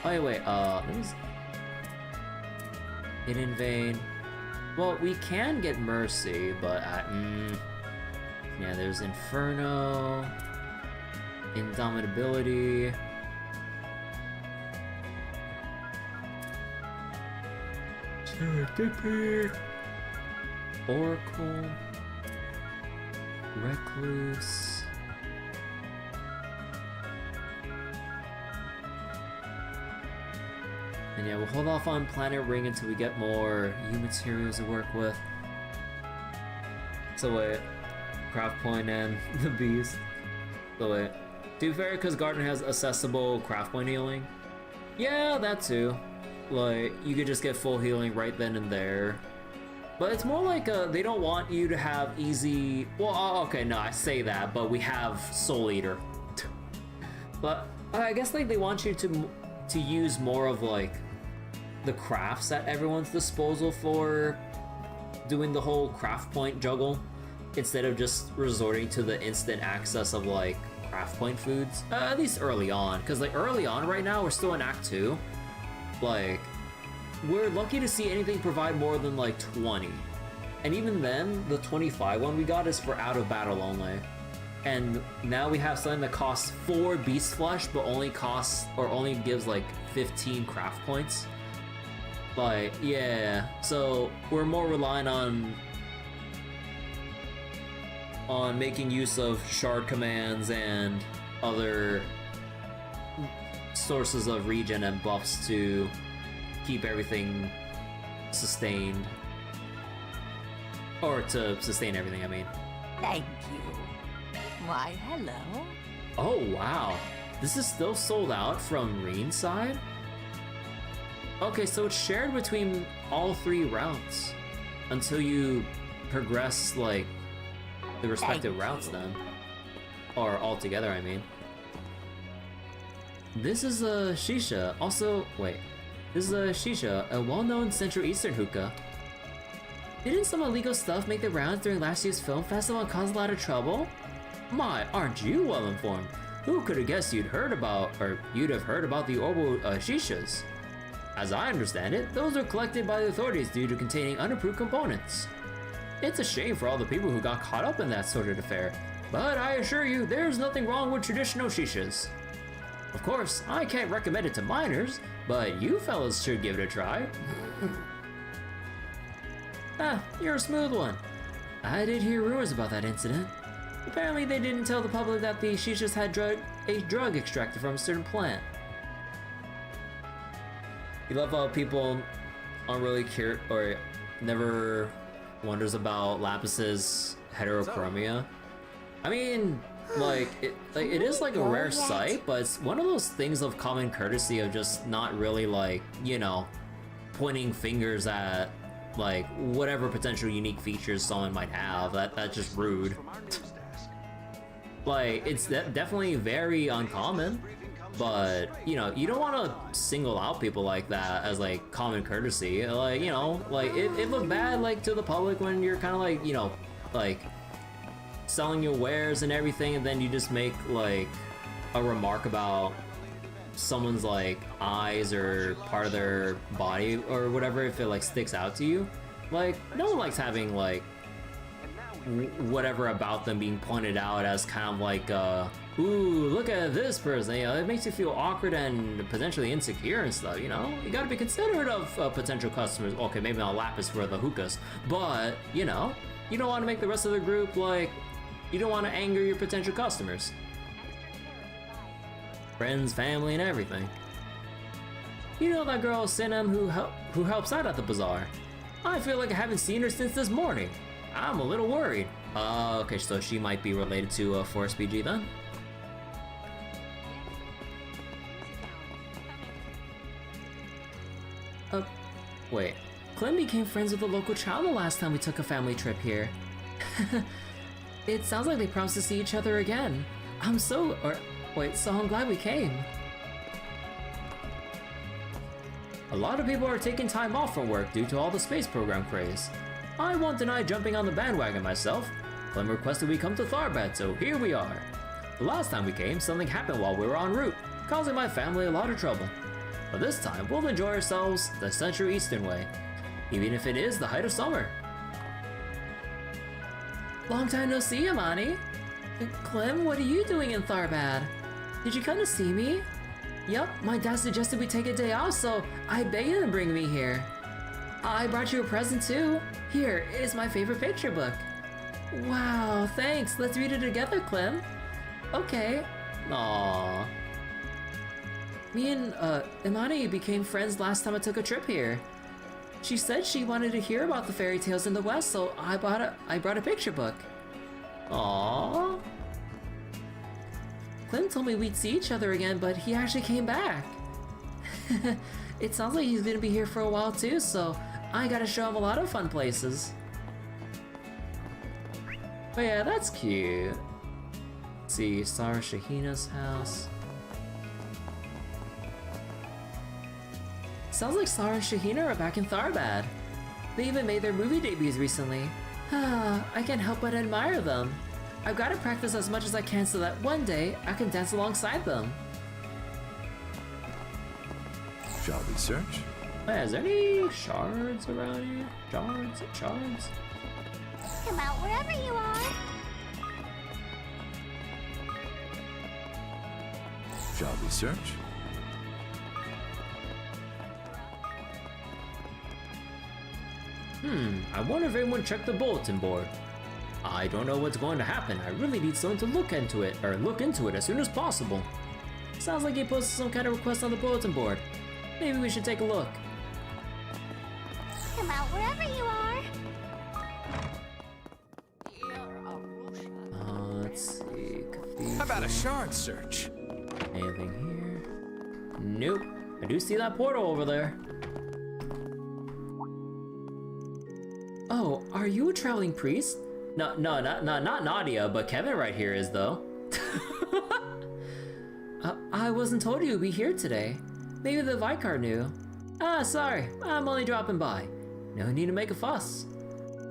Oh wait, let me see. Hidden Vein. Well, we can get Mercy, but yeah, there's Inferno, Indomitability. Serendipity, Oracle, Recluse. And yeah, we'll hold off on Planet Ring until we get more U materials to work with. So wait, Craft Point and the Beast. So wait, to be fair, because Garten has accessible Craft Point healing. Yeah, that too. Like, you could just get full healing right then and there. But it's more like they don't want you to have easy... Well, okay, no, I say that, but we have Soul Eater. But I guess like they want you to use more of like the crafts at everyone's disposal for doing the whole craft point juggle instead of just resorting to the instant access of like craft point foods, at least early on, because like early on right now we're still in Act 2. Like, we're lucky to see anything provide more than like 20, and even then the 25 one we got is for out of battle only. And now we have something that costs 4 beast flesh, but only gives like 15 craft points. But yeah, so we're more reliant on making use of shard commands and other sources of regen and buffs to keep everything sustained. Or to sustain everything, I mean. Thank you. Why, hello. Oh, wow. This is still sold out from Rean's side? Okay, so it's shared between all 3 routes until you progress, like, the respective routes then. Or all together, I mean. This is a shisha. Also, wait. This is a shisha, a well-known Central Eastern hookah. Didn't some illegal stuff make the rounds during last year's film festival and cause a lot of trouble? My, aren't you well informed? Who could have guessed you'd have heard about the Orbal shishas? As I understand it, those were collected by the authorities due to containing unapproved components. It's a shame for all the people who got caught up in that sort of affair, but I assure you, there's nothing wrong with traditional shishas. Of course, I can't recommend it to minors, but you fellas should give it a try. Ah, you're a smooth one. I did hear rumors about that incident. Apparently they didn't tell the public that the shishas had a drug extracted from a certain plant. You love how people aren't really curious or never wonders about Lapis's heterochromia. I mean, it is like a rare sight, but it's one of those things of common courtesy of just not really, like, you know, pointing fingers at, like, whatever potential unique features someone might have. That's just rude. Like, it's definitely very uncommon, but, you know, you don't want to single out people like that as, like, common courtesy. Like, you know, like, it looked bad, like, to the public when you're kind of, like, you know, like, selling your wares and everything, and then you just make, like, a remark about someone's, like, eyes or part of their body or whatever if it, like, sticks out to you. Like, no one likes having, like, whatever about them being pointed out as kind of like, ooh, look at this person, you know, it makes you feel awkward and potentially insecure and stuff, you know? You gotta be considerate of potential customers. Okay, maybe not Lapis for the hookahs, but, you know, you don't want to make the rest of the group, like, you don't want to anger your potential customers. Friends, family, and everything. You know that girl Sinem who helps out at the bazaar? I feel like I haven't seen her since this morning. I'm a little worried. Okay, so she might be related to Forest BG then? Wait. Clem became friends with a local child the last time we took a family trip here. It sounds like they promised to see each other again. So I'm glad we came. A lot of people are taking time off from work due to all the space program craze. I won't deny jumping on the bandwagon myself. Clem requested we come to Tharbad, so here we are. The last time we came, something happened while we were en route, causing my family a lot of trouble. But this time, we'll enjoy ourselves the Central Eastern way, even if it is the height of summer. Long time no see, Amani. Clem, what are you doing in Tharbad? Did you come to see me? Yup, my dad suggested we take a day off, so I begged him to bring me here. I brought you a present too. Here is my favorite picture book. Wow, thanks. Let's read it together, Clem. Okay. Aww. Me and Imani became friends last time I took a trip here. She said she wanted to hear about the fairy tales in the West, so I brought a picture book. Aww. Clem told me we'd see each other again, but he actually came back. It sounds like he's gonna be here for a while too, so I gotta show him a lot of fun places. Oh yeah, that's cute. Let's see, Sarah Shahina's house. Sounds like Sarah and Shahina are back in Tharbad. They even made their movie debuts recently. I can't help but admire them. I've got to practice as much as I can so that one day I can dance alongside them. Shall we search? Hey, is there any shards around here? Shards? Come out wherever you are. Shall we search? I wonder if anyone checked the bulletin board. I don't know what's going to happen. I really need someone to look into it as soon as possible. Sounds like he posted some kind of request on the bulletin board. Maybe we should take a look. Come out wherever you are. Let's see. How about a shard search? Anything here? Nope. I do see that portal over there. Oh, are you a traveling priest? No, not Nadia, but Kevin right here is though. I wasn't told you'd be here today. Maybe the Vicar knew. Ah, sorry, I'm only dropping by. No need to make a fuss.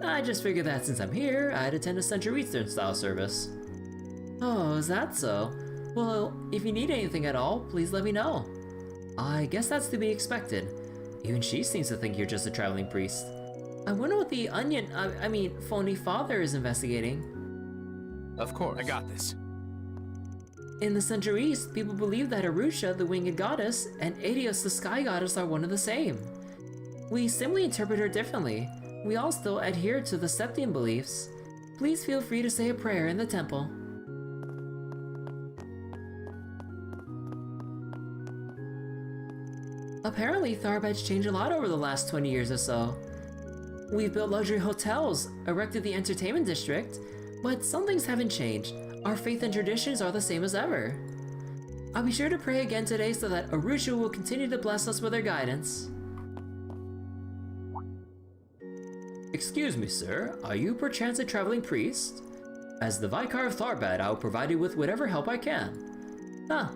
I just figured that since I'm here, I'd attend a Century Eastern style service. Oh, is that so? Well, if you need anything at all, please let me know. I guess that's to be expected. Even she seems to think you're just a traveling priest. I wonder what the phony father is investigating. Of course. I got this. In the Century East, people believe that Arusha, the winged goddess, and Adios, the sky goddess, are one and the same. We simply interpret her differently. We all still adhere to the Septian beliefs. Please feel free to say a prayer in the temple. Apparently, Tharbad's changed a lot over the last 20 years or so. We've built luxury hotels, erected the entertainment district, but some things haven't changed. Our faith and traditions are the same as ever. I'll be sure to pray again today so that Arusha will continue to bless us with her guidance. Excuse me, sir, are you perchance a traveling priest? As the Vicar of Tharbad, I will provide you with whatever help I can. Ah,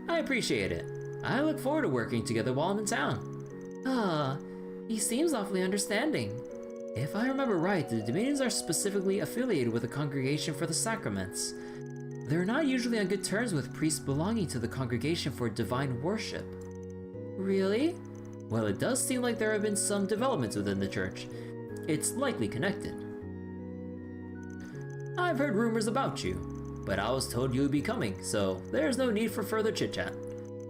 I appreciate it. I look forward to working together while I'm in town. Ah, he seems awfully understanding. If I remember right, the Dominions are specifically affiliated with the Congregation for the Sacraments. They're not usually on good terms with priests belonging to the Congregation for Divine Worship. Really? Well, it does seem like there have been some developments within the church. It's likely connected. I've heard rumors about you, but I was told you would be coming, so there's no need for further chit-chat.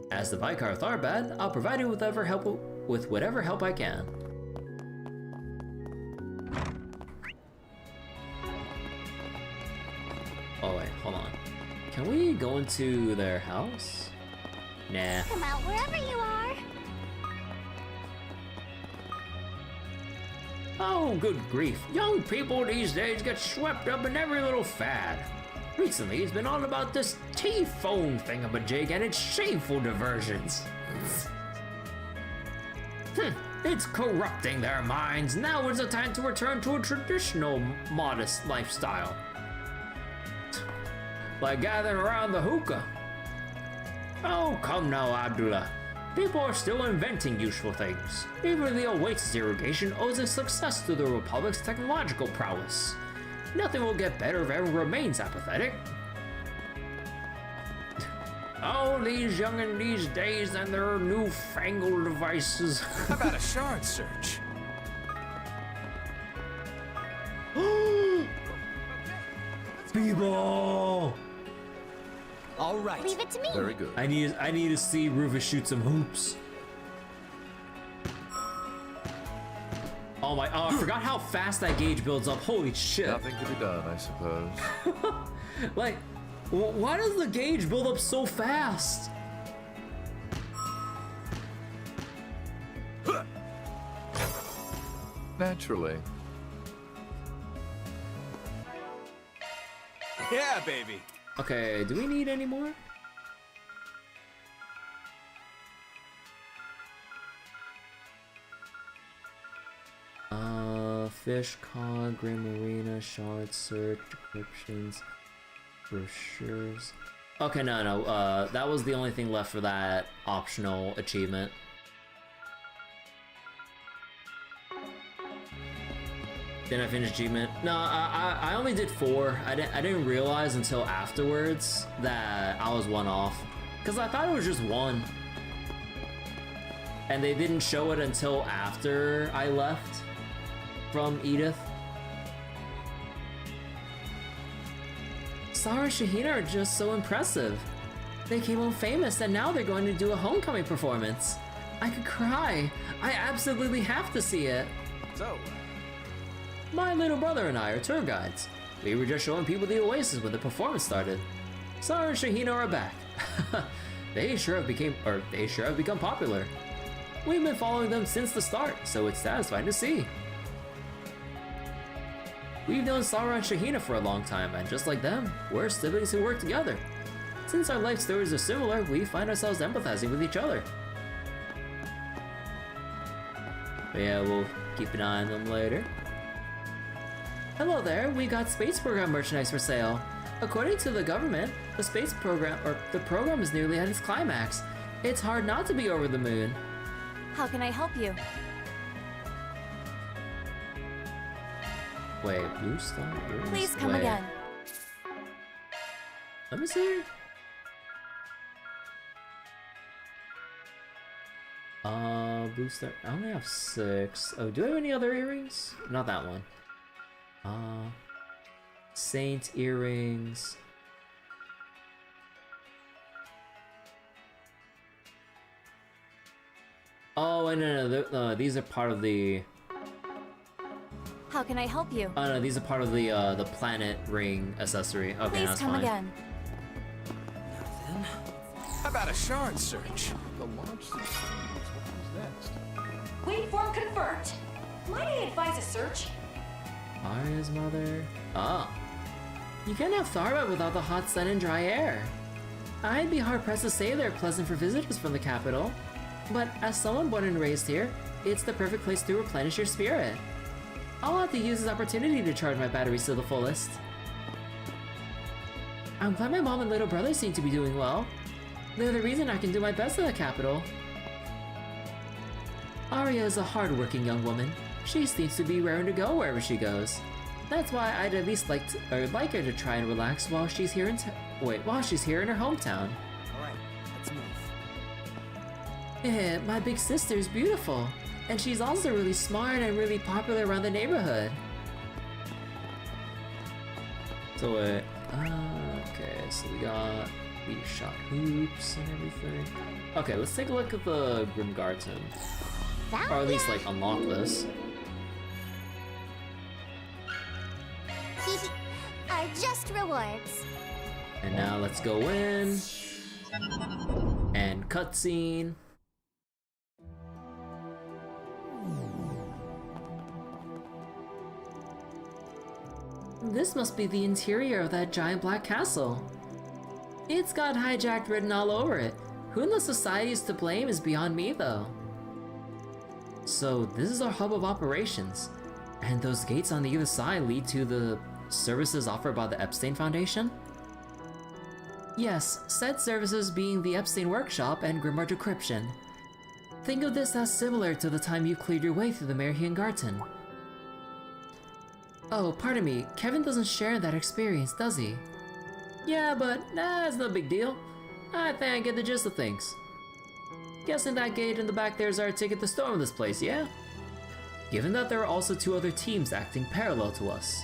As the Vicar of Tharbad, I'll provide you with whatever help I can. Oh wait, hold on. Can we go into their house? Nah. Come out wherever you are. Oh, good grief. Young people these days get swept up in every little fad. Recently, it's been all about this T-phone thingamajig and its shameful diversions. It's corrupting their minds. Now is the time to return to a traditional, modest lifestyle. Like gathering around the hookah. Oh, come now, Abdullah. People are still inventing useful things. Even the Oasis irrigation owes its success to the Republic's technological prowess. Nothing will get better if everyone remains apathetic. Oh, these young'un these days and their newfangled devices. How about a shard search? People! All right. Leave it to me. Very good. I need to see Rufus shoot some hoops. Oh my! Oh, I forgot how fast that gauge builds up. Holy shit! Nothing to be done, I suppose. Like, why does the gauge build up so fast? Naturally. Yeah, baby. Okay, do we need any more? Fish Con, Grand Marina, Shard Search, Descriptions, Brochures. Okay, no, that was the only thing left for that optional achievement. Didn't I finish achievement? No, I only did 4. I didn't realize until afterwards that I was 1 off, because I thought it was just 1. And they didn't show it until after I left from Edith. Sarah and Shahina are just so impressive. They came home famous and now they're going to do a homecoming performance. I could cry. I absolutely have to see it. So, My little brother and I are tour guides. We were just showing people the Oasis when the performance started. Sarah and Shahina are back. They sure have become popular. We've been following them since the start, so it's satisfying to see. We've known Sarah and Shahina for a long time, and just like them, we're siblings who work together. Since our life stories are similar, we find ourselves empathizing with each other. But yeah, we'll keep an eye on them later. Hello there, we got space program merchandise for sale. According to the government, the space program, or the program is nearly at its climax. It's hard not to be over the moon. How can I help you? Wait, blue star earrings? Please come Wait. again. Let me see. Blue star. I only have 6. Oh, do I have any other earrings? Not that one. Saint earrings. Oh, no, these are part of the. How can I help you? Oh no, these are part of the planet ring accessory. Okay, Please that's come fine. again. How about a shard search? The launch system is next. Waveform confirmed. Might I advise a search? Arya's mother. Ah. You can't have Tharbad without the hot sun and dry air. I'd be hard-pressed to say they're pleasant for visitors from the capital. But as someone born and raised here, it's the perfect place to replenish your spirit. I'll have to use this opportunity to charge my batteries to the fullest. I'm glad my mom and little brother seem to be doing well. They're the reason I can do my best in the capital. Arya is a hard-working young woman. She seems to be raring to go wherever she goes. That's why I'd at least like her to try and relax while she's here in while she's here in her hometown. Alright, let's move. Yeah, my big sister's beautiful. And she's also really smart and really popular around the neighborhood. So wait, okay, so we got the shot hoops and everything. Okay, let's take a look at the Grim Garten. Or at least like unlock this. Are just rewards. And now let's go in. And cutscene. This must be the interior of that giant black castle. It's got hijacked written all over it. Who in the society is to blame is beyond me, though. So this is our hub of operations, and those gates on the other side lead to the services offered by the Epstein Foundation? Yes, said services being the Epstein Workshop and Grimoire Decryption. Think of this as similar to the time you cleared your way through the Rean Garten. Oh, pardon me, Kevin doesn't share that experience, does he? Yeah, but it's no big deal. I think I get the gist of things. Guessing that gate in the back there is our ticket to storm this place, yeah? Given that there are also 2 other teams acting parallel to us,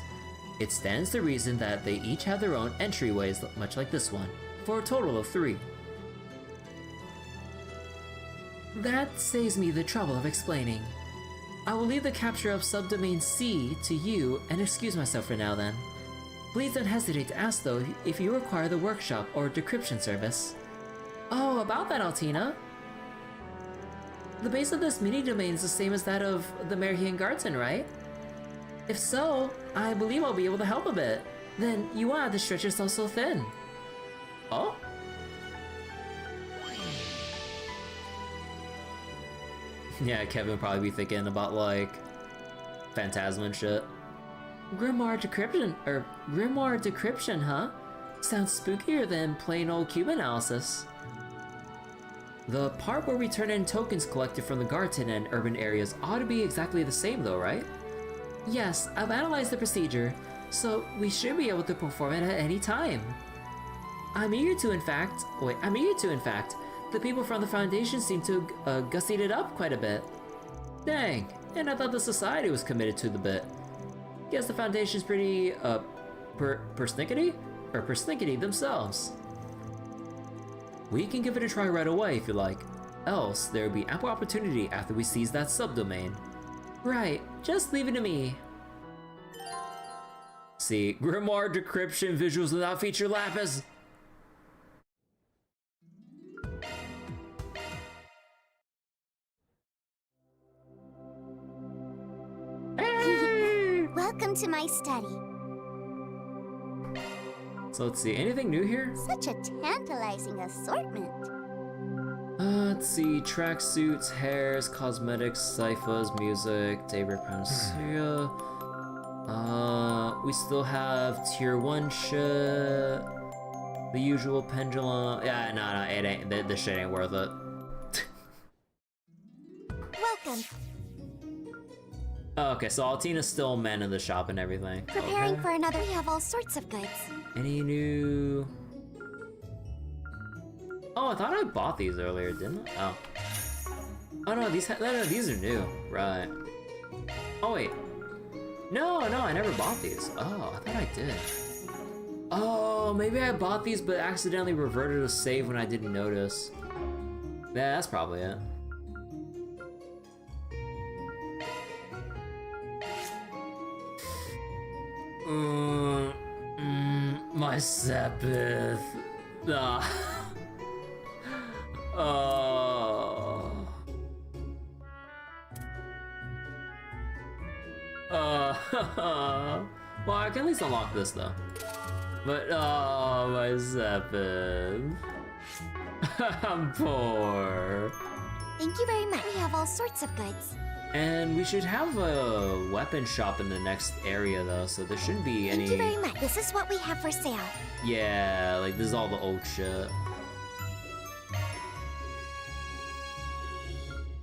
it stands to reason that they each have their own entryways much like this one, for a total of 3. That saves me the trouble of explaining. I will leave the capture of subdomain C to you and excuse myself for now then. Please don't hesitate to ask though if you require the workshop or decryption service. Oh, about that, Altina. The base of this mini-domain is the same as that of the Rean Garten, right? If so, I believe I'll be able to help a bit. Then you won't have to stretch yourself so thin. Oh? Yeah, Kevin would probably be thinking about like Phantasma and shit. Grimoire decryption, huh? Sounds spookier than plain old cube analysis. The part where we turn in tokens collected from the Garten and urban areas ought to be exactly the same though, right? Yes, I've analyzed the procedure, so we should be able to perform it at any time. I'm eager to in fact. The people from the Foundation seem to gussied it up quite a bit. Dang, and I thought the Society was committed to the bit. Guess the Foundation's pretty, persnickety? Or persnickety themselves. We can give it a try right away if you like. Else, there will be ample opportunity after we seize that subdomain. Right, just leave it to me. See, Grimoire Decryption visuals will now feature Lapis. Welcome to my study. So let's see, anything new here? Such a tantalizing assortment. Let's see, tracksuits, hairs, cosmetics, cyphers, music, daybreak panacea. We still have tier 1 shit. The usual pendulum. Yeah, no, it ain't. This shit ain't worth it. Welcome. Okay, so Altina's still manning the shop and everything. Preparing Okay. for another. We have all sorts of goods. Any new... Oh, I thought I bought these earlier, didn't I? Oh. Oh no, these are new. Right. Oh wait. No, I never bought these. Oh, I thought I did. Oh, maybe I bought these but accidentally reverted a save when I didn't notice. Yeah, that's probably it. My Sepith. Well, I can at least unlock this though. But my Sepith. I'm poor. Thank you very much. We have all sorts of goods. And we should have a weapon shop in the next area though, so there shouldn't be any... Thank you very much. This is what we have for sale. Yeah, like this is all the old shit.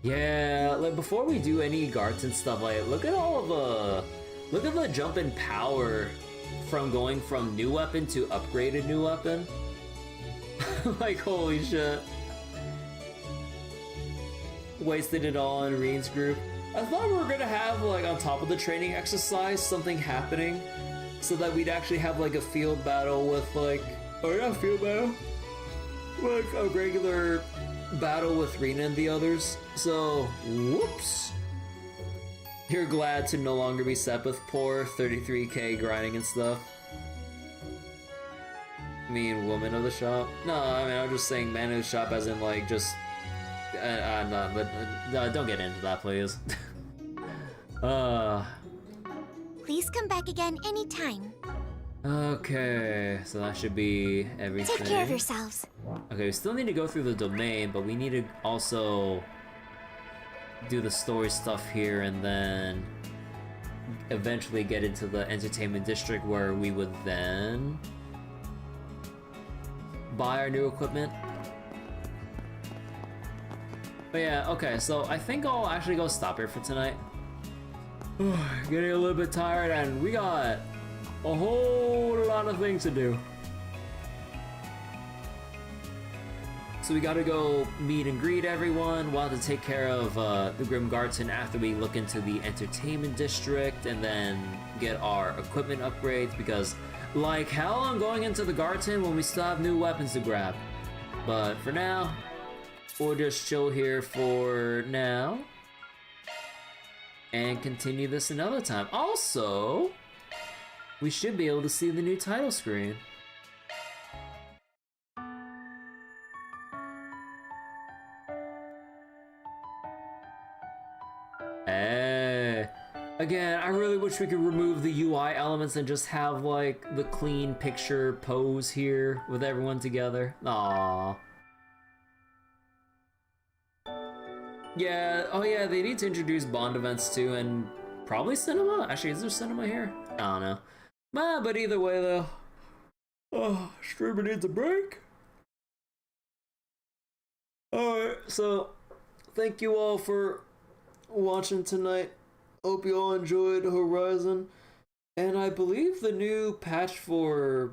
Yeah, like before we do any Garten stuff, like look at the jump in power from going from new weapon to upgraded new weapon. Like holy shit. Wasted it all on Rean's group. I thought we were gonna have like on top of the training exercise something happening so that we'd actually have like a field battle with like, or not a field battle, like a regular battle with Rean and the others. So, whoops. You're glad to no longer be Sepith, poor 33k grinding and stuff. I mean, woman of the shop? No, I mean, I'm just saying man of the shop as in like just... don't get into that, please. Please come back again anytime. Okay, so that should be everything. Take care of yourselves. Okay, we still need to go through the domain, but we need to also do the story stuff here and then eventually get into the entertainment district where we would then buy our new equipment. But yeah, okay, so I think I'll actually go stop here for tonight. Getting a little bit tired and we got a whole lot of things to do. So we gotta go meet and greet everyone. We'll have to take care of the Grim Garten after we look into the entertainment district and then get our equipment upgrades because like hell I'm going into the Garten when we still have new weapons to grab. But for now, we'll just chill here for now and continue this another time. Also, we should be able to see the new title screen. Hey. Again, I really wish we could remove the UI elements and just have like the clean picture pose here with everyone together. Aww. Yeah, oh yeah, they need to introduce Bond events too, and probably cinema? Actually, is there cinema here? I don't know. But either way though, oh, streamer needs a break. Alright, so thank you all for watching tonight. Hope you all enjoyed Horizon. And I believe the new patch for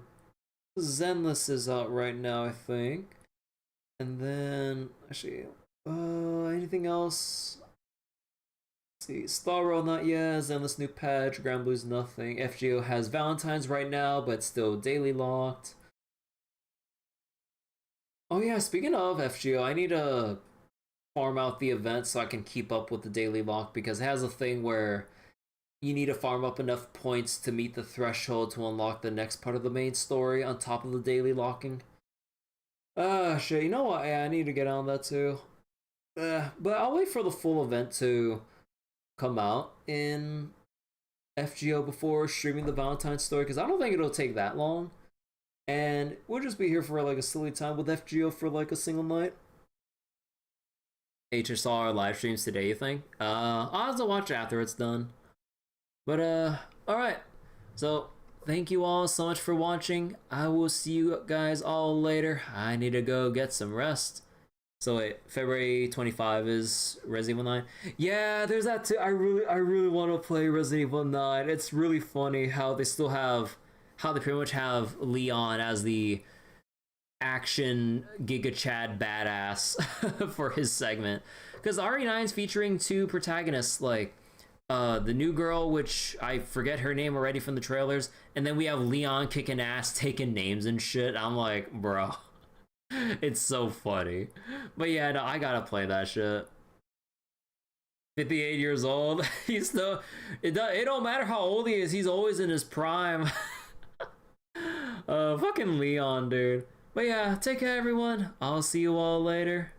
Zenless is out right now, I think. And then, actually, anything else? Let's see, Star Rail not yet, Zenless new patch, Grand Blue's nothing. FGO has Valentine's right now, but still daily locked. Oh yeah, speaking of FGO, I need to farm out the event so I can keep up with the daily lock because it has a thing where you need to farm up enough points to meet the threshold to unlock the next part of the main story on top of the daily locking. Shit, you know what? Yeah, I need to get on that too. But I'll wait for the full event to come out in FGO before streaming the Valentine's story because I don't think it'll take that long. And we'll just be here for like a silly time with FGO for like a single night. HR saw our live streams today, you think? I'll have to watch it after it's done. But Alright, so thank you all so much for watching. I will see you guys all later. I need to go get some rest. So wait, February 25 is Resident Evil 9. Yeah, there's that too. I really want to play Resident Evil 9. It's really funny how they still have, how they pretty much have Leon as the action Giga Chad badass for his segment. Because RE9's featuring two protagonists, like the new girl, which I forget her name already from the trailers, and then we have Leon kicking ass, taking names and shit. I'm like, bro. It's so funny. But yeah, no, I gotta play that shit. 58 years old. He's still... It don't matter how old he is, he's always in his prime. Fucking Leon, dude. But yeah, take care, everyone. I'll see you all later.